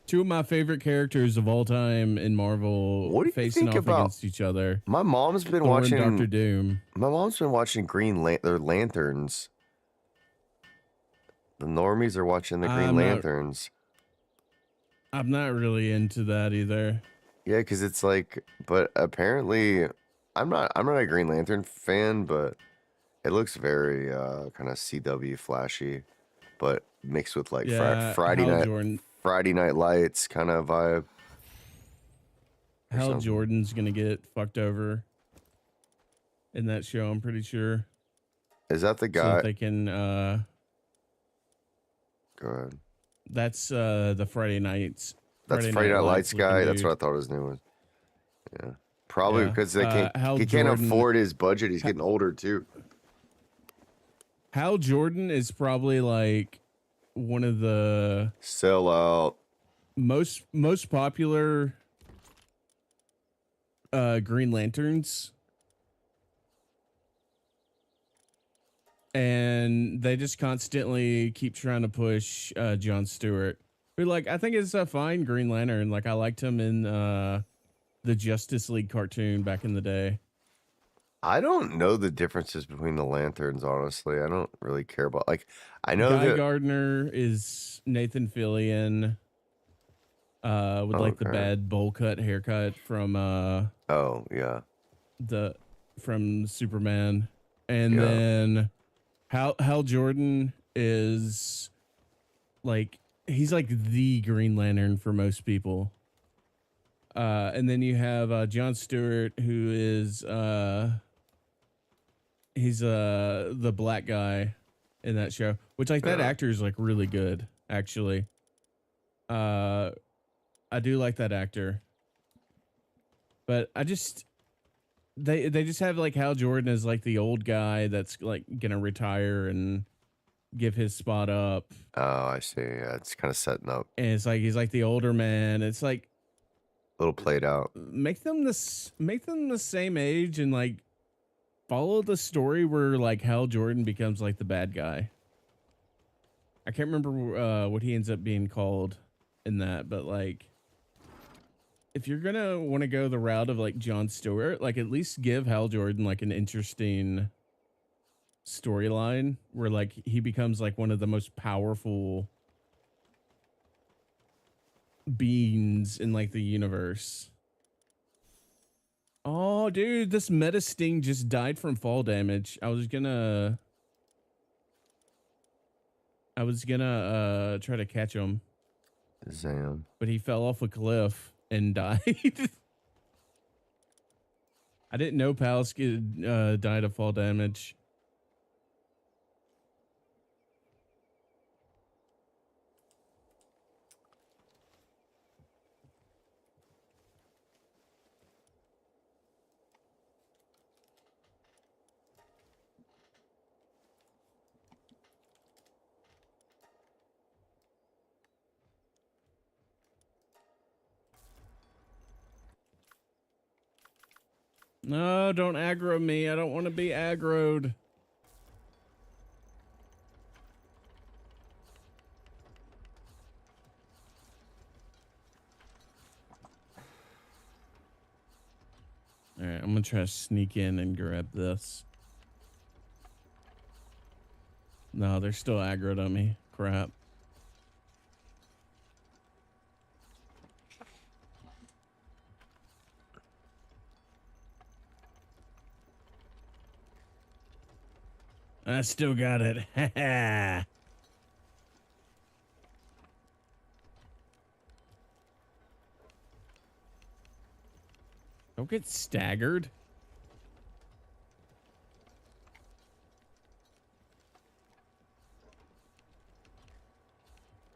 two of my favorite characters of all time in Marvel facing off against each other. My mom's been Thor watching and Doctor Doom. My mom's been watching their Lanterns. The normies are watching the Green Lanterns. I'm not really into that either. Yeah, because it's like, but apparently, I'm not a Green Lantern fan, but it looks very kind of CW flashy, but mixed with like Friday Night Lights kind of vibe. Hal Jordan's gonna get fucked over in that show. I'm pretty sure. Is that the guy? So that they can. Go ahead. That's the Friday Nights. That's Friday Night Lights guy. That's what I thought his name was. Yeah, probably because they he can't afford his budget. He's getting older too. Hal Jordan is probably like one of the sellout most popular Green Lanterns. And they just constantly keep trying to push Jon Stewart. Who, like, I think is a fine Green Lantern. Like, I liked him in the Justice League cartoon back in the day. I don't know the differences between the Lanterns, honestly. I don't really care about, like, I know Guy Gardner is Nathan Fillion with like the bad bowl cut haircut from from Superman. And then Hal Jordan is like he's like the Green Lantern for most people. And then you have Jon Stewart, who is he's the black guy in that show, which like that actor is like really good, actually. I do like that actor, but I just they just have like Hal Jordan as like the old guy that's like gonna retire and give his spot up. Oh, I see. Yeah, it's kind of setting up. And it's like he's like the older man. It's like A little played out. make them the same age and like follow the story where like Hal Jordan becomes like the bad guy. I can't remember what he ends up being called in that, but like if you're gonna want to go the route of like Jon Stewart, like at least give Hal Jordan like an interesting storyline where like he becomes like one of the most powerful beings in like the universe. Oh, dude, this Meta Sting just died from fall damage. I was gonna try to catch him, Zam. but he fell off a cliff and died. I didn't know Palworld died of fall damage. No, don't aggro me. I don't want to be aggroed. All right, I'm going to try to sneak in and grab this. No, they're still aggroed on me. Crap. I still got it. Ha ha. Don't get staggered.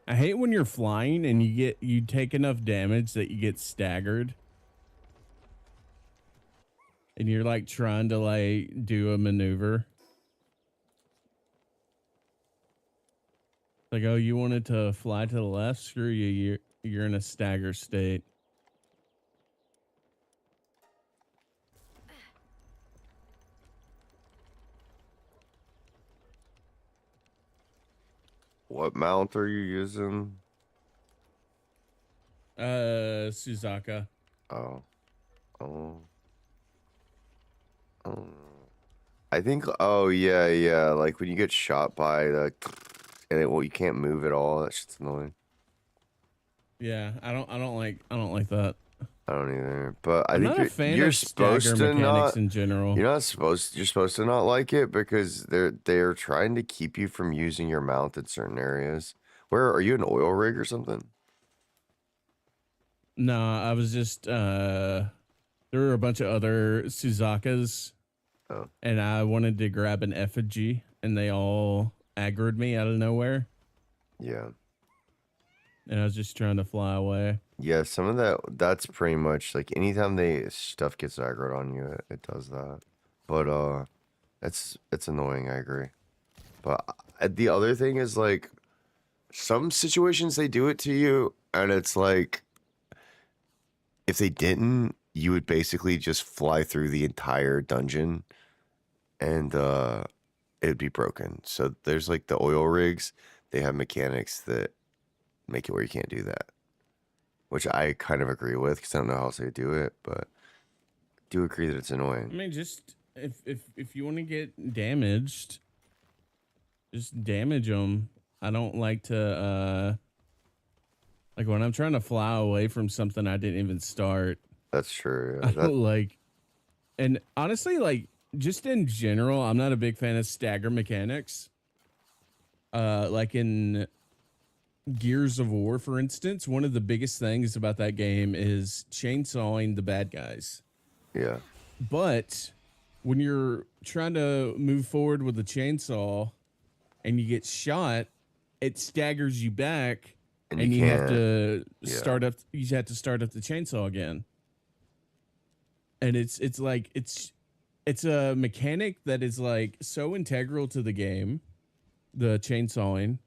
I hate when you're flying and you take enough damage that you get staggered. And you're like trying to like do a maneuver. Like, oh, you wanted to fly to the left? Screw you. You're in a stagger state. What mount are you using? Suzaka. Oh. I think, oh, yeah. Like when you get shot by the, and well, you can't move at all. That shit's annoying. Yeah, I don't like that. I don't either. But I I'm think not a fan you're of supposed stagger to mechanics not. in general. You're supposed to not like it because they're trying to keep you from using your mount in certain areas. Where are you, an oil rig or something? No, I was just there were a bunch of other Suzakas, and I wanted to grab an effigy, and they all aggroed me out of nowhere. Yeah. And I was just trying to fly away. Yeah, some of that's pretty much like anytime stuff gets aggroed on you, it does that. But it's annoying, I agree. But the other thing is like some situations they do it to you and it's like if they didn't, you would basically just fly through the entire dungeon and it'd be broken. So there's like the oil rigs, they have mechanics that make it where you can't do that. Which I kind of agree with because I don't know how else they do it, but I do agree that it's annoying. I mean, just if you want to get damaged, just damage them. I don't like to like when I'm trying to fly away from something I didn't even start. That's true. I don't like, and honestly, like just in general, I'm not a big fan of stagger mechanics. Like in Gears of War, for instance, one of the biggest things about that game is chainsawing the bad guys. Yeah. But when you're trying to move forward with the chainsaw and you get shot, it staggers you back and you have to start up. You have to start up the chainsaw again. And it's a mechanic that is like so integral to the game the chainsawing,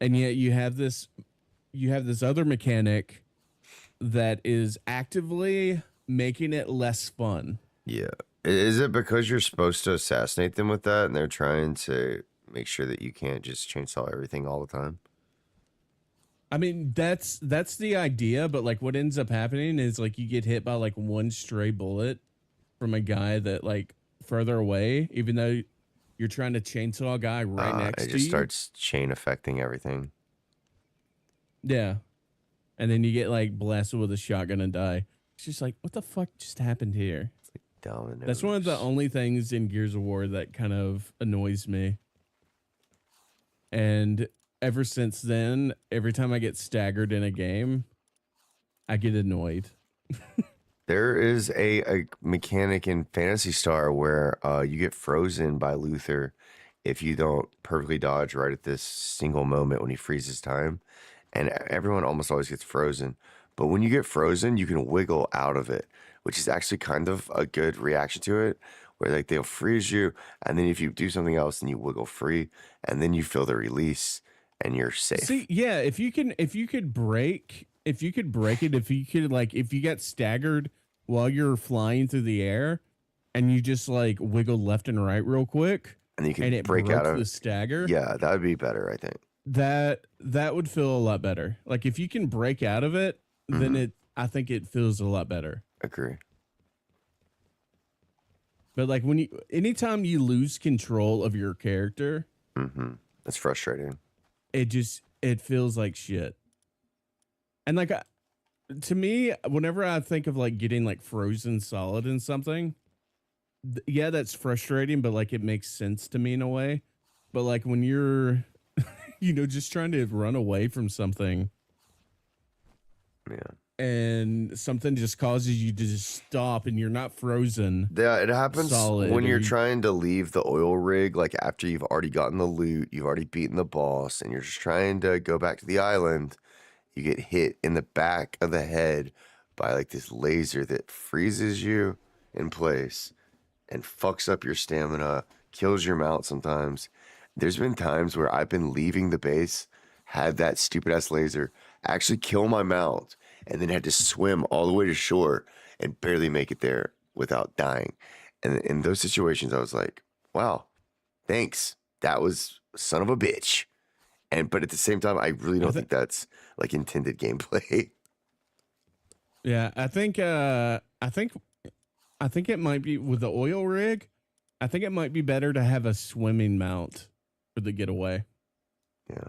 and yet you have this other mechanic that is actively making it less fun. Yeah. Is it because you're supposed to assassinate them with that, and they're trying to make sure that you can't just chainsaw everything all the time? I mean, that's the idea, but like what ends up happening is like you get hit by like one stray bullet from a guy that like further away, even though you're trying to chainsaw a guy right next It to just you. starts chain affecting everything. Yeah. And then you get like blasted with a shotgun and die. It's just like, what the fuck just happened here? Dominoes. That's one of the only things in Gears of War that kind of annoys me. And ever since then, every time I get staggered in a game, I get annoyed. There is a mechanic in Phantasy Star where you get frozen by Luther if you don't perfectly dodge right at this single moment when he freezes time. And everyone almost always gets frozen. But when you get frozen, you can wiggle out of it, which is actually kind of a good reaction to it, where like they'll freeze you, and then if you do something else, then you wiggle free, and then you feel the release, and you're safe. See, yeah, if you could break it, if you get staggered while you're flying through the air and you just like wiggle left and right real quick and you can and it break broke out of the stagger, yeah, that would be better, I think. that would feel a lot better. Like if you can break out of it, then I think it feels a lot better. Agree. But like anytime you lose control of your character, That's frustrating. it feels like shit. And like to me, whenever I think of like getting like frozen solid in something, yeah, that's frustrating, but like it makes sense to me in a way. But like when you're, just trying to run away from something, Yeah. and something just causes you to just stop and you're not frozen. Yeah, it happens solid, when you're and trying to leave the oil rig, like after you've already gotten the loot, you've already beaten the boss, and you're just trying to go back to the island. You get hit in the back of the head by like this laser that freezes you in place and fucks up your stamina, kills your mount sometimes. There's been times where I've been leaving the base, had that stupid ass laser actually kill my mount, and then had to swim all the way to shore and barely make it there without dying. And in those situations, I was like, wow, thanks. That was son of a bitch. But at the same time, I really don't think that's like intended gameplay. yeah, I think it might be with the oil rig. I think it might be better to have a swimming mount for the getaway. Yeah.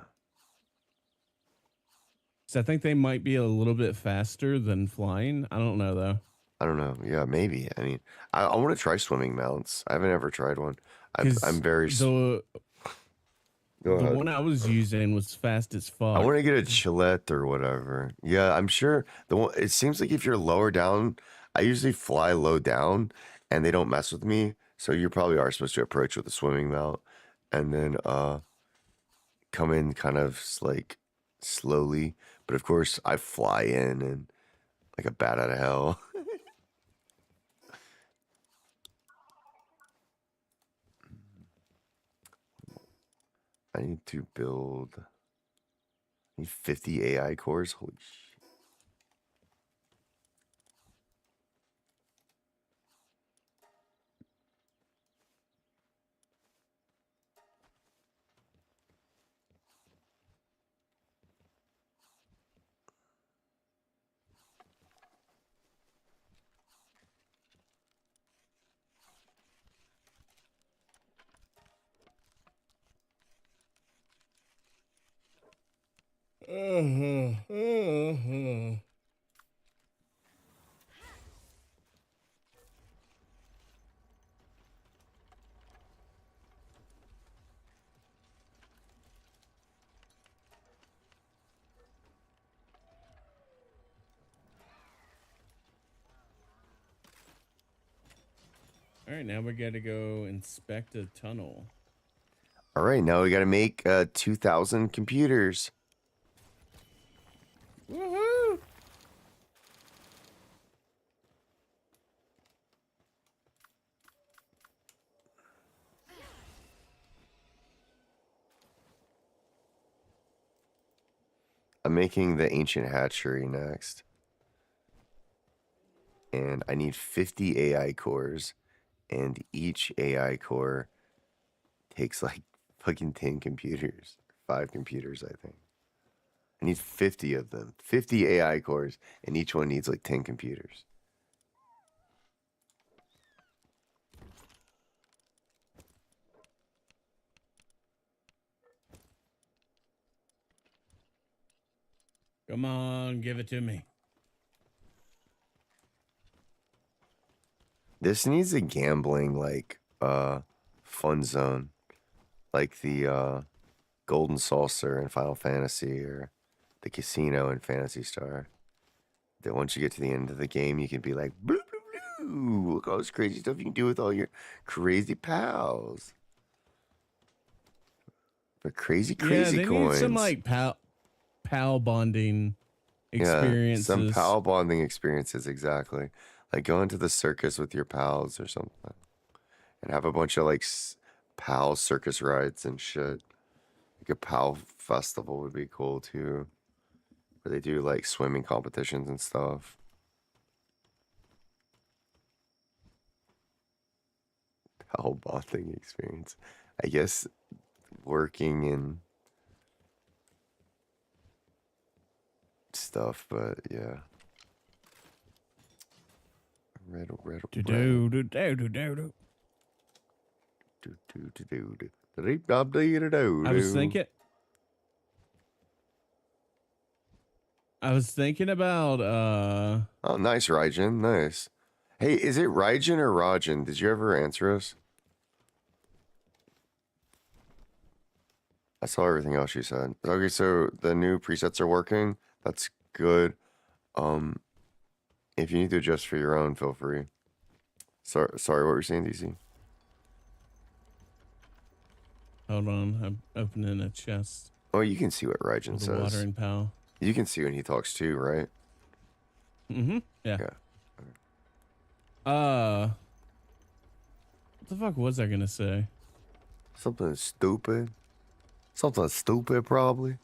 So I think they might be a little bit faster than flying. I don't know though. I don't know. Yeah, maybe. I mean, I want to try swimming mounts. I haven't ever tried one. I'm very. The Go ahead. one I was using was fast as fuck. I want to get a Chillette or whatever. Yeah, I'm sure the one. It seems like if you're lower down, I usually fly low down, and they don't mess with me. So you probably are supposed to approach with a swimming mount, and then come in kind of like slowly. But of course, I fly in and like a bat out of hell. I need to build. I need 50 AI cores. Holy shit. All right, now we got to go inspect a tunnel. All right, now we got to make 2,000 computers. Woohoo! I'm making the ancient hatchery next. And I need 50 AI cores. And each AI core takes like fucking 10 computers. 5 computers, I think. I need 50 of them. 50 AI cores. And each one needs like 10 computers. Come on, give it to me. This needs a gambling like fun zone. Like the Golden Saucer in Final Fantasy or the casino in Phantasy Star. That once you get to the end of the game, you can be like, blue, blue, blue. Look at all this crazy stuff you can do with all your crazy pals. But crazy Yeah, they coins. need some like pal bonding Yeah, experiences. some pal bonding experiences, exactly. Like going to the circus with your pals or something. And have a bunch of like pal circus rides and shit. Like a pal festival would be cool too. Where they do like swimming competitions and stuff. Pal bonding experience. I guess working and stuff, but yeah. Red. I was thinking about Oh, nice, Raijin. Nice. Hey, is it Raijin or Rajin? Did you ever answer us? I saw everything else you said. Okay, so the new presets are working. That's good. If you need to adjust for your own, feel free. Sorry, what were you saying, DC? hold on, I'm opening a chest Oh, you can see what Raijin with a says. watering pal. You can see when he talks too, right? Mm-hmm. Yeah. Yeah. What the fuck was I gonna say? Something stupid. Something stupid, probably.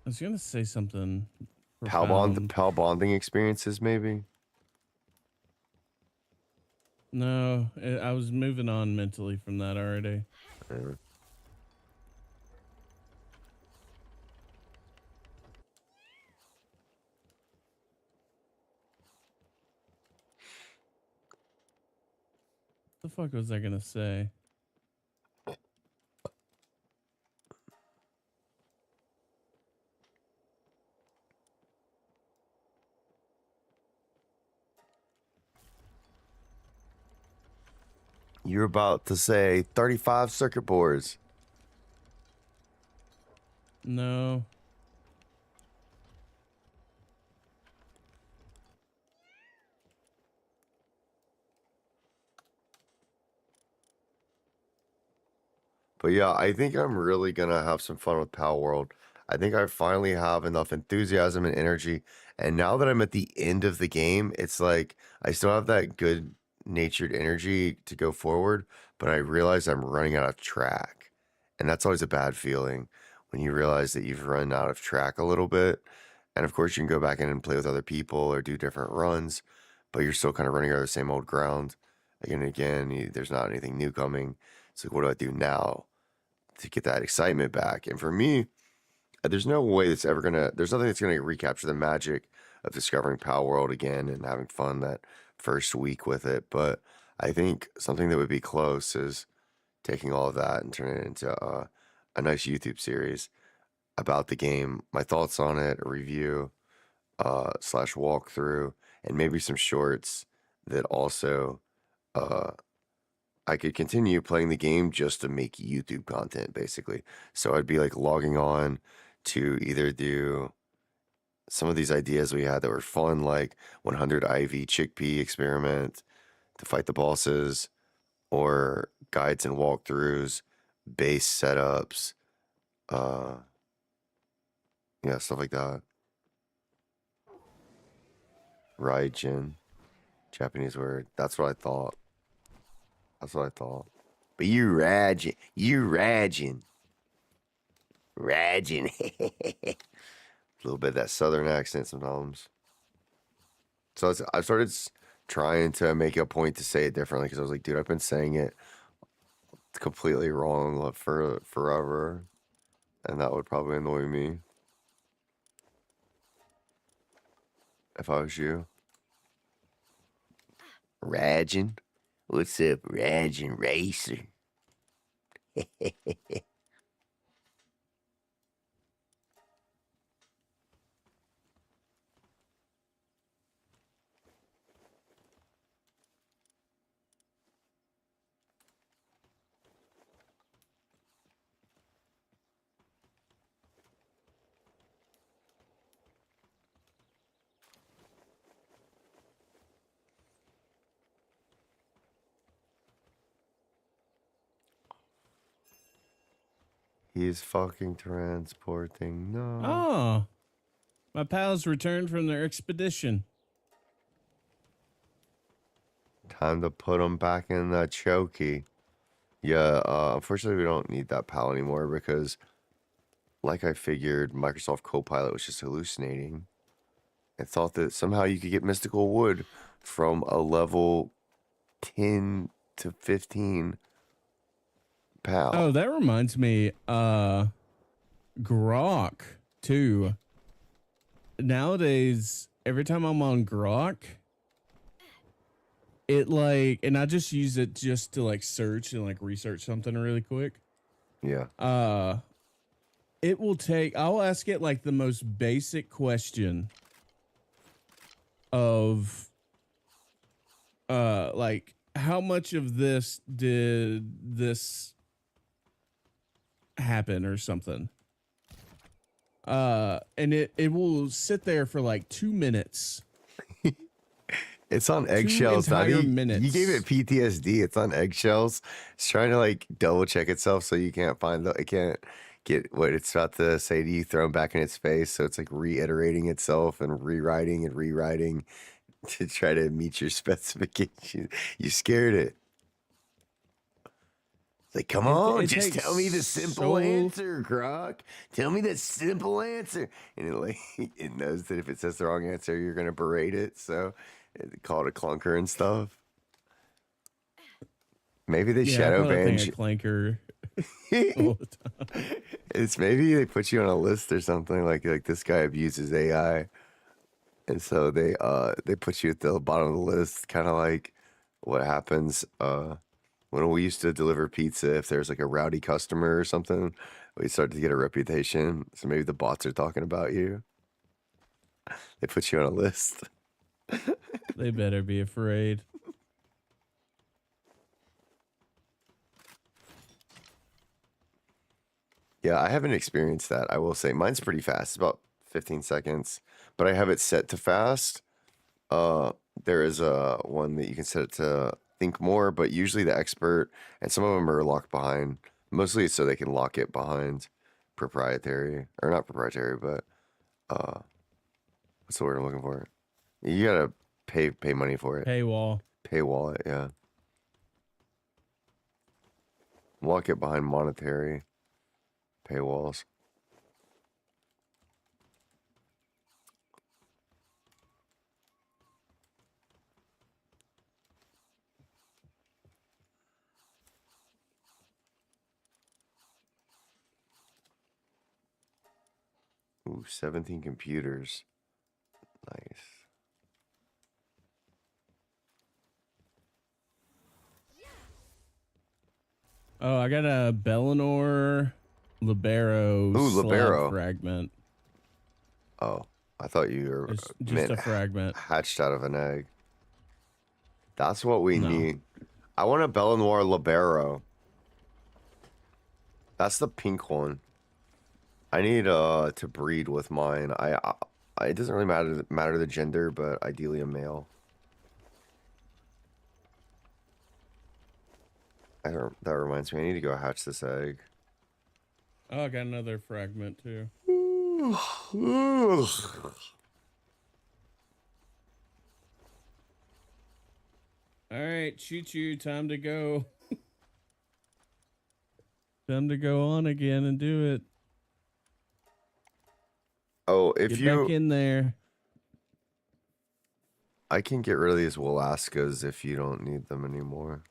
I was gonna say something. Pal bonding experiences, maybe. No, I was moving on mentally from that already. Yeah. What the fuck was I gonna say? You're about to say 35 circuit boards. No. But yeah, I think I'm really gonna have some fun with Palworld. I think I finally have enough enthusiasm and energy. And now that I'm at the end of the game, it's like I still have that good natured energy to go forward, but I realize I'm running out of track. And that's always a bad feeling when you realize that you've run out of track a little bit. And of course, you can go back in and play with other people or do different runs, but you're still kind of running over the same old ground again and again. There's not anything new coming. It's like, what do I do now to get that excitement back? And for me, there's no way that's ever gonna. There's nothing that's gonna recapture the magic of discovering Palworld again and having fun that first week with it. But I think something that would be close is taking all of that and turning it into a nice YouTube series about the game, my thoughts on it, a review slash walkthrough, and maybe some shorts that also I could continue playing the game just to make YouTube content, basically. So I'd be like logging on to either do some of these ideas we had that were fun, like 100 IV chickpea experiment to fight the bosses, or guides and walkthroughs, base setups, yeah, stuff like that. Raijin, Japanese word. That's what I thought. That's what I thought. But you raging. Raging. A little bit of that southern accent sometimes. So I started trying to make a point to say it differently because I was like, dude, I've been saying it completely wrong for forever, and that would probably annoy me if I was you. Raging? What's up, Raging Racer? He's fucking transporting. No. Oh, my pals returned from their expedition. Time to put him back in the chokey. Yeah, unfortunately, we don't need that pal anymore because, like I figured, Microsoft Copilot was just hallucinating and thought that somehow you could get mystical wood from a level 10 to 15 pal. Oh, that reminds me, Grok too. Nowadays, every time I'm on Grok, it like, and I just use it just to like search and like research something really quick. Yeah. It will take, I'll ask it like the most basic question of, like, how much of this did this happen or something? And it will sit there for like 2 minutes. It's on eggshells. Now, entire you minutes. gave it PTSD. It's on eggshells. It's trying to like double check itself so you can't it can't get what it's about to say to you thrown back in its face. So it's like reiterating itself and rewriting to try to meet your specification. You scared it. It's like, come on, it just takes tell me the simple answer, Croc. Tell me the simple answer. And it knows that if it says the wrong answer, you're gonna berate it. So it call it a clunker and stuff. Maybe they shadow ban you. Clanker. All the time. It's maybe they put you on a list or something like this guy abuses AI, and so they put you at the bottom of the list, kind of like what happens when we used to deliver pizza. If there's like a rowdy customer or something, we started to get a reputation. So maybe the bots are talking about you. They put you on a list. They better be afraid. Yeah, I haven't experienced that. I will say mine's pretty fast. It's about 15 seconds, but I have it set to fast. There is a one that you can set it to think more, but usually the expert, and some of them are locked behind. Mostly it's so they can lock it behind proprietary, or not proprietary, but what's the word I'm looking for? You gotta pay money for it. Paywall. Paywall it, yeah. Lock it behind monetary paywalls. Ooh, 17 computers. Nice. Oh, I got a Bellinor Libero Libero fragment. Oh, I thought you were It's just a fragment. hatched out of an egg. That's what we need. I want a Belinoir Libero. That's the pink one. I need to breed with mine. It doesn't really matter the gender, but ideally a male. That reminds me, I need to go hatch this egg. Oh, I got another fragment too. All right, choo-choo, time to go. Time to go on again and do it. Oh, if Get you, back in there. I can get rid of these Walaskas if you don't need them anymore.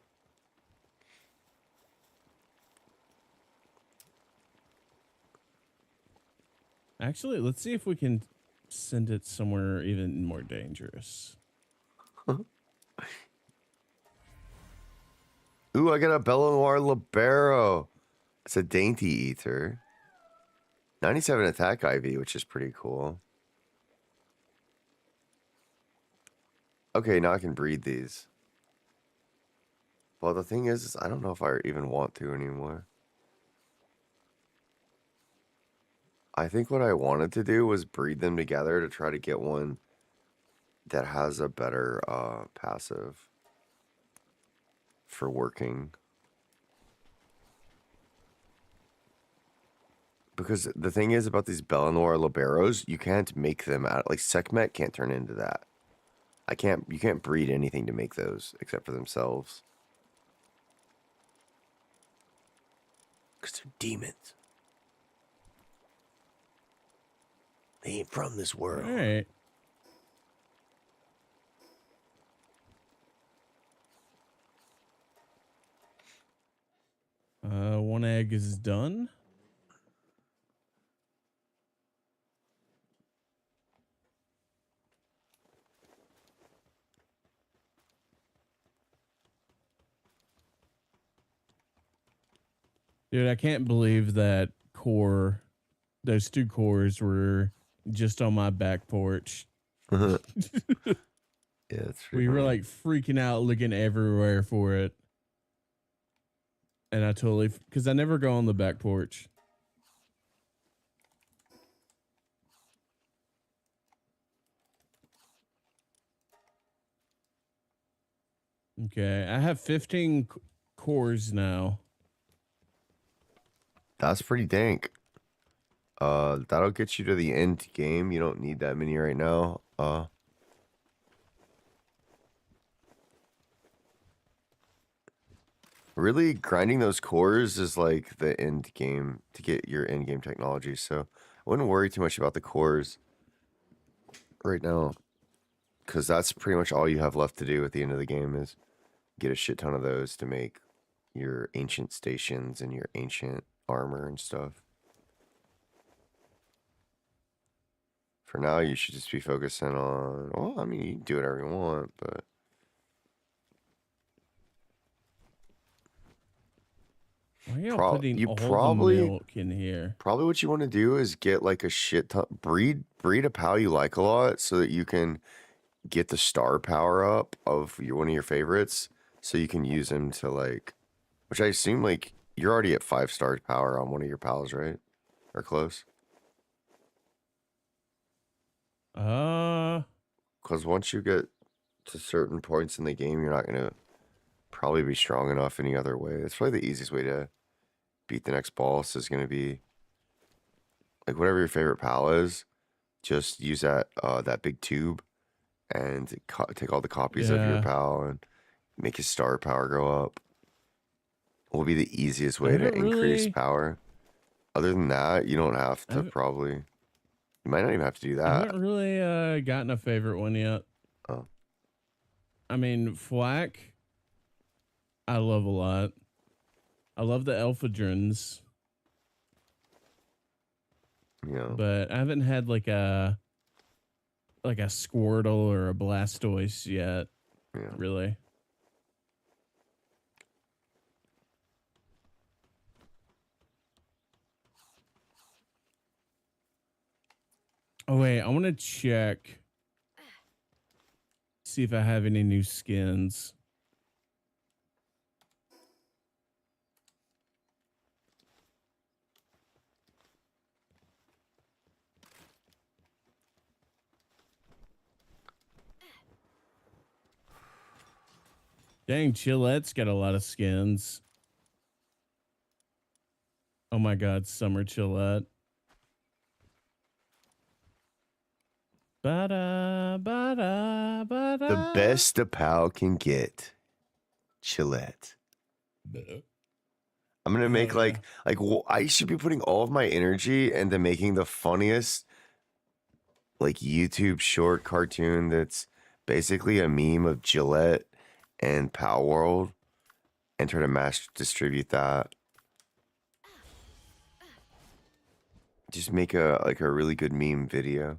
Actually, let's see if we can send it somewhere even more dangerous. Ooh, I got a Bella Noir Libero. It's a dainty eater. 97 attack IV, which is pretty cool. Okay, now I can breed these. Well, the thing is I don't know if I even want to anymore. I think what I wanted to do was breed them together to try to get one that has a better passive for working. Because the thing is about these Bella Noir Liberos, you can't make them out, like Sekhmet can't turn into that. You can't breed anything to make those except for themselves. Because they're demons. They ain't from this world. All right. One egg is done. Dude, I can't believe that those 2 cores were just on my back porch. Yeah, it's We were like freaking out looking everywhere for it. And I totally, because I never go on the back porch. Okay, I have 15 cores now. That's pretty dank. That'll get you to the end game. You don't need that many right now. Really grinding those cores is like the end game to get your end game technology. So I wouldn't worry too much about the cores right now, because that's pretty much all you have left to do at the end of the game is get a shit ton of those to make your ancient stations and your ancient armor and stuff. For now, you should just be focusing on, well, I mean, you can do whatever you want, but Why are y'all putting all the milk in here? probably what you want to do is get like a shit ton, breed a pal you like a lot so that you can get the star power up of one of your favorites, so you can use him to like, which I assume like you're already at 5 stars power on one of your pals, right? Or close. Because once you get to certain points in the game, you're not gonna probably be strong enough any other way. It's probably the easiest way to beat the next boss is gonna be like whatever your favorite pal is, just use that that big tube and take all the copies of your pal and make his star power go up. Will be the easiest way to increase power. Other than that, you don't have to probably. You might not even have to do that. I haven't really gotten a favorite one yet. Oh. I mean, Flack, I love a lot. I love the Elphadrons. Yeah. But I haven't had like a Squirtle or a Blastoise yet. Yeah. Really. Oh wait, I want to check. See if I have any new skins. Dang, Chillette's got a lot of skins. Oh my god, Summer Chillette. Ba-da, ba-da, ba-da. The best a pal can get. Chillette. I'm gonna make I should be putting all of my energy into making the funniest like YouTube short cartoon that's basically a meme of Gillette and Palworld and try to mass distribute that. Just make a really good meme video.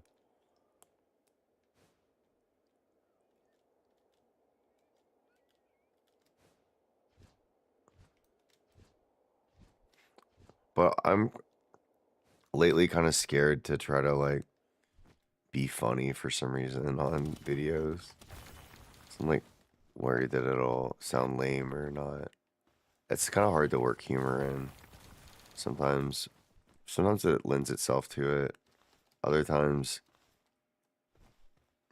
But I'm lately kind of scared to try to like be funny for some reason on videos. So I'm like worried that it'll sound lame or not. It's kind of hard to work humor in. Sometimes it lends itself to it. Other times,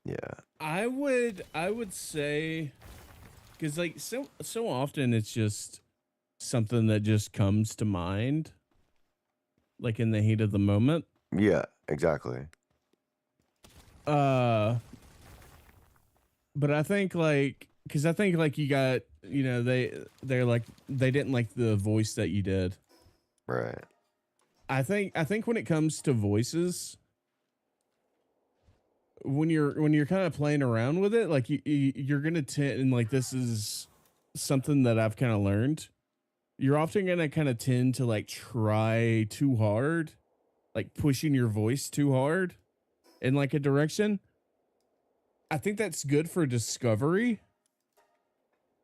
yeah. I would say, because like so often it's just something that just comes to mind, like in the heat of the moment. Yeah, exactly. But I think like, because I think like you got, you know, they're like they didn't like the voice that you did. Right. I think when it comes to voices, when you're kind of playing around with it, like you're gonna tend, and like this is something that I've kind of learned. You're often gonna kind of tend to like try too hard, like pushing your voice too hard in like a direction. I think that's good for discovery,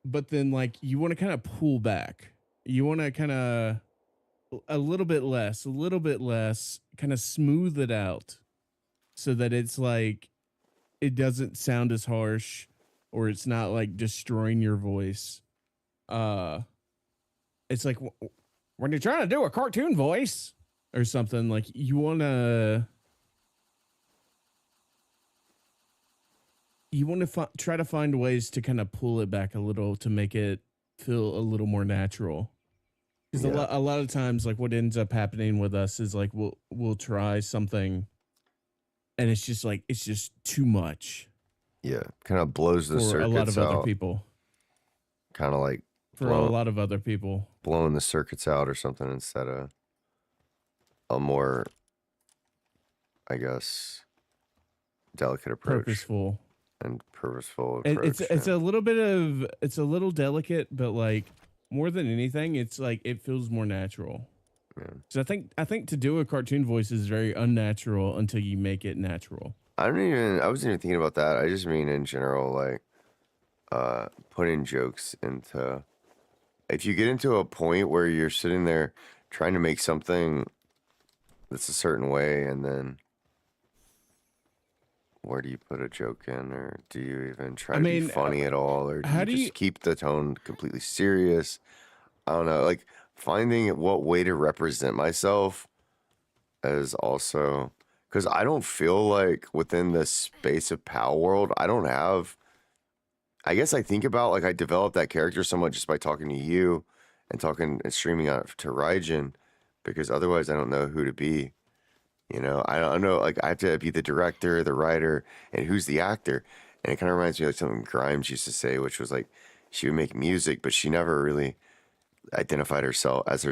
but then like you want to kind of pull back. You want to kind of a little bit less, kind of smooth it out so that it's like it doesn't sound as harsh or it's not like destroying your voice. It's like when you're trying to do a cartoon voice or something, like you want to try to find ways to kind of pull it back a little to make it feel a little more natural. Because Yeah. a lot of times, like what ends up happening with us is like we'll try something, and it's just too much. Yeah. Kind of blows the For circuits a lot of other out. people. Kind of like For a lot of other people. blowing the circuits out or something instead of a more, I guess, delicate approach Purposeful. and purposeful And approach. it's a little bit of, it's a little delicate, but like more than anything, it's like it feels more natural. Yeah. So I think to do a cartoon voice is very unnatural until you make it natural. I wasn't even thinking about that. I just mean in general, like, putting jokes into, if you get into a point where you're sitting there trying to make something that's a certain way, and then where do you put a joke in, or do you even try to be funny at all, or do how you do just you- keep the tone completely serious? I don't know, like finding what way to represent myself as also, because I don't feel like within the space of Palworld, I don't have, I guess I think about like I developed that character somewhat just by talking to you and talking and streaming out to Raijin, because otherwise I don't know who to be. You know, I don't know, like I have to be the director, the writer, and who's the actor. And it kind of reminds me of like something Grimes used to say, which was like she would make music, but she never really identified herself as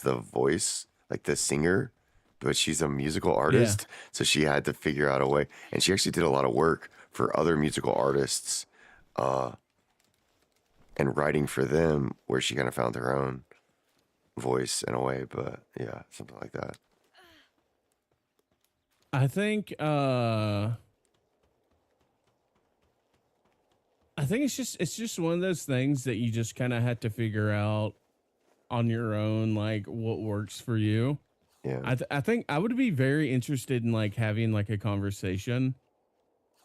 the voice, like the singer, but she's a musical artist. So she had to figure out a way. And she actually did a lot of work for other musical artists and writing for them, where she kind of found her own voice in a way. But yeah, something like that. I think it's just one of those things that you just kind of have to figure out on your own, like what works for you. Yeah. I think I would be very interested in like having like a conversation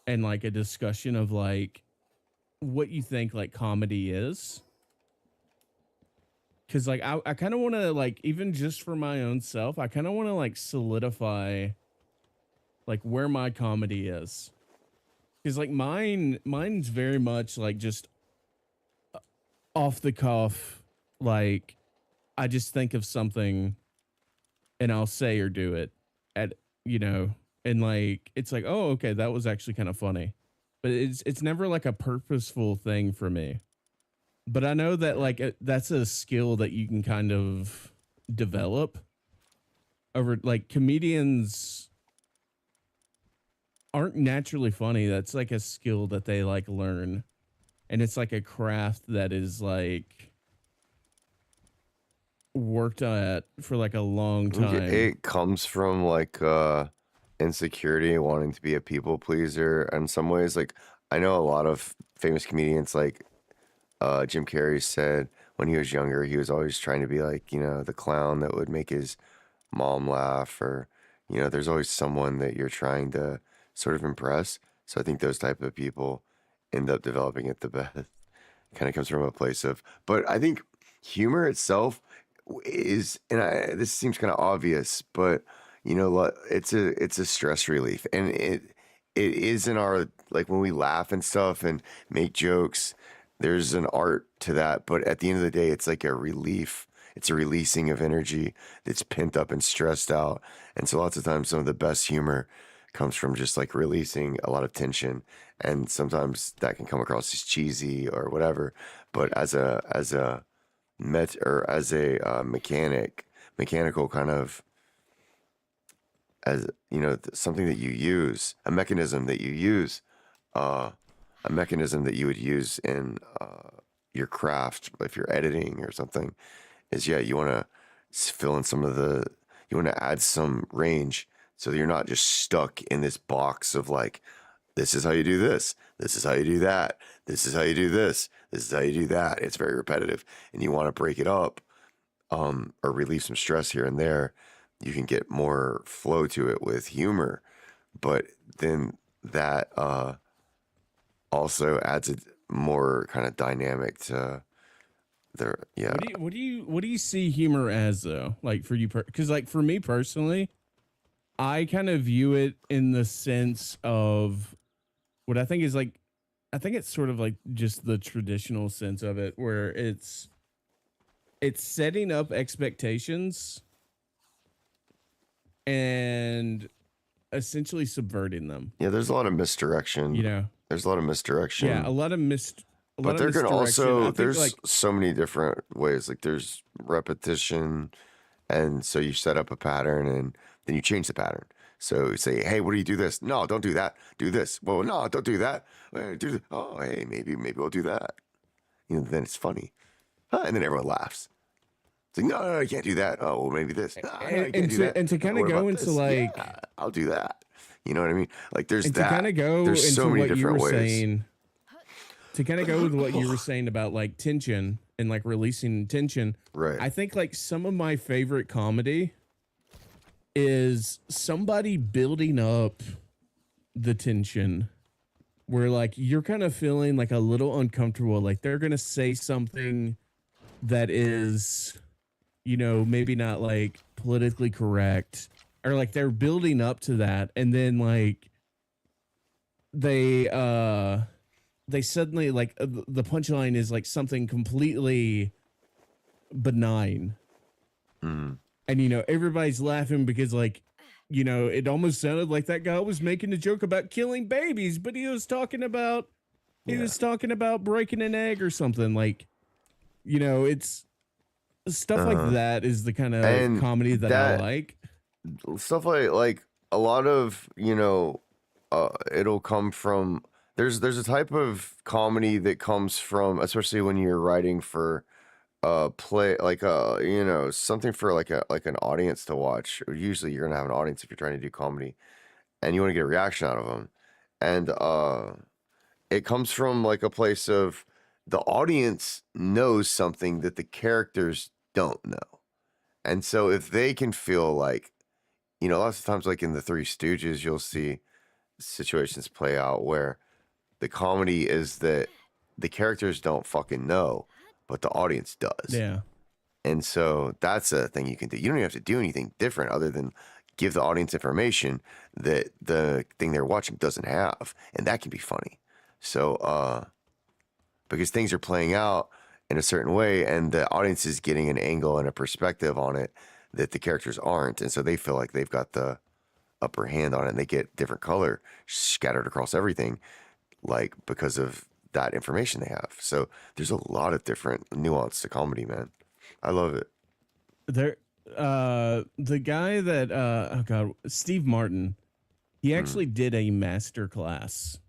and like a discussion of like what you think like comedy is. Cause like I kind of want to like, even just for my own self, I kind of want to like solidify like where my comedy is. Cause like mine's very much like just off the cuff. Like I just think of something and I'll say or do it at, you know, and like, it's like, oh, okay, that was actually kind of funny, but it's never like a purposeful thing for me. But I know that like that's a skill that you can kind of develop over, like comedians aren't naturally funny. That's like a skill that they like learn, and it's like a craft that is like worked at for like a long time. It comes from like insecurity, wanting to be a people pleaser. In some ways, like I know a lot of famous comedians, like Jim Carrey said when he was younger, he was always trying to be like, the clown that would make his mom laugh, or there's always someone that you're trying to sort of impress. So I think those type of people end up developing it the best. Kind of comes from a place of, but I think humor itself is, and this seems kind of obvious, but it's a stress relief, and it is in our, like, when we laugh and stuff and make jokes, there's an art to that, but at the end of the day, it's like a relief. It's a releasing of energy that's pent up and stressed out. And so lots of times some of the best humor comes from just like releasing a lot of tension. And sometimes that can come across as cheesy or whatever. But as a mechanical kind of, as something that you use, a mechanism that you use, a mechanism that you would use in your craft, if you're editing or something, is you want to fill in you want to add some range so that you're not just stuck in this box of like, this is how you do this, this is how you do that, this is how you do this, this is how you do that. It's very repetitive, and you want to break it up, or relieve some stress here and there. You can get more flow to it with humor, but then that also adds a more kind of dynamic to there. Yeah. What do you see humor as, though? Like for you, because like for me personally, I kind of view it in the sense of what I think is like, I think it's sort of like just the traditional sense of it, where it's setting up expectations and essentially subverting them. Yeah, there's a lot of misdirection. There's a lot of misdirection. Yeah, a lot of but there can also, there's like, so many different ways. Like there's repetition, and so you set up a pattern and then you change the pattern. So you say, hey, what do you do this? No, don't do that. Do this. Well, no, don't do that. Do this. Oh, hey, maybe we'll do that. Then it's funny. And then everyone laughs. It's like, no, you can't do that. Oh, well, maybe this. No, you can't do that. And to kind of go into this? like, yeah, I'll do that. You know what I mean? Like there's and that. To kind of go there's into so many what you different were ways. saying, to kind of go with what you were saying about like tension and like releasing tension. Right. I think like some of my favorite comedy is somebody building up the tension where like you're kind of feeling like a little uncomfortable. Like they're going to say something that is, maybe not like politically correct, or like they're building up to that. And then like they suddenly like the punchline is like something completely benign. Mm. And, everybody's laughing because like, it almost sounded like that guy was making a joke about killing babies, but he was talking about, breaking an egg or something. Like, it's stuff like that is the kind of comedy that I like. Stuff like a lot of, it'll come from, there's a type of comedy that comes from, especially when you're writing for play, like something for like an audience to watch. Usually you're gonna have an audience if you're trying to do comedy, and you want to get a reaction out of them, and it comes from like a place of the audience knows something that the characters don't know. And so if they can feel like, lots of times like in the Three Stooges, you'll see situations play out where the comedy is that the characters don't fucking know, but the audience does. Yeah. And so that's a thing you can do. You don't even have to do anything different other than give the audience information that the thing they're watching doesn't have. And that can be funny. So, because things are playing out in a certain way and the audience is getting an angle and a perspective on it that the characters aren't. And so they feel like they've got the upper hand on it, and they get different color scattered across everything, like because of that information they have. So there's a lot of different nuance to comedy, man. I love it. There, the guy that, Steve Martin, He actually did a master class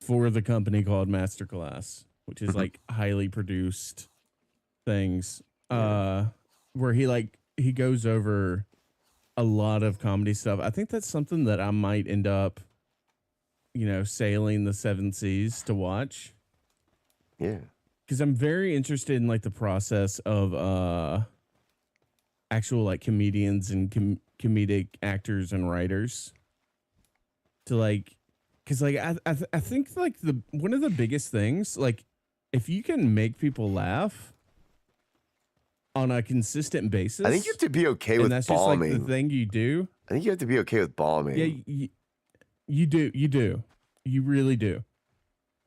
for the company called Masterclass, which is like highly produced things. Where he goes over a lot of comedy stuff. I think that's something that I might end up, sailing the seven seas to watch. Yeah. Because I'm very interested in like the process of actual like comedians and comedic actors and writers to like, because like I think like one of the biggest things, like if you can make people laugh on a consistent basis, I think you have to be okay with that's bombing. just like the thing you do. I think you have to be okay with bombing. Yeah, you do, you really do.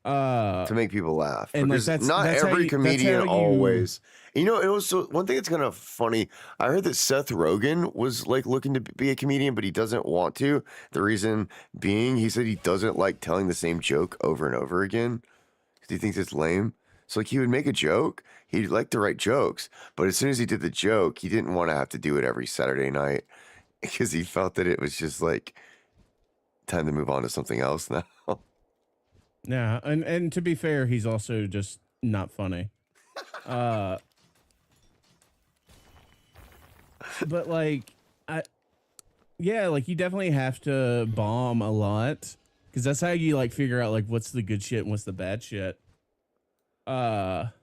To make people laugh, and like because not every comedian always. It was one thing that's kind of funny. I heard that Seth Rogen was like looking to be a comedian, but he doesn't want to. The reason being, he said he doesn't like telling the same joke over and over again because he thinks it's lame. So like he would make a joke, he'd like to write jokes, but as soon as he did the joke, he didn't want to have to do it every Saturday night because he felt that it was just like time to move on to something else now. Yeah, and to be fair, he's also just not funny. But like like you definitely have to bomb a lot because that's how you like figure out like what's the good shit and what's the bad shit. But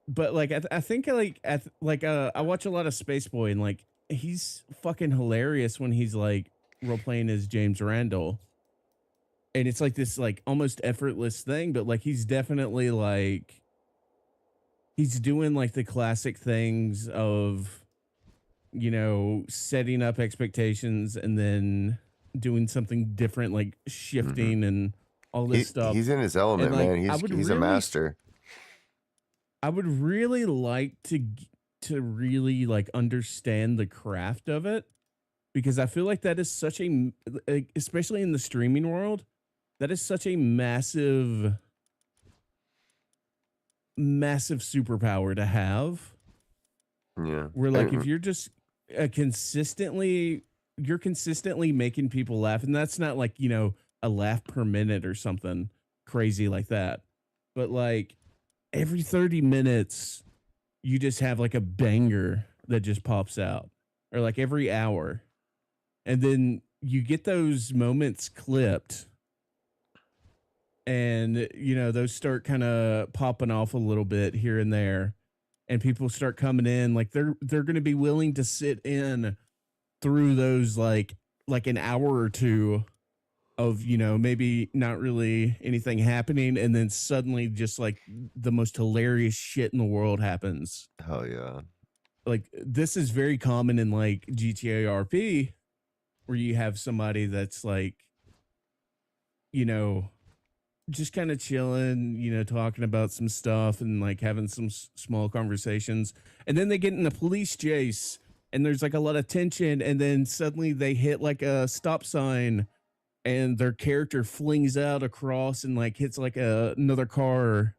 like I think like I watch a lot of Spaceboy and like he's fucking hilarious when he's like role playing as James Randall. And it's like this like almost effortless thing, but like he's definitely like he's doing like the classic things of setting up expectations and then doing something different, like shifting and all this stuff. He's in his element, and, like, man. He's a master. I would really like to really like understand the craft of it, because I feel like that is such a, especially in the streaming world, that is such a massive superpower to have. Yeah. Where like if you're just consistently making people laugh, and that's not like, a laugh per minute or something crazy like that, but like every 30 minutes you just have like a banger that just pops out, or like every hour, and then you get those moments clipped. And, those start kind of popping off a little bit here and there, and people start coming in. Like they're going to be willing to sit in through those like an hour or two of, maybe not really anything happening. And then suddenly just like the most hilarious shit in the world happens. Hell yeah. Like this is very common in like GTA RP, where you have somebody that's like, just kind of chilling, talking about some stuff and like having some small conversations. And then they get in a police chase and there's like a lot of tension. And then suddenly they hit like a stop sign and their character flings out across and like hits like another car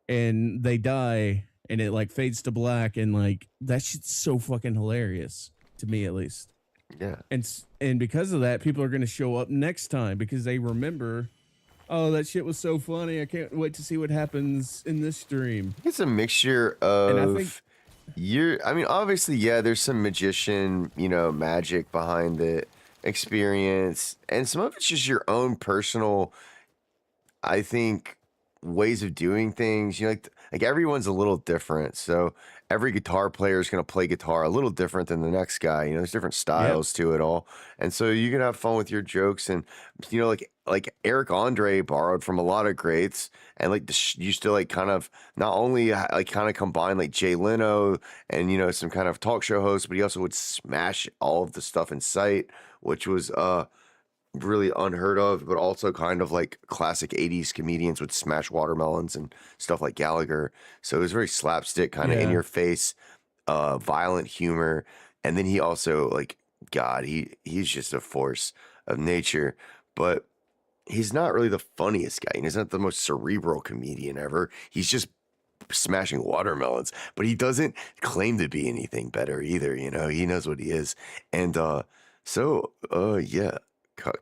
and they die, and it like fades to black. And like that shit's so fucking hilarious to me, at least. Yeah. And because of that, people are going to show up next time because they remember, oh, that shit was so funny. I can't wait to see what happens in this stream. It's a mixture of obviously, yeah, there's some magician, magic behind the experience. And some of it's just your own personal, I think, ways of doing things. Like everyone's a little different. So every guitar player is going to play guitar a little different than the next guy. There's different styles to it all. And so you can have fun with your jokes. And, like Eric Andre borrowed from a lot of greats, and like used to like kind of not only like kind of combine like Jay Leno and, some kind of talk show host, but he also would smash all of the stuff in sight, which was, really unheard of, but also kind of like classic 80s comedians would smash watermelons and stuff like Gallagher. So it was very slapstick, kind of in your face, violent humor. And then he also like, God, he's just a force of nature, but he's not really the funniest guy. He's not the most cerebral comedian ever. He's just smashing watermelons, but he doesn't claim to be anything better either. He knows what he is. And, yeah,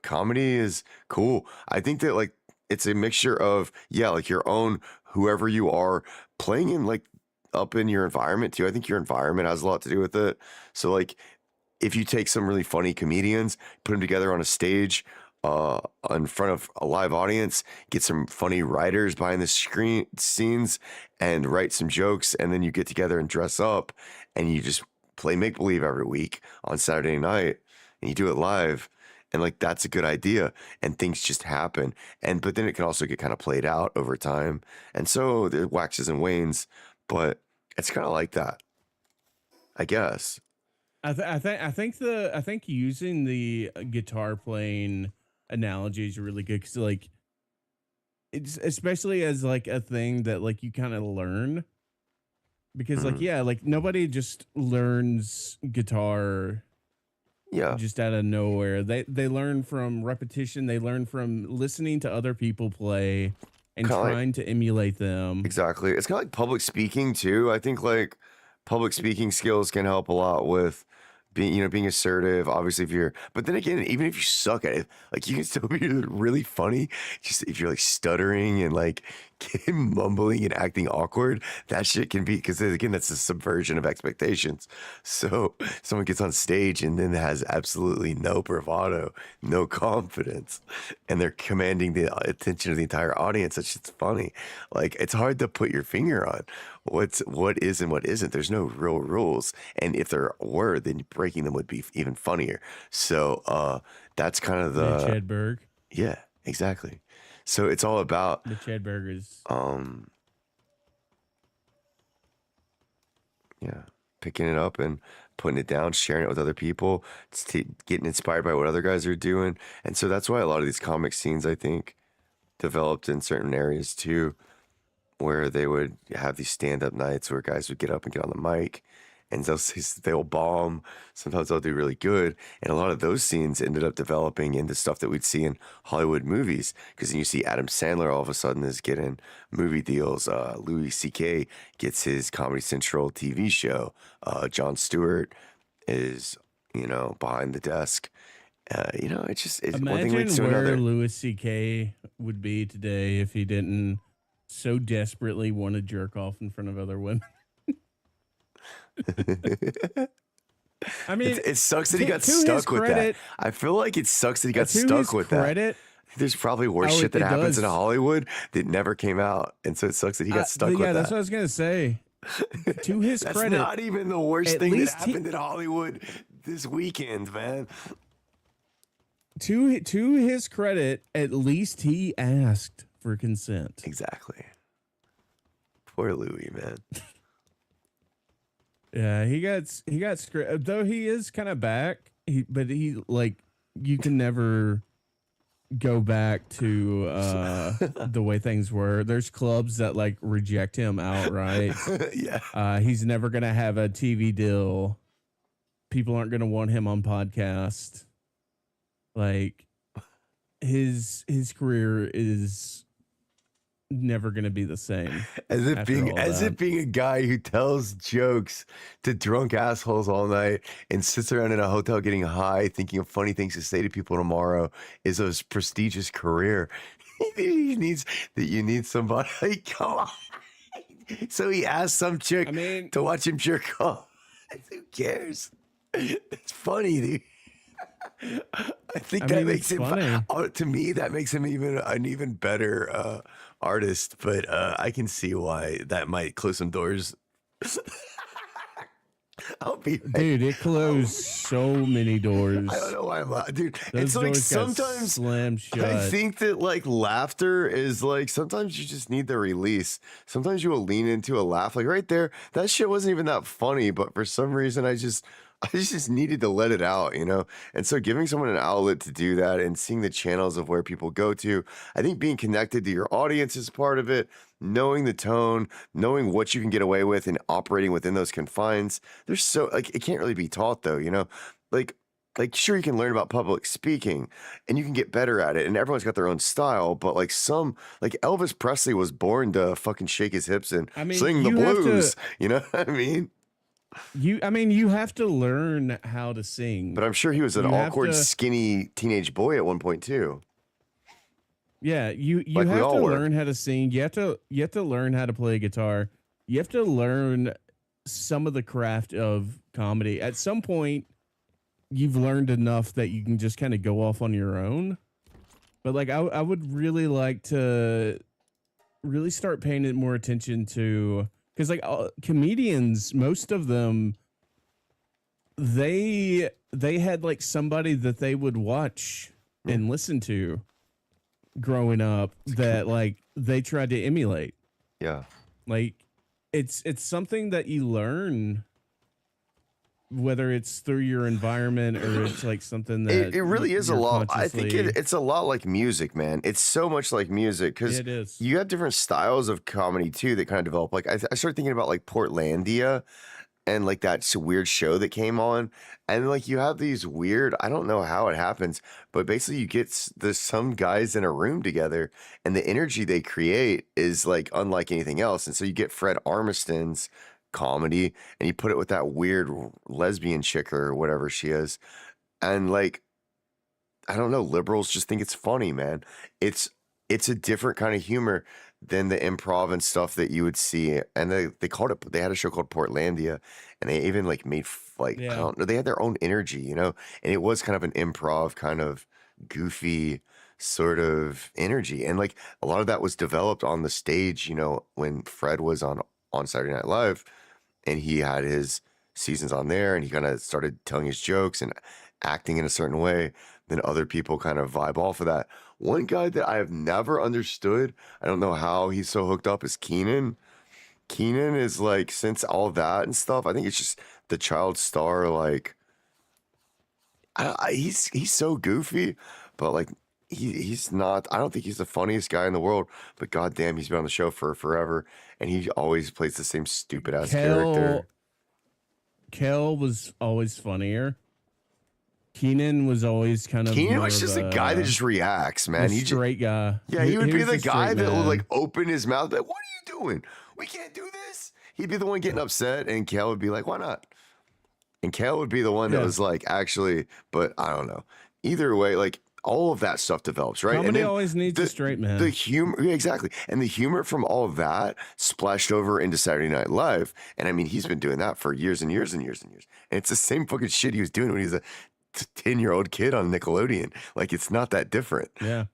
comedy is cool. I think that like it's a mixture of like your own whoever you are playing in like up in your environment too. I think your environment has a lot to do with it. So like if you take some really funny comedians, put them together on a stage uh in front of a live audience, get some funny writers behind the screen scenes and write some jokes, and then you get together and dress up and you just play make believe every week on Saturday night and you do it live, and like that's a good idea, and things just happen. And but then it can also get kind of played out over time, and so it waxes and wanes, but it's kind of like that, I guess. I think using the guitar playing analogy is really good because like it's especially as like a thing that like you kind of learn because like Mhm. yeah like nobody just learns guitar Yeah, just out of nowhere. They learn from repetition. They learn from listening to other people play and kind of like trying to emulate them. exactly. It's kind of like public speaking too. I think like public speaking skills can help a lot with being, being assertive. Obviously, if you're, but then again, even if you suck at it, like you can still be really funny. Just if you're like stuttering and like mumbling and acting awkward, that shit can be because again, that's a subversion of expectations. So someone gets on stage and then has absolutely no bravado, no confidence, and they're commanding the attention of the entire audience. That shit's funny. Like it's hard to put your finger on what is and what isn't. There's no real rules, and if there were, then breaking them would be even funnier. So that's kind of Mitch the Hedberg. yeah, exactly. So it's all about Mitch Hedberg is um yeah, picking it up and putting it down, sharing it with other people, getting inspired by what other guys are doing. And so that's why a lot of these comic scenes, I think, developed in certain areas too, where they would have these stand-up nights where guys would get up and get on the mic and they'll bomb. Sometimes they'll do really good. And a lot of those scenes ended up developing into stuff that we'd see in Hollywood movies. Because then you see Adam Sandler all of a sudden is getting movie deals. Louis C.K. gets his Comedy Central TV show. Jon Stewart is, behind the desk. It's just one thing leads imagine to where another. Louis C.K. would be today if he didn't so desperately want to jerk off in front of other women. I mean, It sucks that he got to his stuck with that. credit, I feel like it sucks that he got to stuck his with that. credit, There's probably worse oh, shit that it happens in does. Hollywood that never came out, and so it sucks that he got stuck with yeah, that's that. what I was gonna say. To his That's credit, not even the worst at thing that least happened in Hollywood this weekend, man. to his credit, at least he asked for consent. Exactly. Poor Louis, man. Yeah, he got screwed. Though he is kind of back, but he like you can never go back to the way things were. There's clubs that like reject him outright. Yeah. He's never gonna have a TV deal. People aren't gonna want him on podcast. Like his career is never gonna be the same. As it after being all as that. it being a guy who tells jokes to drunk assholes all night and sits around in a hotel getting high, thinking of funny things to say to people tomorrow is a prestigious career. He needs that you need somebody. Come on. So he asked some chick I mean, to watch him jerk off. Who cares? It's funny, dude. I think that makes it's him funny. to me that makes him an even better artist, but I can see why that might close some doors. I'll be right. Dude, it closed so many doors. I don't know why dude. Those It's like doors got sometimes slammed shut. I think that like laughter is like sometimes you just need the release. Sometimes you will lean into a laugh. Like right there, that shit wasn't even that funny, but for some reason I just needed to let it out, And so giving someone an outlet to do that and seeing the channels of where people go to, I think being connected to your audience is part of it. Knowing the tone, knowing what you can get away with and operating within those confines. There's so like it can't really be taught though, Like sure you can learn about public speaking and you can get better at it and everyone's got their own style, but like Elvis Presley was born to fucking shake his hips and I mean, sing the you have to- blues. You know what I mean? I mean, you have to learn how to sing. But I'm sure he was an You have awkward, to- skinny teenage boy at one point too. Yeah, you Like we have all to were. learn how to sing. You have to learn how to play guitar. You have to learn some of the craft of comedy. At some point, you've learned enough that you can just kind of go off on your own. But like, I would really like to really start paying more attention to, because like comedians, most of them, they had like somebody that they would watch and listen to growing up that like they tried to emulate. Yeah. Like it's something that you learn, whether it's through your environment or it's like something that It really is a you're lot. I think consciously- it's a lot like music, man. It's so much like music because It is. you have different styles of comedy too that kind of develop. Like I started thinking about like Portlandia and like that weird show that came on, and like you have these weird. I don't know how it happens, but basically you get there's some guys in a room together, and the energy they create is like unlike anything else. And so you get Fred Armisten's comedy, and you put it with that weird lesbian chick or whatever she is, and like I don't know, liberals just think it's funny, man. It's a different kind of humor than the improv and stuff that you would see. And they called it, they had a show called Portlandia, and they even like made like, I Yeah. don't know, they had their own energy, you know, and it was kind of an improv kind of goofy sort of energy. And like a lot of that was developed on the stage, you know, when Fred was on Saturday Night Live, and he had his seasons on there, and he kind of started telling his jokes and acting in a certain way. Then other people kind of vibe off of that. One guy that I have never understood, I don't know how he's so hooked up, is Keenan. Keenan is like, since all that and stuff, I think it's just the child star. Like, he's so goofy, but like he's not. I don't think he's the funniest guy in the world. But goddamn, he's been on the show for forever, and he always plays the same stupid ass character. Kel was always funnier. Keenan was always kind of Keenan more was of just a guy that just reacts, man. a He just, straight guy. yeah, he would be was the a guy straight that would man. like open his mouth, like, "What are you doing? We can't do this." He'd be the one getting upset, and Kel would be like, "Why not?" And Kel would be the one that Yeah. was like, "Actually," but I don't know. Either way, like all of that stuff develops, right? Comedy and then always needs a straight man. The humor, yeah, exactly, and the humor from all of that splashed over into Saturday Night Live, and I mean, he's been doing that for years and years and years and years, and it's the same fucking shit he was doing when he was a 10-year-old kid on Nickelodeon. Like, it's not that different. Yeah.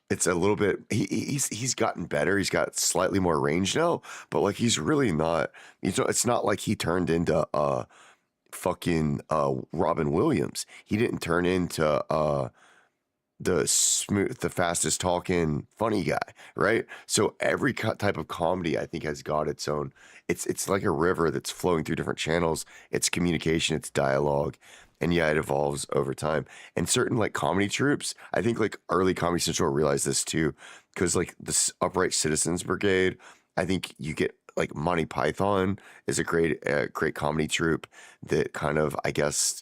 It's a little bit. He's gotten better. He's got slightly more range now, but like he's really not. It's not like he turned into fucking Robin Williams. He didn't turn into the fastest talking funny guy, right? So every type of comedy, I think, has got its own. It's like a river that's flowing through different channels. It's communication, it's dialogue, and yeah, it evolves over time. And certain like comedy troupes, I think like early Comedy Central realized this too, because like the Upright Citizens Brigade, I think you get like Monty Python is a great comedy troupe that kind of, I guess,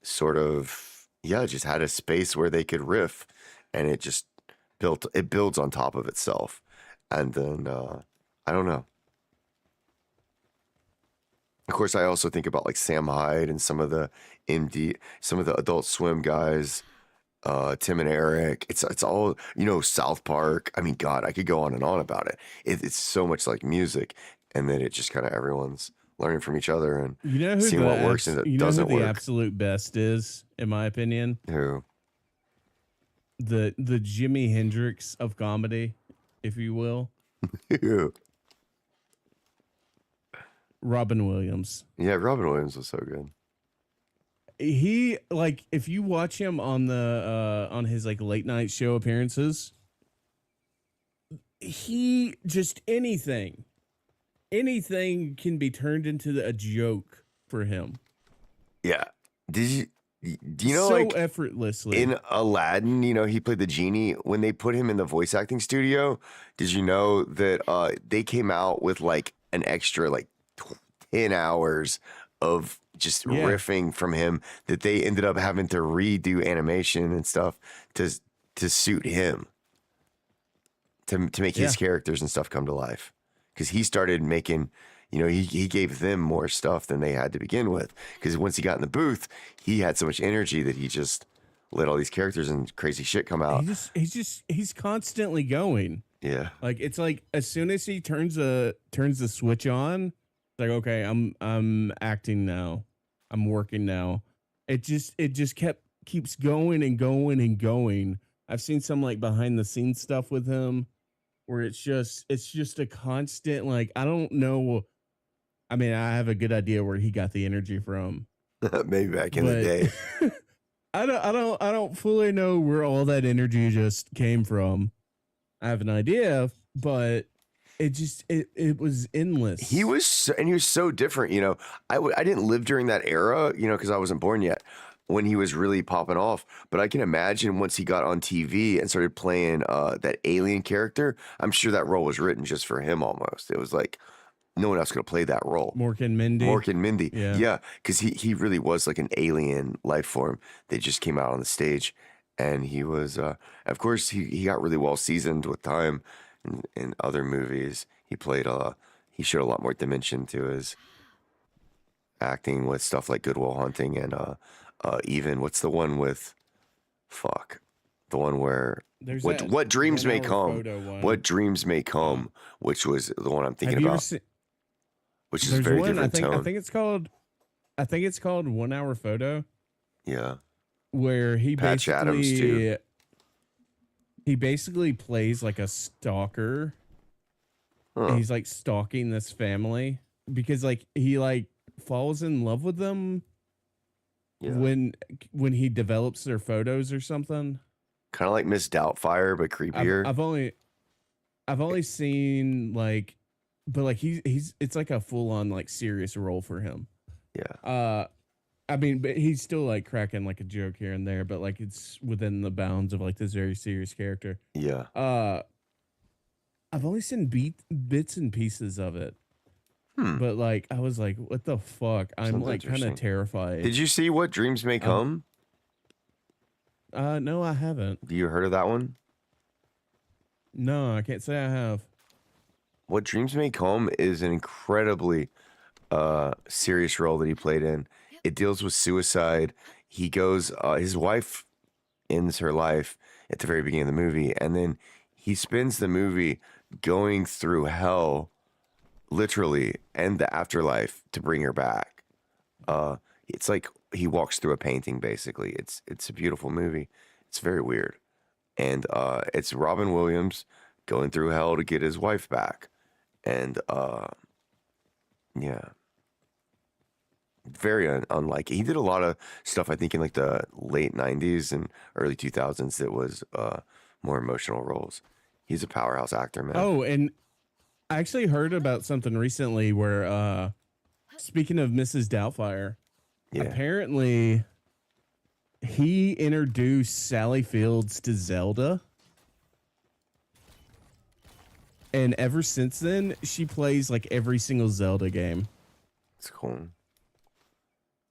sort of, yeah, just had a space where they could riff, and it just builds on top of itself. And then I don't know. Of course, I also think about like Sam Hyde and some of the Adult Swim guys, Tim and Eric. It's all, you know, South Park. I mean, God, I could go on and on about it. It's so much like music, and then it just kind of everyone's learning from each other and You know who seeing what works and you it know who doesn't the work. absolute best is, in my opinion? Who? The Jimi Hendrix of comedy, if you will. Who? Robin Williams. Yeah, Robin Williams was so good. He, like, if you watch him on the on his like late night show appearances, he just anything can be turned into a joke for him. Yeah. Do you know, so like effortlessly. in Aladdin, you know, he played the genie. When they put him in the voice acting studio, did you know that they came out with like an extra like 10 hours of just riffing from him, that they ended up having to redo animation and stuff to suit him, to make his characters and stuff come to life, because he started making You know, he gave them more stuff than they had to begin with. Because once he got in the booth, he had so much energy that he just let all these characters and crazy shit come out. He's constantly going. Yeah. Like it's like as soon as he turns the switch on, it's like okay, I'm acting now. I'm working now. It just keeps going and going and going. I've seen some like behind the scenes stuff with him where it's just a constant like I don't know. I mean, I have a good idea where he got the energy from. Maybe back in the day. I don't fully know where all that energy just came from. I have an idea, but it was endless. He was so different, you know. I didn't live during that era, you know, because I wasn't born yet when he was really popping off. But I can imagine once he got on TV and started playing that alien character, I'm sure that role was written just for him almost. It was like no one else could have played that role. Mork and Mindy. Yeah, because he really was like an alien life form that just came out on the stage. And he was, of course, he got really well seasoned with time in other movies. He showed a lot more dimension to his acting with stuff like Good Will Hunting and even what's the one with, the one where There's what dreams may 1 hour come, photo one. what dreams may come, which was the one I'm thinking about, which is a very different tone. I think it's called 1 hour photo. Yeah. Where he Patch Adams, too. He basically plays like a stalker. Huh. He's like stalking this family because like he like falls in love with them when he develops their photos or something. Kind of like Miss Doubtfire, but creepier. I've only seen like, but like it's like a full on like serious role for him. Yeah. I mean, but he's still like cracking like a joke here and there, but like it's within the bounds of like this very serious character. Yeah. I've only seen bits and pieces of it, but like I was like, what the fuck? I'm Sounds like kind of terrified. Did you see What Dreams May Come? No, I haven't. You heard of that one? No, I can't say I have. What Dreams May Come is an incredibly serious role that he played in. It deals with suicide. He goes, his wife ends her life at the very beginning of the movie, and then he spends the movie going through hell, literally, and the afterlife to bring her back. It's like he walks through a painting, basically. It's a beautiful movie. It's very weird. And it's Robin Williams going through hell to get his wife back. And yeah. Very unlike it. He did a lot of stuff, I think, in like the late 90s and early 2000s that was more emotional roles. He's a powerhouse actor, man. Oh, and I actually heard about something recently where, speaking of Mrs. Doubtfire, apparently he introduced Sally Fields to Zelda. And ever since then, she plays like every single Zelda game. It's cool.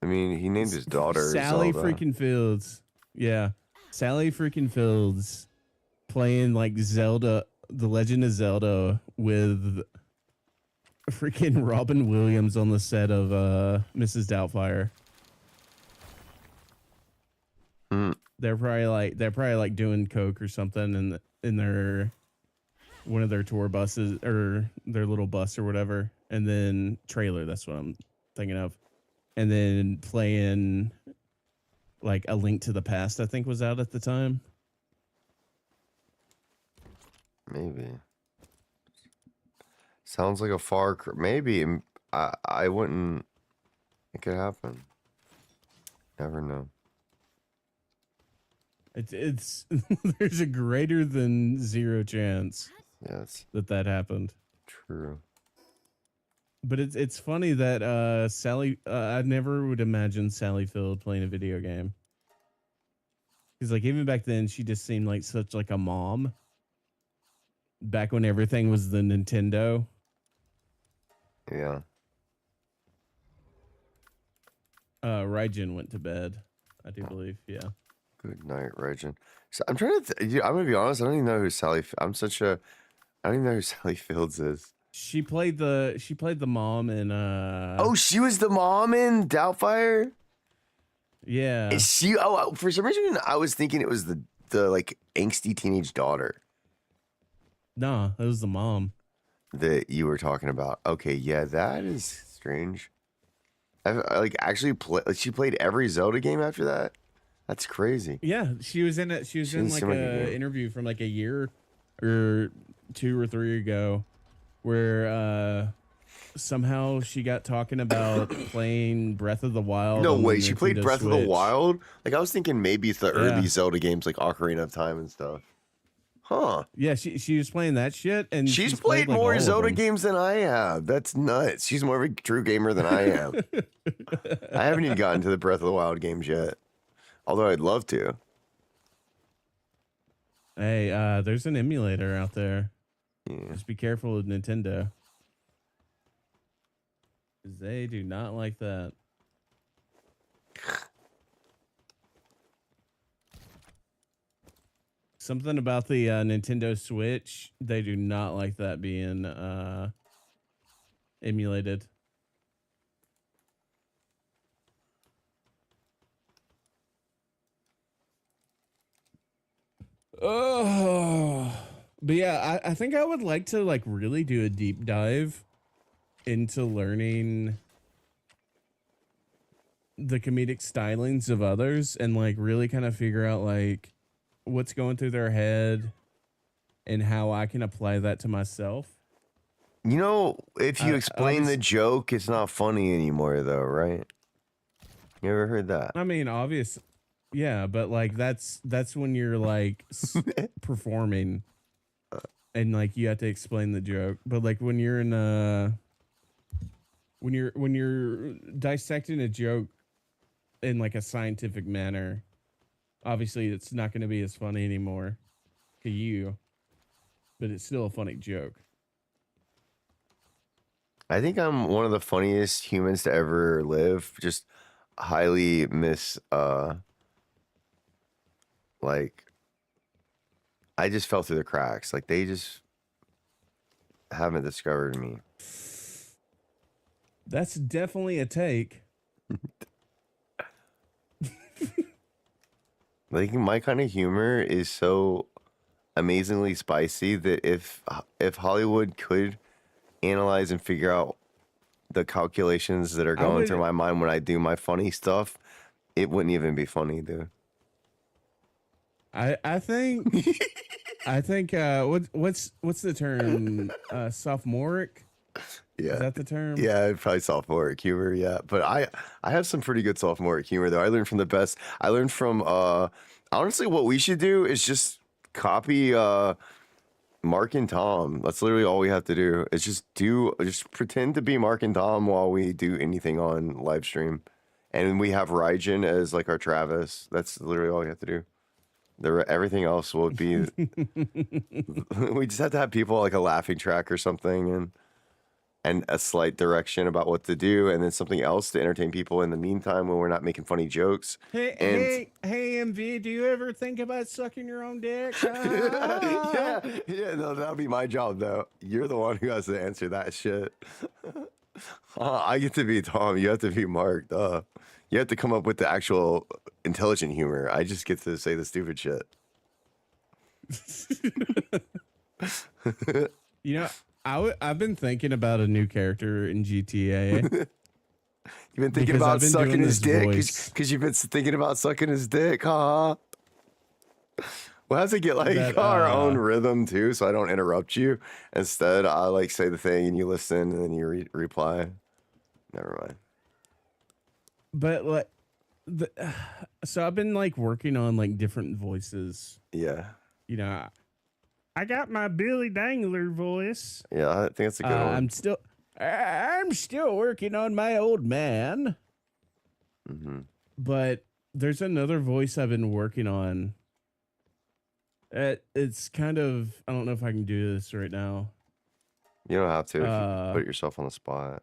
I mean, he named his daughter Sally Zelda. freaking Fields. Yeah. Sally freaking Fields playing like Zelda, The Legend of Zelda with freaking Robin Williams on the set of Mrs. Doubtfire. They're probably like doing coke or something in their one of their tour buses or their little bus or whatever, and then trailer. That's what I'm thinking of. And then playing like A Link to the Past, I think was out at the time. Maybe. Sounds like a far cry. Maybe. I wouldn't. It could happen. Never know. It's there's a greater than zero chance that happened. True. But it's funny that Sally, I never would imagine Sally Field playing a video game. Because like even back then, she just seemed like such like a mom. Back when everything was the Nintendo. Yeah. Raijin went to bed, I do believe. Yeah. Good night, Raijin. So I'm trying to. I'm gonna be honest. I don't even know who Sally. I don't even know who Sally Fields is. She played the mom in Oh, she was the mom in Doubtfire? yeah. Is she? Oh, for some reason, I was thinking it was the like angsty teenage daughter Nah, that was the mom. that you were talking about. Okay, yeah, that is strange. I like actually play. Like, she played every Zelda game after that. That's crazy. Yeah, she was in it. She was She in didn't like seem like a a game. interview from like a year or 2 or 3 ago, where somehow she got talking about playing Breath of the Wild No on the way, she played Nintendo Breath of the Switch. Wild. Like I was thinking maybe it's the early Yeah. Zelda games, like Ocarina of Time and stuff. Huh? Yeah, she was playing that shit, and She's played played like more all Zelda of them. games than I have. That's nuts. She's more of a true gamer than I am. I haven't even gotten to the Breath of the Wild games yet. Although I'd love to. Hey, there's an emulator out there. Yeah. Just be careful with Nintendo, 'cause they do not like that. Something about the Nintendo Switch, they do not like that being emulated. Oh, but yeah, I think I would like to like really do a deep dive into learning the comedic stylings of others and like really kind of figure out like what's going through their head and how I can apply that to myself. You know, if you explain the obviously, joke, it's not funny anymore, though, right? You ever heard that? I mean, obvious, yeah, but like that's when you're like performing and like you have to explain the joke. But like when you're in when you're dissecting a joke in like a scientific manner, obviously it's not going to be as funny anymore to you, but it's still a funny joke. I think I'm one of the funniest humans to ever live. Just highly like I just fell through the cracks. Like they just haven't discovered me. That's definitely a take. Like my kind of humor is so amazingly spicy that if Hollywood could analyze and figure out the calculations that are I going through would my mind when I do my funny stuff, it wouldn't even be funny, dude. I think what's the term, sophomoric? Yeah. Is that the term? Yeah, probably sophomoric humor, yeah. But I have some pretty good sophomoric humor though. I learned from the best. I learned from honestly what we should do is just copy Mark and Tom. That's literally all we have to do. Is just pretend to be Mark and Tom while we do anything on live stream. And we have Raijin as like our Travis. That's literally all we have to do. Everything else will be we just have to have people like a laughing track or something and a slight direction about what to do, and then something else to entertain people in the meantime when we're not making funny jokes. Hey, MV, do you ever think about sucking your own dick? yeah, no, that'll be my job though. You're the one who has to answer that shit. I get to be Tom. You have to be Mark. Duh. You have to come up with the actual intelligent humor. I just get to say the stupid shit. You know, I've been thinking about a new character in GTA. You've been thinking Because I've about been sucking doing his this dick voice. because you've been thinking about sucking his dick, huh? We'll have to get like That, our own rhythm too, so I don't interrupt you. Instead, I like say the thing and you listen and then you reply. Never mind. But like, so I've been like working on like different voices. Yeah, You know, I got my Billy Dangler voice. yeah, I think that's a good one. I'm still working on my old man. Hmm. But there's another voice I've been working on. It's kind of, I don't know if I can do this right now. You don't have to if you Uh, put yourself on the spot.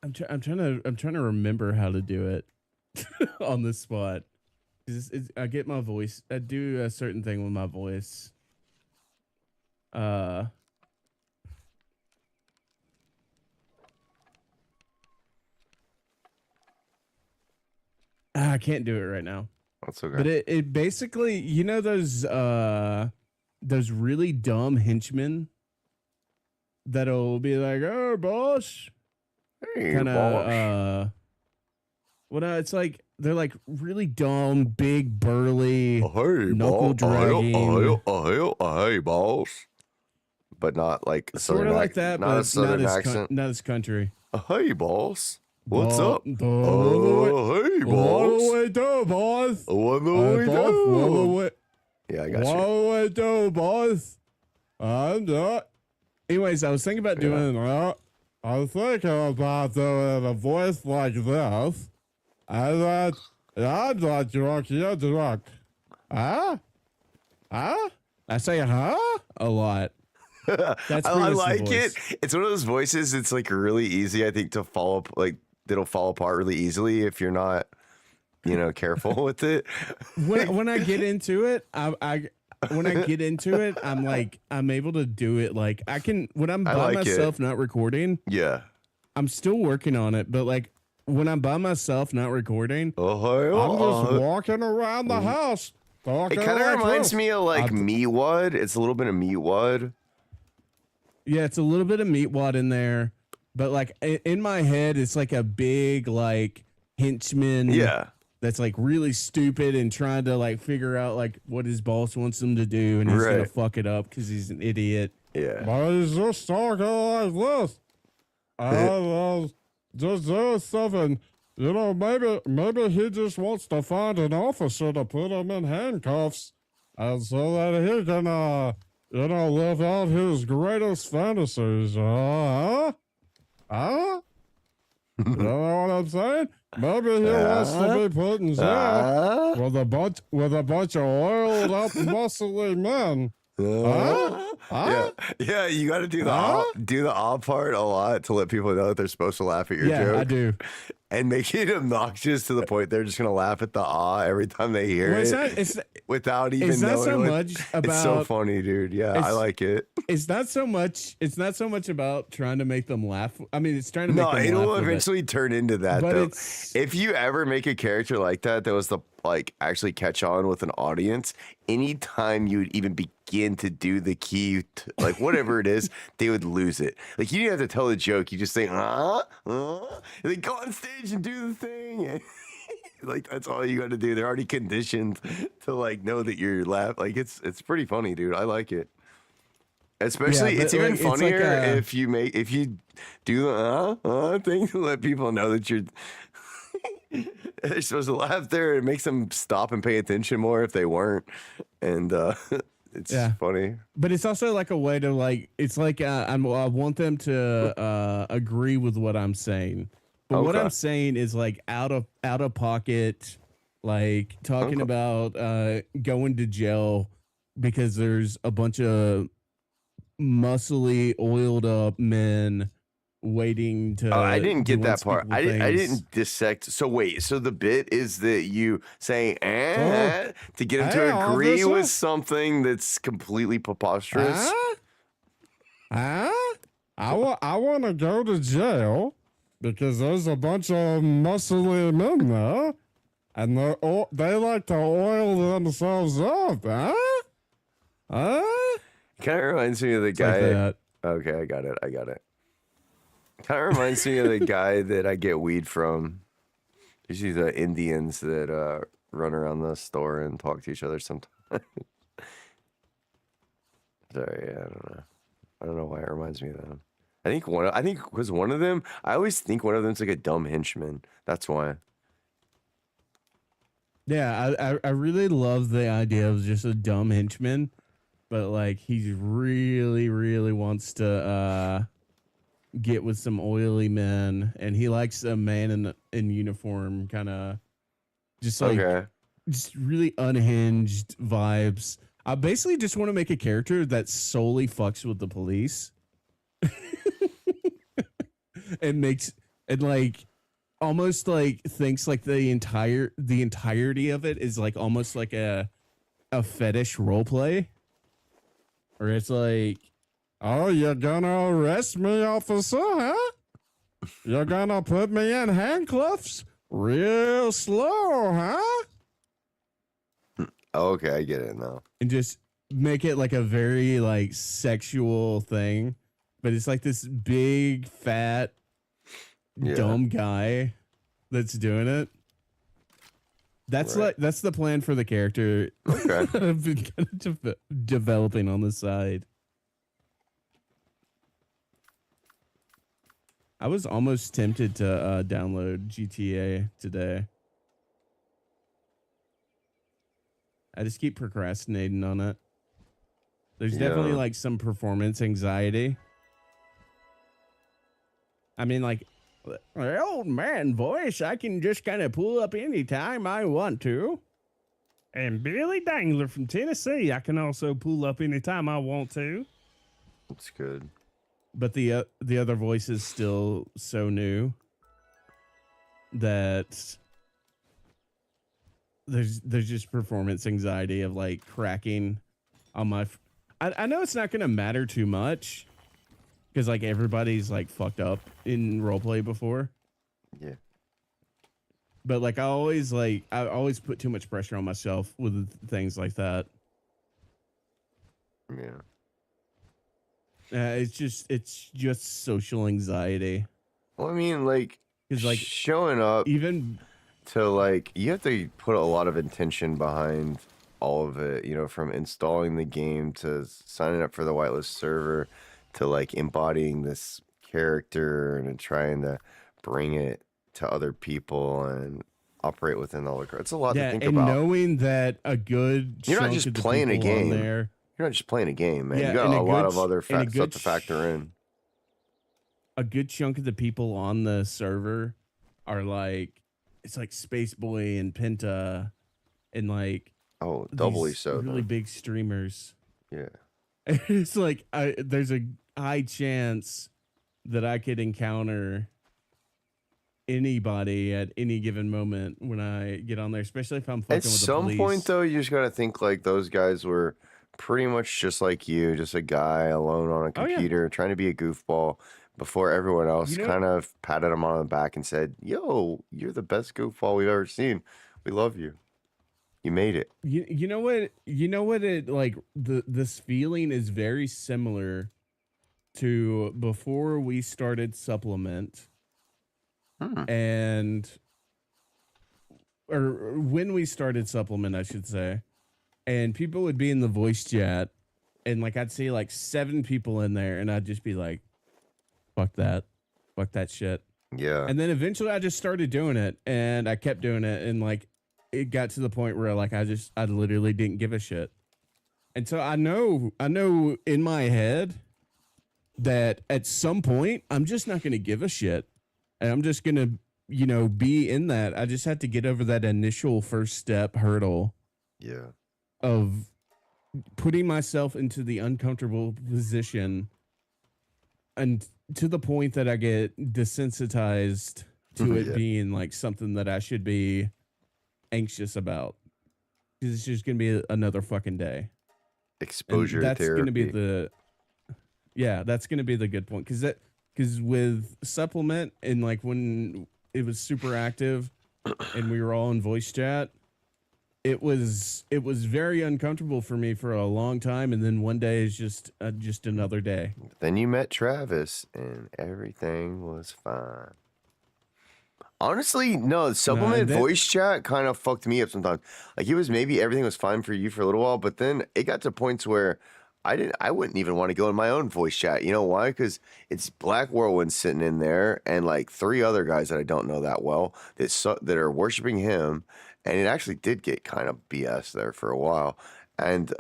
I'm trying to remember how to do it on the spot. I get my voice. I do a certain thing with my voice. I can't do it right now. That's okay. But it basically, you know, those really dumb henchmen that'll be like, "Oh, boss," Hey, kind boss. of. It's like they're like really dumb, big, burly, Hey, knuckle dragging. Hey, boss. But not like a Sort southern of like that, not a but southern accent. not as country. Hey, boss. What's Bo- up? Hey, boss. what do we do, boss? What do Hey, we boss, what do do? we- Yeah, I got what you. do we do, boss? I'm not. Anyways, I was thinking about doing that. I was thinking about doing a voice like this. And then, I'm not drunk, you're drunk. Huh? Huh? I say, huh? A lot. That's I pretty much the like voice. it. It's one of those voices. It's like really easy, I think, to follow up. Like it'll fall apart really easily if you're not, careful with it. When I get into it, when I get into it, I'm able to do it. Like I can when I'm I by like myself, not recording. Yeah. I'm still working on it, but like when I'm by myself, not recording, Oh, I'm just walking around the house. it kind of reminds me of like Meatwad. It's a little bit of Meatwad. Yeah, it's a little bit of Meatwad in there, but like in my head, it's like a big like henchman. Yeah. That's like really stupid and trying to like figure out like what his boss wants him to do, and he's gonna fuck it up because he's an idiot. Yeah. But he's just talking like this. Just do something. Maybe he just wants to find an officer to put him in handcuffs, and so that he can live out his greatest fantasies. You know what I'm saying? Maybe he wants to be put in jail with a bunch of oiled up, muscly men. Yeah, you got to do the ah part a lot to let people know that they're supposed to laugh at your joke. Yeah, I do. And make it obnoxious to the point they're just gonna laugh at the ah every time they hear it. Without even it's not knowing. so much about. It's so funny, dude. Yeah, I like it. It's not so much about trying to make them laugh. I mean, it's trying to make them laugh. No, it'll with eventually turn into that. But though. If you ever make a character like that was the actually catch on with an audience, anytime you would even begin to do the key, whatever it is, they would lose it. Like you didn't have to tell the joke. You just say, and then go on stage and do the thing. Like that's all you got to do. They're already conditioned to know that you're laughing. Like it's pretty funny, dude. I like it. Especially, it's even funnier if you do the thing to let people know that you're. They're supposed to laugh there. It makes them stop and pay attention more if they weren't, and it's funny. But it's also like a way to it's like I want them to agree with what I'm saying. But what I'm saying is like out of pocket, like talking about going to jail because there's a bunch of muscly, oiled up men waiting to. Oh, I didn't get that part. I things. didn't dissect. So wait. So the bit is that you say to get him to agree with something that's completely preposterous. I want to go to jail because there's a bunch of muscly men there, and they like to oil themselves up. Kind of reminds me of the guy. Like okay, I got it. Kind of reminds me of the guy that I get weed from. Usually the Indians that run around the store and talk to each other sometimes. Sorry, I don't know why it reminds me of them. I think was one of them. I always think one of them's like a dumb henchman. That's why. Yeah, I really love the idea of just a dumb henchman, but like he really, really wants to get with some oily men, and he likes a man in uniform, kind of just just really unhinged vibes. I basically just want to make a character that solely fucks with the police, and almost like thinks like the entirety of it is like almost like a fetish role play, or it's like, oh, you're gonna arrest me, officer, huh? You're gonna put me in handcuffs? real slow, huh? Oh, okay, I get it now. And just make it like a very like sexual thing, but it's like this big fat Yeah. dumb guy that's doing it. That's Right. that's the plan for the character. Okay. I've been kind of developing on the side. I was almost tempted to download GTA today. I just keep procrastinating on it. There's definitely Yeah. like some performance anxiety. I mean, like, the old man voice, I can just kind of pull up anytime I want to. And Billy Dangler from Tennessee, I can also pull up anytime I want to. That's good. But the other voice is still so new that there's just performance anxiety of like cracking on my. I know it's not gonna matter too much because like everybody's like fucked up in roleplay before. Yeah. But like I always put too much pressure on myself with things like that. Yeah. It's just social anxiety. Well, I mean, like, Because like showing up even to like, you have to put a lot of intention behind all of it, you know, from installing the game to signing up for the whitelist server to like embodying this character and then trying to bring it to other people and operate within all the. It's a lot to think and about. knowing that a good You're not chunk just of the playing a people on game. there, You're not just playing a game, man. Yeah, You got and a a lot good of other ch- and a stuff good to factor in. a good chunk of the people on the server are like it's like Space Boy and Penta and like Oh, doubly these so. really Then. big streamers. Yeah. It's like there's a high chance that I could encounter anybody at any given moment when I get on there, especially if I'm fucking At with the some police. point, though, you just gotta think like those guys were pretty much just like you, just a guy alone on a Oh, yeah. computer trying to be a goofball before everyone else You know- kind of patted him on the back and said, "Yo, you're the best goofball we've ever seen. We love you. You made it." You know what it like this feeling is very similar to before we started supplement and or when we started supplement I should say, and people would be in the voice chat and like I'd see like 7 people in there and I'd just be like fuck that shit. Yeah. And then eventually I just started doing it and I kept doing it and like it got to the point where like I literally didn't give a shit. And so I know in my head that at some point I'm just not going to give a shit and I'm just going to, you know, be in that. I just had to get over that initial first step hurdle Yeah. of putting myself into the uncomfortable position and to the point that I get desensitized to it Yeah. being like something that I should be anxious about because it's just gonna be another fucking day. Exposure And that's therapy. gonna be that's gonna be the good point because with supplement and like when it was super active and we were all in voice chat, it was very uncomfortable for me for a long time, and then one day is just another day. Then you met Travis and everything was fine. Honestly, no, supplement voice chat kind of fucked me up sometimes. Like it was maybe everything was fine for you for a little while, but then it got to points where I wouldn't even want to go in my own voice chat. You know why? Because it's Black Whirlwind sitting in there and like 3 other guys that I don't know that well that are worshiping him, and it actually did get kind of BS there for a while, and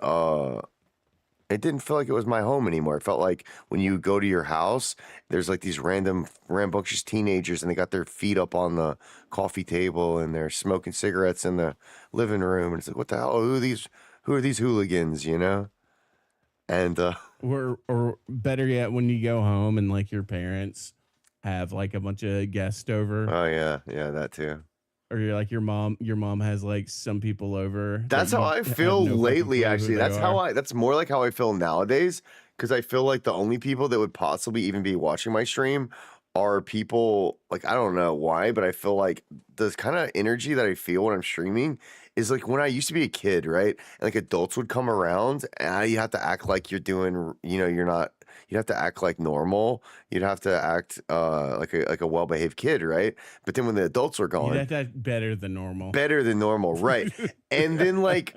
it didn't feel like it was my home anymore. It felt like when you go to your house, there's like these random rambunctious teenagers and they got their feet up on the coffee table and they're smoking cigarettes in the living room. And it's like, what the hell? Who are these hooligans, you know? And or better yet, when you go home and like your parents have like a bunch of guests over, oh yeah, that too. or you're like your mom has like some people over. That's how I feel lately, actually. That's more like how I feel nowadays, because I feel like the only people that would possibly even be watching my stream are people like, I don't know why, but I feel like the kind of energy that I feel when I'm streaming is like when I used to be a kid, right? And like adults would come around and you have to act like you're doing, you're not, you'd have to act like normal. You'd have to act like a well-behaved kid, right? But then when the adults were You'd gone, have to act better than normal. better than normal, right? And then like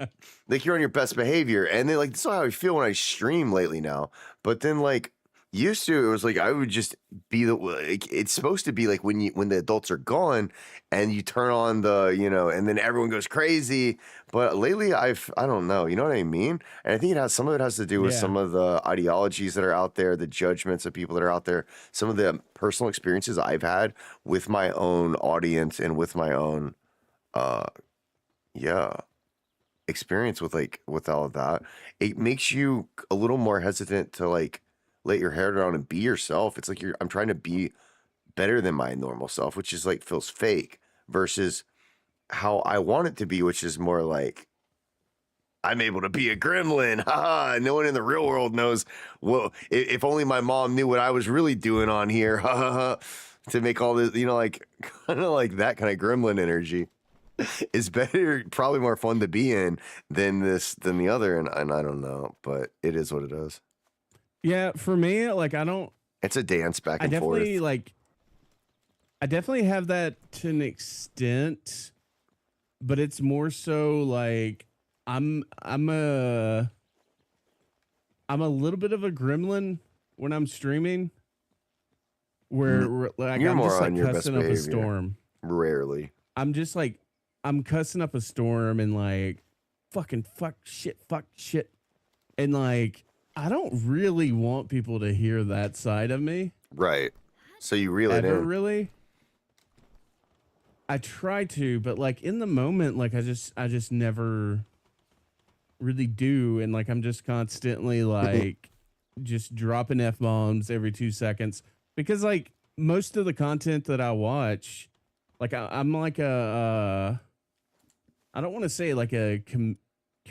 you're on your best behavior, and then like that's not how I feel when I stream lately now. But then like used to, it was like I would just be like, it's supposed to be like when the adults are gone and you turn on the and then everyone goes crazy. But lately I don't know, you know what I mean? And I think some of it has to do with some of the ideologies that are out there, the judgments of people that are out there, some of the personal experiences I've had with my own audience and with my own yeah experience with all of that. It makes you a little more hesitant to like let your hair down and be yourself. It's like I'm trying to be better than my normal self, which is like feels fake, versus how I want it to be, which is more like I'm able to be a gremlin. Ha! No one in the real world knows. Well, if only my mom knew what I was really doing on here. Ha ha ha! To make all this, like kind of like that kind of gremlin energy is better, probably more fun to be in than the other. And I don't know, but it is what it is. Yeah, for me, like It's a dance back and definitely forth. I definitely have that to an extent, but it's more so like I'm a little bit of a gremlin when I'm streaming, where like You're I'm more just like on your best cussing up a behavior. storm. Rarely. I'm just like I'm cussing up a storm and like fucking fuck shit, and like I don't really want people to hear that side of me. Right. So you reel it Ever in. really? I try to, but like in the moment, like I just never really do, and like I'm just constantly like just dropping F-bombs every 2 seconds, because like most of the content that I watch, like I'm like I don't want to say like a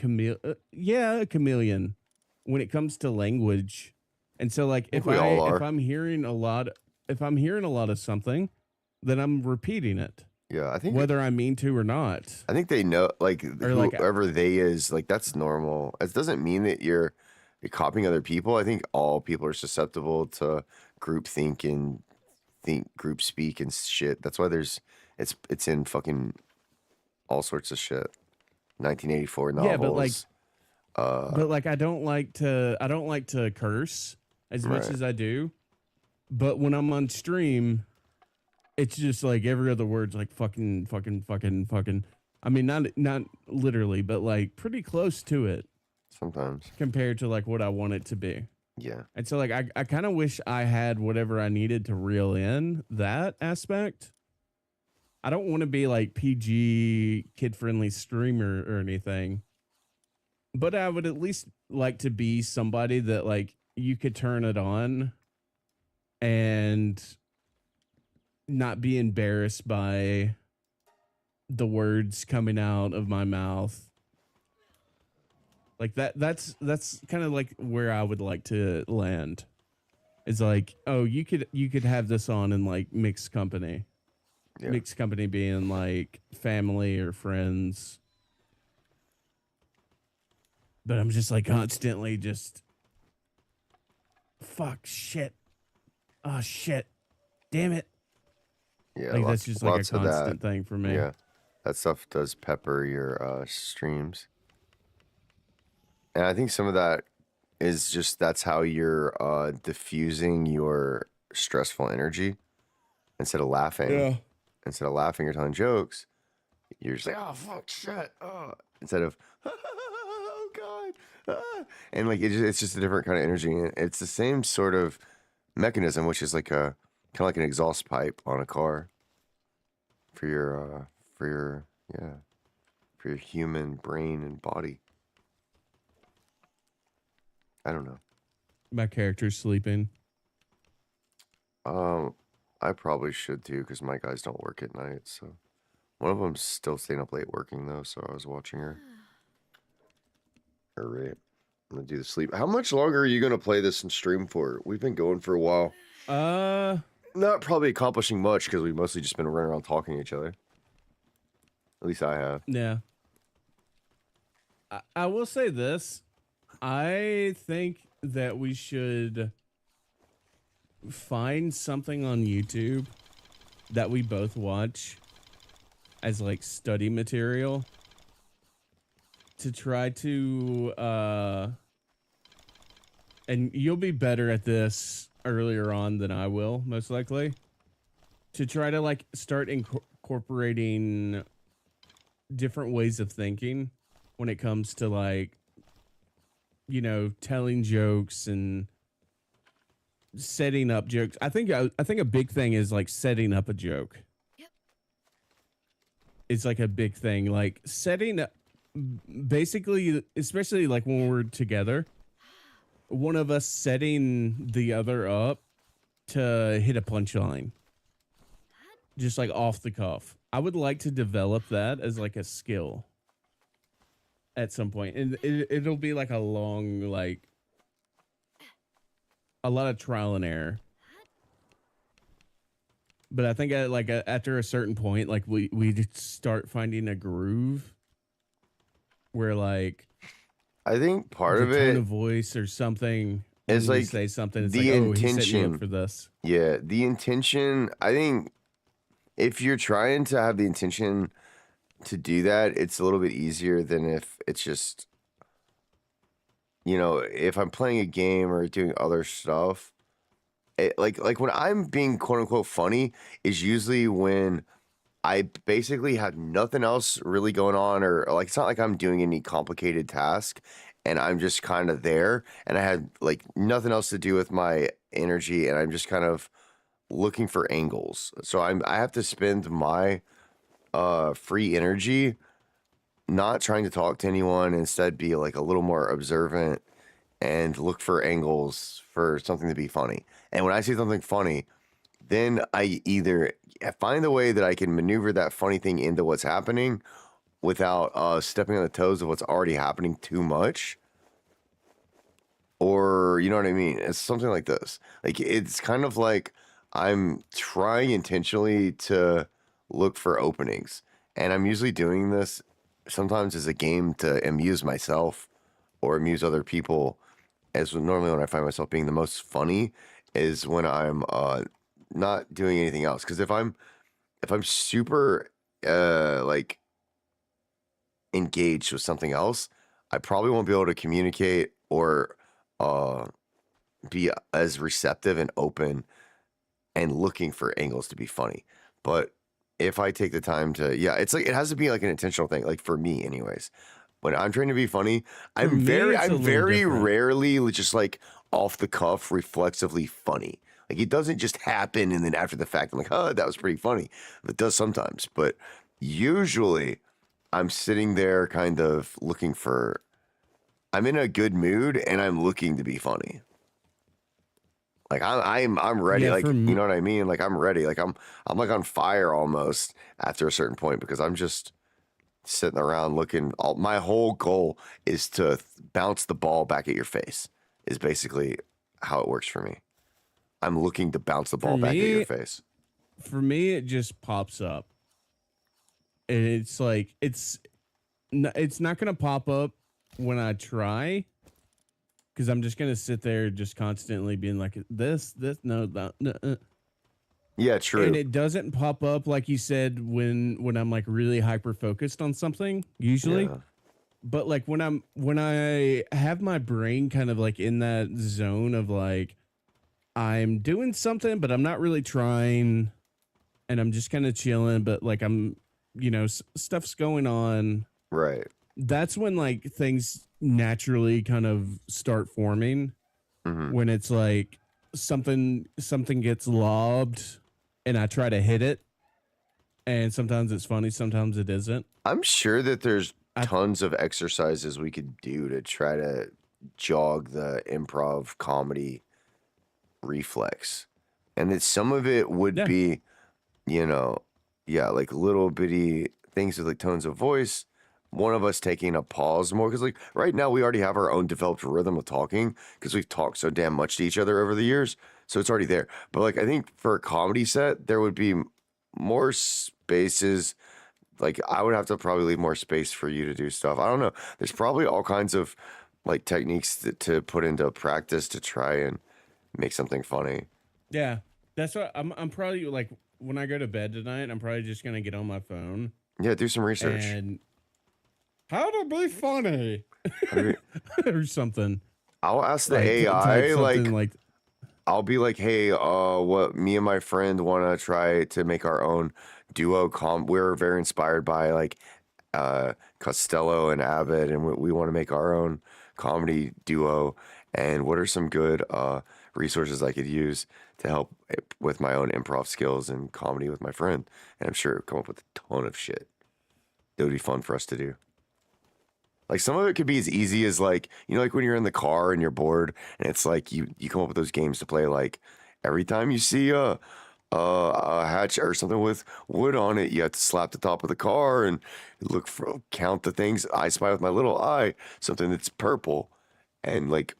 a chameleon when it comes to language. And so like think we all are. if I'm hearing a lot of something, then I'm repeating it. Yeah, I think Whether I mean to or not. I think they know, like Or like whoever they is, like that's normal. It doesn't mean that you're copying other people. I think all people are susceptible to group think and group speak and shit. That's why it's in fucking all sorts of shit. 1984 novels. yeah, but like I don't like to curse as much Right. as I do. But when I'm on stream, it's just like every other word's like fucking. I mean, not literally, but like pretty close to it Sometimes. compared to like what I want it to be. Yeah. And so like I kind of wish I had whatever I needed to reel in that aspect. I don't want to be like PG kid friendly streamer or anything, but I would at least like to be somebody that like you could turn it on and not be embarrassed by the words coming out of my mouth. Like that's kind of like where I would like to land. It's like, oh, you could have this on in like mixed company. Yeah. Mixed company being like family or friends. But I'm just like constantly just fuck shit. Oh shit. Damn it. Yeah. Like that's just like a lots of that. constant thing for me. Yeah. That stuff does pepper your streams. And I think some of that is just that's how you're diffusing your stressful energy instead of laughing. Yeah. Instead of laughing or telling jokes, you're just like, oh, fuck, shit. Oh. Instead of, oh, God. Ah. And like, it's just a different kind of energy. And it's the same sort of mechanism, which is like kind of like an exhaust pipe on a car for your human brain and body. I don't know. My character's sleeping. I probably should too, because my guys don't work at night. So one of them's still staying up late working though. So I was watching her. All right, I'm gonna do the sleep. How much longer are you gonna play this and stream for? We've been going for a while. Not probably accomplishing much because we've mostly just been running around talking to each other. At least I have. Yeah. I will say this. I think that we should find something on YouTube that we both watch as like study material to try to and you'll be better at this earlier on than I will, most likely, to try to like start incorporating different ways of thinking when it comes to like, you know, telling jokes and setting up jokes. I think a big thing is like setting up a joke. Yep. It's like a big thing, like setting up, basically, especially like when we're together, one of us setting the other up to hit a punchline, just like off the cuff. I would like to develop that as like a skill at some point, and it'll be like a long, like a lot of trial and error. But I think after a certain point, like we just start finding a groove where like I think part the of tone it of voice or something is when we like say something. It's the like, oh, he set me intention. up for this. Yeah, the intention. I think if you're trying to have the intention to do that, it's a little bit easier than if it's just, you know, if I'm playing a game or doing other stuff. Like when I'm being quote unquote funny is usually when I basically have nothing else really going on, or like it's not like I'm doing any complicated task and I'm just kind of there and I had like nothing else to do with my energy and I'm just kind of looking for angles. So I have to spend my free energy not trying to talk to anyone, instead be like a little more observant and look for angles for something to be funny. And when I see something funny, then I either find a way that I can maneuver that funny thing into what's happening without stepping on the toes of what's already happening too much. Or, you know what I mean? It's something like this. Like, it's kind of like I'm trying intentionally to look for openings. And I'm usually doing this sometimes as a game to amuse myself or amuse other people. As normally when I find myself being the most funny is when I'm not doing anything else. Because if I'm super like engaged with something else, I probably won't be able to communicate or be as receptive and open and looking for angles to be funny. But if I take the time to, yeah, it's like it has to be like an intentional thing. Like for me, anyways, when I'm trying to be funny, I'm very rarely just like off the cuff, reflexively funny. Like it doesn't just happen and then after the fact I'm like, oh, that was pretty funny. It does sometimes, but usually I'm sitting there kind of looking for. I'm in a good mood and I'm looking to be funny. Like I'm ready. Yeah, like you know what I mean? Like I'm ready. Like I'm like on fire almost after a certain point because I'm just sitting around looking. My whole goal is to bounce the ball back at your face. Is basically how it works for me. I'm looking to bounce the ball back at your face. For me, it just pops up, and it's like it's not gonna pop up when I try. Because I'm just gonna sit there, just constantly being like, this, no, that. Yeah, true. And it doesn't pop up like you said when I'm like really hyper focused on something usually. Yeah. But like when I have my brain kind of like in that zone of like I'm doing something, but I'm not really trying, and I'm just kind of chilling. But like I'm, you know, stuff's going on. Right. That's when like things naturally kind of start forming. Mm-hmm. When it's like something gets lobbed and I try to hit it, and sometimes it's funny, sometimes it isn't. I'm sure that there's tons of exercises we could do to try to jog the improv comedy reflex, and that some of it would be, you know, like little bitty things with like tones of voice. One of us taking a pause more, because like right now we already have our own developed rhythm of talking because we've talked so damn much to each other over the years. so it's already there. But like I think for a comedy set, there would be more spaces. Like I would have to probably leave more space for you to do stuff. I don't know. There's probably all kinds of like techniques to put into practice to try and make something funny. Yeah, that's what I'm probably like when I go to bed tonight. I'm probably just gonna get on my phone Yeah, do some research. and how to be funny How do we- or something. I'll ask the Like AI type something like I'll be like, hey, what me and my friend want to try to make our own duo we're very inspired by like Costello and Abbott, and we want to make our own comedy duo. And what are some good resources I could use to help with my own improv skills and comedy with my friend? And I'm sure it'll come up with a ton of shit that would be fun for us to do. Like some of it could be as easy as like, you know, like when you're in the car and you're bored and it's like you come up with those games to play. Like every time you see a hatch or something with wood on it, you have to slap the top of the car and count the things. I spy with my little eye something that's purple, and like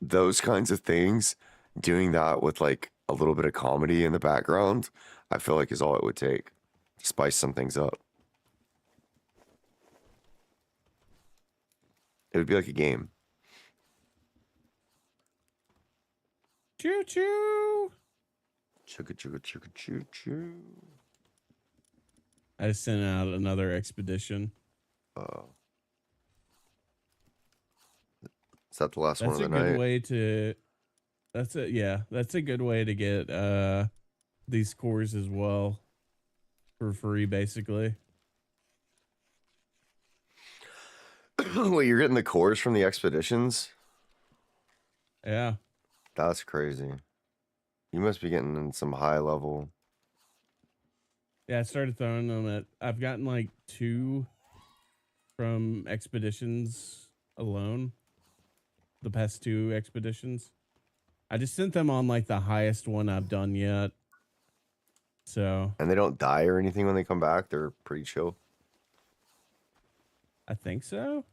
those kinds of things. Doing that with like a little bit of comedy in the background, I feel like is all it would take to spice some things up. It would be like a game. choo choo. Chugga chugga chugga choo choo. I sent out another expedition. Is that the last That's one a of the good night? way to. That's a good way to get these cores as well for free, basically. Wait, you're getting the cores from the expeditions? Yeah. That's crazy. You must be getting in some high level. Yeah, I started throwing them at. I've gotten like 2 from expeditions alone. The past 2 expeditions. I just sent them on like the highest one I've done yet. So And they don't die or anything when they come back. They're pretty chill. I think so.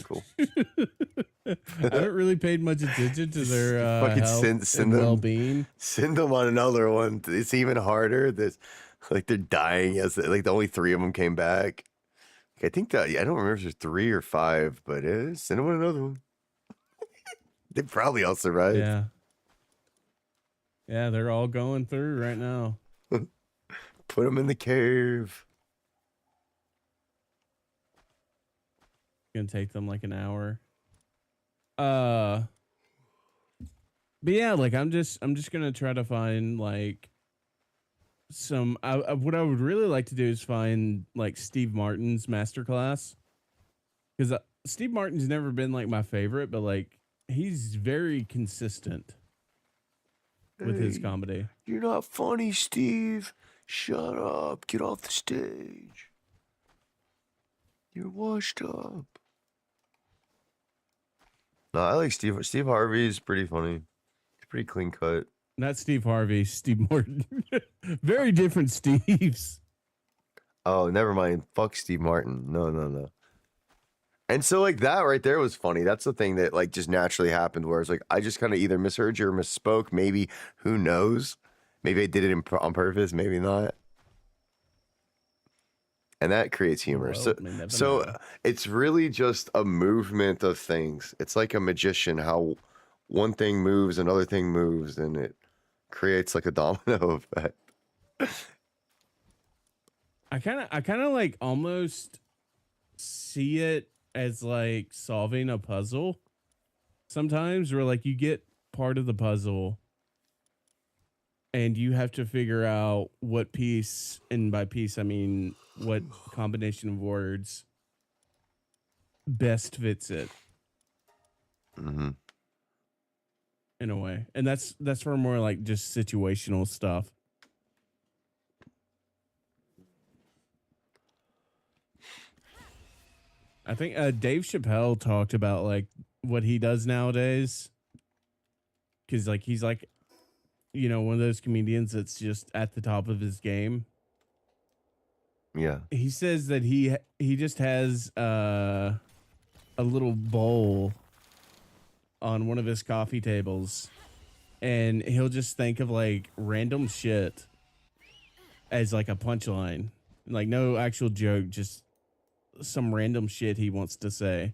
Cool. I haven't really paid much attention to their Fucking health send and them- well-being. Send them on another one. It's even harder. This, like they're dying as like the only 3 of them came back. I think that I don't remember if there's 3 or 5, but send them on another one. They probably all survived. Yeah. Yeah, they're all going through right now. Put them in the cave. Gonna take them like an hour. But yeah, like I'm just gonna try to find like some. What I would really like to do is find like Steve Martin's masterclass, because Steve Martin's never been like my favorite, but like he's very consistent with his Hey, comedy. You're not funny, Steve. Shut up. Get off the stage. You're washed up. No, I like Steve. Steve Harvey's pretty funny. He's pretty clean cut. Not Steve Harvey, Steve Martin. Very different Steves. Oh, never mind. Fuck Steve Martin. No. And so like that right there was funny. That's the thing that like just naturally happened where it's like I just kind of either misheard you or misspoke. Maybe, who knows? Maybe I did it on purpose. Maybe not. And that creates humor. Well, so we never so know. it's really just a movement of things. It's like a magician, how one thing moves, another thing moves, and it creates like a domino effect. I kind of like almost see it as like solving a puzzle sometimes, where like you get part of the puzzle and you have to figure out what piece, and by piece I mean what combination of words best fits it Mm-hmm. in a way. And that's for more like just situational stuff. I think Dave Chappelle talked about like what he does nowadays, because like he's like, you know, one of those comedians that's just at the top of his game. Yeah. He says that he just has a little bowl on one of his coffee tables, and he'll just think of like random shit as like a punchline, like no actual joke, just some random shit he wants to say,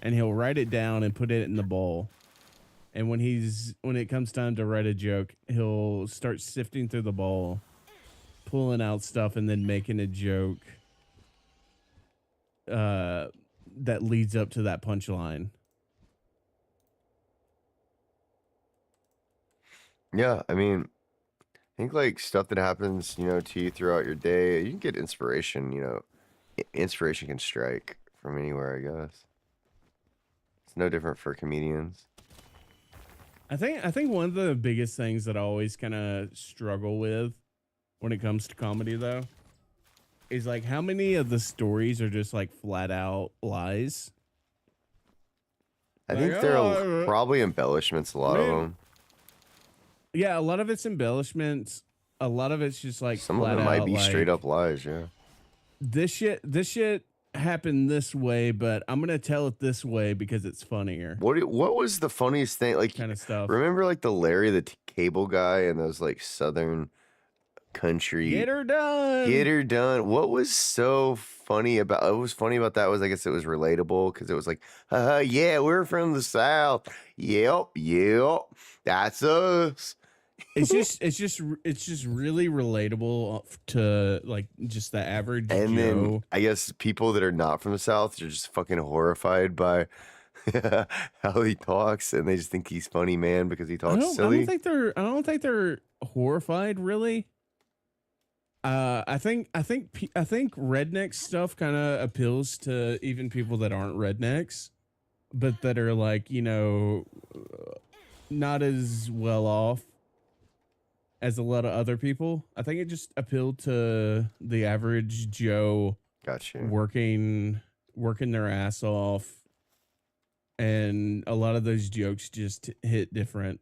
and he'll write it down and put it in the bowl. And when it comes time to write a joke, he'll start sifting through the bowl, pulling out stuff, and then making a joke that leads up to that punchline. Yeah, I mean, I think like stuff that happens, to you throughout your day, you can get inspiration. Inspiration can strike from anywhere, I guess. It's no different for comedians. I think one of the biggest things that I always kind of struggle with when it comes to comedy, though, is like how many of the stories are just like flat out lies. I Like, think there are "Oh, probably embellishments, a lot of man." them. Yeah, a lot of it's embellishments. A lot of it's just like Some of flat them might out, be straight like, up lies, yeah. This shit happened this way, but I'm gonna tell it this way because it's funnier, What was the funniest thing? Like, kind of stuff. remember like the Larry the Cable Guy and those like Southern country Get her done. Get her done. What was so funny about that was, I guess it was relatable because it was like, yeah, we're from the South. Yep, that's us. It's just really relatable to like just the average And then Joe. I guess people that are not from the South are just fucking horrified by how he talks, and they just think he's funny, man, because he talks silly. I don't think they're horrified, really. I think redneck stuff kind of appeals to even people that aren't rednecks, but that are like, not as well off as a lot of other people. I think it just appealed to the average Joe. Gotcha. Working their ass off, and a lot of those jokes just hit different.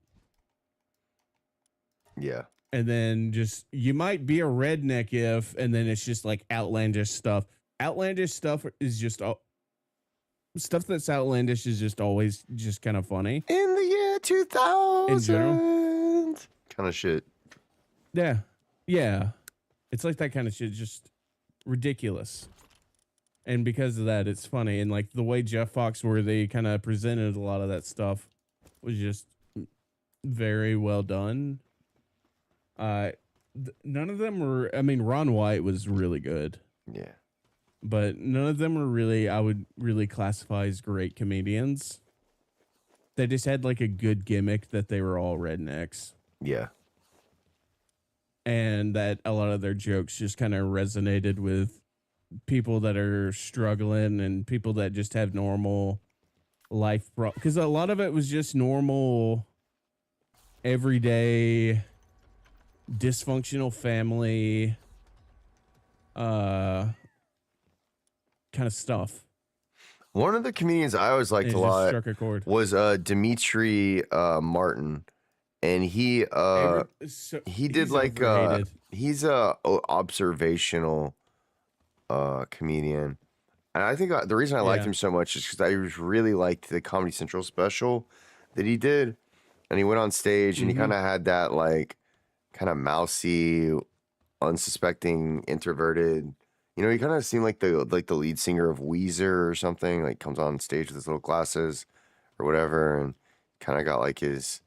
Yeah. And then just, you might be a redneck if, and then it's just like outlandish stuff. Outlandish stuff is just stuff that's outlandish is just always just kind of funny. In the year 2000. In general. Kind of shit. Yeah. Yeah. It's like that kind of shit, just ridiculous. And because of that, it's funny. And like the way Jeff Foxworthy kind of presented a lot of that stuff was just very well done. None of them were, I mean, Ron White was really good. Yeah. But none of them were really, I would really classify as great comedians. They just had like a good gimmick that they were all rednecks. Yeah. And that a lot of their jokes just kind of resonated with people that are struggling and people that just have normal life. Because a lot of it was just normal, everyday, dysfunctional family kind of stuff. One of the comedians I always liked a lot struck a chord. was Dimitri Martin, and he did like he's a observational comedian, and I think the reason I liked him so much is because I really liked the Comedy Central special that he did, and he went on stage and he kind of had that like kind of mousy, unsuspecting, introverted. You know, he kind of seemed like the lead singer of Weezer or something. Like comes on stage with his little glasses or whatever, and kind of got like his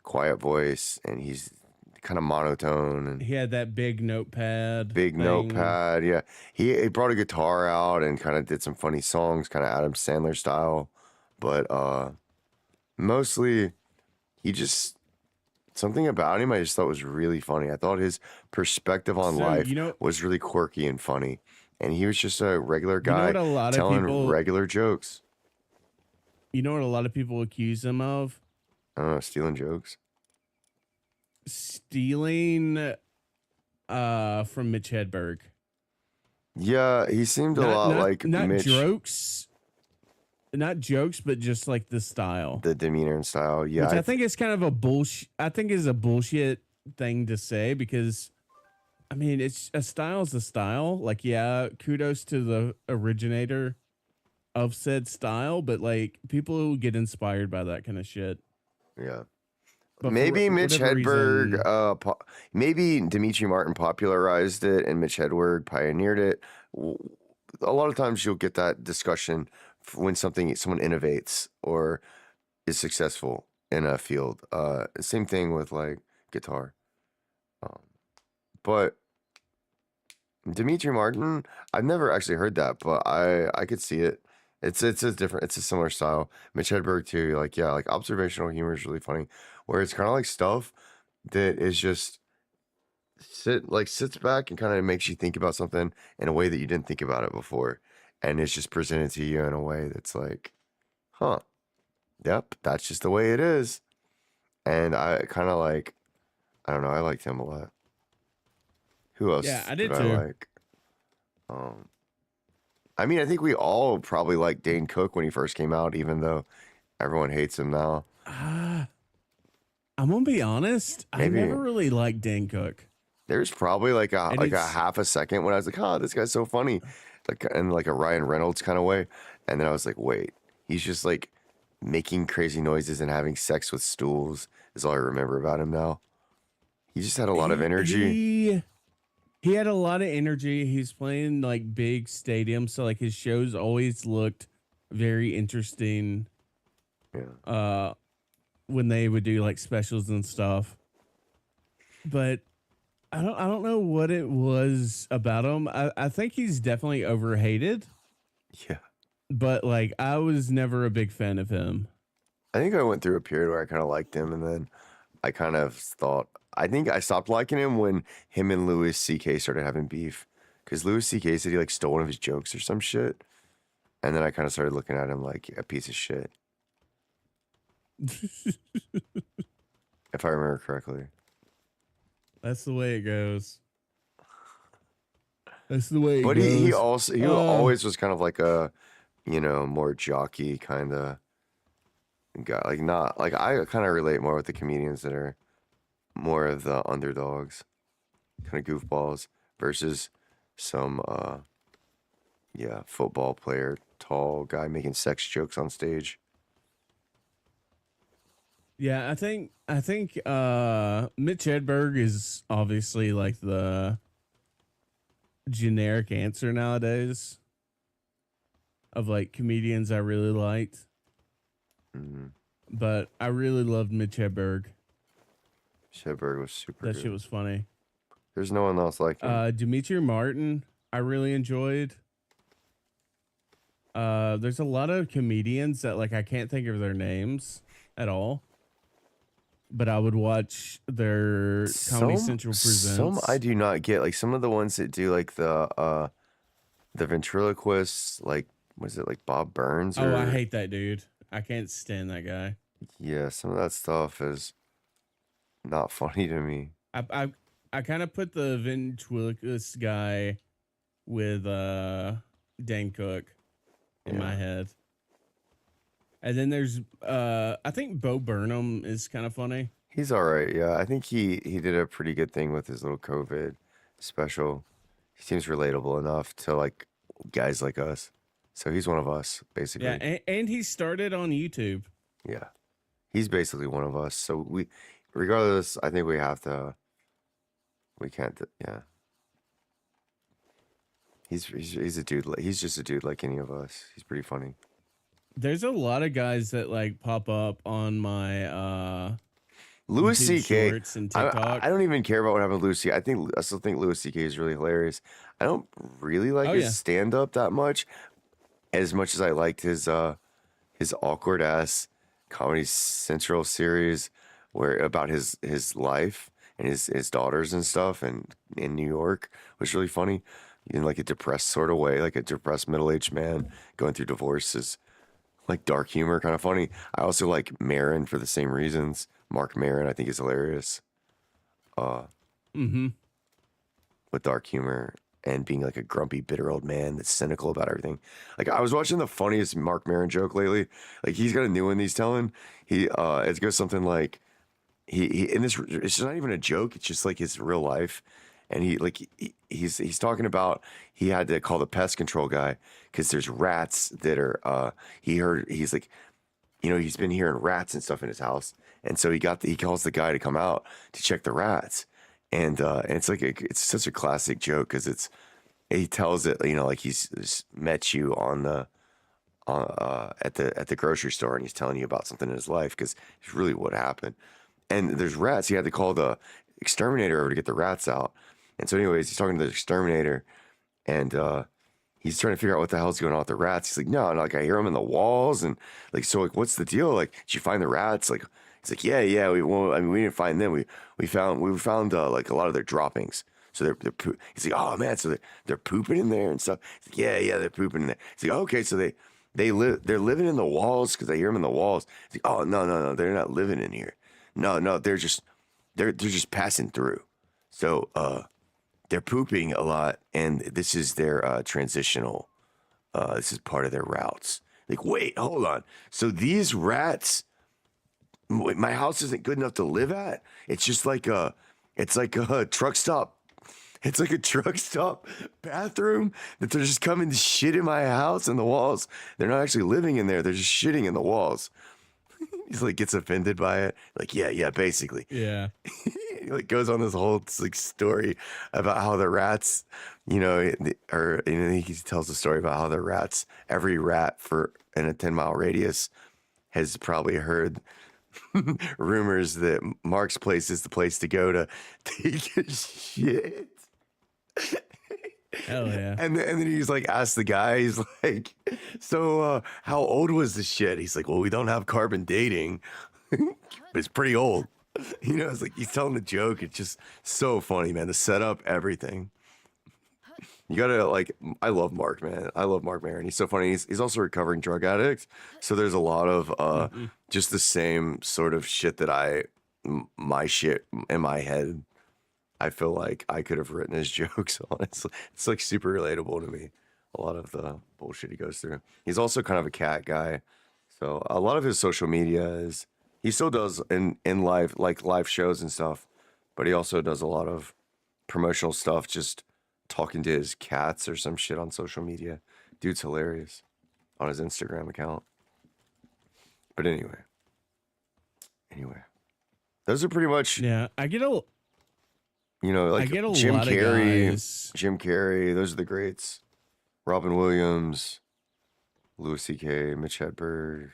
quiet voice, and he's kind of monotone. And he had that big notepad. Yeah. He brought a guitar out and kind of did some funny songs, kind of Adam Sandler style, but mostly he just. Something about him I just thought was really funny. I thought his perspective on life was really quirky and funny. And he was just a regular guy telling regular jokes. You know what a lot of people accuse him of? I don't know, stealing jokes? Stealing from Mitch Hedberg. Yeah, he seemed a lot like Mitch. Not jokes, but just like the style, the demeanor and style. Yeah, which I think is kind of a bullshit. I think is a bullshit thing to say because, I mean, it's a style's a style. Like, yeah, kudos to the originator of said style, but like people get inspired by that kind of shit. Yeah, but Maybe for Mitch whatever Hedberg, reason, maybe Dimitri Martin popularized it and Mitch Hedberg pioneered it. A lot of times you'll get that discussion when someone innovates or is successful in a field. Same thing with like guitar. Um, but Dimitri Martin, I've never actually heard that, but I could see it. It's a similar style. Mitch Hedberg too, like yeah, like observational humor is really funny, where it's kind of like stuff that is just sits back and kind of makes you think about something in a way that you didn't think about it before, and it's just presented to you in a way that's like, huh, yep, that's just the way it is. And I kind of like, I don't know, I liked him a lot. Who yeah, else I did did I too. like? I mean, I think we all probably liked Dane Cook when he first came out, even though everyone hates him now. I'm gonna be honest. I Maybe never really liked Dan Cook, there's probably like and a it's half a second when I was like, "Oh, this guy's so funny," like in like a Ryan Reynolds kind of way, and then I was like, "Wait, he's just like making crazy noises and having sex with stools." Is all I remember about him now. He just had a lot of he energy. he he had a lot of energy. He's playing like big stadiums, so like his shows always looked very interesting. Yeah, Uh, when they would do like specials and stuff, but I don't know what it was about him. I think he's definitely overhated, yeah. but like I was never a big fan of him. I think I went through a period where I kind of liked him, and then I kind of thought I think I stopped liking him when him and Louis C.K. started having beef, because Louis C.K. said he like stole one of his jokes or some shit, and then I kind of started looking at him like a piece of shit, if I remember correctly. That's the way it goes. That's the way it But he goes. also he always was kind of like a more jockey kind of guy, like not like I kind of relate more with the comedians that are more of the underdogs, kind of goofballs versus some yeah, football player, tall guy making sex jokes on stage. Yeah, I think Mitch Hedberg is obviously like the generic answer nowadays of like comedians I really liked. Mm-hmm. But I really loved Mitch Hedberg. Shedberg was super That good. shit was funny. There's no one else like him. Dimitri Martin, I really enjoyed. There's a lot of comedians that like I can't think of their names at all, but I would watch their Comedy Central Some I presents. do not get. Like some of the ones that do like the ventriloquists, like was it like Bob Burns Oh, I or hate that dude. I can't stand that guy. yeah, some of that stuff is not funny to me. I kind of put the ventriloquist guy with Dan Cook in my Yeah. head. And then there's I think Bo Burnham is kind of funny. He's all right. Yeah, I think he did a pretty good thing with his little COVID special. He seems relatable enough to like guys like us. So he's one of us, Yeah, basically. and he started on YouTube. Yeah. He's basically one of us. So regardless, I think we can't, yeah. He's a dude. He's just a dude like any of us. He's pretty funny. There's a lot of guys that like pop up on my Louis YouTube C.K. shorts and I TikTok. don't even care about what happened to Louis C. I still think Louis C.K. is really hilarious. I don't really like Oh, his yeah. stand up that much as I liked his awkward ass Comedy Central series where about his life and his daughters and stuff and in New York was really funny in like a depressed sort of way, like a depressed middle-aged man going through divorces, like dark humor, kind of funny. I also like Marin for the same reasons. Mark Maron, I think, is hilarious Mm-hmm. with dark humor and being like a grumpy, bitter old man that's cynical about everything. Like I was watching the funniest Mark Maron joke lately. Like he's got a new one he's telling. It goes something like he in this. It's just not even a joke. It's just like his real life. And he's talking about he had to call the pest control guy because there's rats that are he's like, he's been hearing rats and stuff in his house, And so he calls the guy to come out to check the rats. And it's like it's such a classic joke because he tells it, you know, like he's met you on the at the grocery store and he's telling you about something in his life because it's really what happened. And there's rats. He had to call the exterminator over to get the rats out. And so, anyways, he's talking to the exterminator, and he's trying to figure out what the hell's going on with the rats. He's like, no, like I hear them in the walls, and like, so like, what's the deal? Like, did you find the rats? Like, he's like, yeah. We didn't find them. We found like a lot of their droppings. So he's like, oh man, so they're pooping in there and stuff. He's like, yeah, they're pooping in there. He's like, okay, so they're living in the walls because I hear them in the walls. He's like, oh no, they're not living in here. No, they're just passing through. So they're pooping a lot, and this is their transitional. This is part of their routes. Like, wait, hold on. So these rats, my house isn't good enough to live at. It's like a truck stop. It's like a truck stop bathroom that they're just coming to shit in my house and the walls. They're not actually living in there. They're just shitting in the walls. He's like gets offended by it. Like, yeah, basically. Yeah. He like goes on this whole like story about how the rats, you know, he tells a story about how the rats, every rat in a 10-mile radius has probably heard rumors that Mark's place is the place to go to take a shit. Hell yeah. And then he's like, asked the guy, he's like, so how old was the shit? He's like, well, we don't have carbon dating, but it's pretty old. You know, it's like he's telling the joke. It's just so funny, man. The setup, everything. You gotta like, I love Mark, man. I love Mark Maron. He's so funny. He's also a recovering drug addict. So there's a lot of just the same sort of shit that my shit in my head. I feel like I could have written his jokes on. It's like super relatable to me. A lot of the bullshit he goes through. He's also kind of a cat guy. So a lot of his social media he still does in live, like live shows and stuff, but he also does a lot of promotional stuff, just talking to his cats or some shit on social media. Dude's hilarious on his Instagram account. But anyway, those are pretty much, Yeah. I get a like lot Jim of guys. Carrey, those are the greats. Robin Williams, Louis C.K., Mitch Hedberg.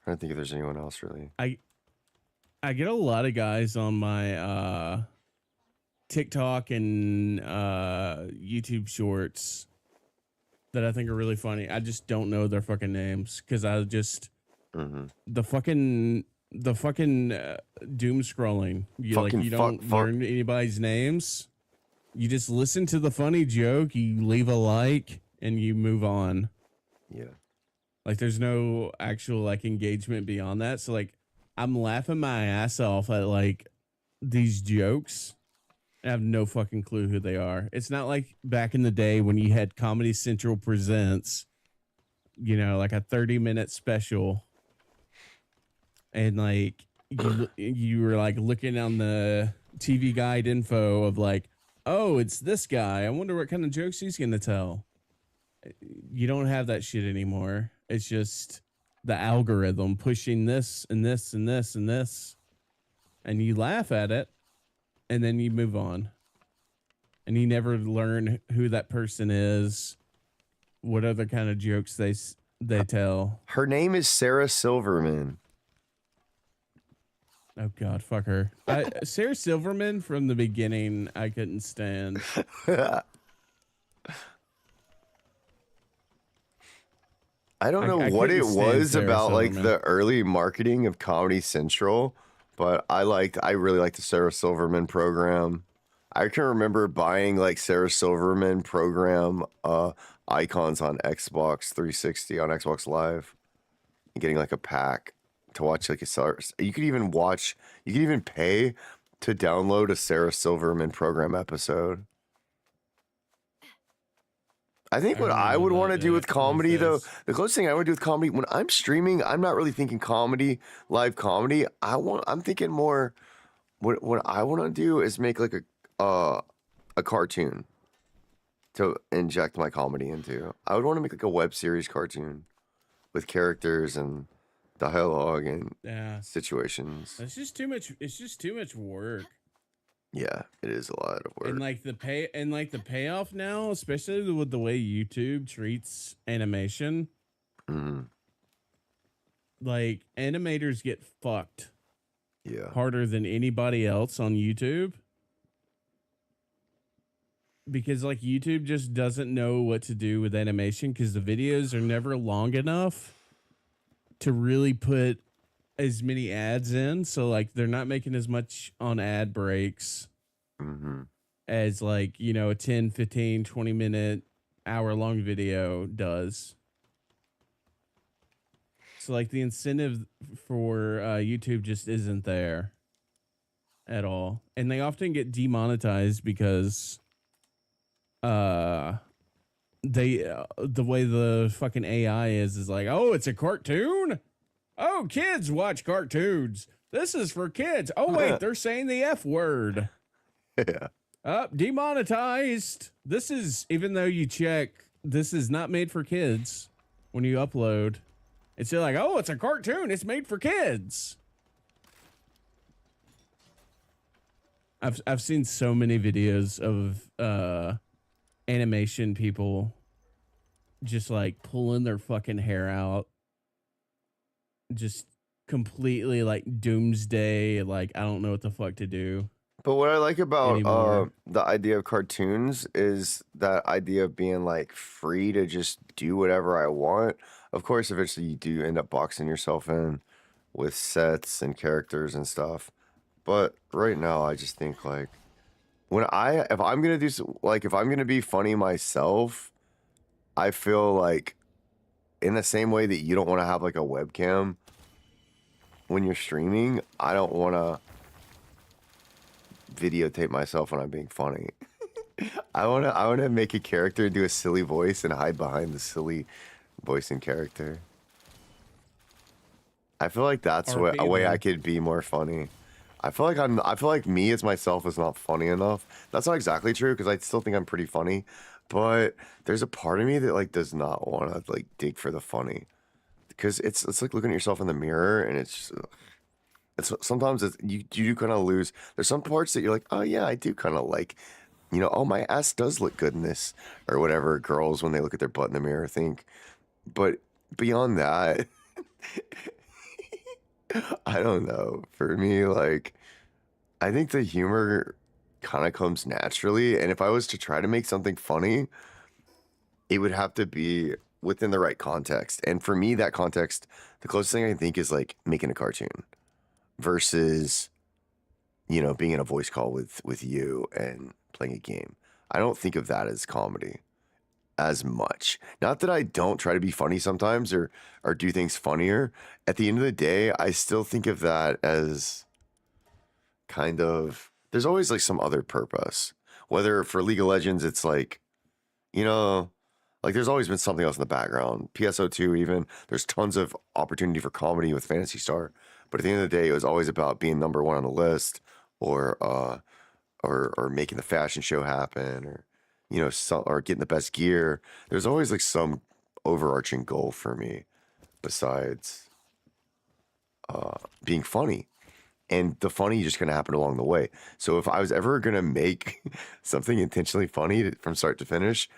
I don't think if there's anyone else really. I get a lot of guys on my TikTok and YouTube shorts that I think are really funny. I just don't know their fucking names because I just the fucking doom scrolling. You don't learn anybody's names. You just listen to the funny joke. You leave a like and you move on. Yeah. Like there's no actual like engagement beyond that. So like I'm laughing my ass off at like these jokes. I have no fucking clue who they are. It's not like back in the day when you had Comedy Central Presents, you know, like a 30-minute special. And like you were like looking on the TV guide info of like, oh, it's this guy. I wonder what kind of jokes he's going to tell. You don't have that shit anymore. It's just the algorithm pushing this and this and this and this. And you laugh at it and then you move on. And you never learn who that person is, what other kind of jokes they tell. Her name is Sarah Silverman. Oh God, fuck her. Sarah Silverman from the beginning, I couldn't stand. I don't know what it was about like the early marketing of Comedy Central, but I really liked the Sarah Silverman program. I can remember buying like Sarah Silverman program icons on Xbox 360 on Xbox Live and getting like a pack to watch like you could even pay to download a Sarah Silverman program episode. I think what I would want to do with comedy, though, the closest thing I would do with comedy when I'm streaming, I'm not really thinking comedy, live comedy. I'm thinking more. What I want to do is make like a cartoon to inject my comedy into. I would want to make like a web series cartoon with characters and dialogue and Yeah. situations. It's just too much. It's just too much work. Yeah, it is a lot of work. And like the payoff now, especially with the way YouTube treats animation, Mhm. like animators get fucked Yeah. harder than anybody else on YouTube. Because like YouTube just doesn't know what to do with animation because the videos are never long enough to really put as many ads in. So like they're not making as much on ad breaks Mm-hmm. as like, you know, a 10, 15, 20-minute, hour-long video does. So like the incentive for YouTube just isn't there at all. And they often get demonetized because the way the fucking AI is like, oh, it's a cartoon? Oh, kids watch cartoons. This is for kids. Oh wait, they're saying the F word. Yeah. Demonetized. This is, even though you check, this is not made for kids when you upload. It's still like, oh, it's a cartoon. It's made for kids. I've seen so many videos of animation people just like pulling their fucking hair out, just completely like doomsday, like I don't know what the fuck to do. But what I like about Anymore. the idea of cartoons is that idea of being like free to just do whatever I want. Of course, eventually you do end up boxing yourself in with sets and characters and stuff. But right now, I just think like if I'm gonna if I'm gonna be funny myself, I feel like in the same way that you don't want to have like a webcam when you're streaming, I don't want to videotape myself when I'm being funny. I wanna make a character do a silly voice and hide behind the silly voice and character. I feel like that's RP a way I then. could be more funny. I feel like me as myself is not funny enough. That's not exactly true because I still think I'm pretty funny, but there's a part of me that like does not want to like dig for the funny because it's like looking at yourself in the mirror and it's just, sometimes you do kind of lose. There's some parts that you're like, oh yeah, I do kind of like, you know, oh my ass does look good in this or whatever. Girls when they look at their butt in the mirror think, but beyond that. I don't know. For me, like, I think the humor kind of comes naturally. And if I was to try to make something funny, it would have to be within the right context. And for me, that context, the closest thing I can think is like making a cartoon versus, you know, being in a voice call with you and playing a game. I don't think of that as comedy as much. Not that I don't try to be funny sometimes or do things funnier. At the end of the day, I still think of that as kind of there's always like some other purpose. Whether for League of Legends it's like, you know, like there's always been something else in the background. PSO2 even, there's tons of opportunity for comedy with Phantasy Star. But at the end of the day, it was always about being number one on the list or making the fashion show happen or you know, or getting the best gear. There's always like some overarching goal for me besides being funny. And the funny just gonna happen along the way. So if I was ever gonna make something intentionally funny from start to finish,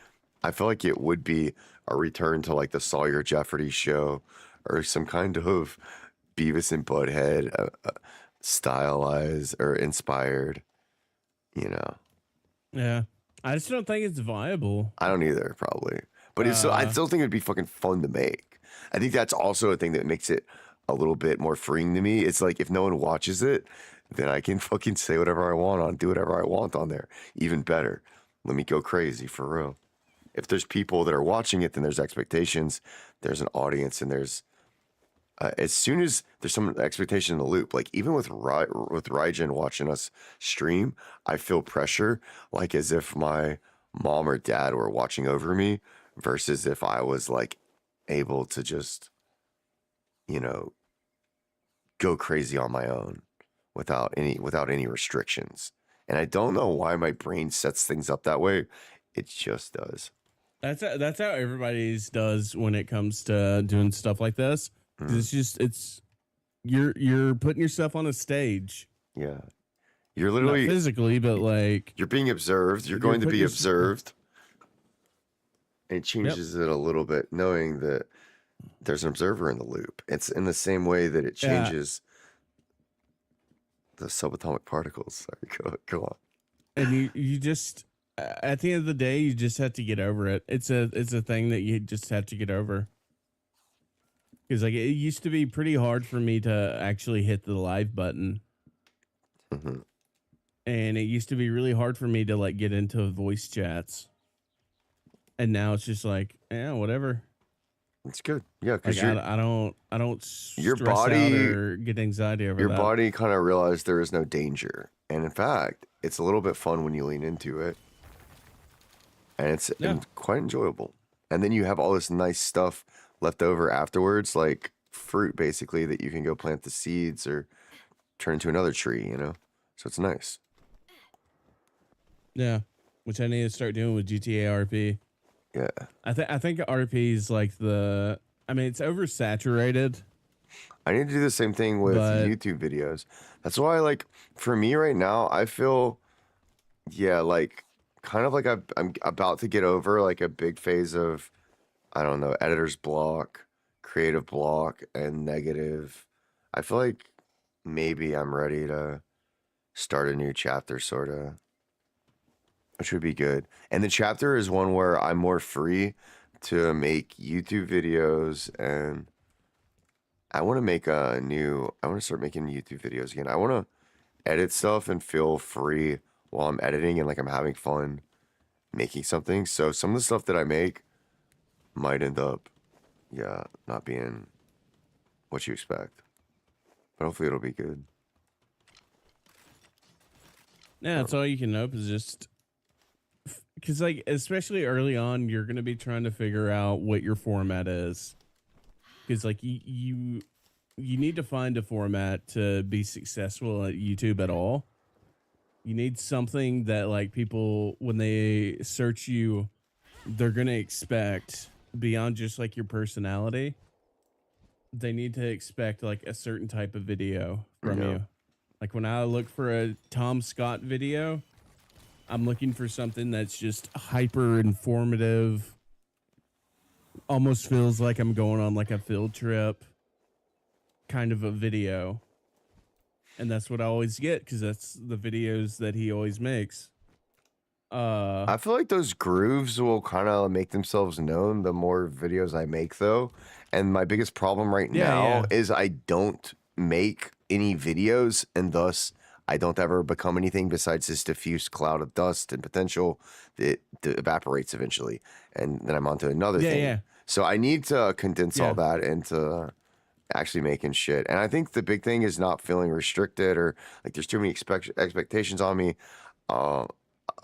I feel like it would be a return to like the Sawyer Jeopardy show or some kind of Beavis and Butthead stylized or inspired, you know. Yeah. I just don't think it's viable. I don't either, probably. But I still think it'd be fucking fun to make. I think that's also a thing that makes it a little bit more freeing to me. It's like if no one watches it, then I can fucking say whatever I want on, do whatever I want on there. Even better. Let me go crazy for real. If there's people that are watching it, then there's expectations, there's an audience, and there's as soon as there's some expectation in the loop, like even with Rygen watching us stream, I feel pressure, like as if my mom or dad were watching over me, versus if I was like able to just, you know, go crazy on my own without any restrictions. And I don't know why my brain sets things up that way. It just does. That's how everybody's does when it comes to doing stuff like this. Mm, It's you're putting yourself on a stage, yeah. You're not literally physically, but like you're being observed. You're you're going to putting be your observed. It yep, changes it a little bit knowing that there's an observer in the loop. It's in the same way that it yeah, changes the subatomic particles. Sorry, go on. and you just at the end of the day, you just have to get over it. It's a thing that you just have to get over. Because like it used to be pretty hard for me to actually hit the live button, Hmm. and it used to be really hard for me to like get into voice chats. And now it's just like, yeah, whatever. It's good. Yeah, Like because I don't your stress out body or get anxiety over your that. body kind of realized there is no danger. And in fact, it's a little bit fun when you lean into it. And it's Yeah, quite enjoyable. And then you have all this nice stuff left over afterwards, like fruit basically, that you can go plant the seeds or turn into another tree, you know? So it's nice. yeah. Which I need to start doing with GTA RP. Yeah. I think RP is like the. I mean, it's oversaturated, I need to do the same thing with but YouTube videos. That's why, like, for me right now, I feel, yeah, like, kind of like I'm about to get over like a big phase of, I don't know, editor's block, creative block, and negative. I feel like maybe I'm ready to start a new chapter, sort of, which would be good. And the chapter is one where I'm more free to make YouTube videos, and I want to I want to start making YouTube videos again. I want to edit stuff and feel free while I'm editing and like I'm having fun making something. So some of the stuff that I make might end up, yeah, not being what you expect. But hopefully it'll be good. yeah, that's all you can hope is just because like especially early on, you're gonna be trying to figure out what your format is. Because like you need to find a format to be successful at YouTube at all. You need something that like people when they search you, they're gonna expect beyond just like your personality. They need to expect like a certain type of video from Yeah. you. Like when I look for a Tom Scott video, I'm looking for something that's just hyper informative. Almost feels like I'm going on like a field trip kind of a video. And that's what I always get because that's the videos that he always makes. I feel like those grooves will kind of make themselves known the more videos I make, though. And my biggest problem right Yeah, now yeah. is I don't make any videos, and thus I don't ever become anything besides this diffuse cloud of dust and potential that evaporates eventually. And then I'm onto another Yeah, thing. yeah. So I need to condense Yeah. all that into actually making shit. And I think the big thing is not feeling restricted or like there's too many expectations on me. Uh,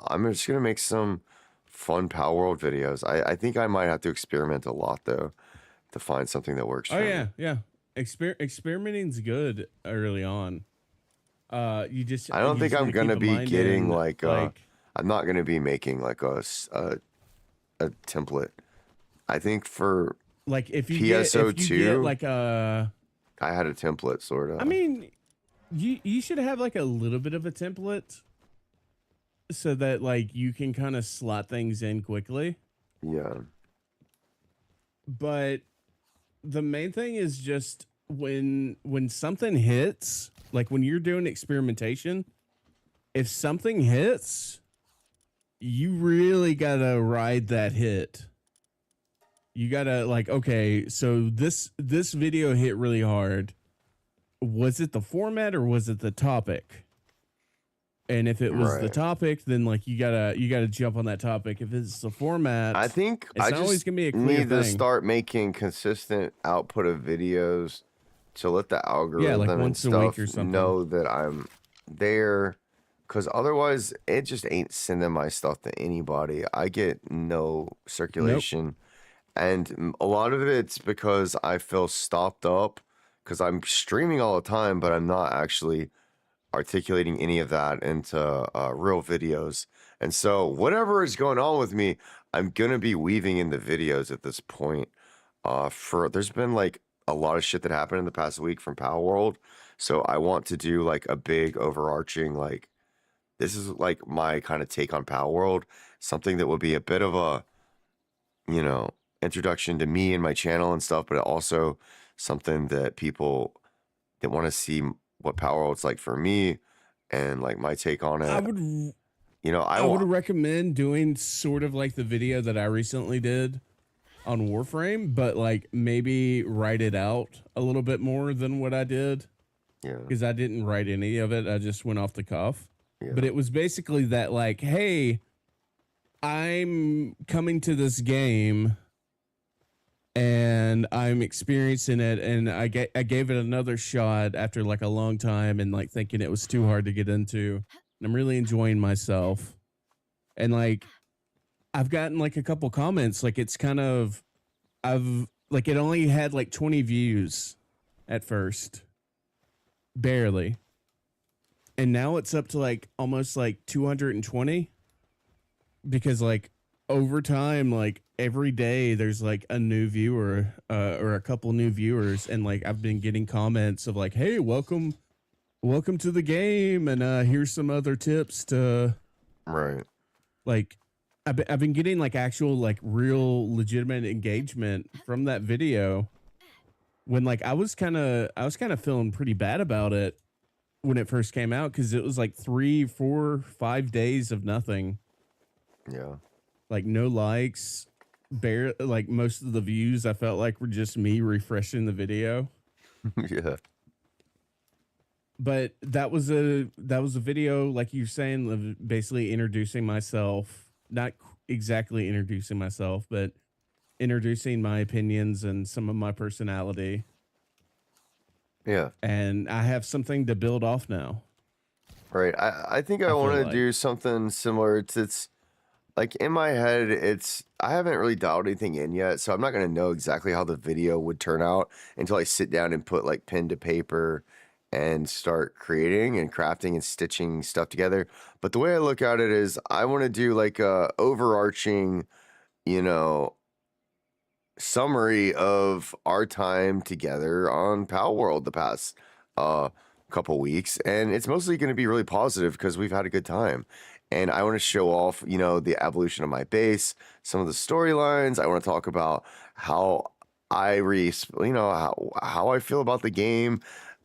I'm just gonna make some fun Palworld videos. I think I might have to experiment a lot though to find something that works Oh for yeah, me. yeah. Experimenting's good early on. You just I don't you think just I'm want to keep gonna a be mind getting in like I'm not gonna be making like a template. I think for like if you get PSO2, like I had a template sort I of. mean you should have like a little bit of a template so that like you can kind of slot things in quickly. Yeah. But the main thing is just when something hits, like when you're doing experimentation, if something hits, you really gotta ride that hit. You gotta like, okay, so this video hit really hard. Was it the format or was it the topic? And if it was the Right. topic, then like you gotta jump on that topic. If it's the format, I think it's I not always just gonna be a clear need to thing. start making consistent output of videos to let the Yeah, like algorithm and once a week stuff or something. know that I'm there. Because otherwise, it just ain't sending my stuff to anybody. I get no Nope. circulation. And a lot of it's because I feel stopped up because I'm streaming all the time, but I'm not actually articulating any of that into real videos. And so whatever is going on with me, I'm gonna be weaving into videos at this point. For there's been like a lot of shit that happened in the past week from Palworld. So I want to do like a big overarching, like, this is like my kind of take on Palworld, something that will be a bit of a, you know, introduction to me and my channel and stuff, but also something that people that want to see what Palworld's like for me and like my take on I it. would You know, I would recommend doing sort of like the video that I recently did on Warframe, but like maybe write it out a little bit more than what I did, yeah, because I didn't write any of it. I just went off the cuff. yeah, But it was basically that, like, hey, I'm coming to this game and I'm experiencing it, and I gave it another shot after like a long time and like thinking it was too hard to get into. And I'm really enjoying myself. And like I've gotten like a couple comments, like it's kind of I've like it only had like 20 views at first. Barely. And now it's up to like almost like 220, because like over time, like every day there's like a new viewer or a couple new viewers, and like I've been getting comments of like, hey, welcome to the game, and here's some other tips to, right, like, I've been getting like actual like real legitimate engagement from that video, when like I was kind of feeling pretty bad about it when it first came out, because it was like 3, 4, 5 days of nothing. yeah, Like no likes, like most of the views I felt like were just me refreshing the video. yeah, But that was a video, like you're saying, of basically introducing myself, not exactly introducing myself, but introducing my opinions and some of my personality. yeah. And I have something to build off now. Right. I think I feel want to like. do something similar. It's like in my head, I haven't really dialed anything in yet, so I'm not going to know exactly how the video would turn out until I sit down and put like pen to paper and start creating and crafting and stitching stuff together. But the way I look at it is I want to do like a overarching, you know, summary of our time together on Palworld the past couple weeks, and it's mostly going to be really positive because we've had a good time. And I want to show off, you know, the evolution of my base, some of the storylines. I want to talk about how how I feel about the game,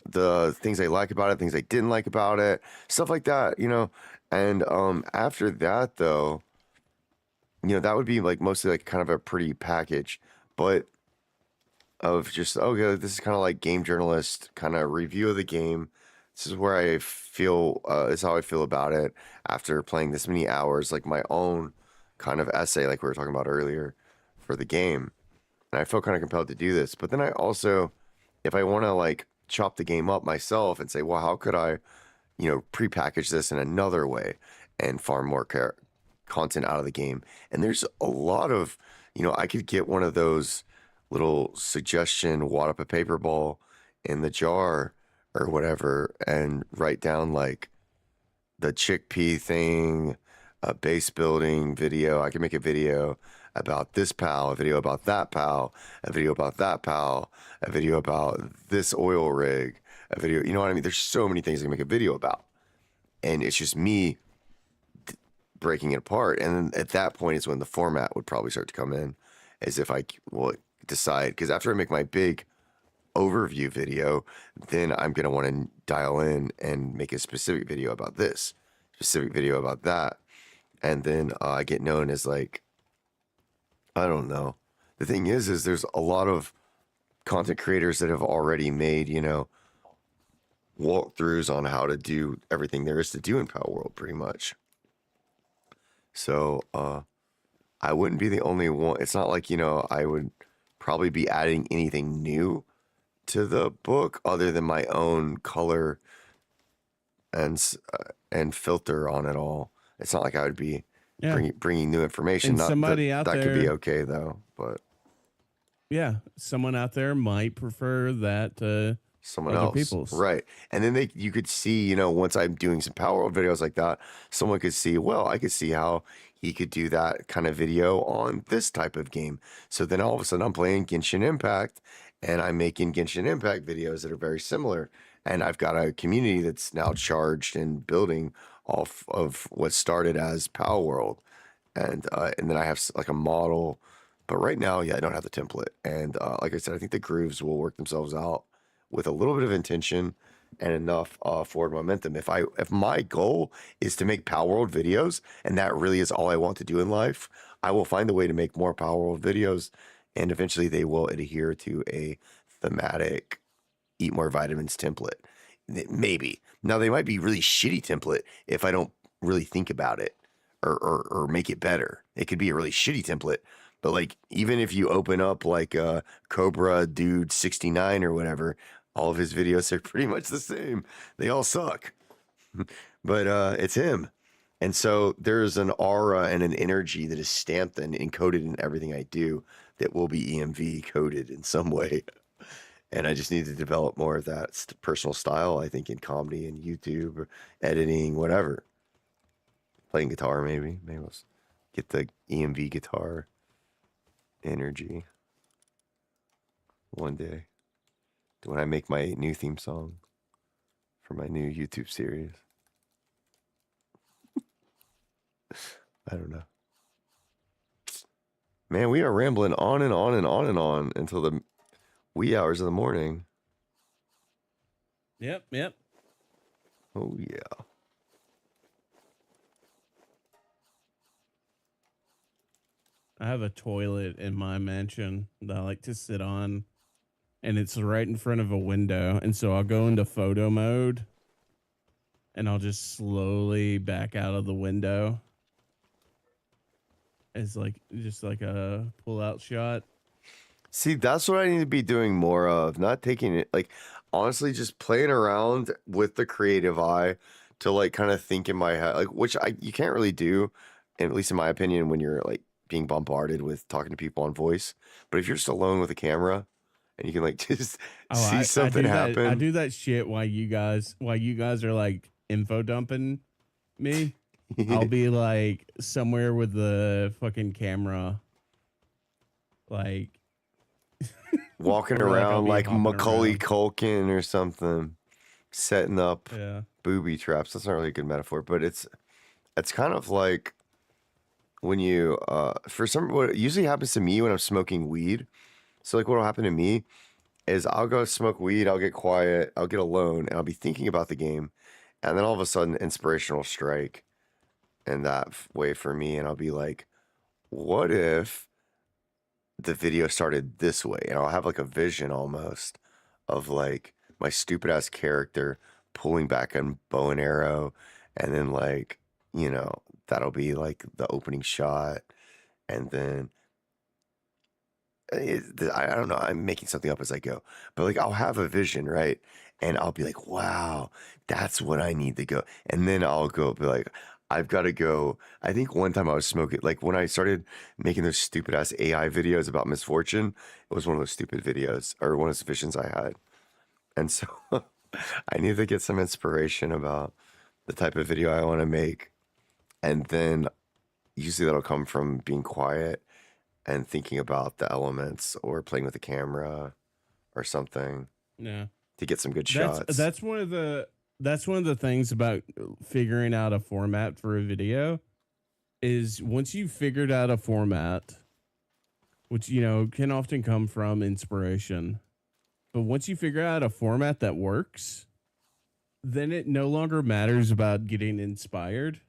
the things I like about it, things I didn't like about it, stuff like that, you know. And after that, though, you know, that would be like mostly like kind of a pretty package, but of just, okay, this is kind of like game journalist kind of review of the game. This is where I feel, this is how I feel about it after playing this many hours, like my own kind of essay, like we were talking about earlier, for the game. And I feel kind of compelled to do this. But then I also, if I want to like chop the game up myself and say, well, how could I, you know, prepackage this in another way and farm more content out of the game? And there's a lot of, you know, I could get one of those little suggestion wad up a paper ball in the jar or whatever and write down like the chickpea thing, a base building video. I can make a video about this pal, a video about that pal, a video about that pal, a video about this oil rig, a video, you know what I mean? There's so many things I can make a video about. And it's just me breaking it apart. And then at that point is when the format would probably start to come in, as if I will decide, because after I make my big overview video, then I'm going to want to dial in and make a specific video about this, specific video about that. And then I get known as like, I don't know. The thing is there's a lot of content creators that have already made, you know, walkthroughs on how to do everything there is to do in Palworld, pretty much. So I wouldn't be the only one. It's not like, you know, I would probably be adding anything new to the book other than my own color and filter on it all. It's not like I would be bringing new information. And not somebody that, out that there could be okay though, but yeah, someone out there might prefer that to someone other else, people's. right? And then you could see, you know, once I'm doing some Palworld videos like that, someone could see, well, I could see how he could do that kind of video on this type of game. So then all of a sudden I'm playing Genshin Impact and I'm making Genshin Impact videos that are very similar. And I've got a community that's now charged and building off of what started as Palworld, and then I have like a model, but right now, yeah, I don't have the template. And like I said, I think the grooves will work themselves out with a little bit of intention and enough forward momentum. If my goal is to make Palworld videos, and that really is all I want to do in life, I will find a way to make more Palworld videos, and eventually they will adhere to a thematic Eat More Vitamins template. Maybe. Now they might be really shitty template if I don't really think about it or make it better. It could be a really shitty template. But like even if you open up like Cobra Dude 69 or whatever, all of his videos are pretty much the same. They all suck. But it's him. And so there's an aura and an energy that is stamped and encoded in everything I do that will be EMV coded in some way. And I just need to develop more of that personal style, I think, in comedy and YouTube, or editing, whatever. Playing guitar, maybe. Maybe I'll get the EMV guitar energy one day when I make my new theme song for my new YouTube series. I don't know. Man, we are rambling on and on and on and on until the wee hours of the morning. Yep. Oh, yeah. I have a toilet in my mansion that I like to sit on, and it's right in front of a window. And so I'll go into photo mode, and I'll just slowly back out of the window. It's like just like a pull-out shot. See, that's what I need to be doing more of. Not taking it, like, honestly, just playing around with the creative eye to, like, kind of think in my head, like, which you can't really do, at least in my opinion, when you're, like, being bombarded with talking to people on voice. But if you're just alone with a camera and you can, like, just see something happen. I do that shit while you guys are, like, info dumping me. I'll be, like, somewhere with the fucking camera, like... walking around like Macaulay Culkin or something, setting up booby traps. That's not really a good metaphor, but it's kind of like when you what usually happens to me when I'm smoking weed. So like what'll happen to me is I'll go smoke weed, I'll get quiet, I'll get alone, and I'll be thinking about the game, and then all of a sudden inspiration will strike in that way for me, and I'll be like, what if the video started this way? And I'll have like a vision almost of like my stupid ass character pulling back on bow and arrow, and then like, you know, that'll be like the opening shot, and then I don't know, I'm making something up as I go, but like I'll have a vision, right? And I'll be like, wow, that's what I need to go. And then I'll go be like, I've got to go. I think one time I was smoking, like when I started making those stupid ass AI videos about misfortune, it was one of those stupid videos or one of those visions I had. And so I need to get some inspiration about the type of video I want to make. And then usually that'll come from being quiet and thinking about the elements or playing with the camera or something. Yeah. To get some good shots. That's one of the things about figuring out a format for a video is once you've figured out a format, which, you know, can often come from inspiration, but once you figure out a format that works, then it no longer matters about getting inspired.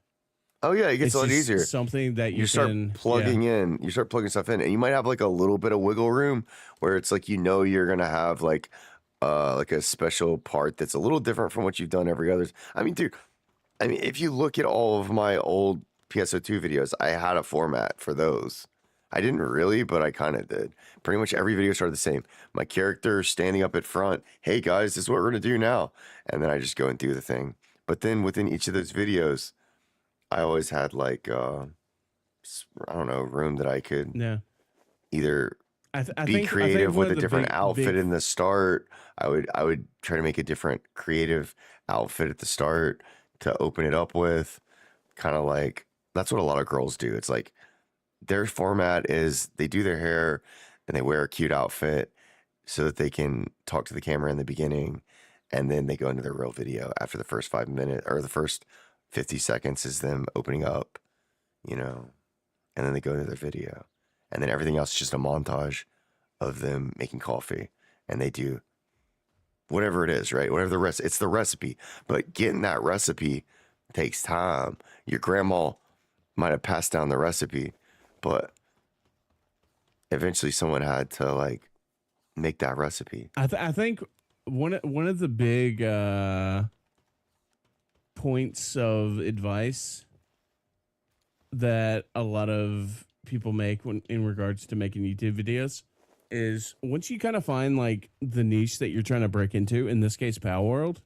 Oh yeah, it gets a lot easier. Something that you start can, plugging in. You start plugging stuff in, and you might have like a little bit of wiggle room where it's like, you know, you're gonna have like a special part that's a little different from what you've done every other. I mean, dude, if you look at all of my old PSO2 videos, I had a format for those. I didn't really, but I kind of did. Pretty much every video started the same. My character standing up at front. Hey guys, this is what we're gonna do now. And then I just go and do the thing. But then within each of those videos, I always had like, I don't know, room that I could either be creative with a different outfit in the start. I would try to make a different creative outfit at the start to open it up with. Kind of like, that's what a lot of girls do. It's like their format is they do their hair and they wear a cute outfit so that they can talk to the camera in the beginning, and then they go into their real video after the first 5 minutes, or the first 50 seconds is them opening up, you know, and then they go into their video, and then everything else is just a montage of them making coffee, and they do whatever it is, right? Whatever the rest, it's the recipe, but getting that recipe takes time. Your grandma might have passed down the recipe, but eventually someone had to like make that recipe. I think one of the big points of advice that a lot of people make when in regards to making YouTube videos is once you kind of find like the niche that you're trying to break into, in this case, Palworld,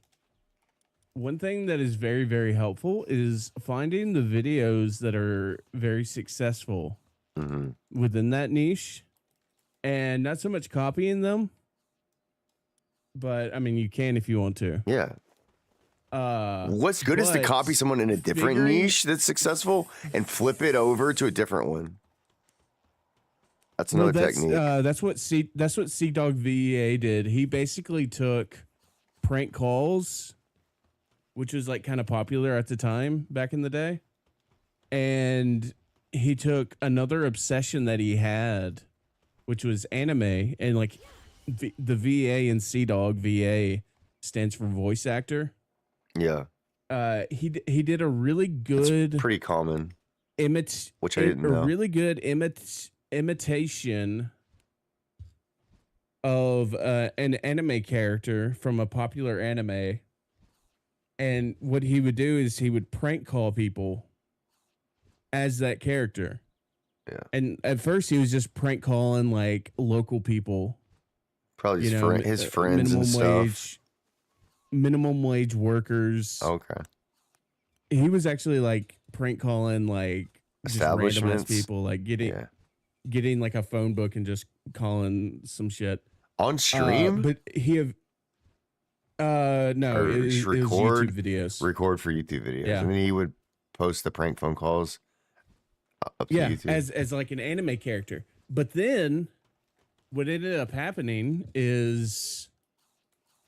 one thing that is very, very helpful is finding the videos that are very successful within that niche and not so much copying them, but I mean, you can if you want to. Yeah. What's good is to copy someone in a different niche that's successful and flip it over to a different one. That's another technique. That's what Sea Dog VEA did. He basically took prank calls, which was like kind of popular at the time back in the day, and he took another obsession that he had, which was anime, and like the VA in Sea Dog VA stands for voice actor. Yeah. He did a really good, it's pretty common, which I didn't know. A really good imitation of an anime character from a popular anime. And what he would do is he would prank call people as that character. Yeah. And at first he was just prank calling like local people. Probably his friends and stuff. Minimum wage workers. Okay. He was actually like prank calling like just random ass people, like getting like a phone book and just calling some shit on stream. But he no, it was YouTube videos. Record for YouTube videos. Yeah. And then he would post the prank phone calls up to YouTube. as like an anime character. But then what ended up happening is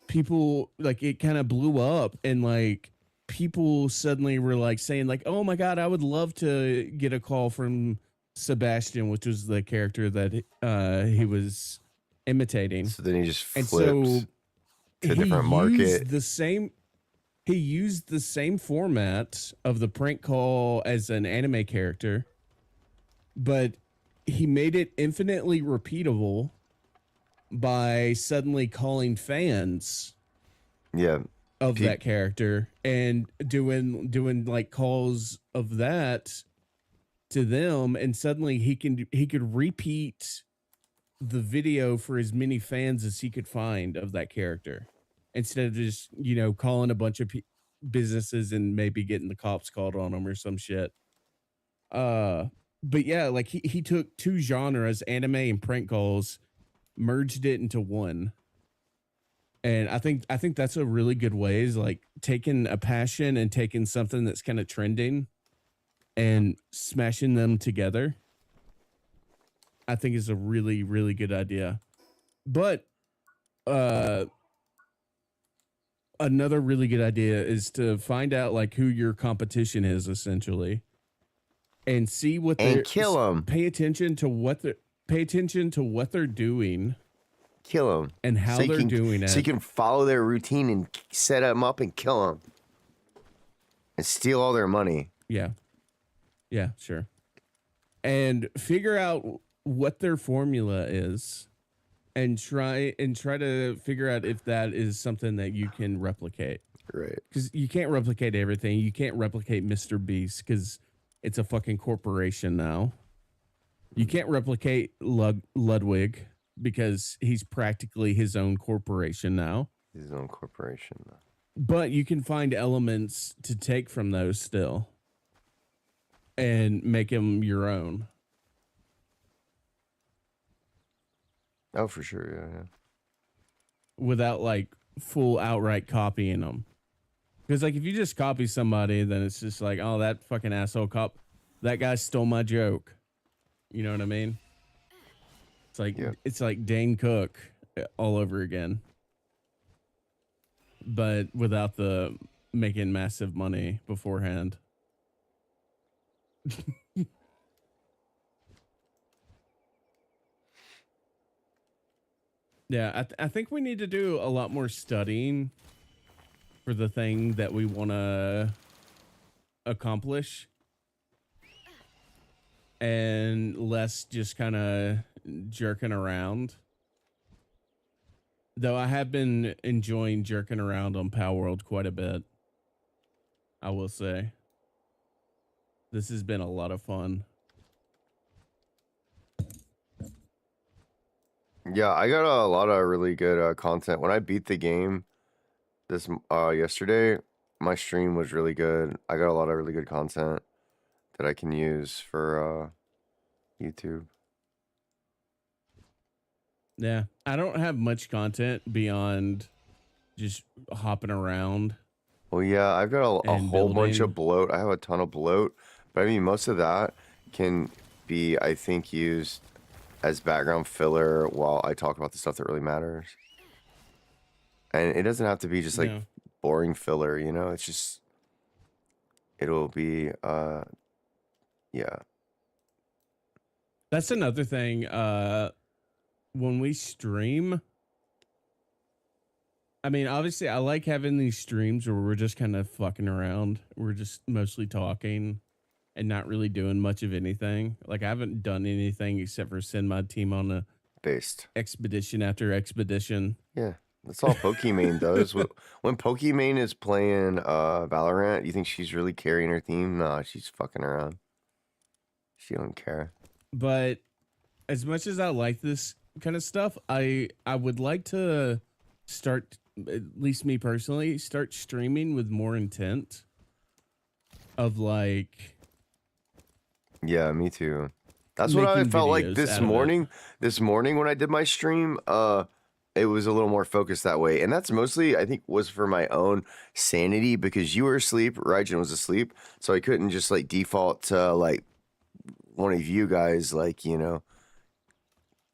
people, like, it kind of blew up, and like people suddenly were like saying like, oh my God, I would love to get a call from Sebastian, which was the character that he was imitating. So then he just flips to a different market. He used the same format of the prank call as an anime character, but he made it infinitely repeatable by suddenly calling fans of that character and doing like calls of that to them, and suddenly he could repeat the video for as many fans as he could find of that character, instead of just, you know, calling a bunch of businesses and maybe getting the cops called on them or some shit. But yeah, like he took two genres, anime and prank calls, merged it into one. And I think that's a really good way, is like taking a passion and taking something that's kind of trending and smashing them together. I think is a really, really good idea. But another really good idea is to find out like who your competition is, essentially, and see what and kill them. Pay attention to what they're doing. Kill them and how they're doing it, so you can follow their routine and set them up and kill them and steal all their money. Yeah, sure. And figure out what their formula is, and try to figure out if that is something that you can replicate. Right. Because you can't replicate everything. You can't replicate Mr. Beast because it's a fucking corporation now. You can't replicate Ludwig because he's practically his own corporation now. His own corporation. But you can find elements to take from those still and make them your own. Oh, for sure. Yeah. Without like full outright copying them. Because like if you just copy somebody, then it's just like, oh, that fucking asshole that guy stole my joke. You know what I mean? It's like It's like Dane Cook all over again, but without the making massive money beforehand. Yeah, I think we need to do a lot more studying for the thing that we want to accomplish, and less just kind of jerking around. Though I have been enjoying jerking around on Palworld quite a bit, I will say. This has been a lot of fun. Yeah, I got a lot of really good content. When I beat the game this yesterday, my stream was really good. I got a lot of really good content that I can use for YouTube. Yeah, I don't have much content beyond just hopping around. Well, yeah, I've got a And whole bunch building. of bloat. I have a ton of bloat, but I mean, most of that can be, I think, used as background filler while I talk about the stuff that really matters. And it doesn't have to be just like Yeah. boring filler, you know? It's just, it'll be, yeah. That's another thing. When we stream, I mean, obviously, I like having these streams where we're just kind of fucking around. We're just mostly talking and not really doing much of anything. Like, I haven't done anything except for send my team on a Based. expedition after expedition. Yeah. That's all Pokimane does. When Pokimane is playing Valorant, you think she's really carrying her team? Nah, she's fucking around. She don't care. But as much as I like this kind of stuff, I would like to start, at least me personally, start streaming with more intent of like, yeah, me too. That's what I making felt like videos this out of it. morning. This morning when I did my stream, it was a little more focused that way. And that's mostly, I think, was for my own sanity because you were asleep, Raijin was asleep. So I couldn't just like default to like one of you guys, like, you know,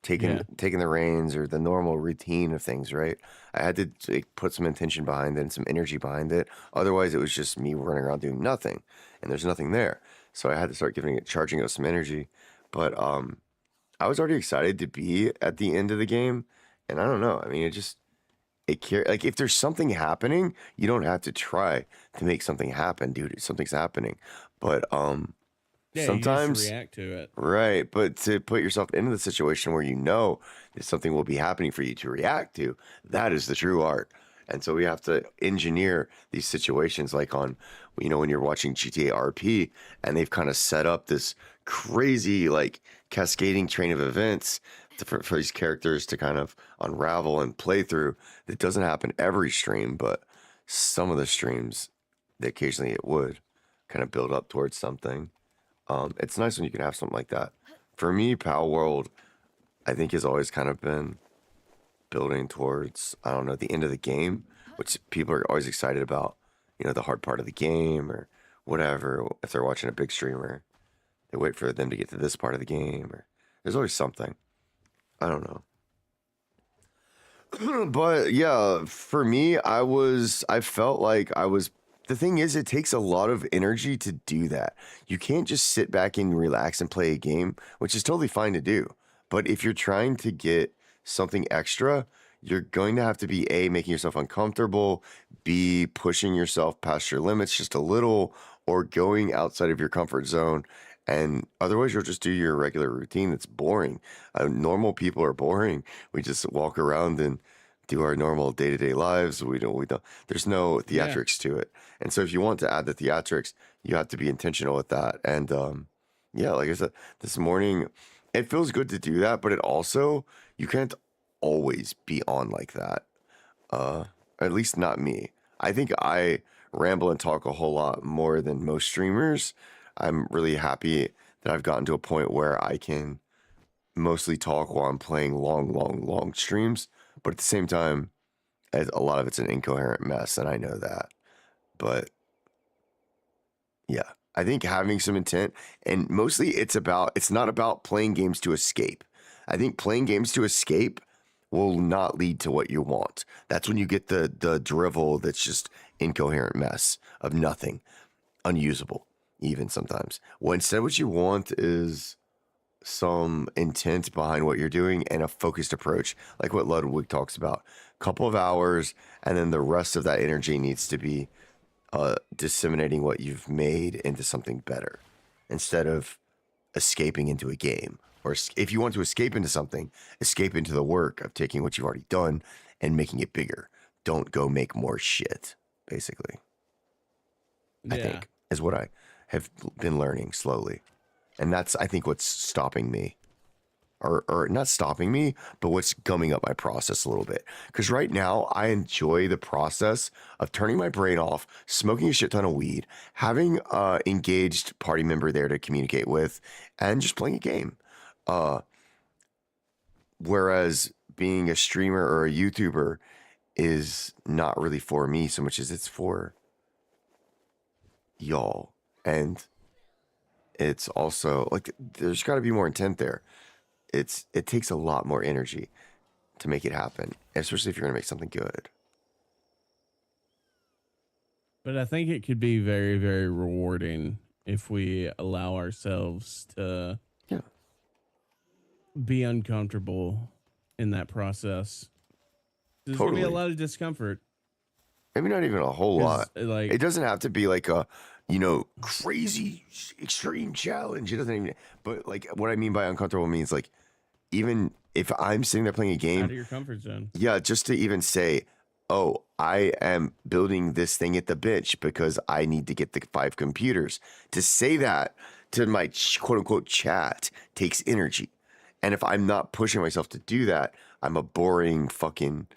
taking the reins or the normal routine of things, right? I had to like, put some intention behind it and some energy behind it. Otherwise, it was just me running around doing nothing, and there's nothing there. So I had to start charging it some energy. But I was already excited to be at the end of the game, and I don't know. I mean, like if there's something happening, you don't have to try to make something happen, dude. Something's happening, but Yeah, sometimes you just react to it. right, but to put yourself into the situation where you know that something will be happening for you to react to, that is the true art. And so we have to engineer these situations like on, you know, when you're watching GTA RP and they've kind of set up this crazy, like, cascading train of events for these characters to kind of unravel and play through. That doesn't happen every stream, but some of the streams, occasionally it would kind of build up towards something. It's nice when you can have something like that. For me, Palworld, I think has always kind of been building towards, I don't know, the end of the game, which people are always excited about, you know, the hard part of the game or whatever. If they're watching a big streamer, they wait for them to get to this part of the game, or there's always something. I don't know. But yeah, for me, I felt like the thing is, it takes a lot of energy to do that. You can't just sit back and relax and play a game, which is totally fine to do. But if you're trying to get something extra, you're going to have to be A, making yourself uncomfortable, B, pushing yourself past your limits just a little, or going outside of your comfort zone. And otherwise, you'll just do your regular routine that's boring. Normal people are boring. We just walk around and do our normal day-to-day lives. We don't, there's no theatrics to it. And so if you want to add the theatrics, you have to be intentional with that. And yeah, like I said, this morning, it feels good to do that, but it also, you can't always be on like that. At least not me. I think I ramble and talk a whole lot more than most streamers. I'm really happy that I've gotten to a point where I can mostly talk while I'm playing long streams. But at the same time, a lot of it's an incoherent mess, and I know that. But yeah, I think having some intent, and mostly it's not about playing games to escape. I think playing games to escape will not lead to what you want. That's when you get the drivel that's just incoherent mess of nothing, unusable, even sometimes. Well, instead, what you want is some intent behind what you're doing and a focused approach, like what Ludwig talks about. Couple of hours, and then the rest of that energy needs to be disseminating what you've made into something better, instead of escaping into a game. Or if you want to escape into something, escape into the work of taking what you've already done and making it bigger. Don't go make more shit, basically. I think is what I have been learning slowly. And that's, I think, what's stopping me. Or not stopping me, but what's gumming up my process a little bit. Because right now, I enjoy the process of turning my brain off, smoking a shit ton of weed, having engaged party member there to communicate with, and just playing a game. Whereas being a streamer or a YouTuber is not really for me so much as it's for y'all. And it's also like there's got to be more intent there. It takes a lot more energy to make it happen, especially if you're going to make something good. But I think it could be very, very rewarding if we allow ourselves to be uncomfortable in that process. There's going to be a lot of discomfort. Maybe not even a whole lot. Like, it doesn't have to be like a, crazy extreme challenge. It doesn't even, but like what I mean by uncomfortable means like, even if I'm sitting there playing a game, out of your comfort zone. Yeah, just to even say, oh, I am building this thing at the bench because I need to get the 5 computers. To say that to my quote unquote chat takes energy. And if I'm not pushing myself to do that, I'm a boring fucking,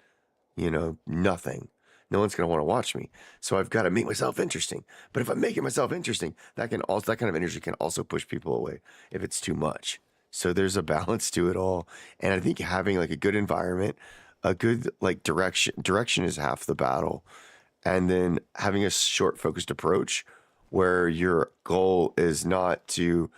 nothing. No one's going to want to watch me. So I've got to make myself interesting. But if I'm making myself interesting, that kind of energy can also push people away if it's too much. So there's a balance to it all. And I think having like a good environment, a good like direction is half the battle. And then having a short focused approach where your goal is not to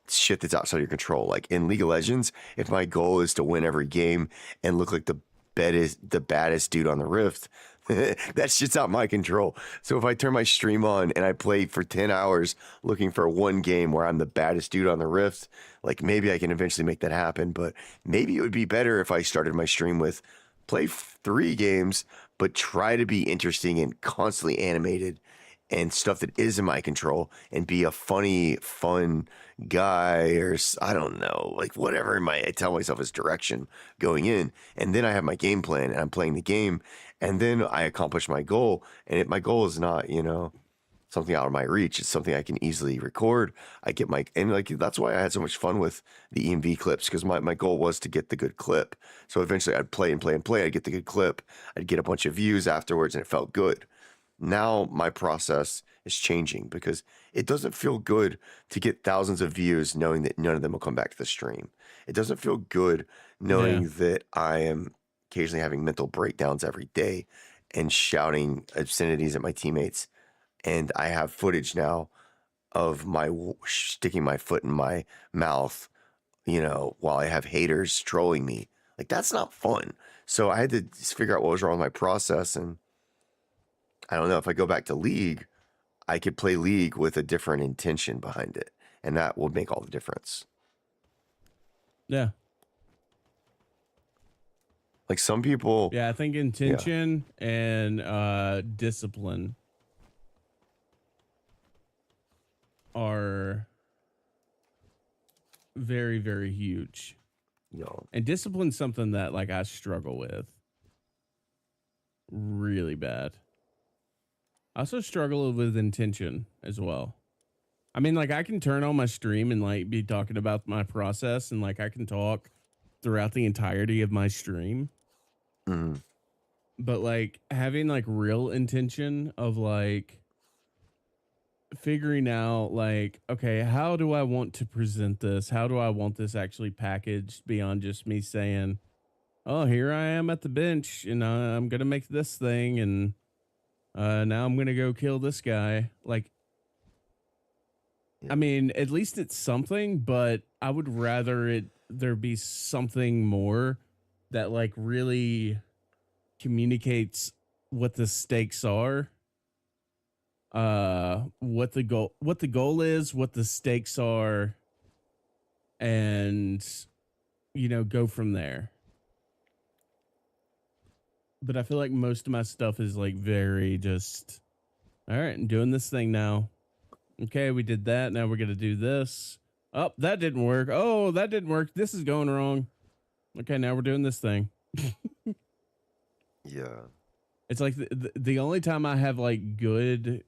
shit that's outside of your control. Like in League of Legends, if my goal is to win every game and look like the baddest dude on the Rift, that shit's out my control. So if I turn my stream on and I play for 10 hours looking for one game where I'm the baddest dude on the Rift, like maybe I can eventually make that happen. But maybe it would be better if I started my stream with play 3 games, but try to be interesting and constantly animated and stuff that is in my control, and be a funny, fun guy, or I don't know, like whatever I tell myself is direction going in. And then I have my game plan and I'm playing the game, and then I accomplish my goal. And my goal is not, something out of my reach. It's something I can easily record. And like, that's why I had so much fun with the EMV clips, because my goal was to get the good clip. So eventually I'd play and play and play. I'd get the good clip. I'd get a bunch of views afterwards, and it felt good. Now my process is changing because it doesn't feel good to get thousands of views knowing that none of them will come back to the stream. It doesn't feel good knowing that I am occasionally having mental breakdowns every day and shouting obscenities at my teammates. And I have footage now of my sticking my foot in my mouth, while I have haters trolling me. Like, that's not fun. So I had to figure out what was wrong with my process. And I don't know, if I go back to League, I could play League with a different intention behind it. And that will make all the difference. Yeah. Like some people. Yeah, I think intention and discipline are very, very huge. And discipline's something that like I struggle with really bad. I also struggle with intention as well. I mean, like I can turn on my stream and like be talking about my process, and like I can talk throughout the entirety of my stream. Mm-hmm. But like having like real intention of like figuring out like, okay, how do I want to present this? How do I want this actually packaged beyond just me saying, oh, here I am at the bench and I'm going to make this thing. And now I'm going to go kill this guy. Like, I mean, at least it's something, but I would rather there be something more that like really communicates what the stakes are, what the goal is, what the stakes are, and go from there. But I feel like most of my stuff is like very just, all right, I'm doing this thing now. Okay, we did that. Now we're going to do this. Oh, that didn't work. Oh, that didn't work. This is going wrong. Okay, now we're doing this thing. Yeah. It's like the only time I have like good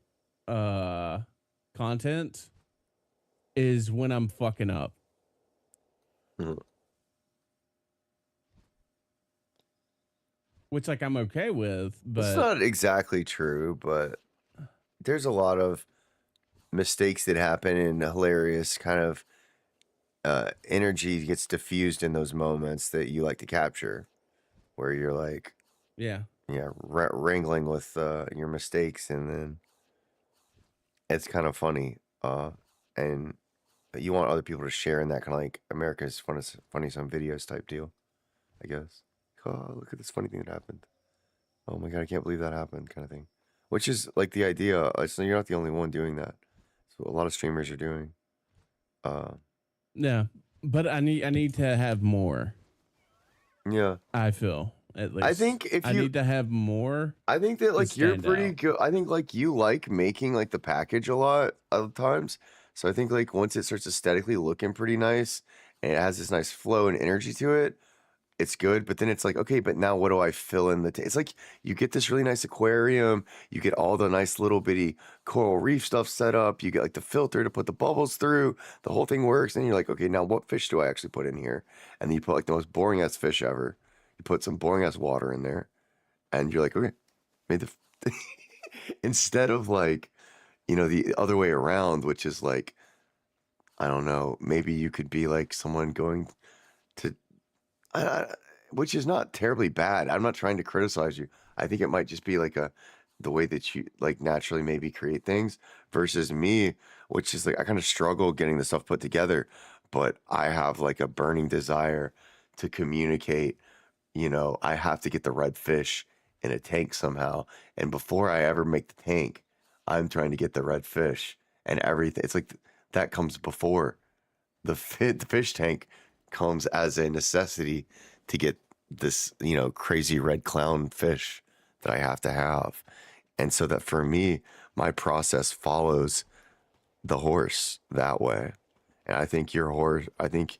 content is when I'm fucking up. Mhm. Which like I'm okay with, That's but not exactly true, but there's a lot of mistakes that happen and hilarious kind of energy gets diffused in those moments that you like to capture, where you're like, yeah. wrangling with your mistakes, and then it's kind of funny, and you want other people to share in that kind of like America's funny some videos type deal, I guess. Oh, look at this funny thing that happened. Oh my god, I can't believe that happened, kind of thing. Which is like the idea. So you're not the only one doing that. So a lot of streamers are doing. Yeah. But I need to have more. Yeah. I feel at least. I think if I you, need to have more I think that to like you're stand pretty out. good. I think like you like making like the package a lot of times. So I think like once it starts aesthetically looking pretty nice and it has this nice flow and energy to it, it's good. But then it's like, okay, but now what do I fill in the it's like you get this really nice aquarium, you get all the nice little bitty coral reef stuff set up, you get like the filter to put the bubbles through, the whole thing works, and you're like, okay, now what fish do I actually put in here? And then you put like the most boring ass fish ever. You put some boring ass water in there, and you're like, okay, made the instead of like, the other way around, which is like, I don't know, maybe you could be like someone going to I which is not terribly bad. I'm not trying to criticize you. I think it might just be like the way that you like naturally maybe create things versus me, which is like I kind of struggle getting the stuff put together, but I have like a burning desire to communicate. I have to get the red fish in a tank somehow. And before I ever make the tank, I'm trying to get the red fish and everything. It's like that comes before the fish tank comes as a necessity to get this, crazy red clown fish that I have to have. And so that for me, my process follows the horse that way. And I think I think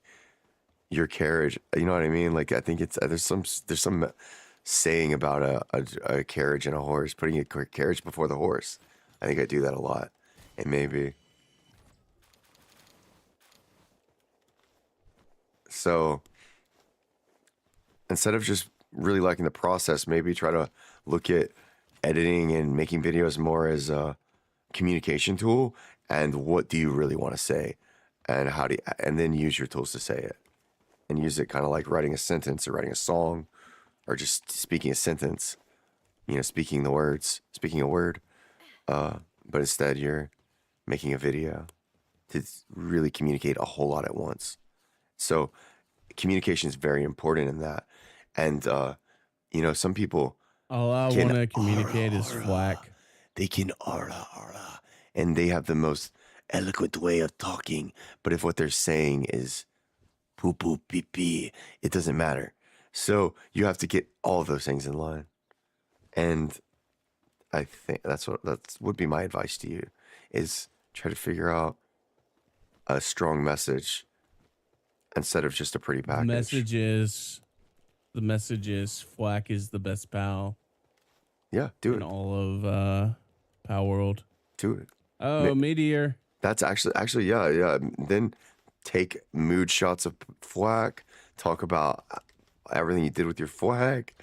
your carriage, you know what I mean? Like, I think there's some saying about a carriage and a horse, putting a carriage before the horse. I think I do that a lot. And maybe. So instead of just really liking the process, maybe try to look at editing and making videos more as a communication tool. And what do you really want to say? And and then use your tools to say it. And use it kind of like writing a sentence or writing a song or just speaking a sentence, speaking the words, speaking a word. But instead, you're making a video to really communicate a whole lot at once. So communication is very important in that. And, some people All I can want to communicate is flack. they can and they have the most eloquent way of talking. But if what they're saying is poo poo pee pee, it doesn't matter. So you have to get all of those things in line. And I think that would be my advice to you is try to figure out a strong message instead of just a pretty The package. message is flack is the best pal Yeah, do in it. all of Palworld. Do it. Oh, Meteor. That's actually, yeah. Then take mood shots of flack, talk about everything you did with your flag,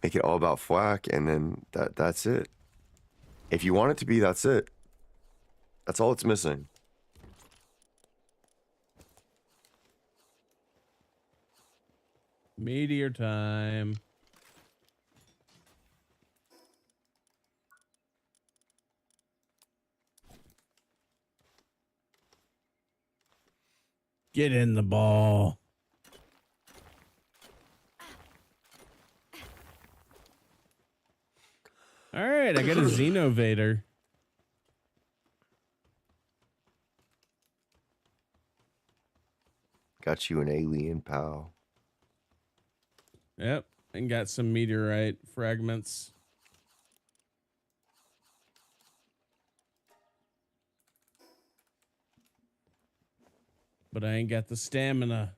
make it all about flack, and then that's it. If you want it to be, that's it. That's all it's missing. Meteor time. Get in the ball. right, I got a Xenovator. Got you an alien, pal. Yep, and got some meteorite fragments. But I ain't got the stamina.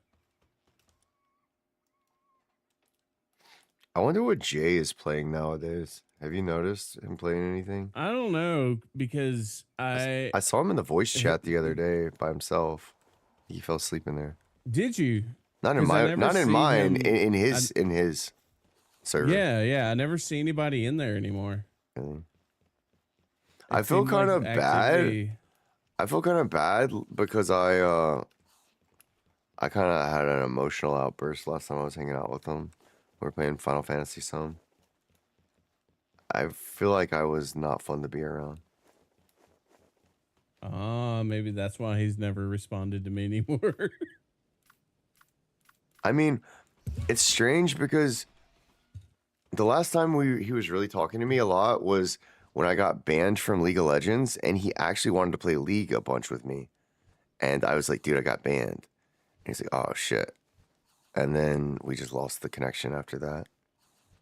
I wonder what Jay is playing nowadays. Have you noticed him playing anything? I don't know because I saw him in the voice chat the other day by himself. He fell asleep in there. Did you? Not in 'Cause I my, never not in see mine. him- In his server. Yeah. I never see anybody in there anymore. Really. It I feel seemed like kind of the bad. activity- I feel kind of bad because I kind of had an emotional outburst last time I was hanging out with him. We were playing Final Fantasy some. I feel like I was not fun to be around. Maybe that's why he's never responded to me anymore. I mean, it's strange because the last time he was really talking to me a lot was when I got banned from League of Legends, and he actually wanted to play League a bunch with me. And I was like, dude, I got banned. And he's like, oh, shit. And then we just lost the connection after that.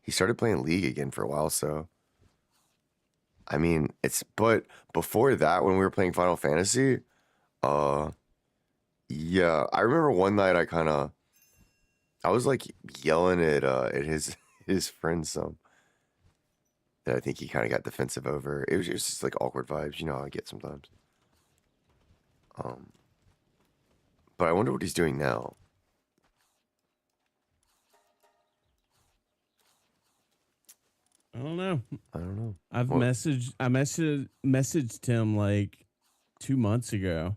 He started playing League again for a while, so. I mean, but before that, when we were playing Final Fantasy, yeah, I remember one night I was like yelling at his friend some that I think he kind of got defensive over. It was just like awkward vibes, you know how I get sometimes. But I wonder what he's doing now. I don't know. I don't know. I messaged him like 2 months ago.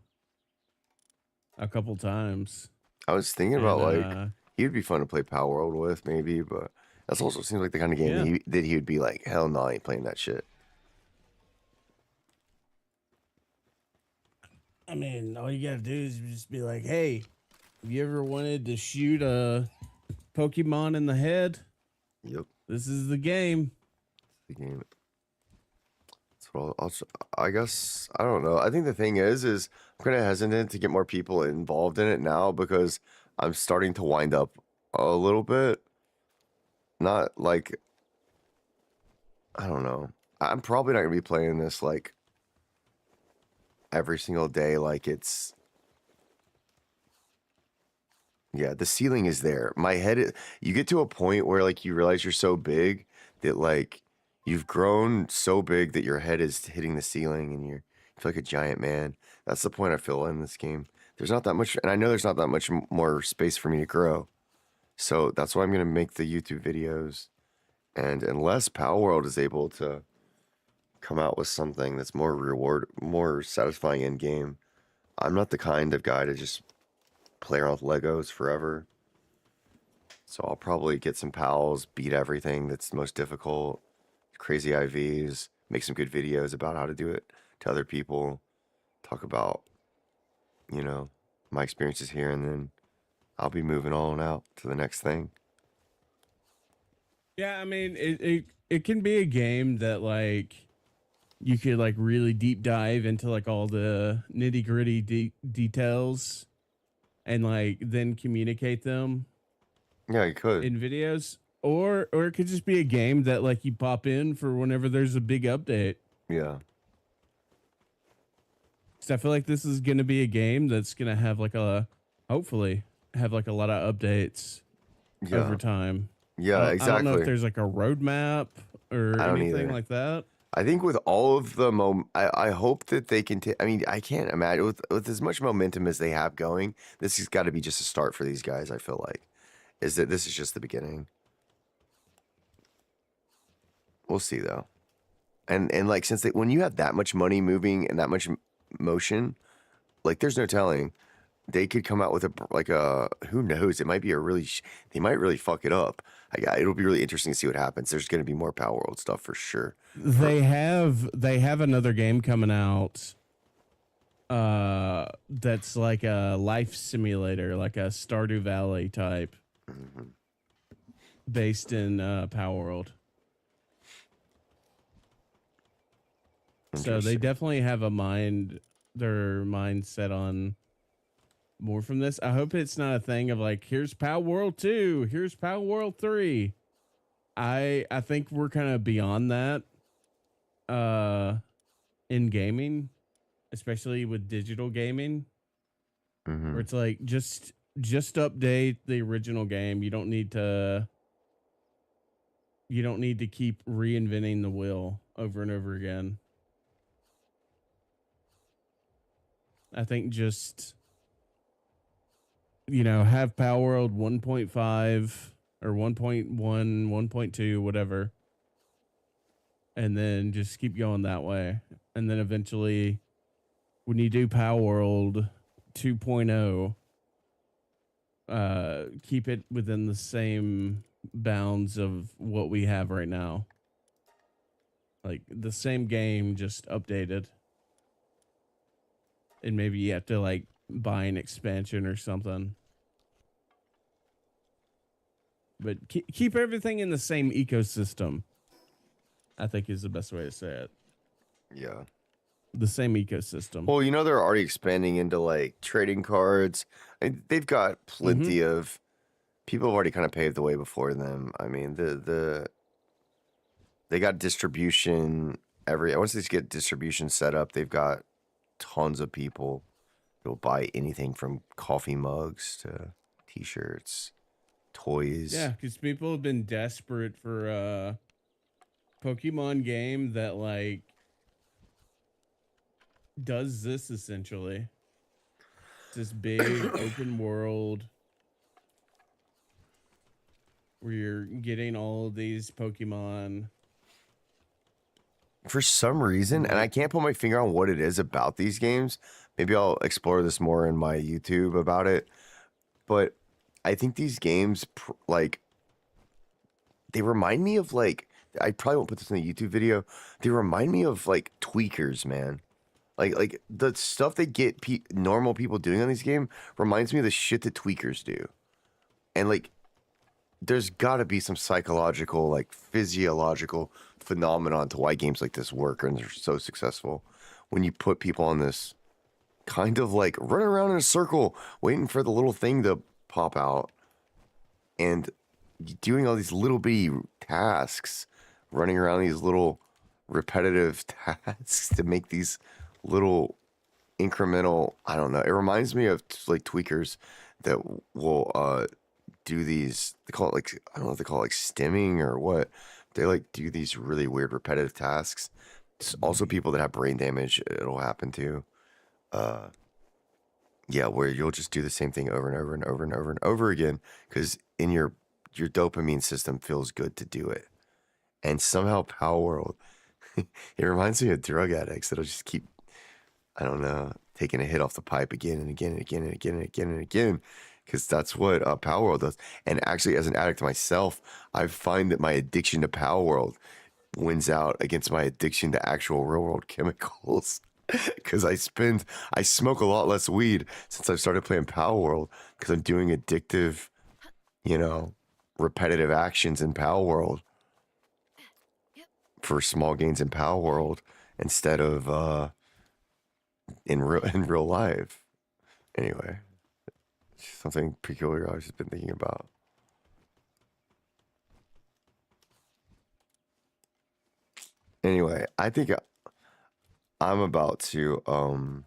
A couple times. I was thinking about And, like he would be fun to play Palworld with maybe, but that also seems like the kind of game Yeah. that he would be like, hell no, I ain't playing that shit. I mean, all you gotta do is just be like, hey, have you ever wanted to shoot a Pokemon in the head? Yep, This is the game. the game. So I guess I don't know. I think the thing is I'm kind of hesitant to get more people involved in it now because I'm starting to wind up a little bit. Not like I don't know. I'm probably not gonna be playing this like every single day. Like yeah, the ceiling is there. My head, you get to a point where like you realize you're so big that like you've grown so big that your head is hitting the ceiling and you feel like a giant man. That's the point I feel in this game. There's not that much, and I know there's not that much more space for me to grow. So that's why I'm gonna make the YouTube videos. And unless Palworld is able to come out with something that's more satisfying in game, I'm not the kind of guy to just play around with Legos forever. So I'll probably get some pals, beat everything that's most difficult, crazy IVs, make some good videos about how to do it to other people, talk about, you know, my experiences here, and then I'll be moving on out to the next thing. Yeah, I mean, it can be a game that like you could like really deep dive into like all the nitty gritty details and like then communicate them Yeah, you could. in videos, or it could just be a game that like you pop in for whenever there's a big update. Yeah. So I feel like this is going to be a game that's going to have hopefully have like a lot of updates Yeah. over time. Yeah, exactly. I don't know if there's like a roadmap or I don't anything either. like that. I think with all of the I hope that they can I mean, I can't imagine with as much momentum as they have going, this has got to be just a start for these guys, I feel like. Is that this is just the beginning. We'll see though. And like since when you have that much money moving and that much motion, like there's no telling. They could come out with a who knows? It might be they might really fuck it up. It'll be really interesting to see what happens. There's going to be more Palworld stuff for sure. They have another game coming out that's like a life simulator, like a Stardew Valley type, based in Palworld. So they Interesting. definitely have their mind set on more from this. I hope it's not a thing of like, here's Palworld 2, here's Palworld 3. I think we're kind of beyond that in gaming, especially with digital gaming, where it's like just update the original game. You don't need to keep reinventing the wheel over and over again. I think just, have Palworld 1.5 or 1.1, 1.2, whatever. And then just keep going that way. And then eventually, when you do Palworld 2.0, keep it within the same bounds of what we have right now. Like the same game, just updated. And maybe you have to like buy an expansion or something. But keep everything in the same ecosystem, I think is the best way to say it. Yeah. The same ecosystem. Well, they're already expanding into like trading cards. They've got plenty of people have already kind of paved the way before them. I mean, they got distribution once they get distribution set up, they've got tons of people who'll buy anything from coffee mugs to t-shirts, toys. Yeah, because people have been desperate for a Pokemon game that like does this essentially. It's this big open world where you're getting all of these Pokemon. For some reason, and I can't put my finger on what it is about these games. Maybe I'll explore this more in my YouTube about it. But I think these games, they remind me of like, I probably won't put this in the YouTube video. They remind me of like tweakers, man. Like the stuff they get normal people doing on these games reminds me of the shit that tweakers do. And like, there's got to be some psychological, like physiological phenomenon to why games like this work and they're so successful. When you put people on this kind of like running around in a circle, waiting for the little thing to pop out and doing all these little bitty tasks, running around these little repetitive tasks to make these little incremental, I don't know. It reminds me of like tweakers that will, do these, they call it like, I don't know if they call it like stimming or what. They like do these really weird repetitive tasks. It's also people that have brain damage, it'll happen to. Yeah, where you'll just do the same thing over and over and over and over and over again because in your dopamine system feels good to do it. And somehow Palworld, it reminds me of drug addicts that'll just keep, I don't know, taking a hit off the pipe again and again and again and again and again and again. Because that's what Palworld does. And actually, as an addict myself, I find that my addiction to Palworld wins out against my addiction to actual real world chemicals. Because I smoke a lot less weed since I've started playing Palworld. Because I'm doing addictive, repetitive actions in Palworld for small gains in Palworld instead of in real life. Anyway. Something peculiar I've just been thinking about. Anyway, I think I'm about to go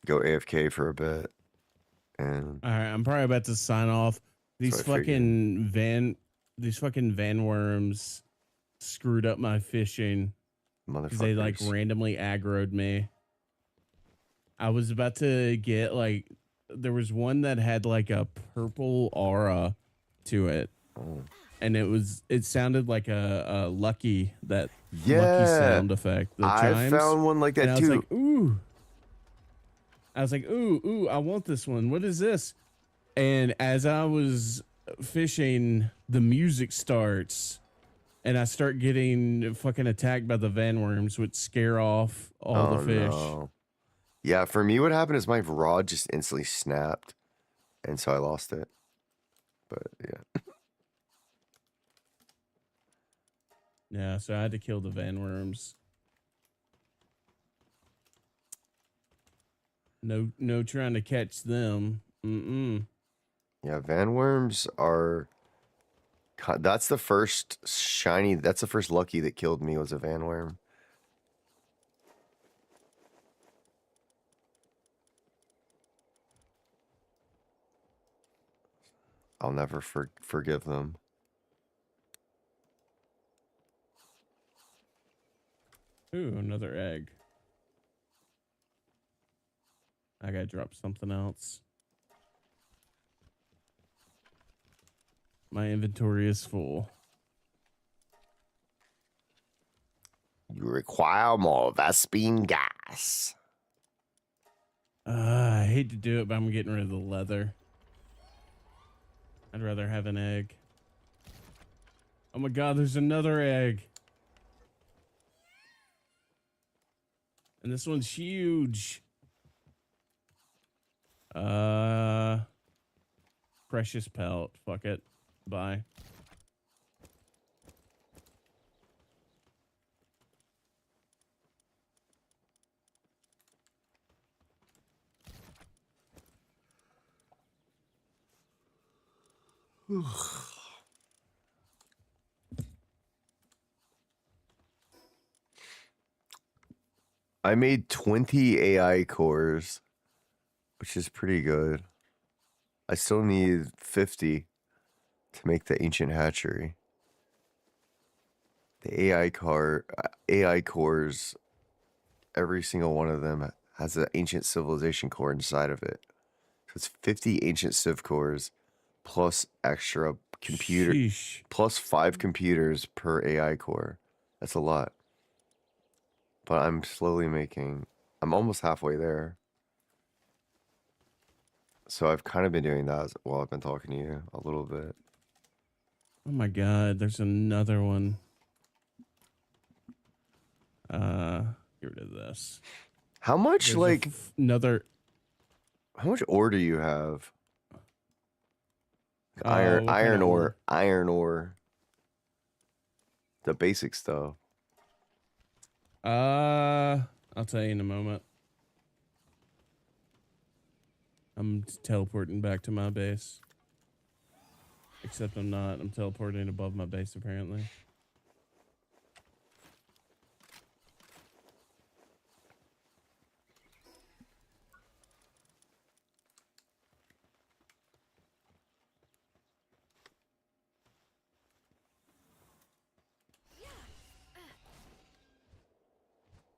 AFK for a bit. And all right, I'm probably about to sign off. These fucking van worms screwed up my fishing. Motherfuckers. They like randomly aggroed me. I was about to get like, there was one that had like a purple aura to it. Oh. And it sounded like a lucky yeah, lucky sound effect. The chimes. I found one like that and too. I was like, ooh, I want this one. What is this? And as I was fishing, the music starts and I start getting fucking attacked by the van worms, which scare off all the fish. No. Yeah, for me, what happened is my rod just instantly snapped, and so I lost it. But yeah. Yeah, so I had to kill the van worms. No trying to catch them. Yeah, van worms are. That's the first shiny. That's the first lucky that killed me was a van worm. I'll never forgive them. Ooh, another egg. I gotta drop something else. My inventory is full. You require more Vespine gas. I hate to do it, but I'm getting rid of the leather. I'd rather have an egg. Oh my god, there's another egg. And this one's huge. Precious pelt. Fuck it. Bye. I made 20 AI cores, which is pretty good. I still need 50 to make the ancient hatchery. The AI cores, every single one of them has an ancient civilization core inside of it. So it's 50 ancient civ cores plus extra computer, Sheesh. plus 5 computers per AI core. That's a lot. But I'm slowly I'm almost halfway there. So I've kind of been doing that while I've been talking to you a little bit. Oh my god, there's another one. Get rid of this. How much There's another how much ore do you have? what kind of ore? Iron ore. The basic stuff. I'll tell you in a moment. I'm teleporting back to my base. Except I'm not. I'm teleporting above my base apparently.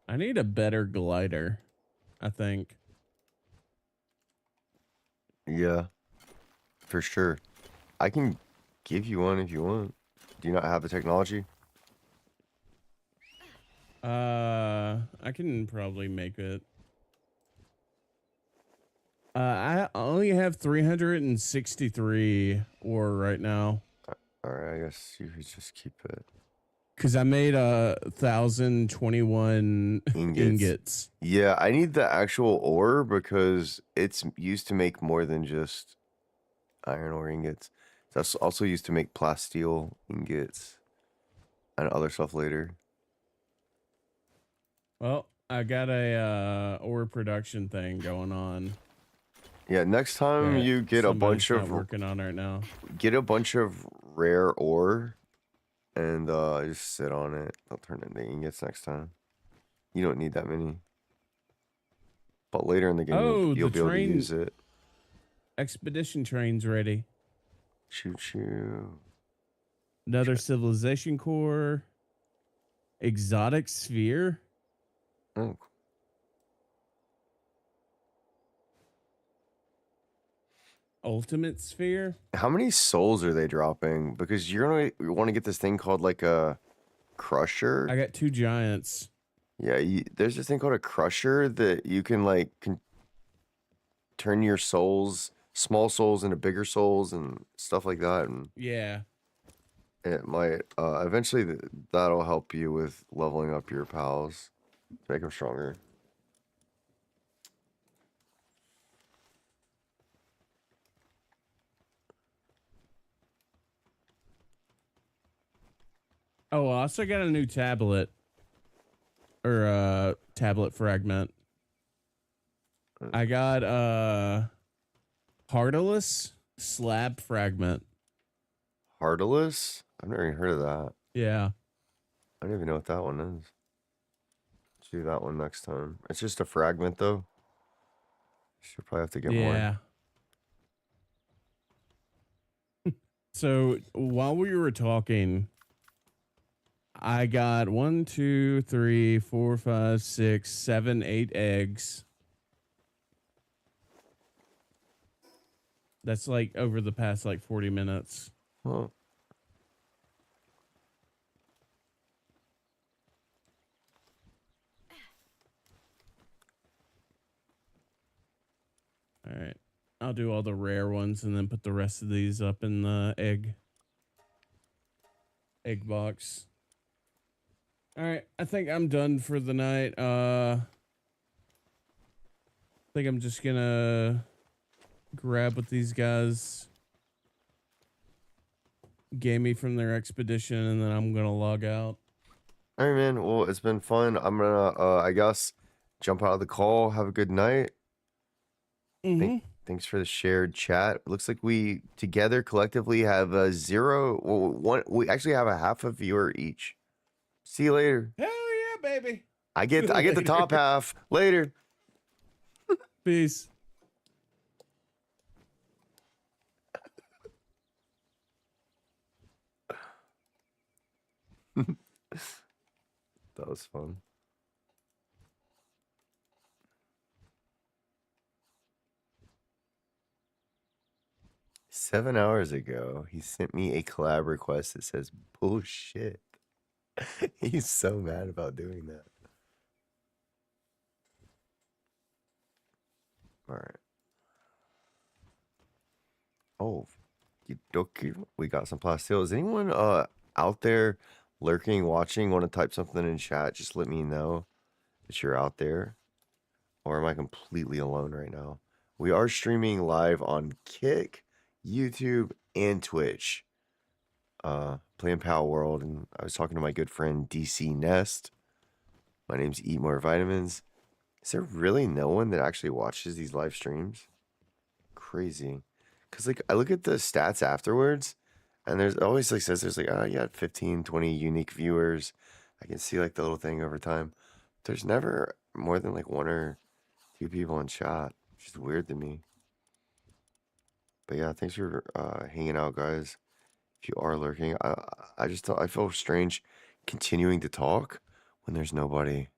I need a better glider, I think. Yeah. For sure. I can give you one if you want. Do you not have the technology? I can probably make it. I only have 363 ore right now. Alright, I guess you could just keep it. Cause I made 1,021 ingots. Yeah, I need the actual ore because it's used to make more than just iron ore ingots. That's also used to make plasteel ingots and other stuff later. Well, I got a ore production thing going on. Yeah, next time you get a bunch of working on right now. Get a bunch of rare ore and just sit on it. I'll turn into ingots next time. You don't need that many. But later in the game, you'll be able to use it. Expedition train's ready. Choo choo. Another civilization core. Exotic sphere. Oh. Ultimate sphere. How many souls are they dropping? Because you're gonna want to get this thing called like a crusher. I got 2 giants. Yeah, there's this thing called a crusher that you can like turn your souls, small souls, into bigger souls and stuff like that. And yeah, it might eventually that'll help you with leveling up your pals, make them stronger. Oh, I also got a new tablet or tablet fragment. I got Heartless slab fragment. Heartless? I've never even heard of that. Yeah. I don't even know what that one is. Let's do that one next time. It's just a fragment though. Should probably have to get more. Yeah. So while we were talking, I got 1, 2, 3, 4, 5, 6, 7, 8 eggs. That's like over the past like 40 minutes. Huh. All right. I'll do all the rare ones and then put the rest of these up in the egg box. All right. I think I'm done for the night. I think I'm just gonna grab what these guys gave me from their expedition and then I'm gonna log out. All right, man. Well, it's been fun. I'm gonna, I guess, jump out of the call. Have a good night. Thanks for the shared chat. Looks like we together collectively have a 0. Well, one. We actually have a half a viewer each. See you later. Hell yeah, baby. I get the top half later. Peace. That was fun. Seven hours ago, he sent me a collab request that says bullshit. He's so mad about doing that. All right. Oh, we got some plastil. Is anyone out there lurking, watching, want to type something in chat? Just let me know that you're out there. Or am I completely alone right now? We are streaming live on Kick, YouTube, and Twitch. Playing Palworld, and I was talking to my good friend DC Nest. My name's EatMoreVitamins. Is there really no one that actually watches these live streams? Crazy. Because like I look at the stats afterwards, and there's always like says there's like, oh, you had 15, 20 unique viewers. I can see like the little thing over time. There's never more than like 1 or 2 people in chat. It's just weird to me. But yeah, thanks for hanging out, guys. If you are lurking, I feel strange continuing to talk when there's nobody.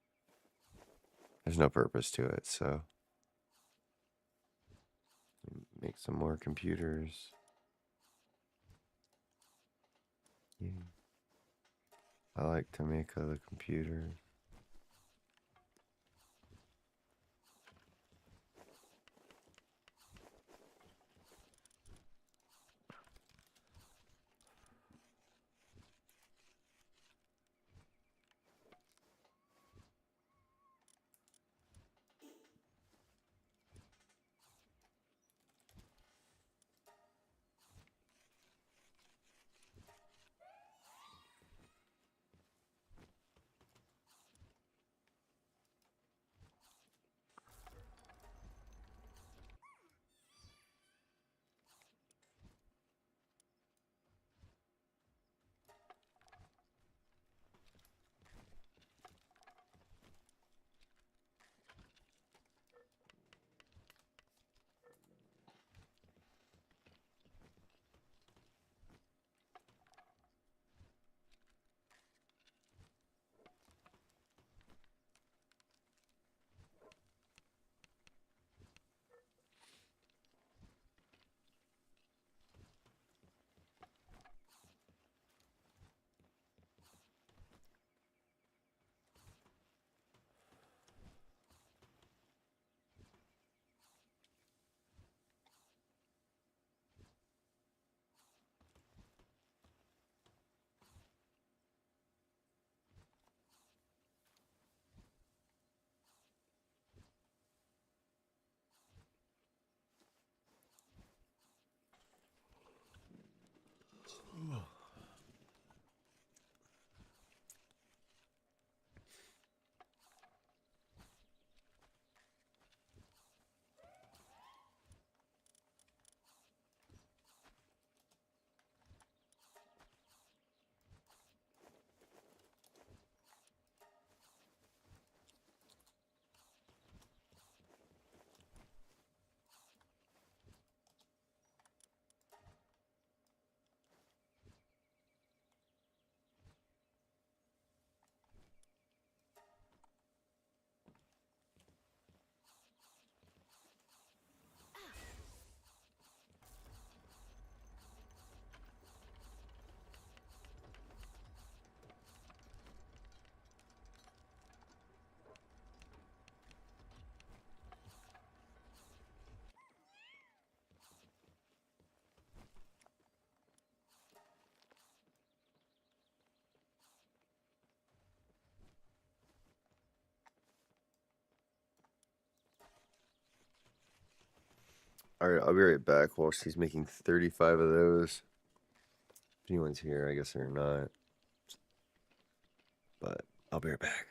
There's no purpose to it, so make some more computers. Yeah. I like to make other computers. All right, I'll be right back while she's making 35 of those. If anyone's here, I guess they're not. But I'll be right back.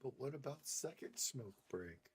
But what about second smoke break?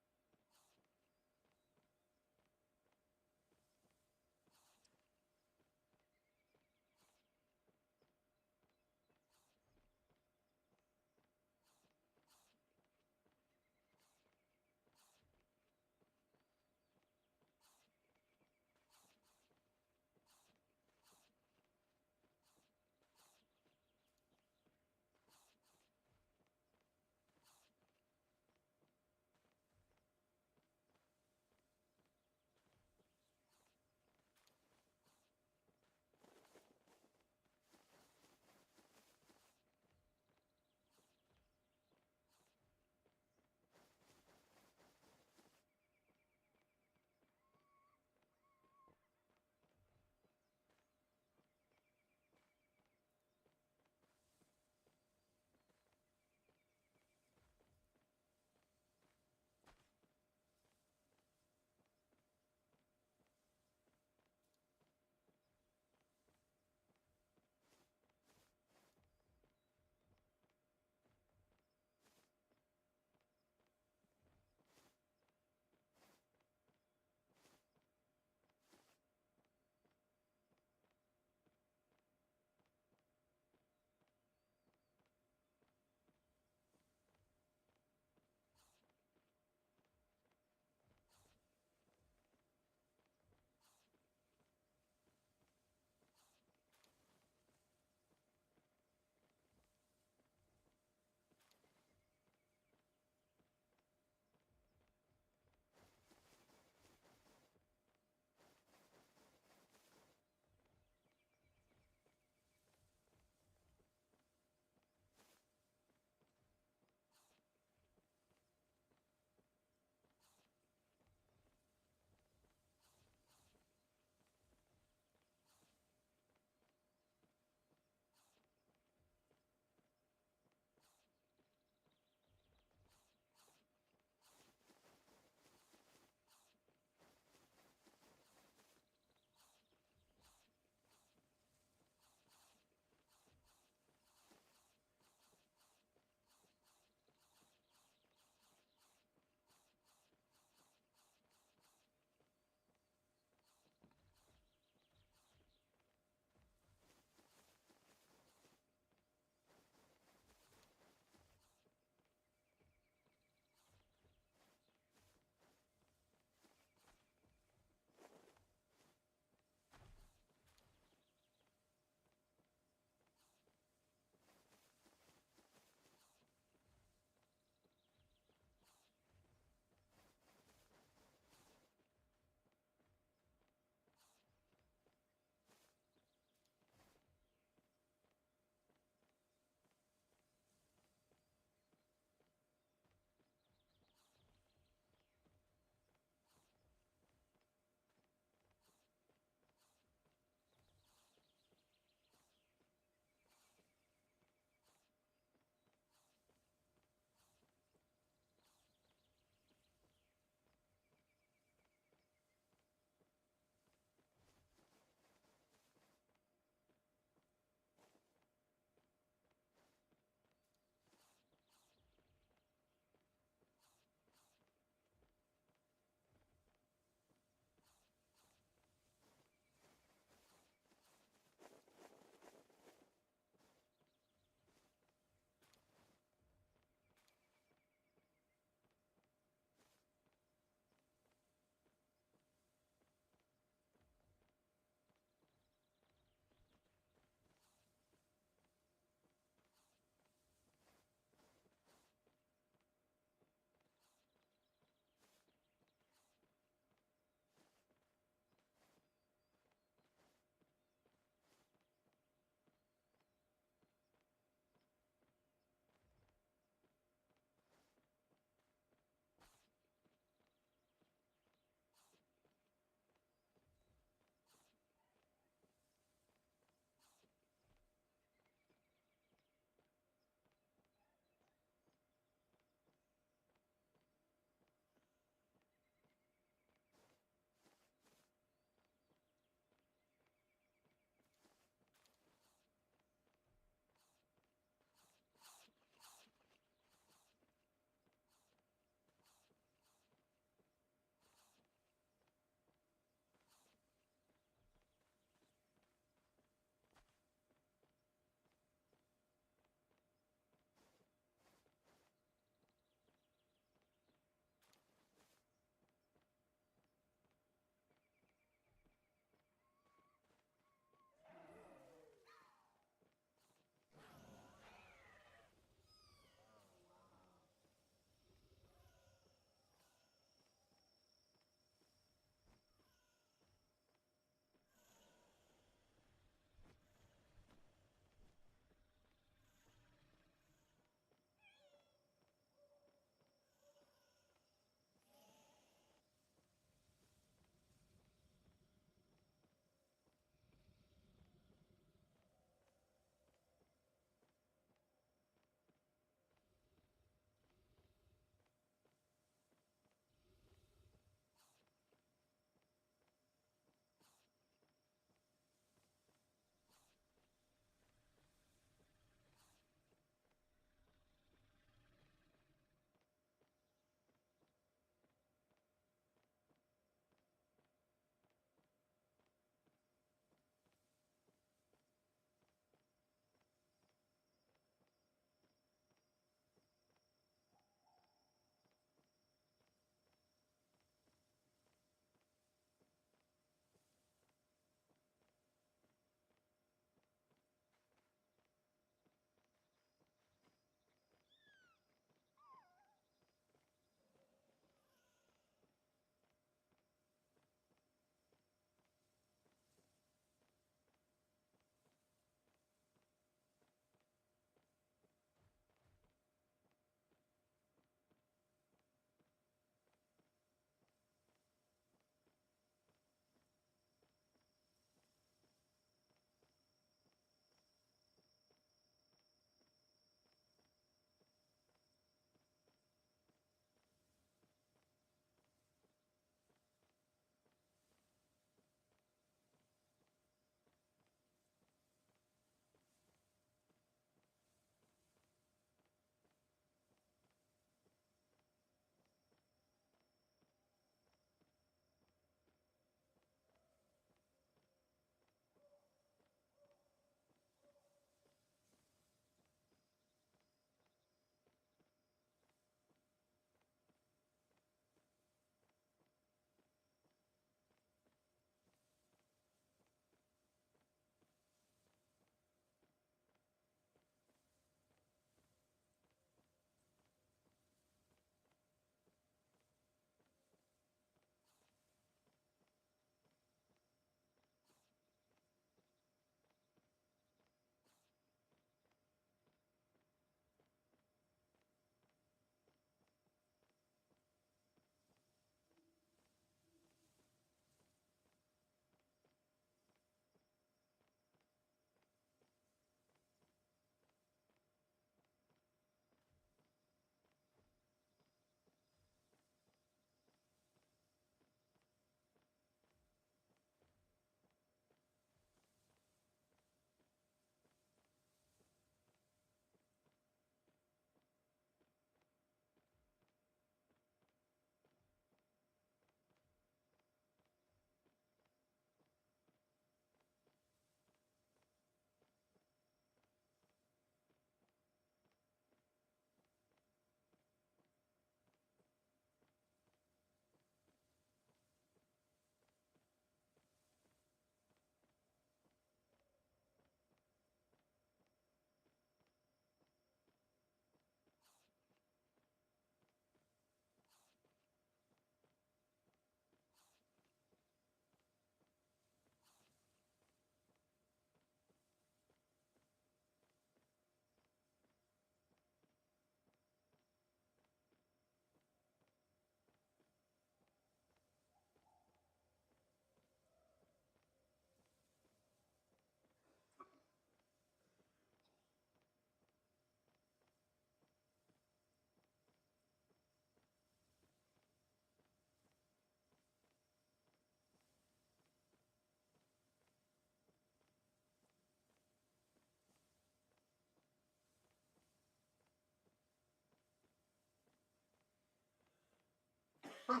All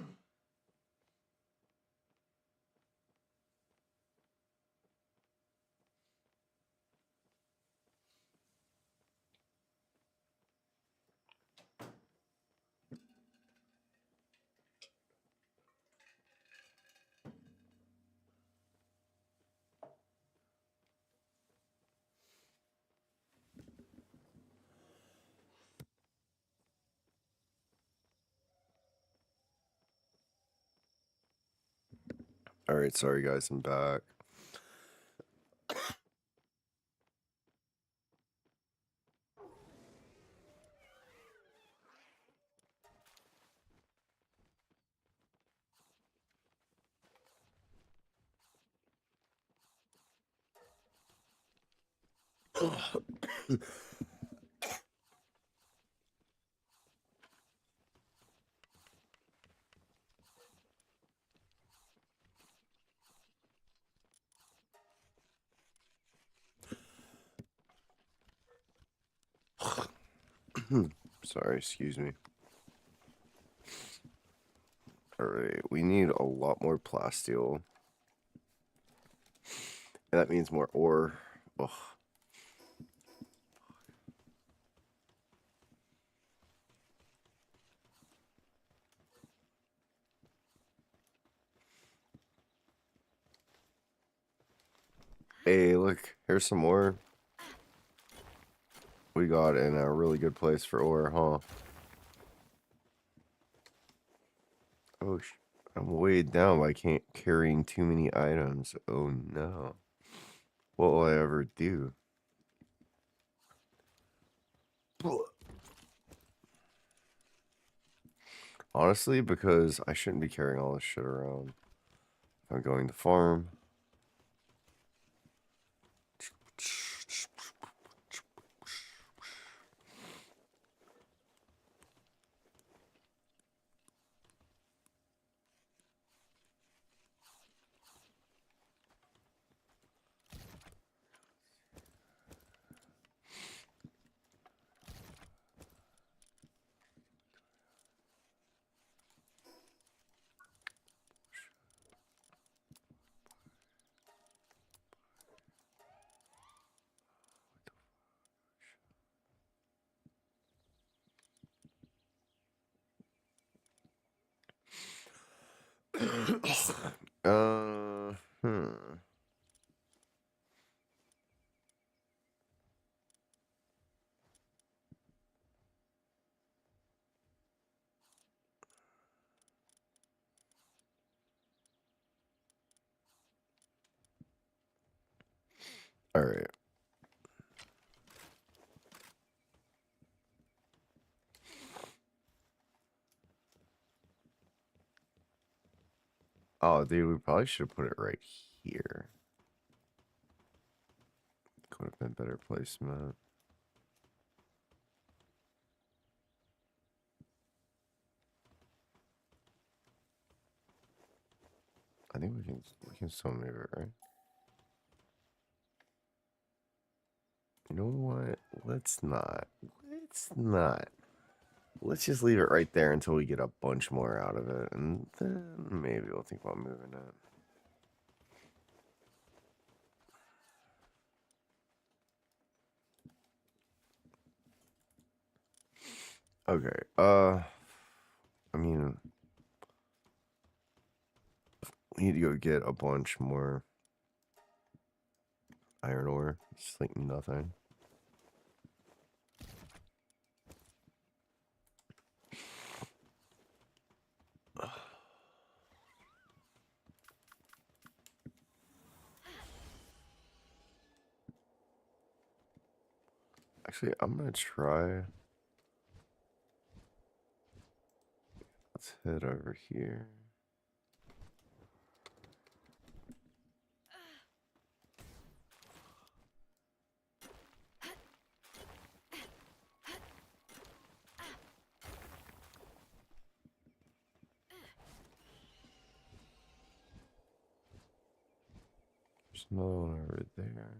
right, sorry guys, I'm back. Sorry, excuse me. All right, we need a lot more plasteel. And that means more ore. Ugh. Hey, look, here's some ore. We got in a really good place for ore, huh? Oh, I'm weighed down by carrying too many items. Oh no. What will I ever do? Honestly, because I shouldn't be carrying all this shit around. I'm going to farm. Hmm. All right. Oh, dude, we probably should have put it right here. Could have been better placement. I think we can still move it, right? You know what? Let's not. Let's not. Let's just leave it right there until we get a bunch more out of it, and then maybe we'll think about moving it. Okay. I mean, we need to go get a bunch more iron ore. It's like nothing. Actually, I'm gonna try. Let's head over here. There's another one over there.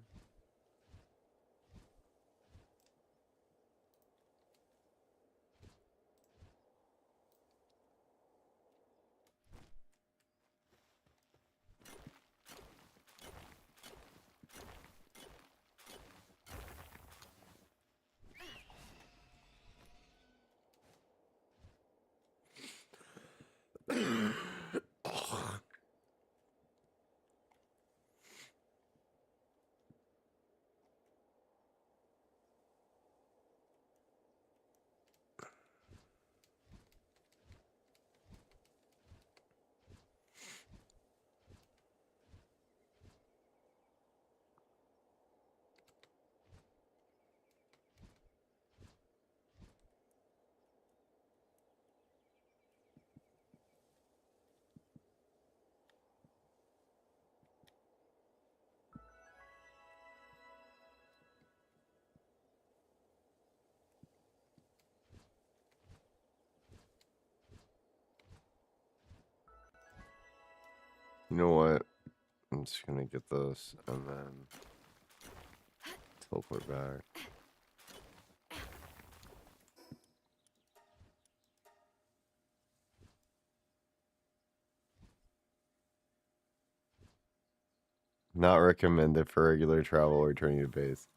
You know what? I'm just gonna get this and then teleport back. Not recommended for regular travel or returning to base.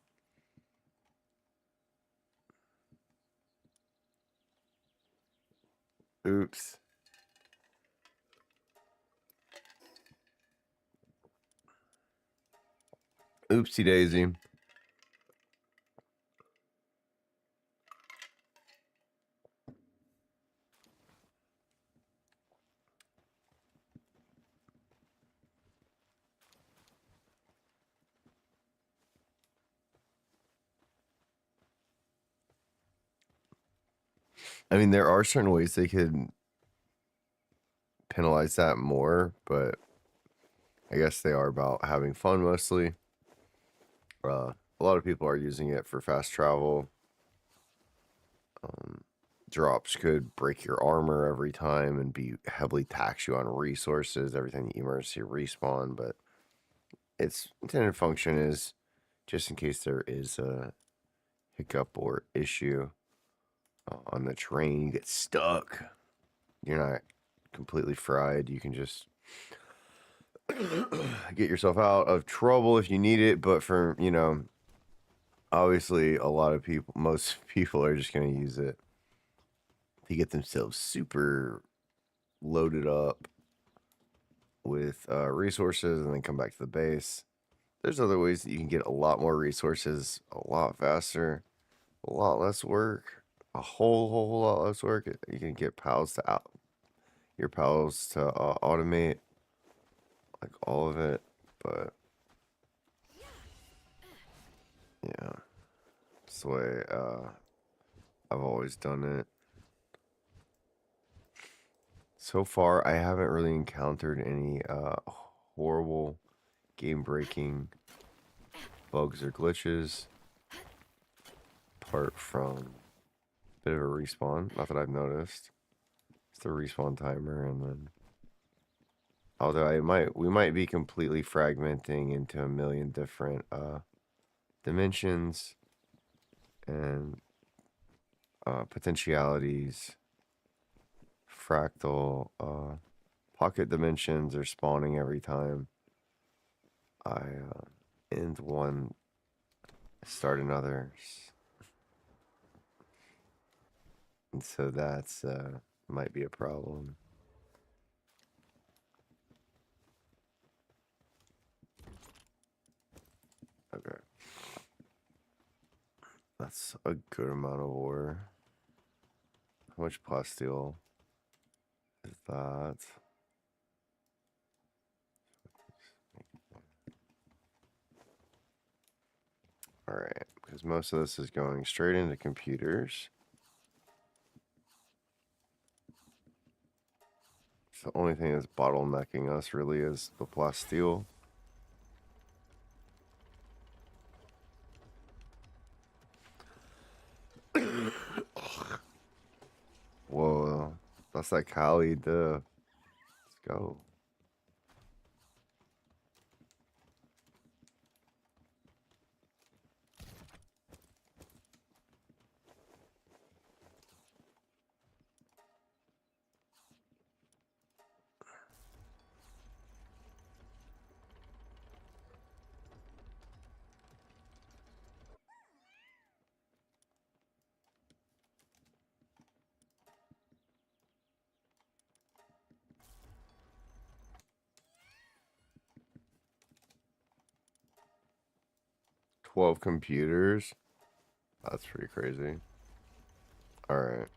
Oops. Oopsie daisy. I mean, there are certain ways they could penalize that more, but I guess they are about having fun mostly. A lot of people are using it for fast travel. Drops could break your armor every time and be heavily tax you on resources, everything emergency respawn, but its intended function is just in case there is a hiccup or issue on the train, you get stuck, you're not completely fried, you can just get yourself out of trouble if you need it. But for, you know, obviously a lot of people, most people are just going to use it to get themselves super loaded up with resources and then come back to the base. There's other ways that you can get a lot more resources a lot faster, a lot less work, a whole lot less work. You can get pals to your pals to automate like all of it, but yeah, that's the way I've always done it. So far, I haven't really encountered any horrible game-breaking bugs or glitches, apart from a bit of a respawn. Not that I've noticed. It's the respawn timer, and then although we might be completely fragmenting into a million different dimensions and potentialities. Fractal pocket dimensions are spawning every time I end one, start another, and so that's might be a problem. Okay, that's a good amount of ore. How much plasteel is that? All right, because most of this is going straight into computers. So the only thing that's bottlenecking us really is the plasteel. Whoa, that's that Kali, duh. Let's go. $12 computers. That's pretty crazy. All right.